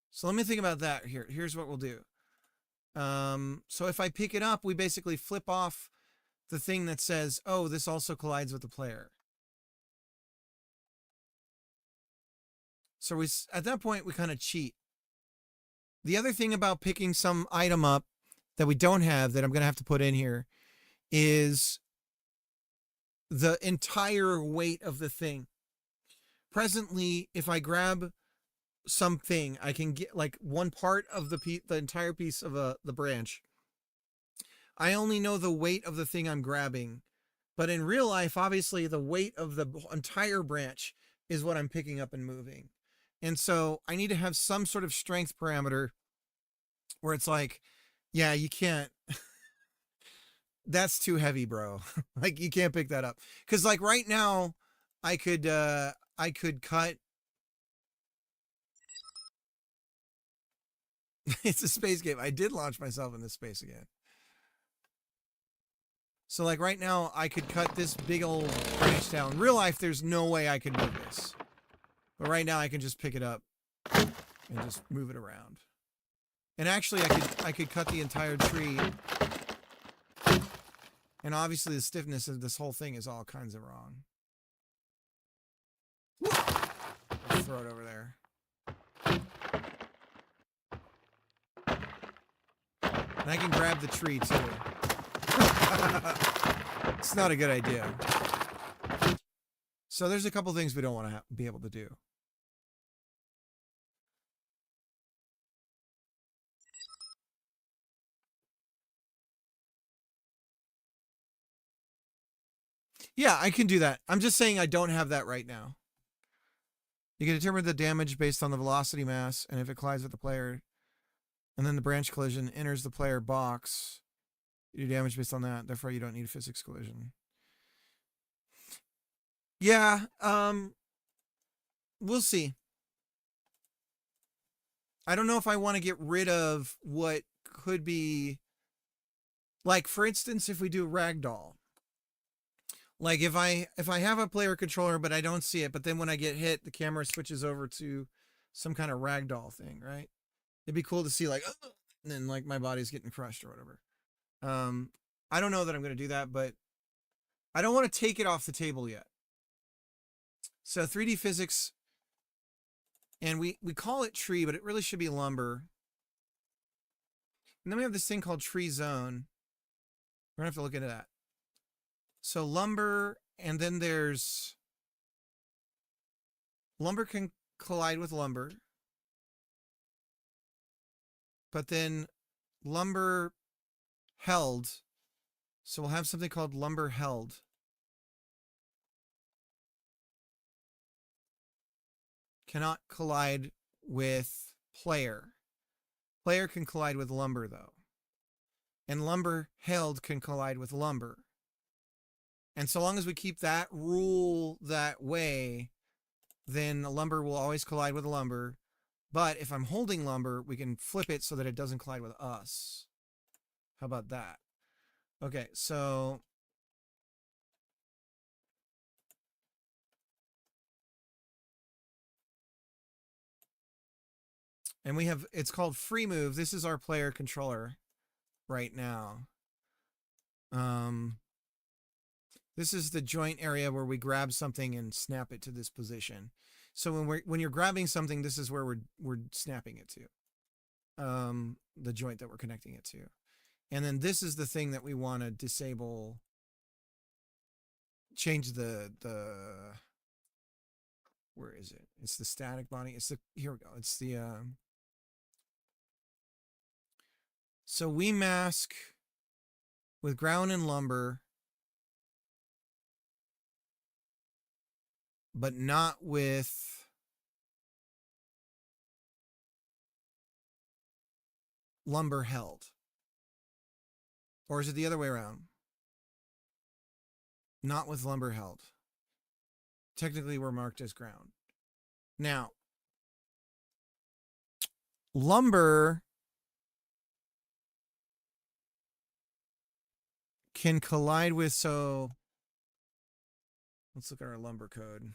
So let me think about that here. Here's what we'll do. So if I pick it up, we basically flip off the thing that says, oh, this also collides with the player. So at that point, we kind of cheat. The other thing about picking some item up that we don't have that I'm going to have to put in here is the entire weight of the thing. Presently, if I grab something, I can get like one part of the entire piece of the branch. I only know the weight of the thing I'm grabbing. But in real life, obviously, the weight of the entire branch is what I'm picking up and moving. And so I need to have some sort of strength parameter where it's like, yeah, you can't. That's too heavy, bro. Like, you can't pick that up. Because like right now, I could cut. It's a space game. I did launch myself into space again. So like right now, I could cut this big old branch down. In real life, there's no way I could move this. But right now, I can just pick it up and just move it around. And actually, I could cut the entire tree. And obviously, the stiffness of this whole thing is all kinds of wrong. I'll throw it over there. And I can grab the tree, too. It's not a good idea. So there's a couple things we don't want to be able to do. Yeah, I can do that. I'm just saying I don't have that right now. You can determine the damage based on the velocity mass, and if it collides with the player, and then the branch collision enters the player box, you do damage based on that. Therefore, you don't need a physics collision. Yeah, we'll see. I don't know if I want to get rid of what could be, like, for instance, if we do ragdoll. Like if I have a player controller but I don't see it, but then when I get hit, the camera switches over to some kind of ragdoll thing, right? It'd be cool to see like, and then like my body's getting crushed or whatever. I don't know that I'm going to do that, but I don't want to take it off the table yet. So 3D physics, and we call it tree, but it really should be lumber. And then we have this thing called tree zone. We're going to have to look into that. So lumber, and then there's lumber can collide with lumber, but then lumber held. So we'll have something called lumber held. Cannot collide with player. Player can collide with lumber though. And lumber held can collide with lumber. And so long as we keep that rule that way, then the lumber will always collide with the lumber. But if I'm holding lumber, we can flip it so that it doesn't collide with us. How about that? Okay, so and we have, it's called free move. This is our player controller right now. This is the joint area where we grab something and snap it to this position. So when you're grabbing something, this is where we're snapping it to. the joint that we're connecting it to. And then this is the thing that we want to disable, change the, where is it? It's the static body. It's the, here we go. It's the, so we mask with ground and lumber, but not with lumber held. Or is it the other way around? Not with lumber held. Technically, we're marked as ground. Now, lumber can collide with, so let's look at our lumber code.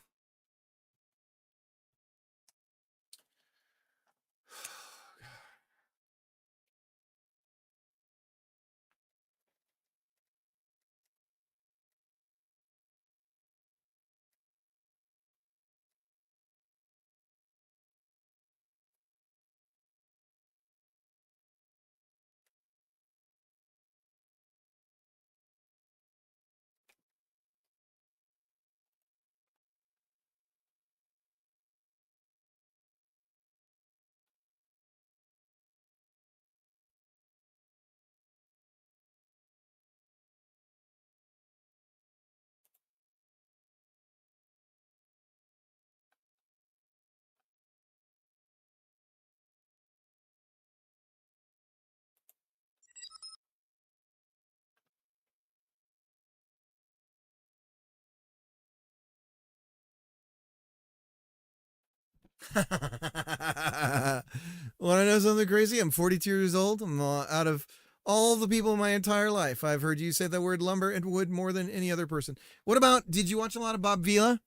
Want to know something crazy? I'm 42 years old. I'm out of all the people in my entire life, I've heard you say the word lumber and wood more than any other person. What about, did you watch a lot of Bob Vila?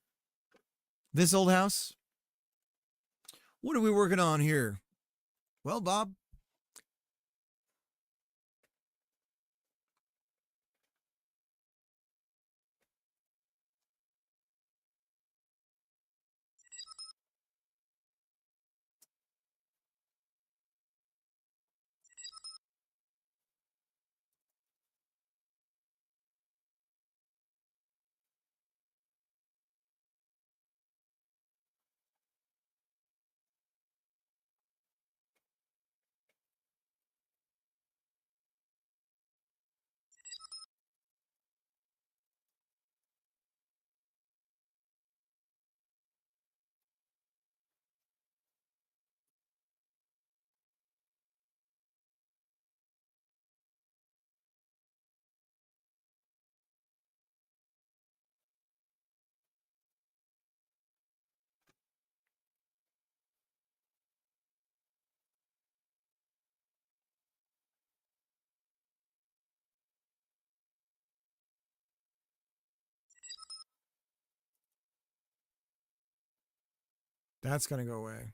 This Old House? What are we working on here? Well, Bob. That's going to go away.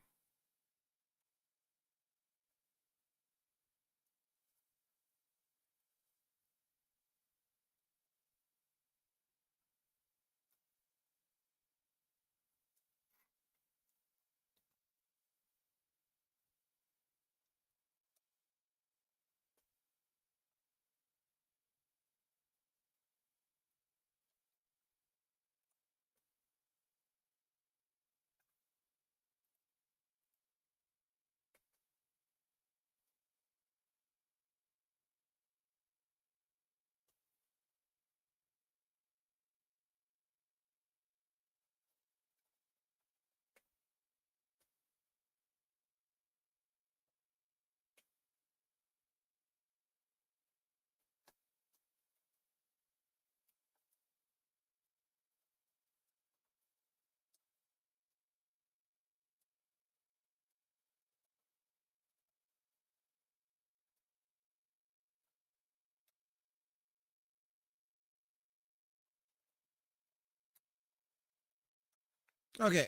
Okay.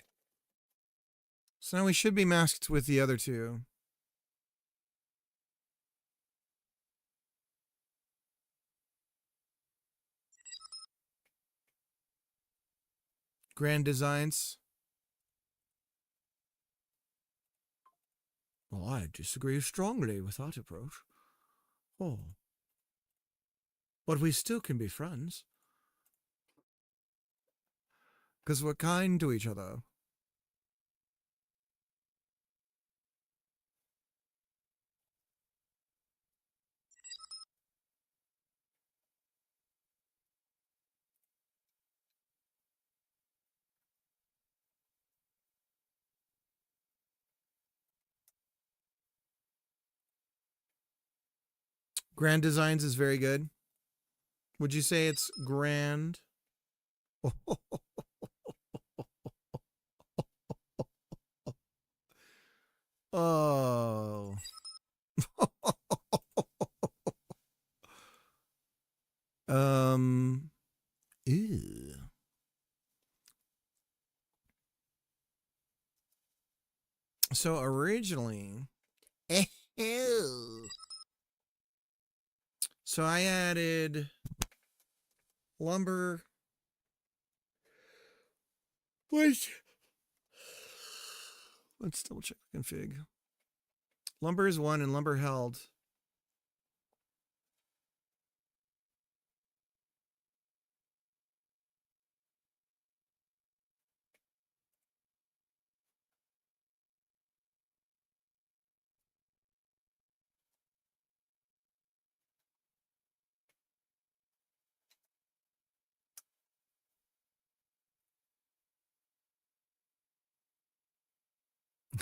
So now we should be masked with the other two. Grand Designs. Well, I disagree strongly with that approach. Oh. But we still can be friends. Because we're kind to each other. Grand Designs is very good. Would you say it's grand? Oh. Ew. So originally, so I added lumber. Wait. Let's double check the config. Lumber is 1 and lumber held.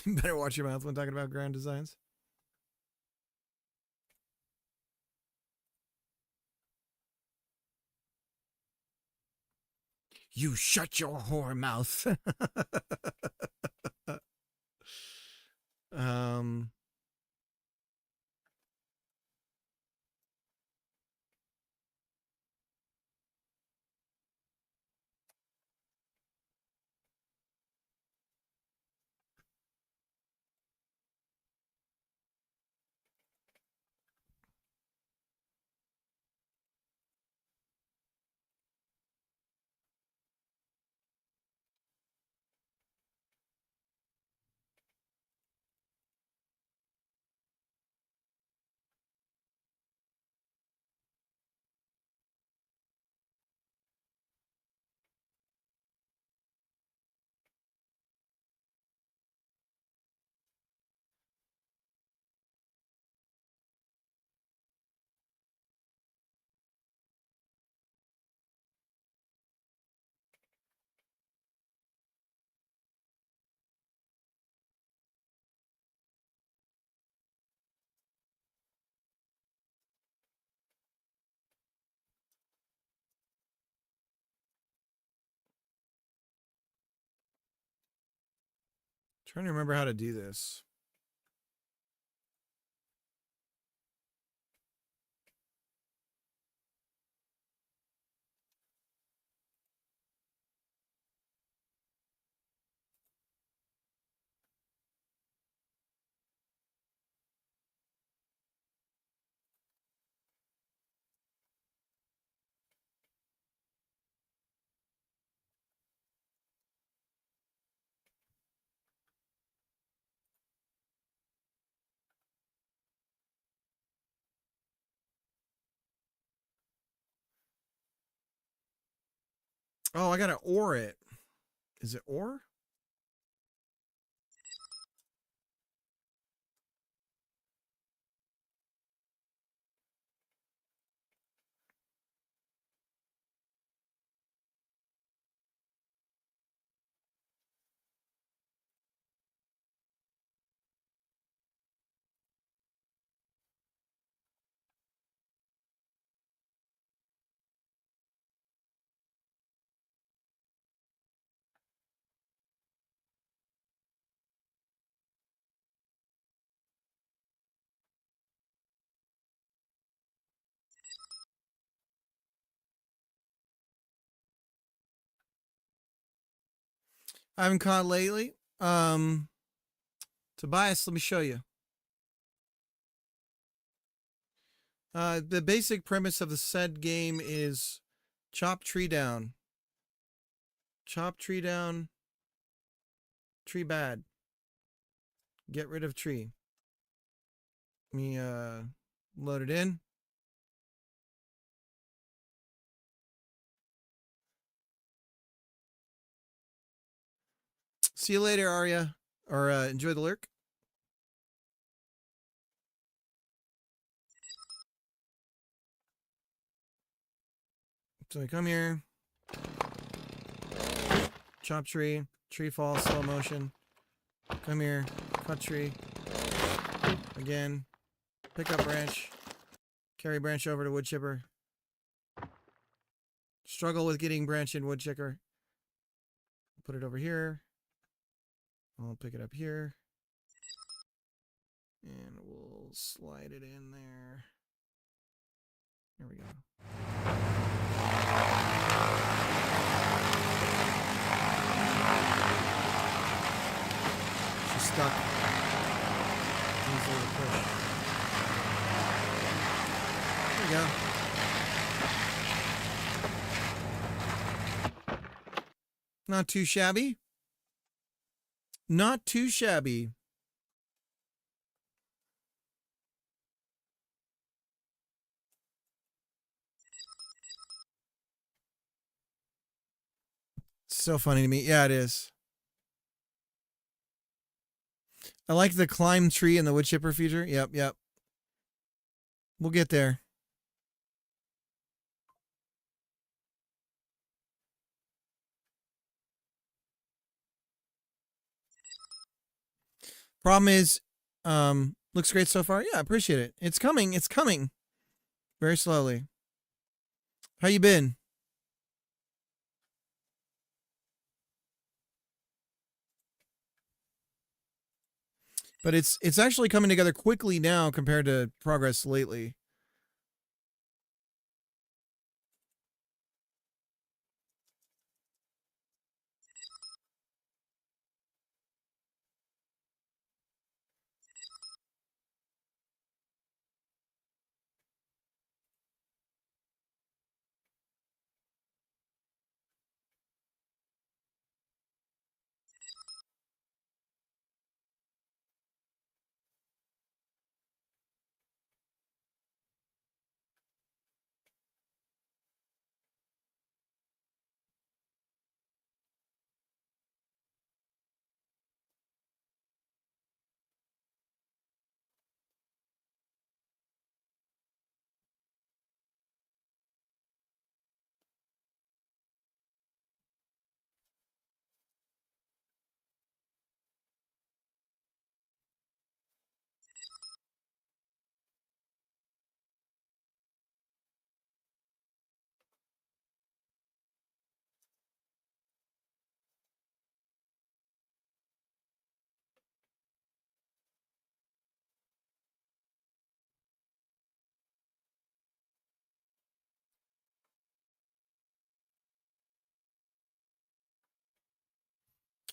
Better watch your mouth when talking about Grand Designs. You shut your whore mouth. um. Trying to remember how to do this. Oh, I gotta ore it. Is it ore? I haven't caught lately. Tobias, let me show you. The basic premise of the said game is chop tree down. Chop tree down. Tree bad. Get rid of tree. Let me load it in. See you later, Arya. Or enjoy the lurk. So we come here. Chop tree. Tree fall, slow motion. Come here. Cut tree. Again. Pick up branch. Carry branch over to wood chipper. Struggle with getting branch in wood chipper. Put it over here. I'll pick it up here. And we'll slide it in there. There we go. She's stuck. Needs a little push. There we go. Not too shabby. Not too shabby. So funny to me. Yeah, it is. I like the climb tree and the wood chipper feature. Yep, yep. We'll get there. Problem is, looks great so far. Yeah, I appreciate it. It's coming. It's coming. Very slowly. How you been? But it's actually coming together quickly now compared to progress lately.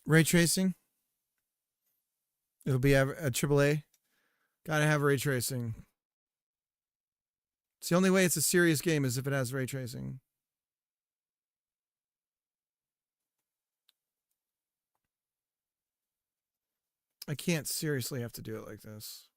Ray tracing. It'll be a AAA. Gotta have ray tracing. It's the only way it's a serious game is if it has ray tracing. I can't seriously have to do it like this.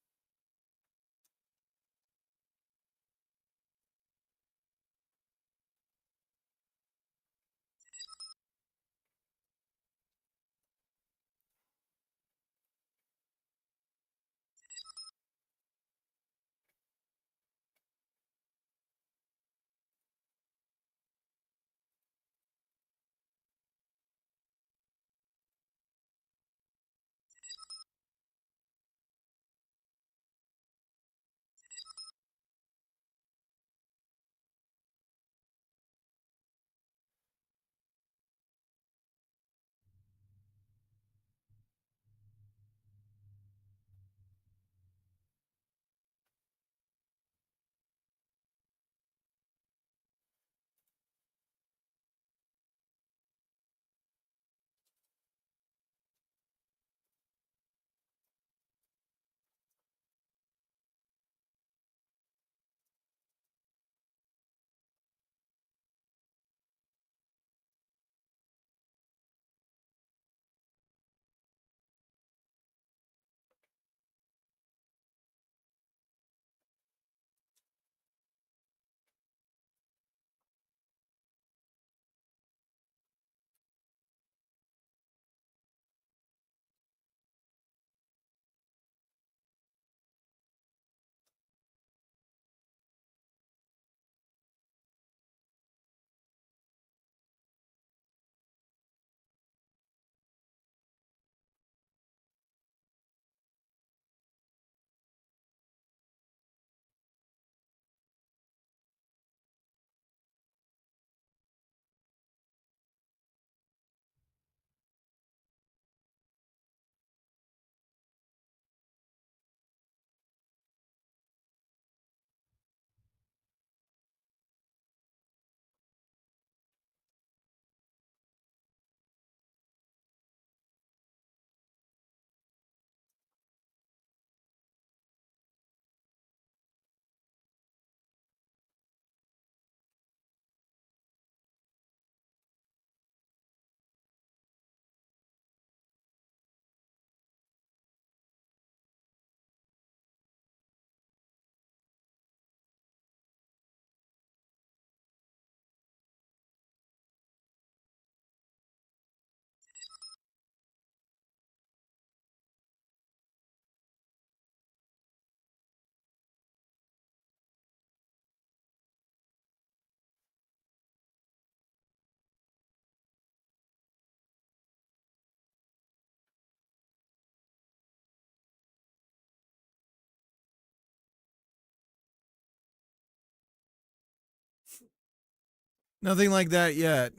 Nothing like that yet.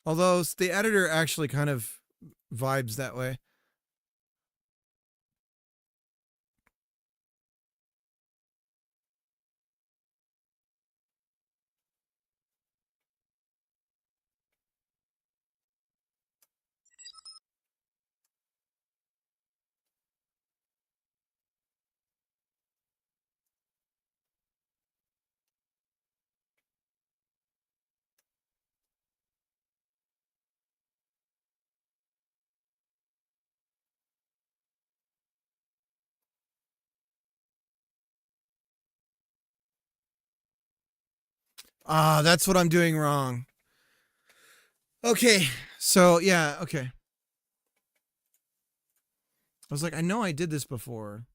Although the editor actually kind of vibes that way. Ah, that's what I'm doing wrong. Okay. So, yeah, okay. I was like, I know I did this before.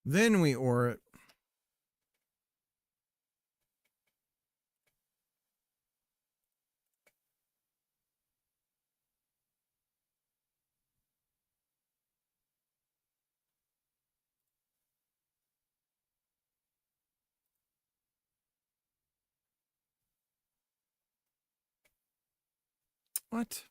Then we ore it. What?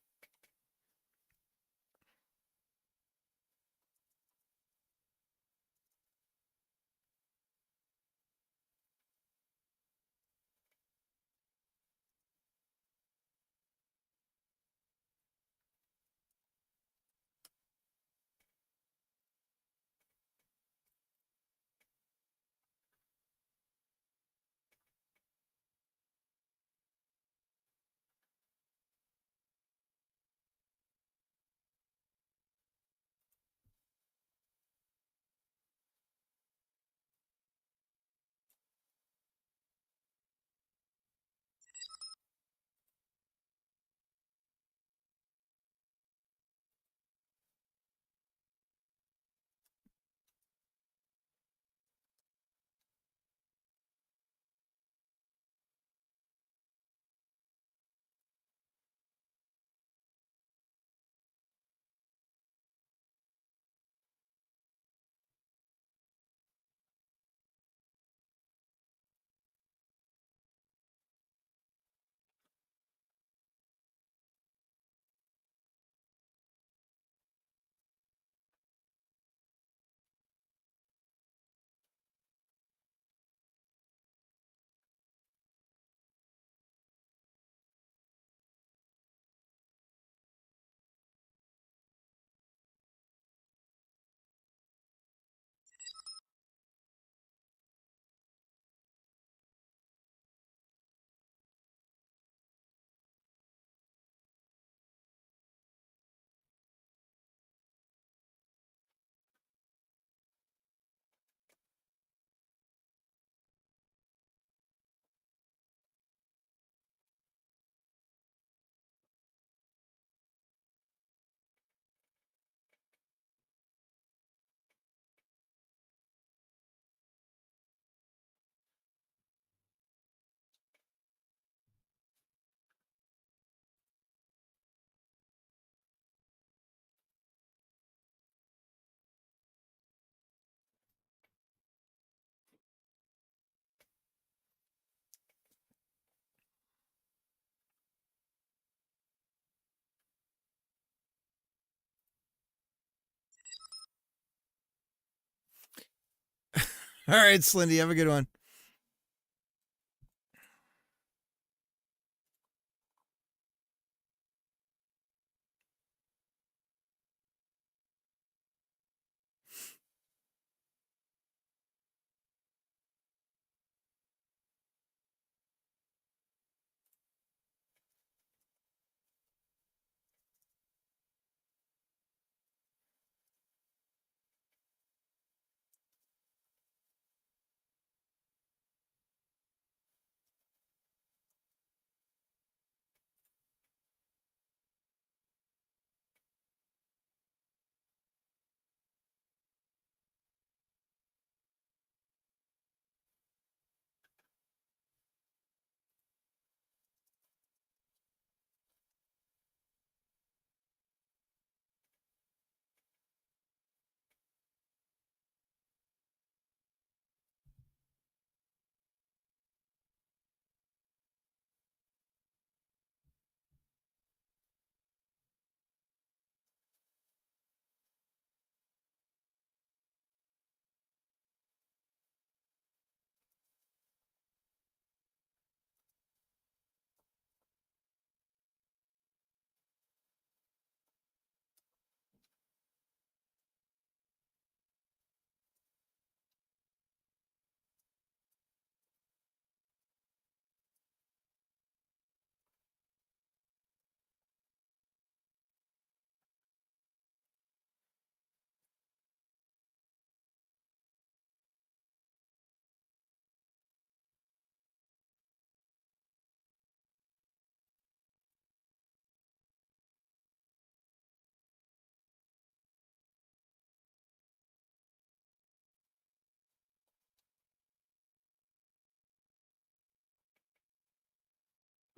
All right, Slindy, have a good one.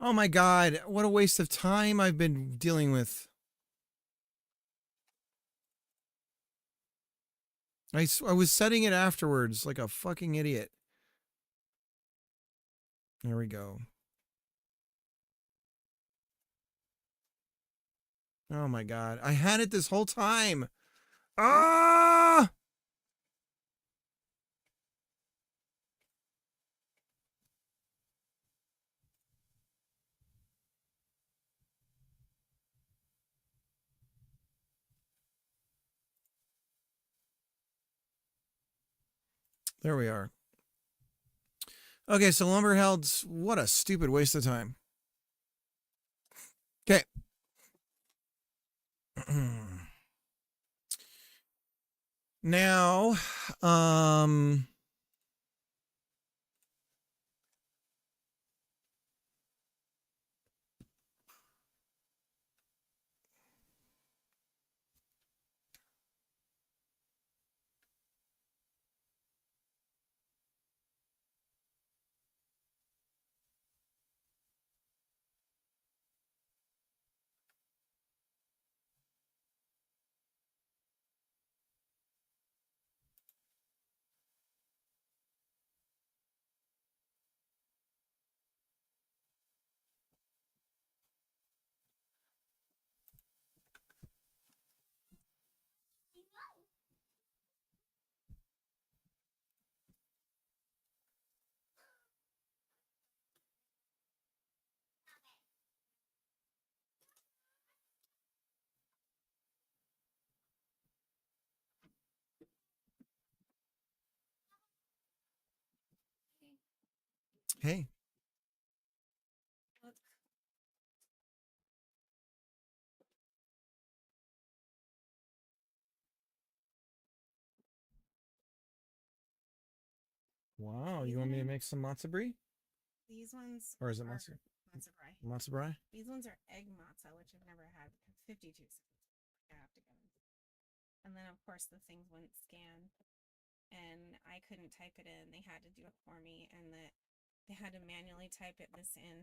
Oh my God, what a waste of time I've been dealing with. I was setting it afterwards like a fucking idiot. There we go. Oh my God, I had it this whole time. Ah! There we are. Okay, so Lumberheld's, what a stupid waste of time. Okay. Now, hey. Look, Wow, you want me to make some matzo brie? these ones Or is it are matzo? matzo brie. Matzo brie? These ones are egg matzo, which I've never had. 52 cents. I have to get them. And then, of course, the things wouldn't scan, and I couldn't type it in. They had to do it for me, and they had to manually type it this in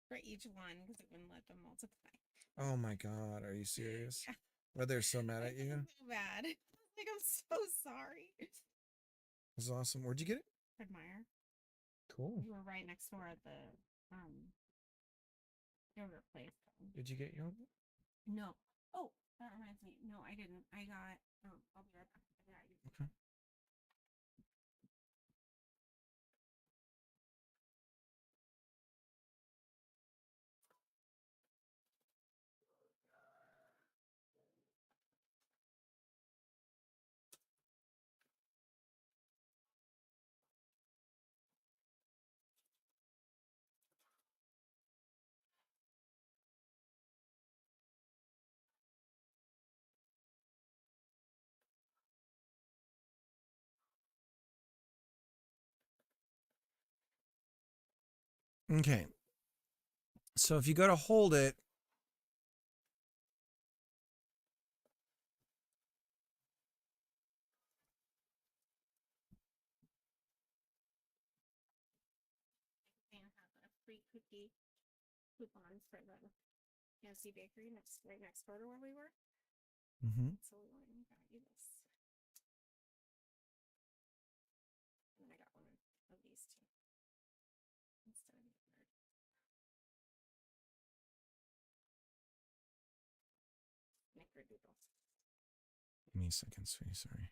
for each one because it wouldn't let them multiply. Oh my God, are you serious? Yeah. Well, they're so mad I at you. feel so bad. Like, I'm so sorry. That's awesome. Where'd you get it? Fred Meyer, Cool. you were right next door at the yogurt place. Did you get yogurt? No. Oh, that reminds me. No, I didn't. I got. I'll be right back. Yeah, Okay. Okay. So if you go to hold it, They have a free cookie coupon for the Fancy Bakery right next door to where we were. So we went and got you this. And then I got one of these two instead of the third. Snickerdoodle. give me a second, sweetie. Sorry.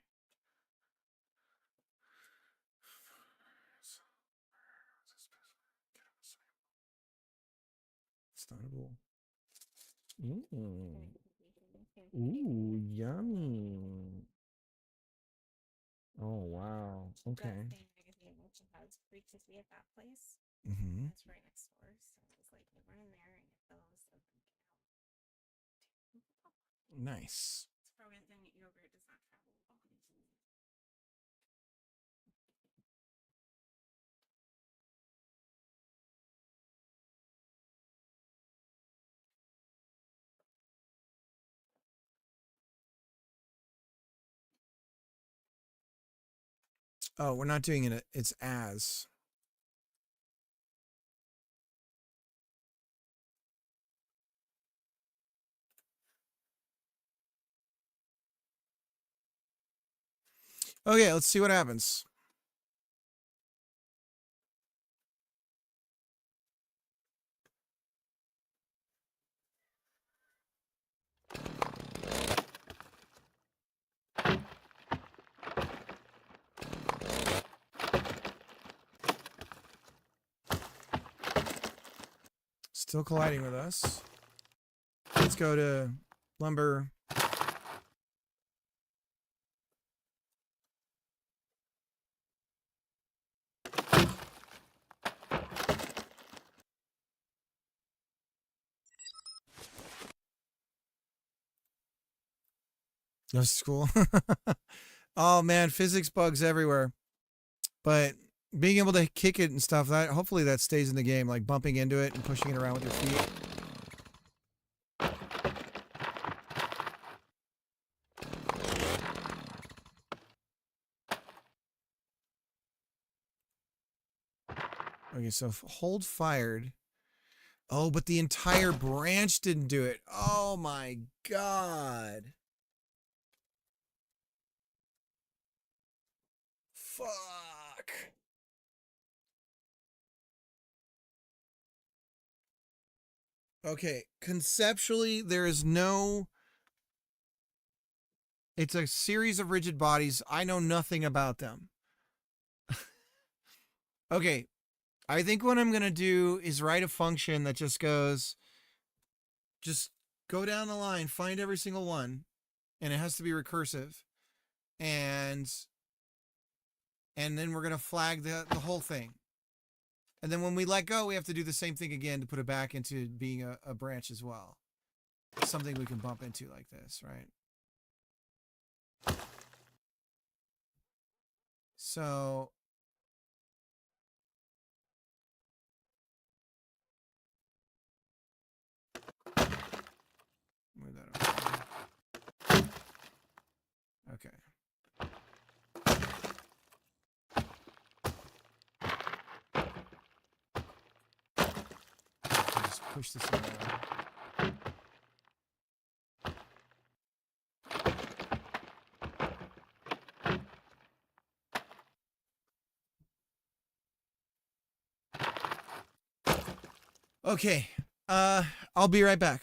Startable. Ooh, yummy. Oh, wow. Okay. That same magazine which has free cookie at that place. Mm-hmm. That's right next door. So it was like we went in there and get those and then get out. Nice. Frozen yogurt does not travel well. Oh, we're not doing it. It's as. Okay, let's see what happens. Still colliding with us. Let's go to lumber. That's cool. Oh man, physics bugs everywhere. But being able to kick it and stuff, that hopefully that stays in the game, like bumping into it and pushing it around with your feet. Okay, so hold fired. Oh, but the entire branch didn't do it. Oh my god. Fuck. Okay, conceptually, there is no. It's a series of rigid bodies. I know nothing about them. Okay, I think what I'm going to do is write a function that just goes, just go down the line, find every single one, and it has to be recursive. And then we're going to flag the whole thing. And then when we let go, we have to do the same thing again to put it back into being a branch as well. Something we can bump into like this, right? So move that over. Okay. Just push this around. Okay. I'll be right back.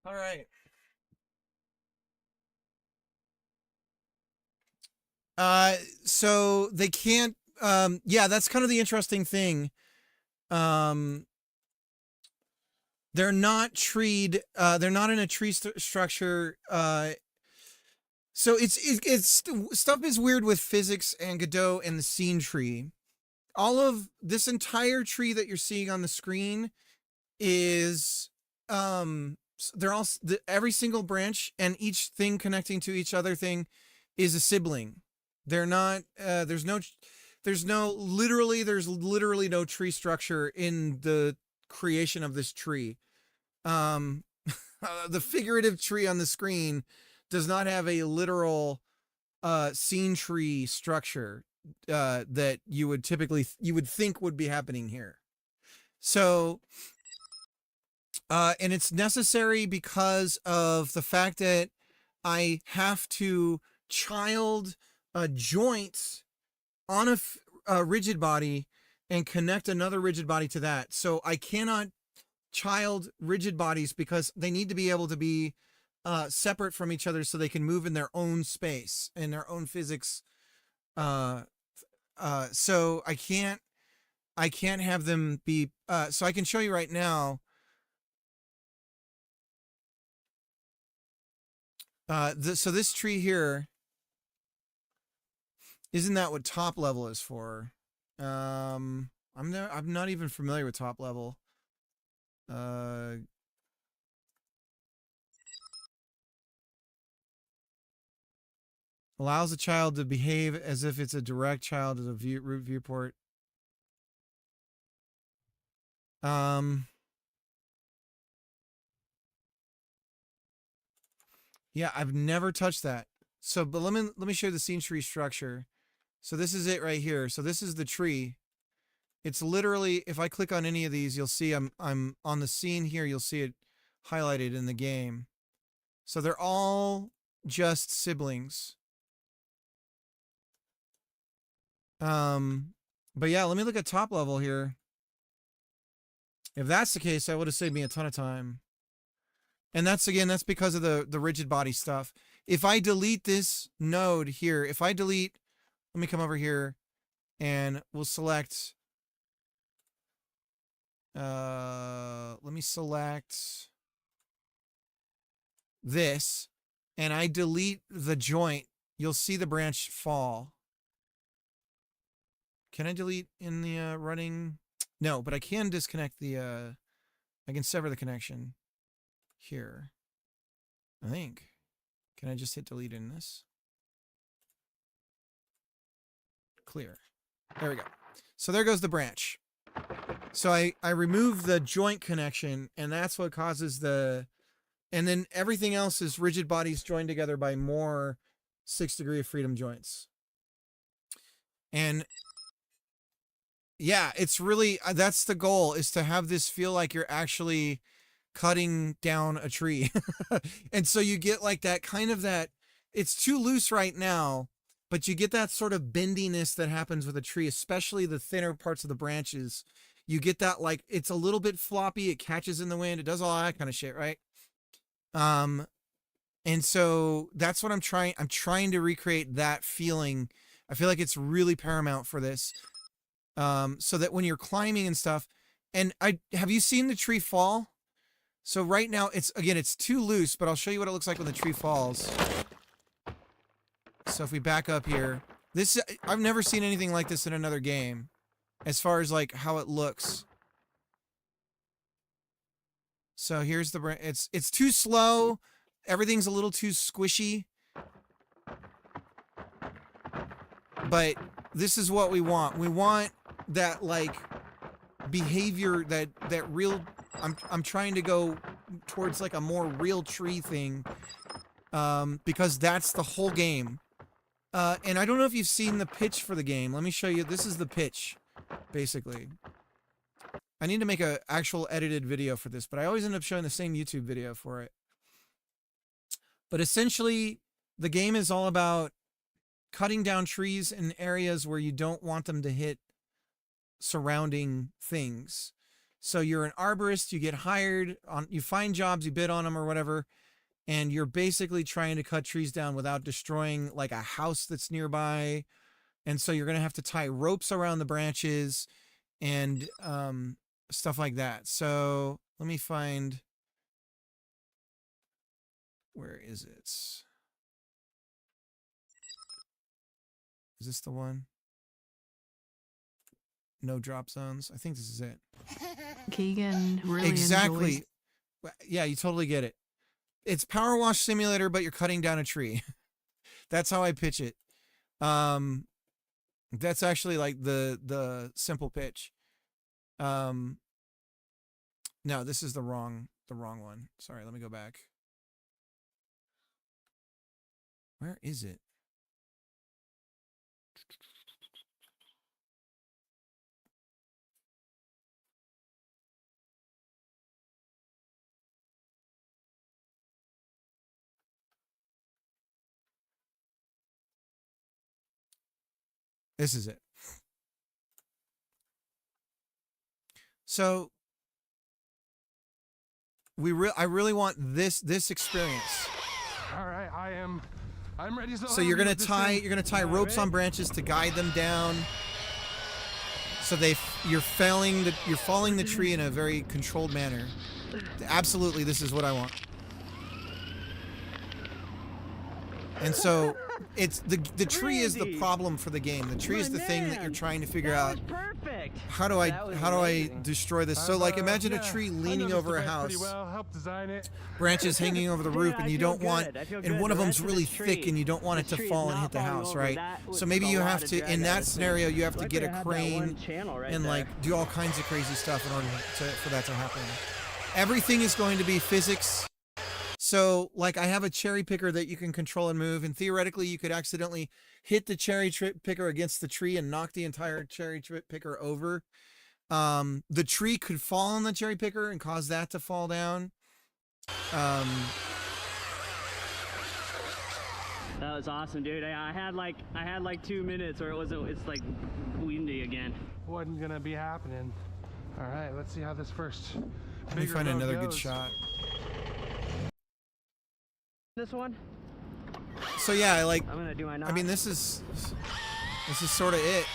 All right. So they can't, yeah, that's kind of the interesting thing. They're not treed, they're not in a tree structure. So it's stuff is weird with physics and Godot and the scene tree. All of this entire tree that you're seeing on the screen is, they're all, every single branch and each thing connecting to each other thing is a sibling. They're not, there's literally no tree structure in the creation of this tree. The figurative tree on the screen does not have a literal scene tree structure that you would think would be happening here. So, and it's necessary because of the fact that I have to child a joint on a rigid body and connect another rigid body to that. So I cannot child rigid bodies because they need to be able to be separate from each other so they can move in their own space and their own physics. So I can't have them be, so I can show you right now. So this tree here, isn't that what top level is for? I'm not even familiar with top level. Allows the child to behave as if it's a direct child as a root viewport. Yeah, I've never touched that. So, but let me show you the scene tree structure. So this is it right here. So this is the tree. It's literally, if I click on any of these, you'll see I'm on the scene here. You'll see it highlighted in the game. So they're all just siblings. But yeah, let me look at top level here. If that's the case, that would have saved me a ton of time. And that's because of the rigid body stuff. If I delete this node here, let me come over here and we'll select, let me select this and I delete the joint, you'll see the branch fall. Can I delete in the running? No, but I can disconnect I can sever the connection here. I think. Can I just hit delete in this? Clear. There we go. So there goes the branch. So I remove the joint connection and that's what causes and then everything else is rigid bodies joined together by more 6 degree of freedom joints. And yeah, it's really, that's the goal, is to have this feel like you're actually cutting down a tree. And so you get like that kind of it's too loose right now, but you get that sort of bendiness that happens with a tree, especially the thinner parts of the branches. You get that, like, it's a little bit floppy, it catches in the wind, it does all that kind of shit, right? And so that's what I'm trying to recreate that feeling. I feel like it's really paramount for this. So that when you're climbing and stuff, and have you seen the tree fall? So right now it's too loose, but I'll show you what it looks like when the tree falls. So if we back up here, I've never seen anything like this in another game, as far as like how it looks. So here's it's too slow. Everything's a little too squishy. But this is what we want. We want that like behavior, that real, I'm trying to go towards like a more real tree thing, because that's the whole game. And I don't know if you've seen the pitch for the game. Let me show you. This is the pitch, basically. I need to make an actual edited video for this, but I always end up showing the same YouTube video for it. But essentially, the game is all about cutting down trees in areas where you don't want them to hit surrounding things. So you're an arborist, you get hired on, you find jobs, you bid on them or whatever, and you're basically trying to cut trees down without destroying like a house that's nearby. And so you're going to have to tie ropes around the branches and stuff like that. So let me find, where is it? Is this the one? No drop zones. I think this is it. Keegan really Exactly. enjoys. Yeah, you totally get it. It's Power Wash Simulator, but you're cutting down a tree. That's how I pitch it. That's actually like the simple pitch. No, this is the wrong one. Sorry, let me go back. Where is it? This is it. So I really want this experience. All right, I'm ready. So you're gonna tie ropes on branches to guide them down. So you're following the tree in a very controlled manner. Absolutely, this is what I want. And so it's the tree is the problem for the game. The tree is the thing that you're trying to figure out. Perfect. How do I destroy this? So like imagine a tree leaning over a house, helped design it. branches hanging over the roof, and you don't want, and and one of them's really thick, and you don't want it to fall and hit the house, right? So maybe you have to, in that scenario, you have to get a crane and like do all kinds of crazy stuff in order for that to happen. Everything is going to be physics. So like I have a cherry picker that you can control and move, and theoretically you could accidentally hit the cherry picker against the tree and knock the entire cherry picker over. The tree could fall on the cherry picker and cause that to fall down. That was awesome, dude. I had like 2 minutes where it's like windy again. Wasn't gonna be happening. All right, let's see how this first. Let me find another good shot. This one? So yeah, I'm gonna do my knock. I mean, this is sort of it.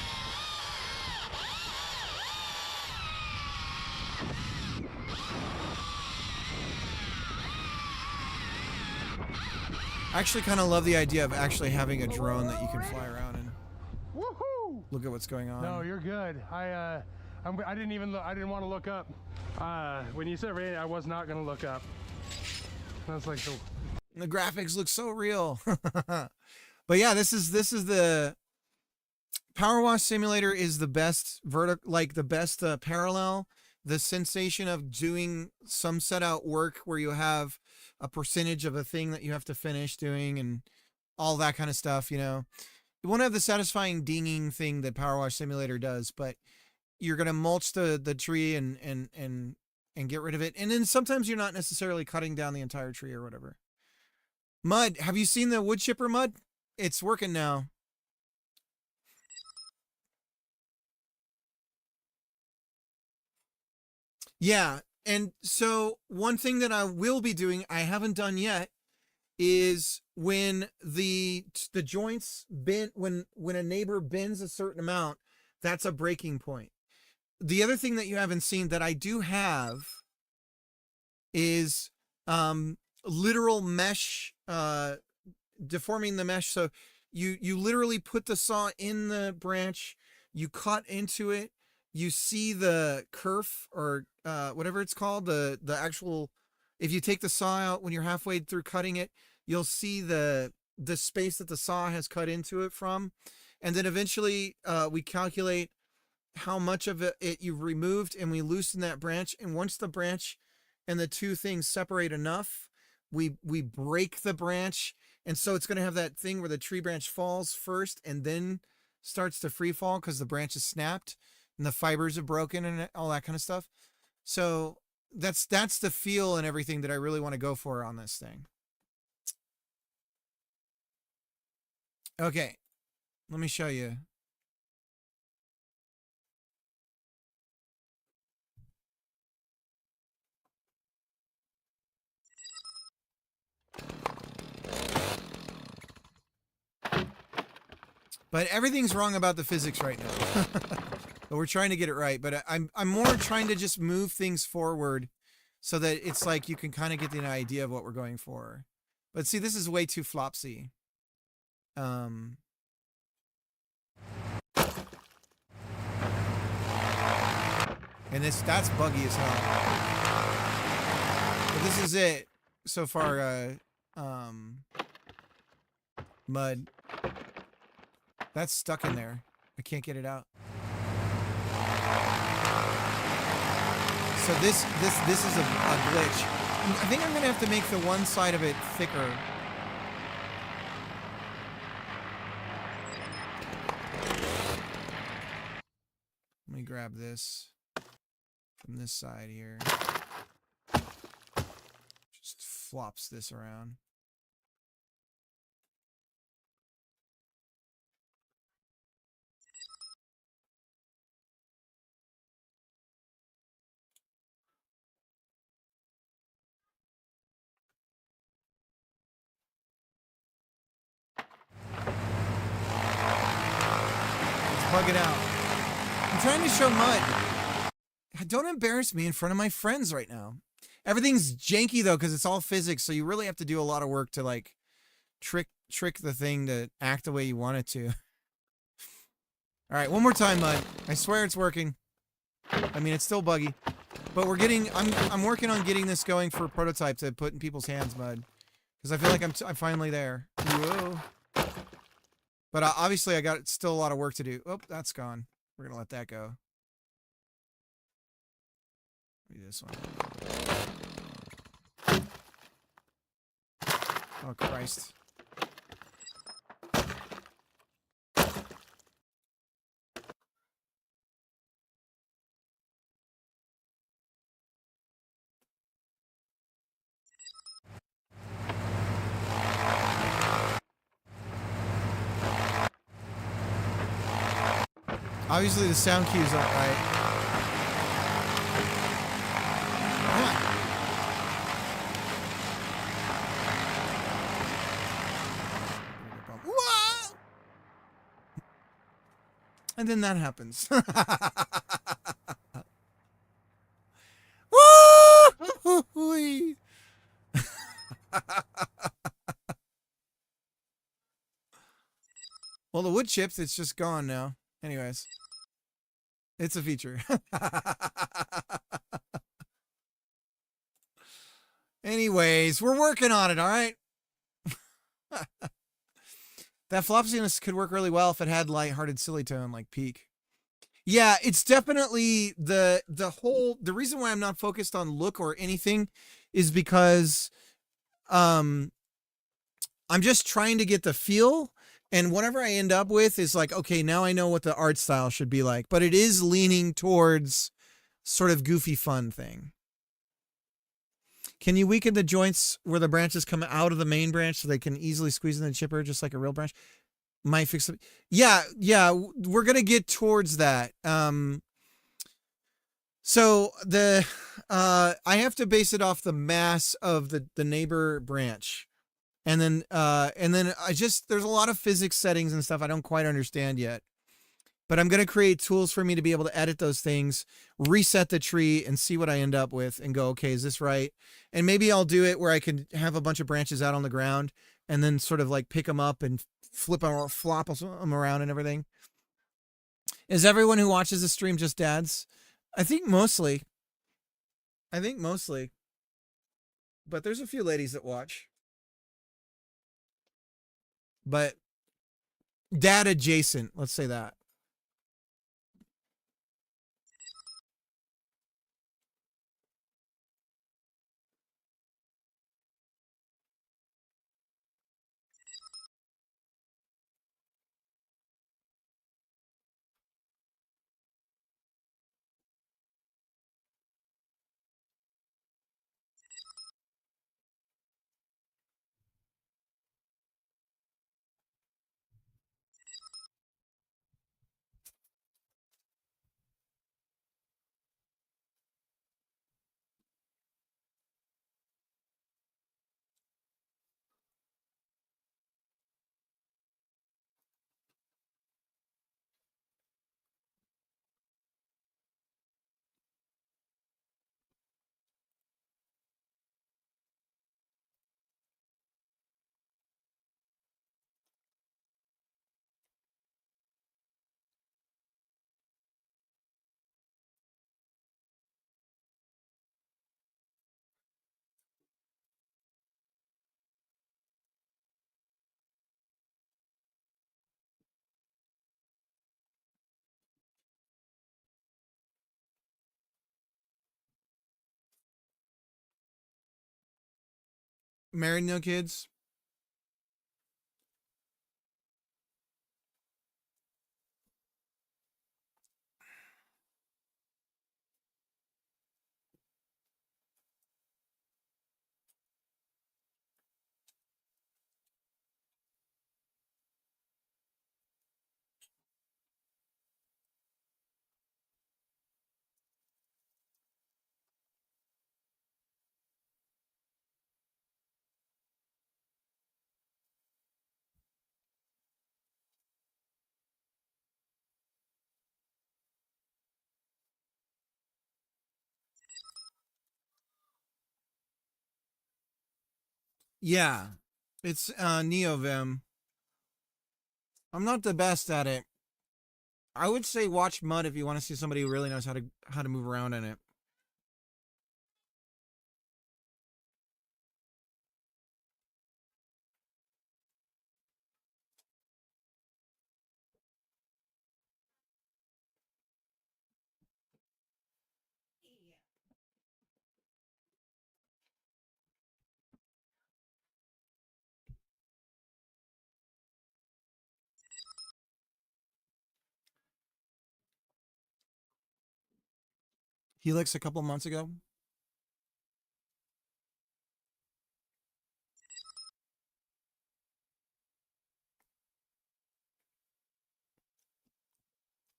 I actually kind of love the idea of actually having a drone that you can fly around and look at what's going on. No, you're good. I didn't want to look up. When you said rain, I was not gonna look up. That's like the graphics look so real. But yeah, this is the Power Wash Simulator is the best parallel. The sensation of doing some set out work where you have a percentage of a thing that you have to finish doing and all that kind of stuff, you know. You won't have the satisfying dinging thing that Power Wash Simulator does, but you're gonna mulch the tree and get rid of it. And then sometimes you're not necessarily cutting down the entire tree or whatever. Mud, have you seen the wood chipper, Mud? It's working now. Yeah, and so one thing that I will be doing, I haven't done yet, is when the joints bend, when a neighbor bends a certain amount, that's a breaking point. The other thing that you haven't seen that I do have is literal mesh, deforming the mesh. So you literally put the saw in the branch, you cut into it, you see the kerf or whatever it's called, the actual, if you take the saw out when you're halfway through cutting it, you'll see the space that the saw has cut into it from. And then eventually we calculate how much of it you've removed, and we loosen that branch. And once the branch and the two things separate enough, we break the branch. And so it's going to have that thing where the tree branch falls first and then starts to free fall because the branch is snapped and the fibers are broken and all that kind of stuff. So that's the feel and everything that I really want to go for on this thing. Okay, let me show you. But everything's wrong about the physics right now. But we're trying to get it right. But I'm more trying to just move things forward so that it's like you can kind of get the idea of what we're going for. But see, this is way too flopsy. And that's buggy as hell. But this is it so far. Mud. That's stuck in there. I can't get it out. So this is a glitch. I think I'm gonna have to make the one side of it thicker. Let me grab this from this side here. Just flops this around. Plug it out. I'm trying to show Mud. Don't embarrass me in front of my friends right now. Everything's janky though because it's all physics, so you really have to do a lot of work to like trick the thing to act the way you want it to. All right, one more time, Mud. I swear it's working. I mean, it's still buggy, but we're getting. I'm working on getting this going for a prototype to put in people's hands, Mud, because I feel like I'm finally there. Whoa. But obviously, I got still a lot of work to do. Oh, that's gone. We're gonna let that go. Maybe this one. Oh Christ! Obviously, the sound cues aren't right. Whoa! And then that happens. Woo! Well, the wood chips, it's just gone now. Anyways, it's a feature. Anyways, we're working on it, all right? That flopsiness could work really well if it had lighthearted silly tone like Peak. Yeah, it's definitely the reason why I'm not focused on look or anything is because I'm just trying to get the feel. And whatever I end up with is like, okay, now I know what the art style should be like. But it is leaning towards sort of goofy fun thing. Can you weaken the joints where the branches come out of the main branch so they can easily squeeze in the chipper just like a real branch? Might fix it. Yeah, we're going to get towards that. So I have to base it off the mass of the neighbor branch. And then there's a lot of physics settings and stuff I don't quite understand yet. But I'm going to create tools for me to be able to edit those things, reset the tree and see what I end up with and go, okay, is this right? And maybe I'll do it where I can have a bunch of branches out on the ground and then sort of like pick them up and flop them around and everything. Is everyone who watches the stream just dads? I think mostly. But there's a few ladies that watch. But dad adjacent, let's say that. Married, no kids. Yeah, it's NeoVim. I'm not the best at it. I would say watch Mud if you want to see somebody who really knows how to move around in it. Helix a couple months ago.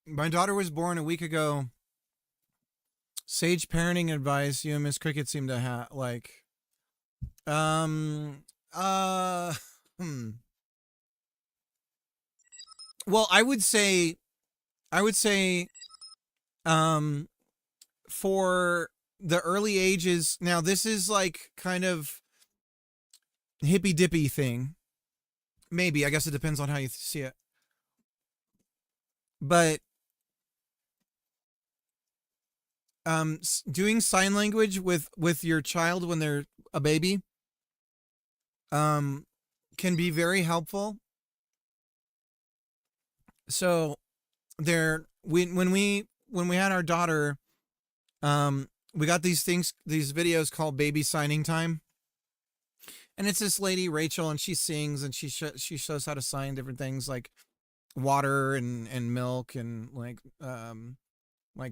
My daughter was born a week ago. Sage parenting advice you and Miss Cricket seem to have like. Uh. Well, I would say, for the early ages. Now, this is like kind of hippy dippy thing. Maybe, I guess it depends on how you see it. But doing sign language with your child when they're a baby can be very helpful. So when we had our daughter, we got these videos called Baby Signing Time. And it's this lady, Rachel, and she sings and she shows how to sign different things like water and milk and like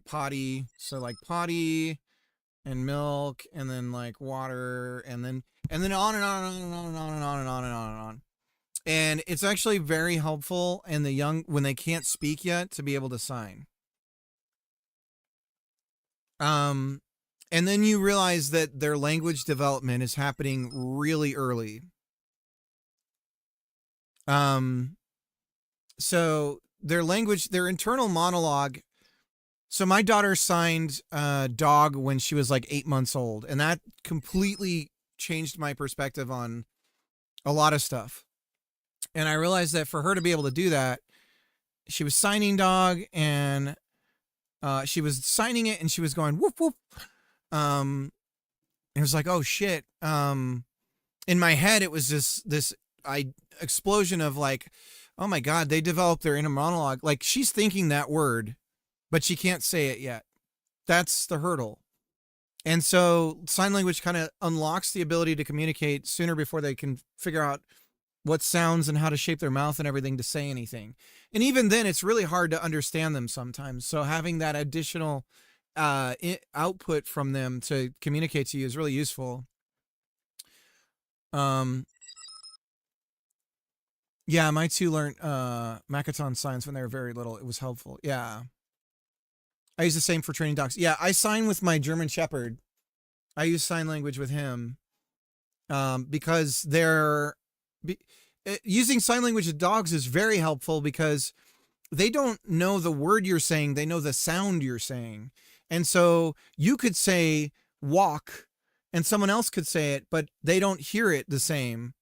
potty. So like potty and milk and then like water and then on and on and on and on and on and on and on and on. And it's actually very helpful in the young when they can't speak yet to be able to sign. And then you realize that their language development is happening really early. So their language, their internal monologue. So my daughter signed dog when she was like 8 months old, and that completely changed my perspective on a lot of stuff. And I realized that for her to be able to do that, she was signing dog and she was signing it and she was going whoop whoop. It was like, oh shit. In my head, it was this explosion of like, oh my God, they developed their inner monologue. Like she's thinking that word, but she can't say it yet. That's the hurdle. And so sign language kind of unlocks the ability to communicate sooner before they can figure out what sounds and how to shape their mouth and everything to say anything. And even then, it's really hard to understand them sometimes. So having that additional output from them to communicate to you is really useful. Yeah, my two learned Makaton signs when they were very little. It was helpful. Yeah. I use the same for training dogs. Yeah, I sign with my German Shepherd. I use sign language with him because using sign language with dogs is very helpful because they don't know the word you're saying. They know the sound you're saying. And so you could say walk and someone else could say it, but they don't hear it the same.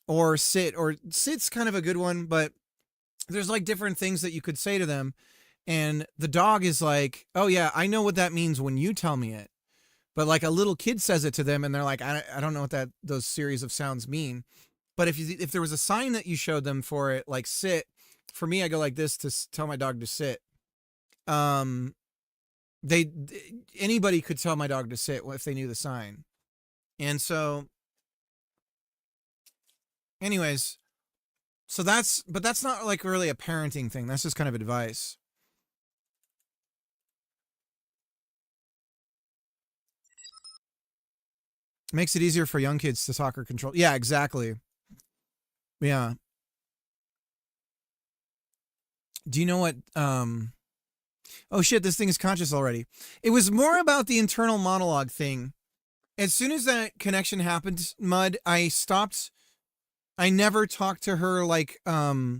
Or sit's kind of a good one, but there's like different things that you could say to them. And the dog is like, oh yeah, I know what that means when you tell me it. But like a little kid says it to them and they're like, I don't know what those series of sounds mean. But if there was a sign that you showed them for it, like sit, for me, I go like this to tell my dog to sit. Anybody could tell my dog to sit if they knew the sign. And so anyways, so but that's not like really a parenting thing. That's just kind of advice. Makes it easier for young kids to talk or control. Yeah, exactly. Yeah. Do you know what? Oh shit, this thing is conscious already. It was more about the internal monologue thing. As soon as that connection happened, Mud, I stopped. I never talked to her like, so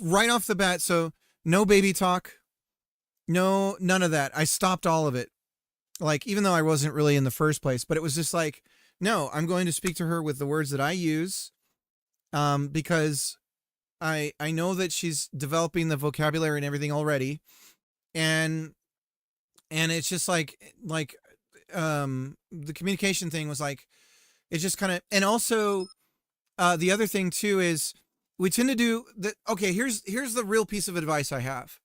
right off the bat, so no baby talk. No, none of that. I stopped all of it. Like, even though I wasn't really in the first place, but it was just like, no, I'm going to speak to her with the words that I use, because I know that she's developing the vocabulary and everything already, and it's just like the communication thing was like, it's just kind of, and also the other thing too is we tend to do that. Okay, here's the real piece of advice I have.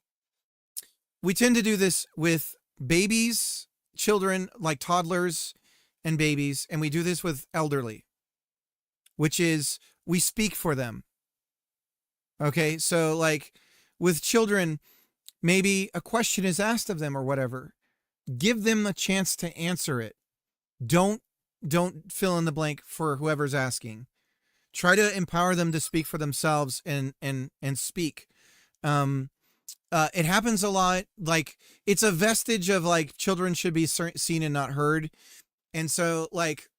We tend to do this with babies, children, like toddlers and babies, and we do this with elderly, which is we speak for them. Okay, so like with children, maybe a question is asked of them or whatever. Give them a chance to answer it. Don't fill in the blank for whoever's asking. Try to empower them to speak for themselves and speak. It happens a lot. Like, it's a vestige of like children should be seen and not heard. And so like,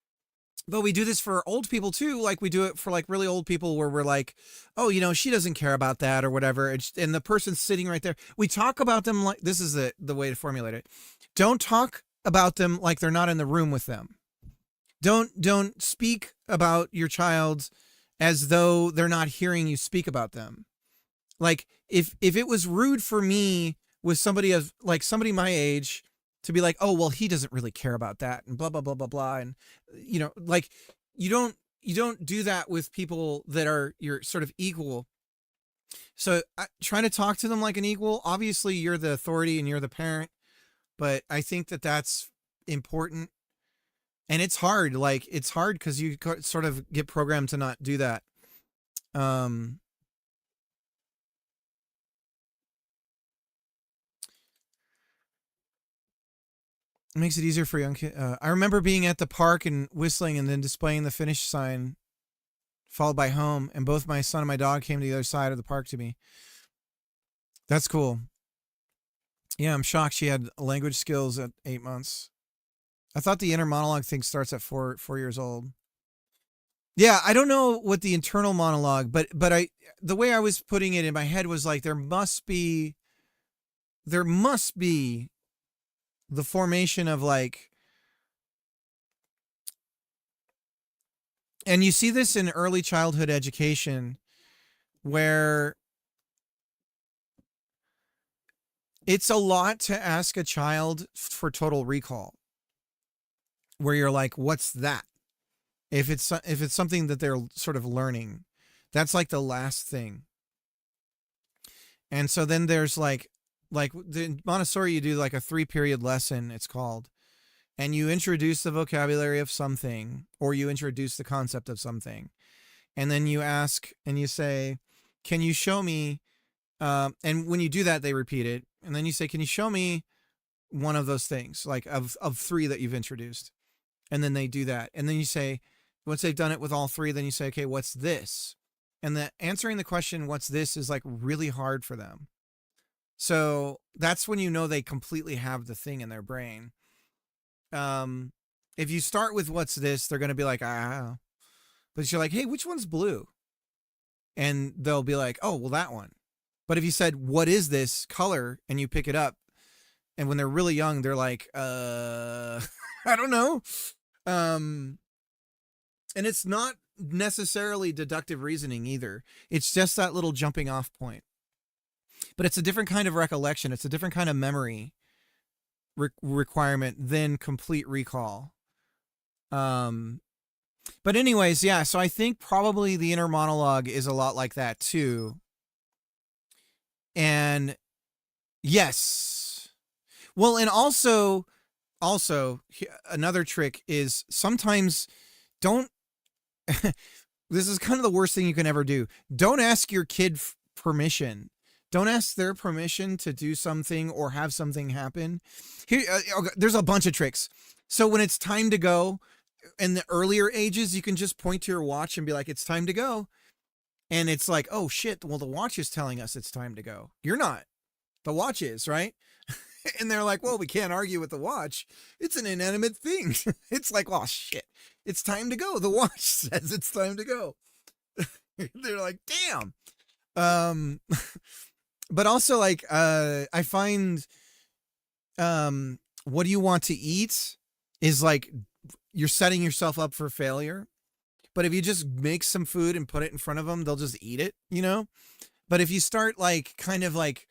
but we do this for old people too. Like we do it for like really old people where we're like, oh, you know, she doesn't care about that or whatever. And the person's sitting right there. We talk about them like, this is the way to formulate it. Don't talk about them like they're not in the room with them. Don't speak about your child as though they're not hearing you speak about them. Like if it was rude for me with somebody my age to be like, oh, well, he doesn't really care about that and blah, blah, blah, blah, blah. And, you know, like you don't do that with people that are your sort of equal. So try to talk to them like an equal. Obviously you're the authority and you're the parent, but I think that that's important. And it's hard. Like it's hard because you sort of get programmed to not do that. It makes it easier for young kids. I remember being at the park and whistling and then displaying the finish sign followed by home. And both my son and my dog came to the other side of the park to me. That's cool. Yeah, I'm shocked she had language skills at 8 months. I thought the inner monologue thing starts at 4 years old. Yeah, I don't know what the internal monologue, but the way I was putting it in my head was like there must be the formation of like, and you see this in early childhood education where it's a lot to ask a child for total recall, where you're like, what's that? If it's something that they're sort of learning, that's like the last thing. And so then there's like the Montessori, you do like a 3-period lesson, it's called, and you introduce the vocabulary of something, or you introduce the concept of something. And then you ask and you say, can you show me, and when you do that, they repeat it. And then you say, can you show me one of those things, like of 3 that you've introduced? And then they do that. And then you say, once they've done it with all 3, then you say, okay, what's this? And answering the question, what's this, is like really hard for them. So that's when you know they completely have the thing in their brain. If you start with what's this, they're going to be like, ah. But you're like, hey, which one's blue? And they'll be like, oh, well, that one. But if you said, what is this color? And you pick it up, and when they're really young, they're like, I don't know. And it's not necessarily deductive reasoning either. It's just that little jumping off point. But it's a different kind of recollection. It's a different kind of memory requirement than complete recall. But anyways, yeah, so I think probably the inner monologue is a lot like that too. And yes. Well, and also another trick is sometimes don't this is kind of the worst thing you can ever do. Don't ask your kid permission. Don't ask their permission to do something or have something happen. Here, okay, there's a bunch of tricks. So when it's time to go, in the earlier ages, you can just point to your watch and be like, it's time to go. And it's like, oh shit, well, the watch is telling us it's time to go. You're not. The watch is, right? And they're like, well, we can't argue with the watch. It's an inanimate thing. It's like, oh shit, it's time to go. The watch says it's time to go. They're like, damn. But also like, I find, what do you want to eat is like, you're setting yourself up for failure. But if you just make some food and put it in front of them, they'll just eat it, you know? But if you start like, kind of like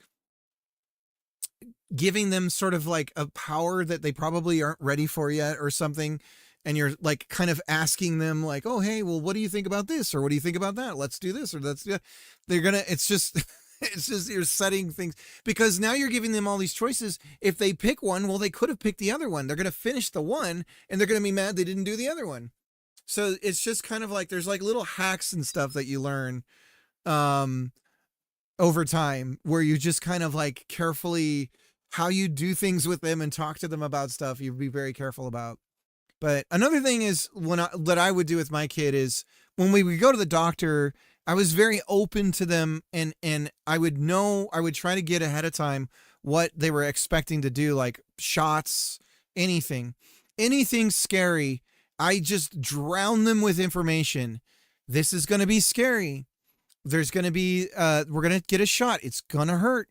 giving them sort of like a power that they probably aren't ready for yet or something, and you're like kind of asking them like, oh, hey, well, what do you think about this? Or what do you think about that? Let's do this or let's do that. They're gonna, it's just, it's just you're setting things, because now you're giving them all these choices. If they pick one, well, they could have picked the other one. They're going to finish the one and they're going to be mad they didn't do the other one. So it's just kind of like, there's like little hacks and stuff that you learn over time, where you just kind of like carefully, how you do things with them and talk to them about stuff, you'd be very careful about. But another thing is that I would do with my kid is when we would go to the doctor, I was very open to them, and I would try to get ahead of time what they were expecting to do, like shots, anything scary. I just drown them with information. This is going to be scary. There's going to be, we're going to get a shot. It's going to hurt.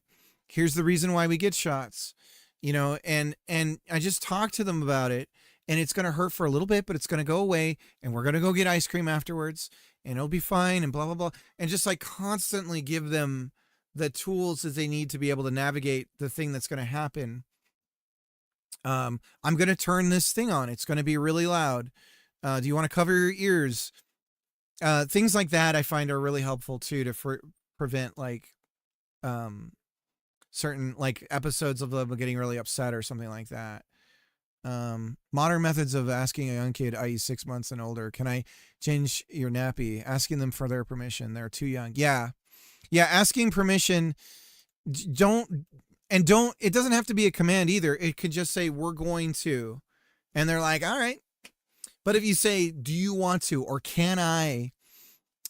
Here's the reason why we get shots, you know, and I just talk to them about it, and it's going to hurt for a little bit, but it's going to go away, and we're going to go get ice cream afterwards, and it'll be fine, and blah, blah, blah. And just like constantly give them the tools that they need to be able to navigate the thing that's going to happen. I'm going to turn this thing on. It's going to be really loud. Do you want to cover your ears? Things like that I find are really helpful too, to prevent like, certain like episodes of them getting really upset or something like that. Modern methods of asking a young kid, i.e. 6 months and older, can I change your nappy? Asking them for their permission. They're too young. Yeah. Asking permission. It doesn't have to be a command either. It could just say, we're going to, and they're like, all right. But if you say, do you want to, or can I,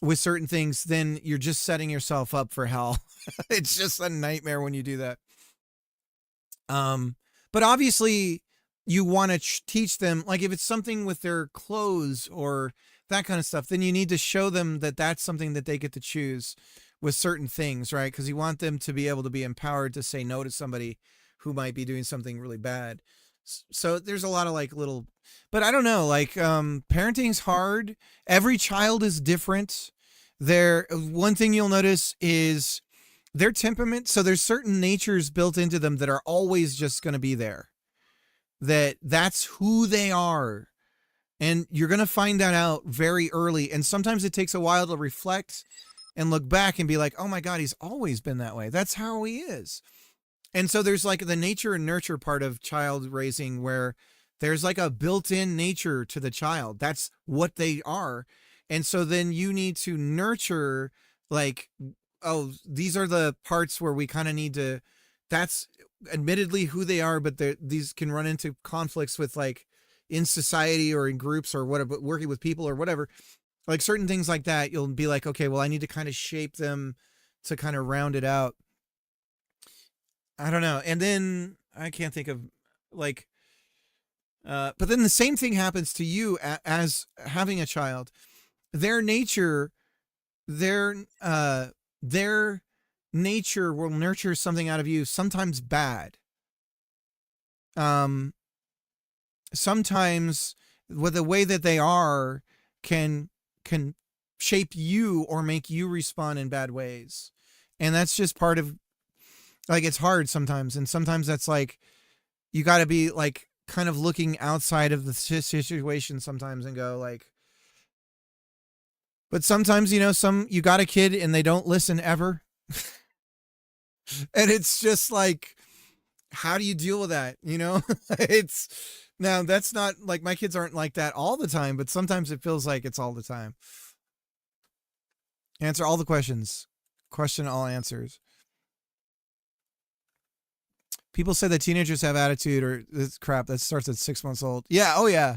with certain things, then you're just setting yourself up for hell. It's just a nightmare when you do that. But obviously you want to teach them, like if it's something with their clothes or that kind of stuff, then you need to show them that that's something that they get to choose with certain things, right? Because you want them to be able to be empowered to say no to somebody who might be doing something really bad. So there's a lot of like little, but I don't know, like parenting's hard. Every child is different. One thing you'll notice is their temperament. So there's certain natures built into them that are always just going to be there. That's who they are. And you're going to find that out very early. And sometimes it takes a while to reflect and look back and be like, oh my God, he's always been that way. That's how he is. And so there's like the nature and nurture part of child raising, where there's like a built-in nature to the child. That's what they are. And so then you need to nurture, like, oh, these are the parts where we kind of need to, that's admittedly who they are, but these can run into conflicts with like in society or in groups or whatever, working with people or whatever, like certain things like that. You'll be like, okay, well, I need to kind of shape them to kind of round it out. I don't know. And then I can't think of like, but then the same thing happens to you as having a child. Their nature will nurture something out of you, sometimes bad. Sometimes with the way that they are can shape you or make you respond in bad ways. And that's just part of, like, it's hard sometimes. And sometimes that's like, you got to be like kind of looking outside of the situation sometimes and go like, but sometimes, you know, you got a kid and they don't listen ever. And it's just like, how do you deal with that? You know, Now, that's not like my kids aren't like that all the time, but sometimes it feels like it's all the time. Answer all the questions. Question all answers. People say that teenagers have attitude or this crap that starts at 6 months old. Yeah. Oh yeah.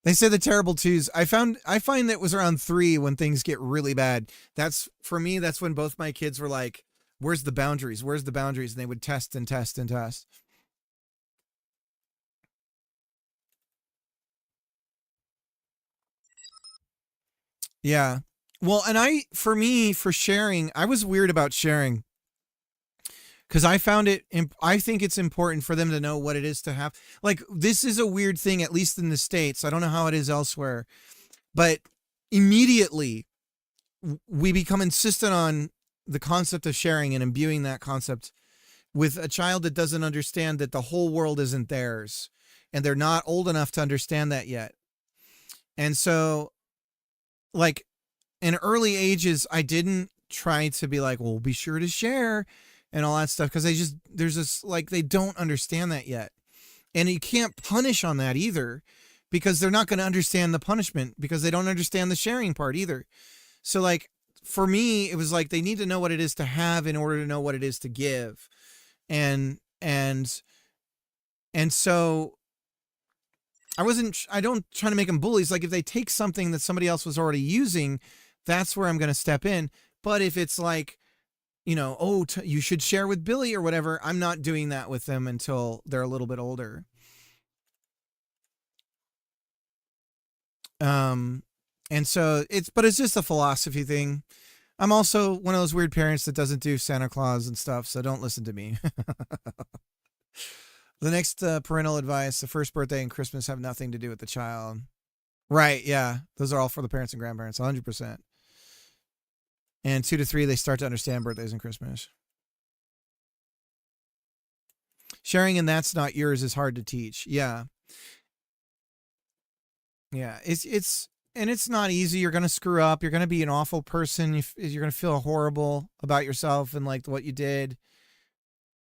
They say the terrible twos. I find that it was around 3 when things get really bad. That's for me. That's when both my kids were like, where's the boundaries? Where's the boundaries? And they would test and test and test. Yeah. Well, and for sharing, I was weird about sharing because I found I think it's important for them to know what it is to have. Like, this is a weird thing, at least in the States. I don't know how it is elsewhere, but immediately we become insistent on the concept of sharing and imbuing that concept with a child that doesn't understand that the whole world isn't theirs and they're not old enough to understand that yet. And so, like, in early ages, I didn't try to be like, well, be sure to share and all that stuff, because there's this, like, they don't understand that yet. And you can't punish on that either, because they're not going to understand the punishment, because they don't understand the sharing part either. So, like, for me, it was like they need to know what it is to have in order to know what it is to give. And so I don't try to make them bullies. Like, if they take something that somebody else was already using, that's where I'm going to step in. But if it's like, you know, oh, you should share with Billy or whatever, I'm not doing that with them until they're a little bit older. And so it's just a philosophy thing. I'm also one of those weird parents that doesn't do Santa Claus and stuff, so don't listen to me. The next parental advice, the first birthday and Christmas have nothing to do with the child. Right, yeah. Those are all for the parents and grandparents, 100%. And 2 to 3, they start to understand birthdays and Christmas. Sharing and that's not yours is hard to teach. Yeah. Yeah, it's not easy. You're going to screw up. You're going to be an awful person. You're going to feel horrible about yourself and like what you did.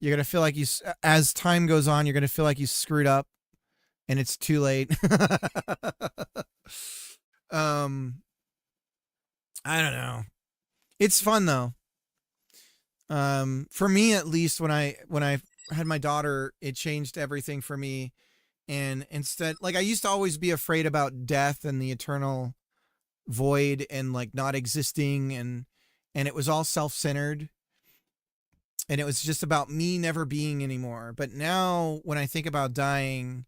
You're going to feel like as time goes on, you're going to feel like you screwed up and it's too late. I don't know. It's fun though. For me, at least, when I had my daughter, it changed everything for me. And instead, like, I used to always be afraid about death and the eternal void and like not existing. And it was all self-centered. And it was just about me never being anymore. But now when I think about dying,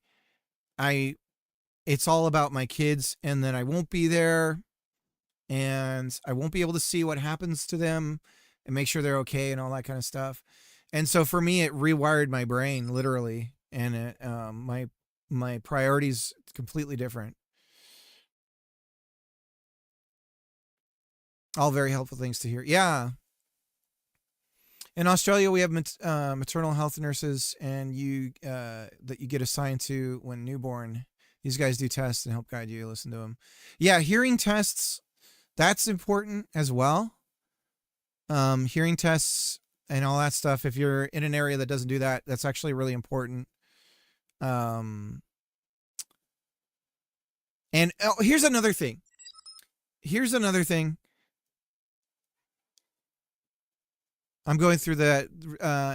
it's all about my kids, and then I won't be there and I won't be able to see what happens to them and make sure they're okay and all that kind of stuff. And so for me, it rewired my brain literally. And my priorities completely different. All very helpful things to hear. Yeah. In Australia, we have maternal health nurses, and that you get assigned to when newborn. These guys do tests and help guide you. Listen to them. Yeah, hearing tests, that's important as well. Hearing tests and all that stuff. If you're in an area that doesn't do that, that's actually really important. And here's another thing. I'm going through that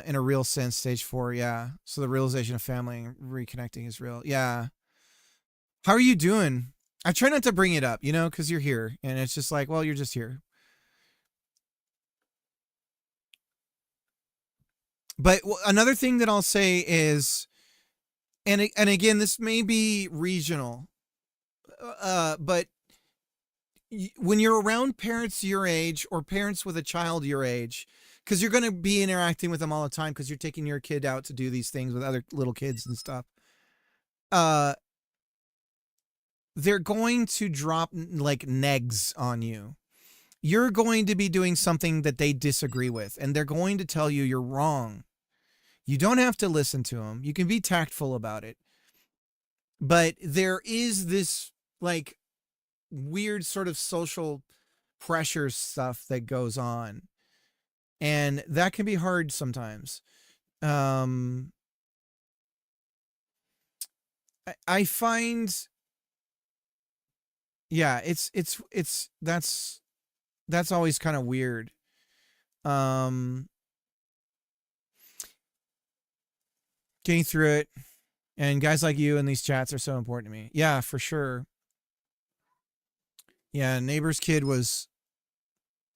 in a real sense, stage 4. Yeah. So the realization of family and reconnecting is real. Yeah. How are you doing? I try not to bring it up, because you're here, and it's just like, well, you're just here. But another thing that I'll say is, and again, this may be regional, but when you're around parents your age or parents with a child your age, because you're going to be interacting with them all the time because you're taking your kid out to do these things with other little kids and stuff, they're going to drop like negs on you. You're going to be doing something that they disagree with, and they're going to tell you you're wrong. You don't have to listen to them. You can be tactful about it. But there is this like weird sort of social pressure stuff that goes on. And that can be hard sometimes. I find, yeah, that's always kind of weird. Getting through it, and guys like you in these chats are so important to me. Yeah, for sure. Yeah, neighbor's kid was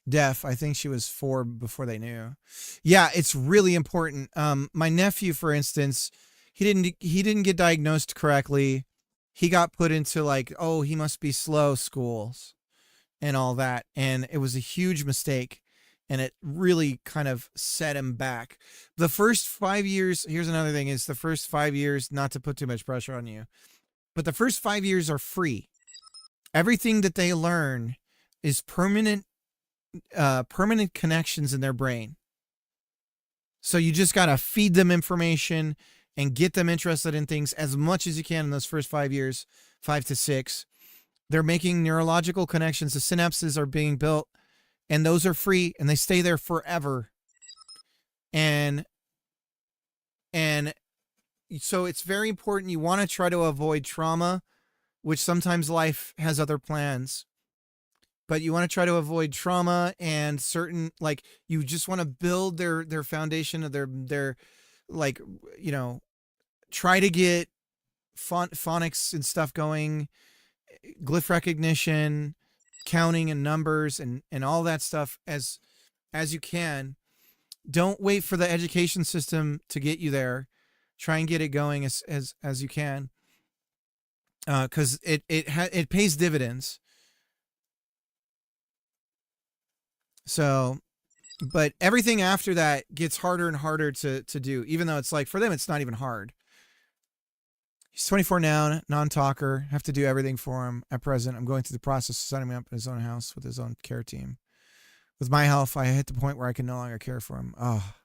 deaf. I think she was 4 before they knew. Yeah, it's really important. My nephew, for instance, he didn't get diagnosed correctly. He got put into like, oh, he must be slow schools and all that, and it was a huge mistake, and it really kind of set him back. The first 5 years, here's another thing, is the first 5 years, not to put too much pressure on you, but the first 5 years are free. Everything that they learn is permanent connections in their brain. So you just got to feed them information and get them interested in things as much as you can in those first 5 years, 5 to 6. They're making neurological connections. The synapses are being built, and those are free, and they stay there forever. And so it's very important. You want to try to avoid trauma, which sometimes life has other plans. But you want to try to avoid trauma and certain, like, you just want to build their foundation of their like, you know, try to get phonics and stuff going, glyph recognition, counting and numbers and all that stuff as you can. Don't wait for the education system to get you there. Try and get it going as you can. 'Cause it pays dividends. So, but everything after that gets harder and harder to do, even though it's like, for them, it's not even hard. He's 24 now, non-talker, have to do everything for him at present. I'm going through the process of setting him up in his own house with his own care team. With my health, I hit the point where I can no longer care for him. Oh,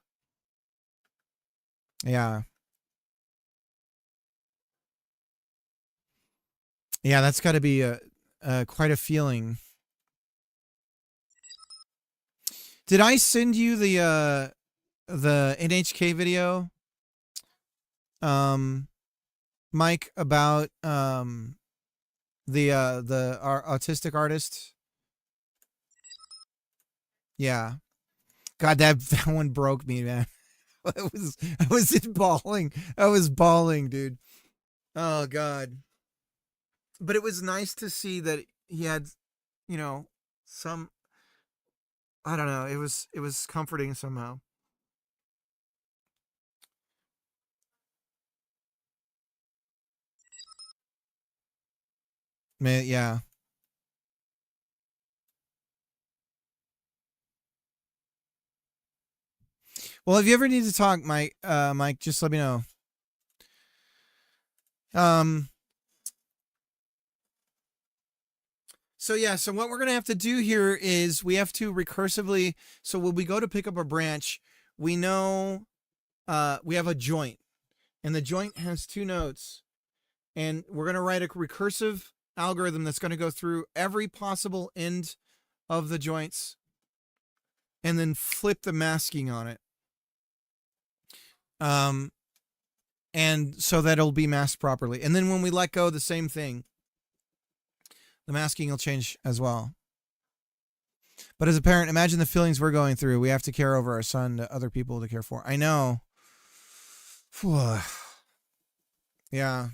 yeah. Yeah, that's got to be quite a feeling. Did I send you the NHK video, Mike, about our autistic artist? Yeah. God, that one broke me, man. I was bawling. I was bawling, dude. Oh God. But it was nice to see that he had, you know, some, I don't know, it was comforting somehow. Man, yeah. Well, if you ever need to talk, Mike, just let me know. So yeah, so what we're going to have to do here is we have to recursively, so when we go to pick up a branch, we know we have a joint, and the joint has 2 nodes, and we're going to write a recursive algorithm that's going to go through every possible end of the joints and then flip the masking on it. And so that it'll be masked properly. And then when we let go, the same thing. The masking will change as well. But as a parent, imagine the feelings we're going through. We have to care over our son to other people to care for. I know. Yeah.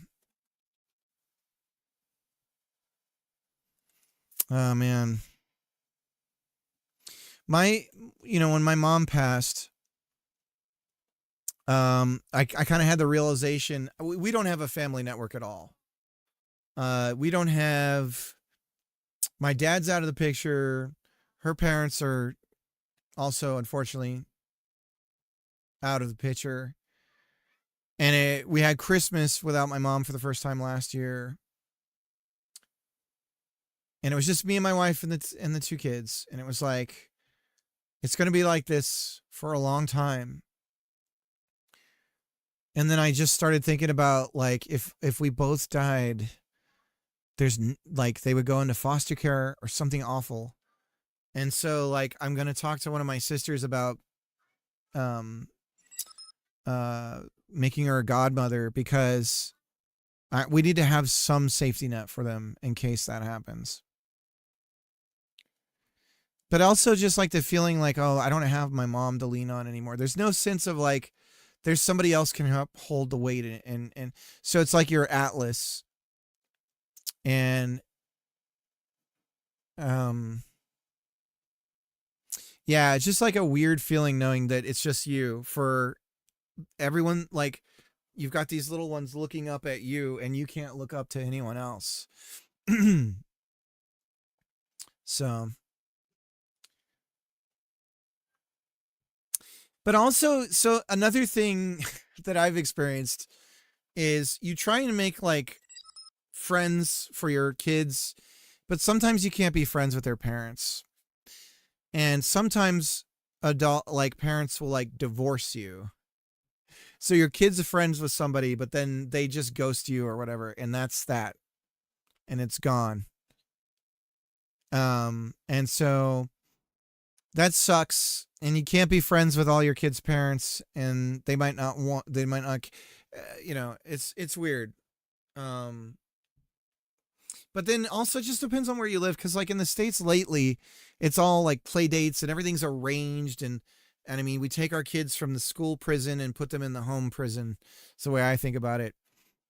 Oh, man. When my mom passed, I kind of had the realization, we don't have a family network at all. We don't have, my dad's out of the picture. Her parents are also, unfortunately, out of the picture. And we had Christmas without my mom for the first time last year. And it was just me and my wife and the 2 kids. And it was like, it's going to be like this for a long time. And then I just started thinking about, like, if we both died, there's like, they would go into foster care or something awful. And so, like, I'm going to talk to one of my sisters about making her a godmother, because We need to have some safety net for them in case that happens. But also just like the feeling like, oh, I don't have my mom to lean on anymore. There's no sense of like, there's somebody else can help hold the weight. And so it's like your Atlas. And, yeah, it's just like a weird feeling knowing that it's just you. For everyone, like, you've got these little ones looking up at you and you can't look up to anyone else. So, but also, so another thing that I've experienced is you try and make like friends for your kids, but sometimes you can't be friends with their parents. And sometimes like parents will like divorce you. So your kid's friends with somebody, but then they just ghost you or whatever. And that's that. And it's gone. And so that sucks. And you can't be friends with all your kids' parents, and they might not, it's weird. But then also it just depends on where you live. Cause like in the States lately, it's all like play dates and everything's arranged. And I mean, we take our kids from the school prison and put them in the home prison. It's the way I think about it.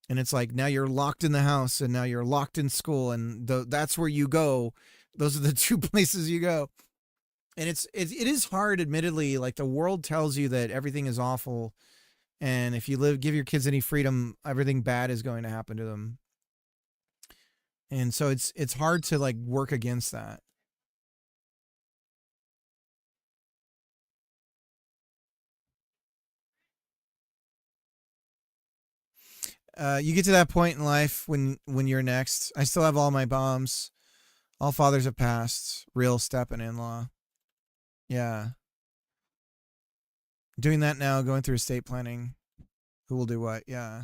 And it's like, now you're locked in the house and now you're locked in school, and that's where you go. Those are the two places you go. And it is hard, admittedly. Like the world tells you that everything is awful. And if you give your kids any freedom, everything bad is going to happen to them. And so it's hard to like work against that. You get to that point in life when you're next. I still have all my bombs. All fathers have passed. Real step and in-law. Yeah. Doing that now, going through estate planning. Who will do what? Yeah.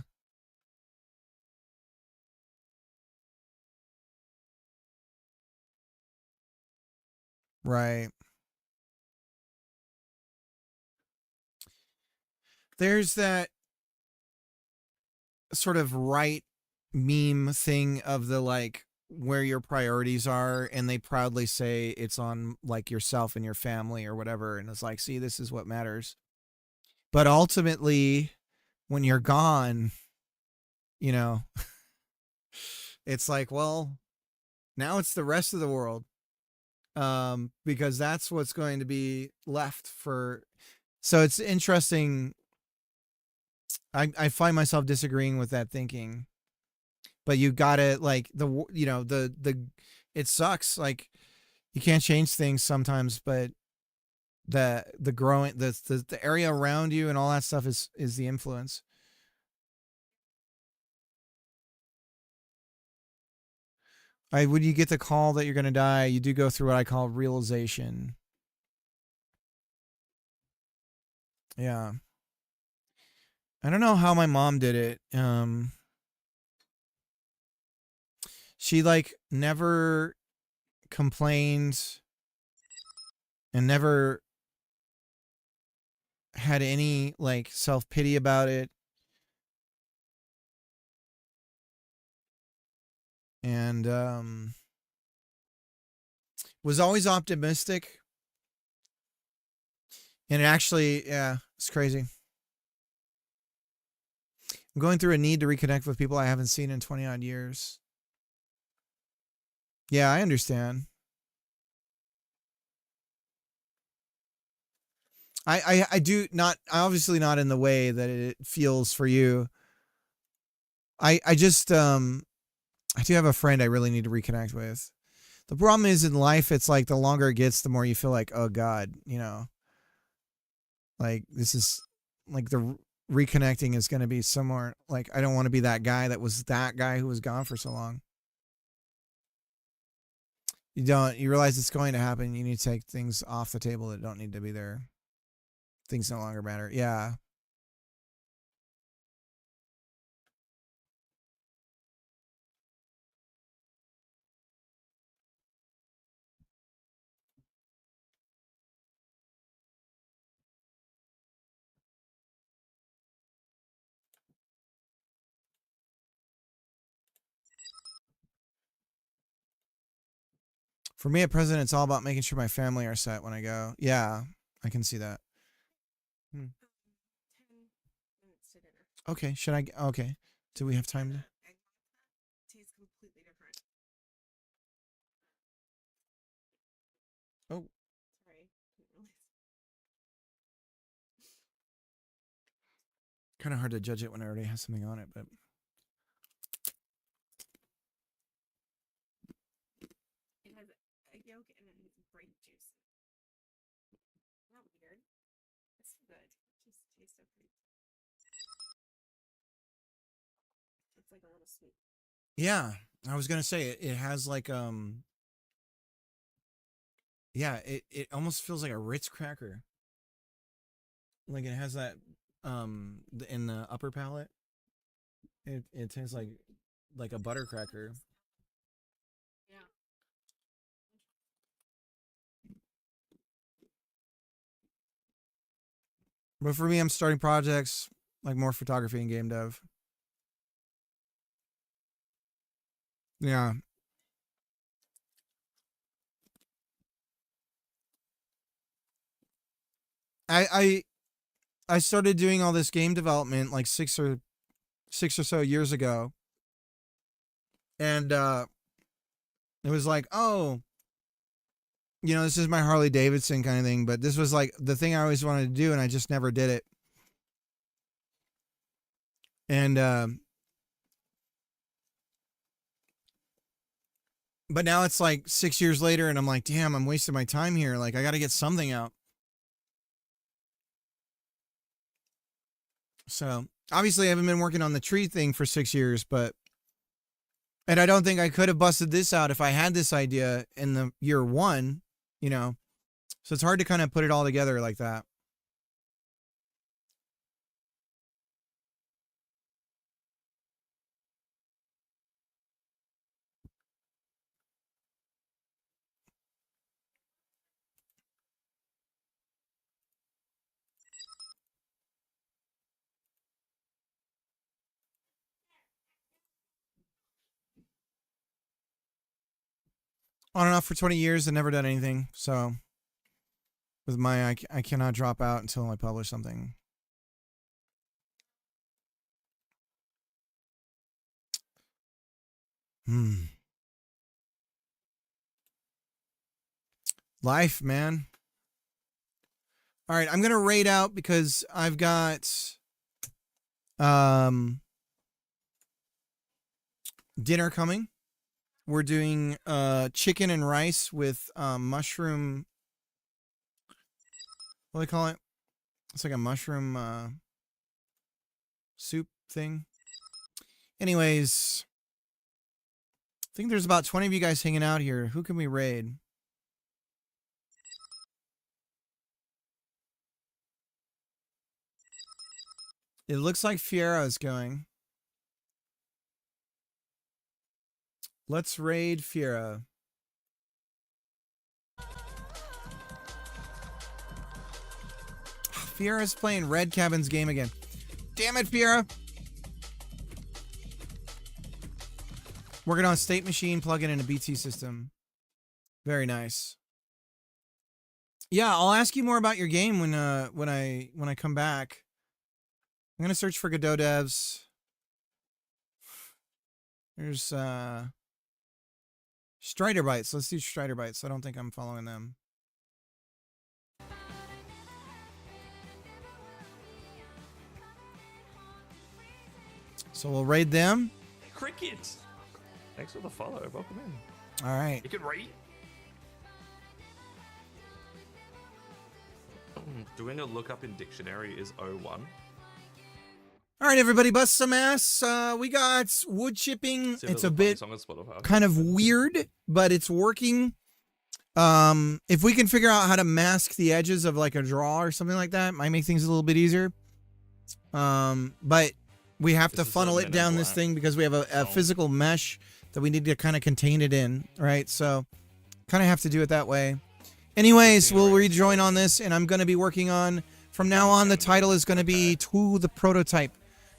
Right. There's that sort of right meme thing of the like where your priorities are, and they proudly say it's on like yourself and your family or whatever, and it's like, see, this is what matters. But ultimately, when you're gone, you know, it's like, well, now it's the rest of the world. Because that's what's going to be left for. So it's interesting. I find myself disagreeing with that thinking, but you gotta like it sucks. Like you can't change things sometimes, but the growing, the area around you and all that stuff is the influence. When you get the call that you're going to die, you do go through what I call realization. Yeah. I don't know how my mom did it. She like never complained and never had any like self-pity about it. And was always optimistic. And it actually, yeah, it's crazy. I'm going through a need to reconnect with people I haven't seen in 20 odd years. Yeah, I understand. I do not, obviously not in the way that it feels for you. I just, I do have a friend I really need to reconnect with. The problem is in life, it's like the longer it gets, the more you feel like, oh God, like this is like the reconnecting is going to be somewhere. Like, I don't want to be that guy who was gone for so long. You realize it's going to happen. You need to take things off the table that don't need to be there. Things no longer matter. Yeah. For me at present, it's all about making sure my family are set when I go. Yeah, I can see that. 10 minutes to dinner. Okay, should I? Okay, do we have time to? Egg vodka tastes completely different. Oh. Sorry. Didn't realize. Kind of hard to judge it when it already has something on it, but It has egg yolk and grape juice. Not weird. It's good. It just tastes so pretty. It's like a little sweet. yeah, I was gonna say it has like yeah, it almost feels like a Ritz cracker. Like it has that in the upper palate. It tastes like a butter cracker. Yeah. But for me, I'm starting projects like more photography and game dev. Yeah. I started doing all this game development like six or so years ago. And it was like, oh, this is my Harley Davidson kind of thing, but this was like the thing I always wanted to do and I just never did it. And but now it's like 6 years later and I'm like, damn, I'm wasting my time here. Like I got to get something out. So obviously I haven't been working on the tree thing for 6 years, and I don't think I could have busted this out if I had this idea in the year one, so it's hard to kind of put it all together like that. On and off for 20 years and never done anything. So with I cannot drop out until I publish something. Life, man. All right, I'm going to raid out because I've got dinner coming. We're doing chicken and rice with mushroom. What do they call it? It's like a mushroom soup thing. Anyways, I think there's about 20 of you guys hanging out here. Who can we raid? It looks like Fiera is going. Let's raid Fiera. Fiera's playing Red Cabin's game again. Damn it, Fiera. Working on State Machine, plugging in a BT system. Very nice. Yeah, I'll ask you more about your game when I come back. I'm gonna search for Godot devs. There's Strider Bytes. Let's do Strider Bytes. I don't think I'm following them. So we'll raid them. Cricket. Thanks for the follow. Welcome in. All right. You can rate. Doing a lookup in dictionary is 01. All right, everybody, bust some ass. We got wood chipping. It's a bit kind of weird, but it's working. If we can figure out how to mask the edges of like a draw or something like that, might make things a little bit easier. But we have to funnel it down this thing because we have a physical mesh that we need to kind of contain it in, right? So kind of have to do it that way. Anyways, we'll rejoin on this, and I'm going to be working on, from now on, the title is going to be To the Prototype.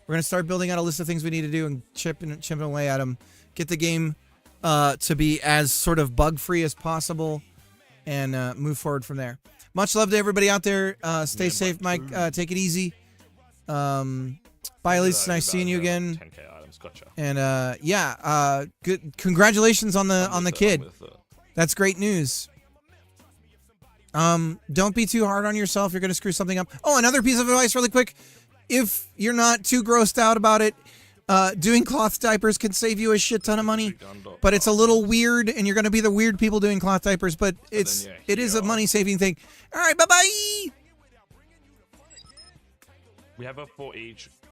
We're going to start building out a list of things we need to do and chipping away at them. Get the game to be as sort of bug free as possible and move forward from there. Much love to everybody out there. Stay safe, Mike. Take it easy. Bye, Elise. Nice seeing you again. 10k items, gotcha. And good. Congratulations on the kid. That's great news. Don't be too hard on yourself. You're gonna screw something up. Oh, another piece of advice, really quick. If you're not too grossed out about it, doing cloth diapers can save you a shit ton of money. But it's a little weird, and you're gonna be the weird people doing cloth diapers. But it is a money saving thing. All right, bye bye. We have a for each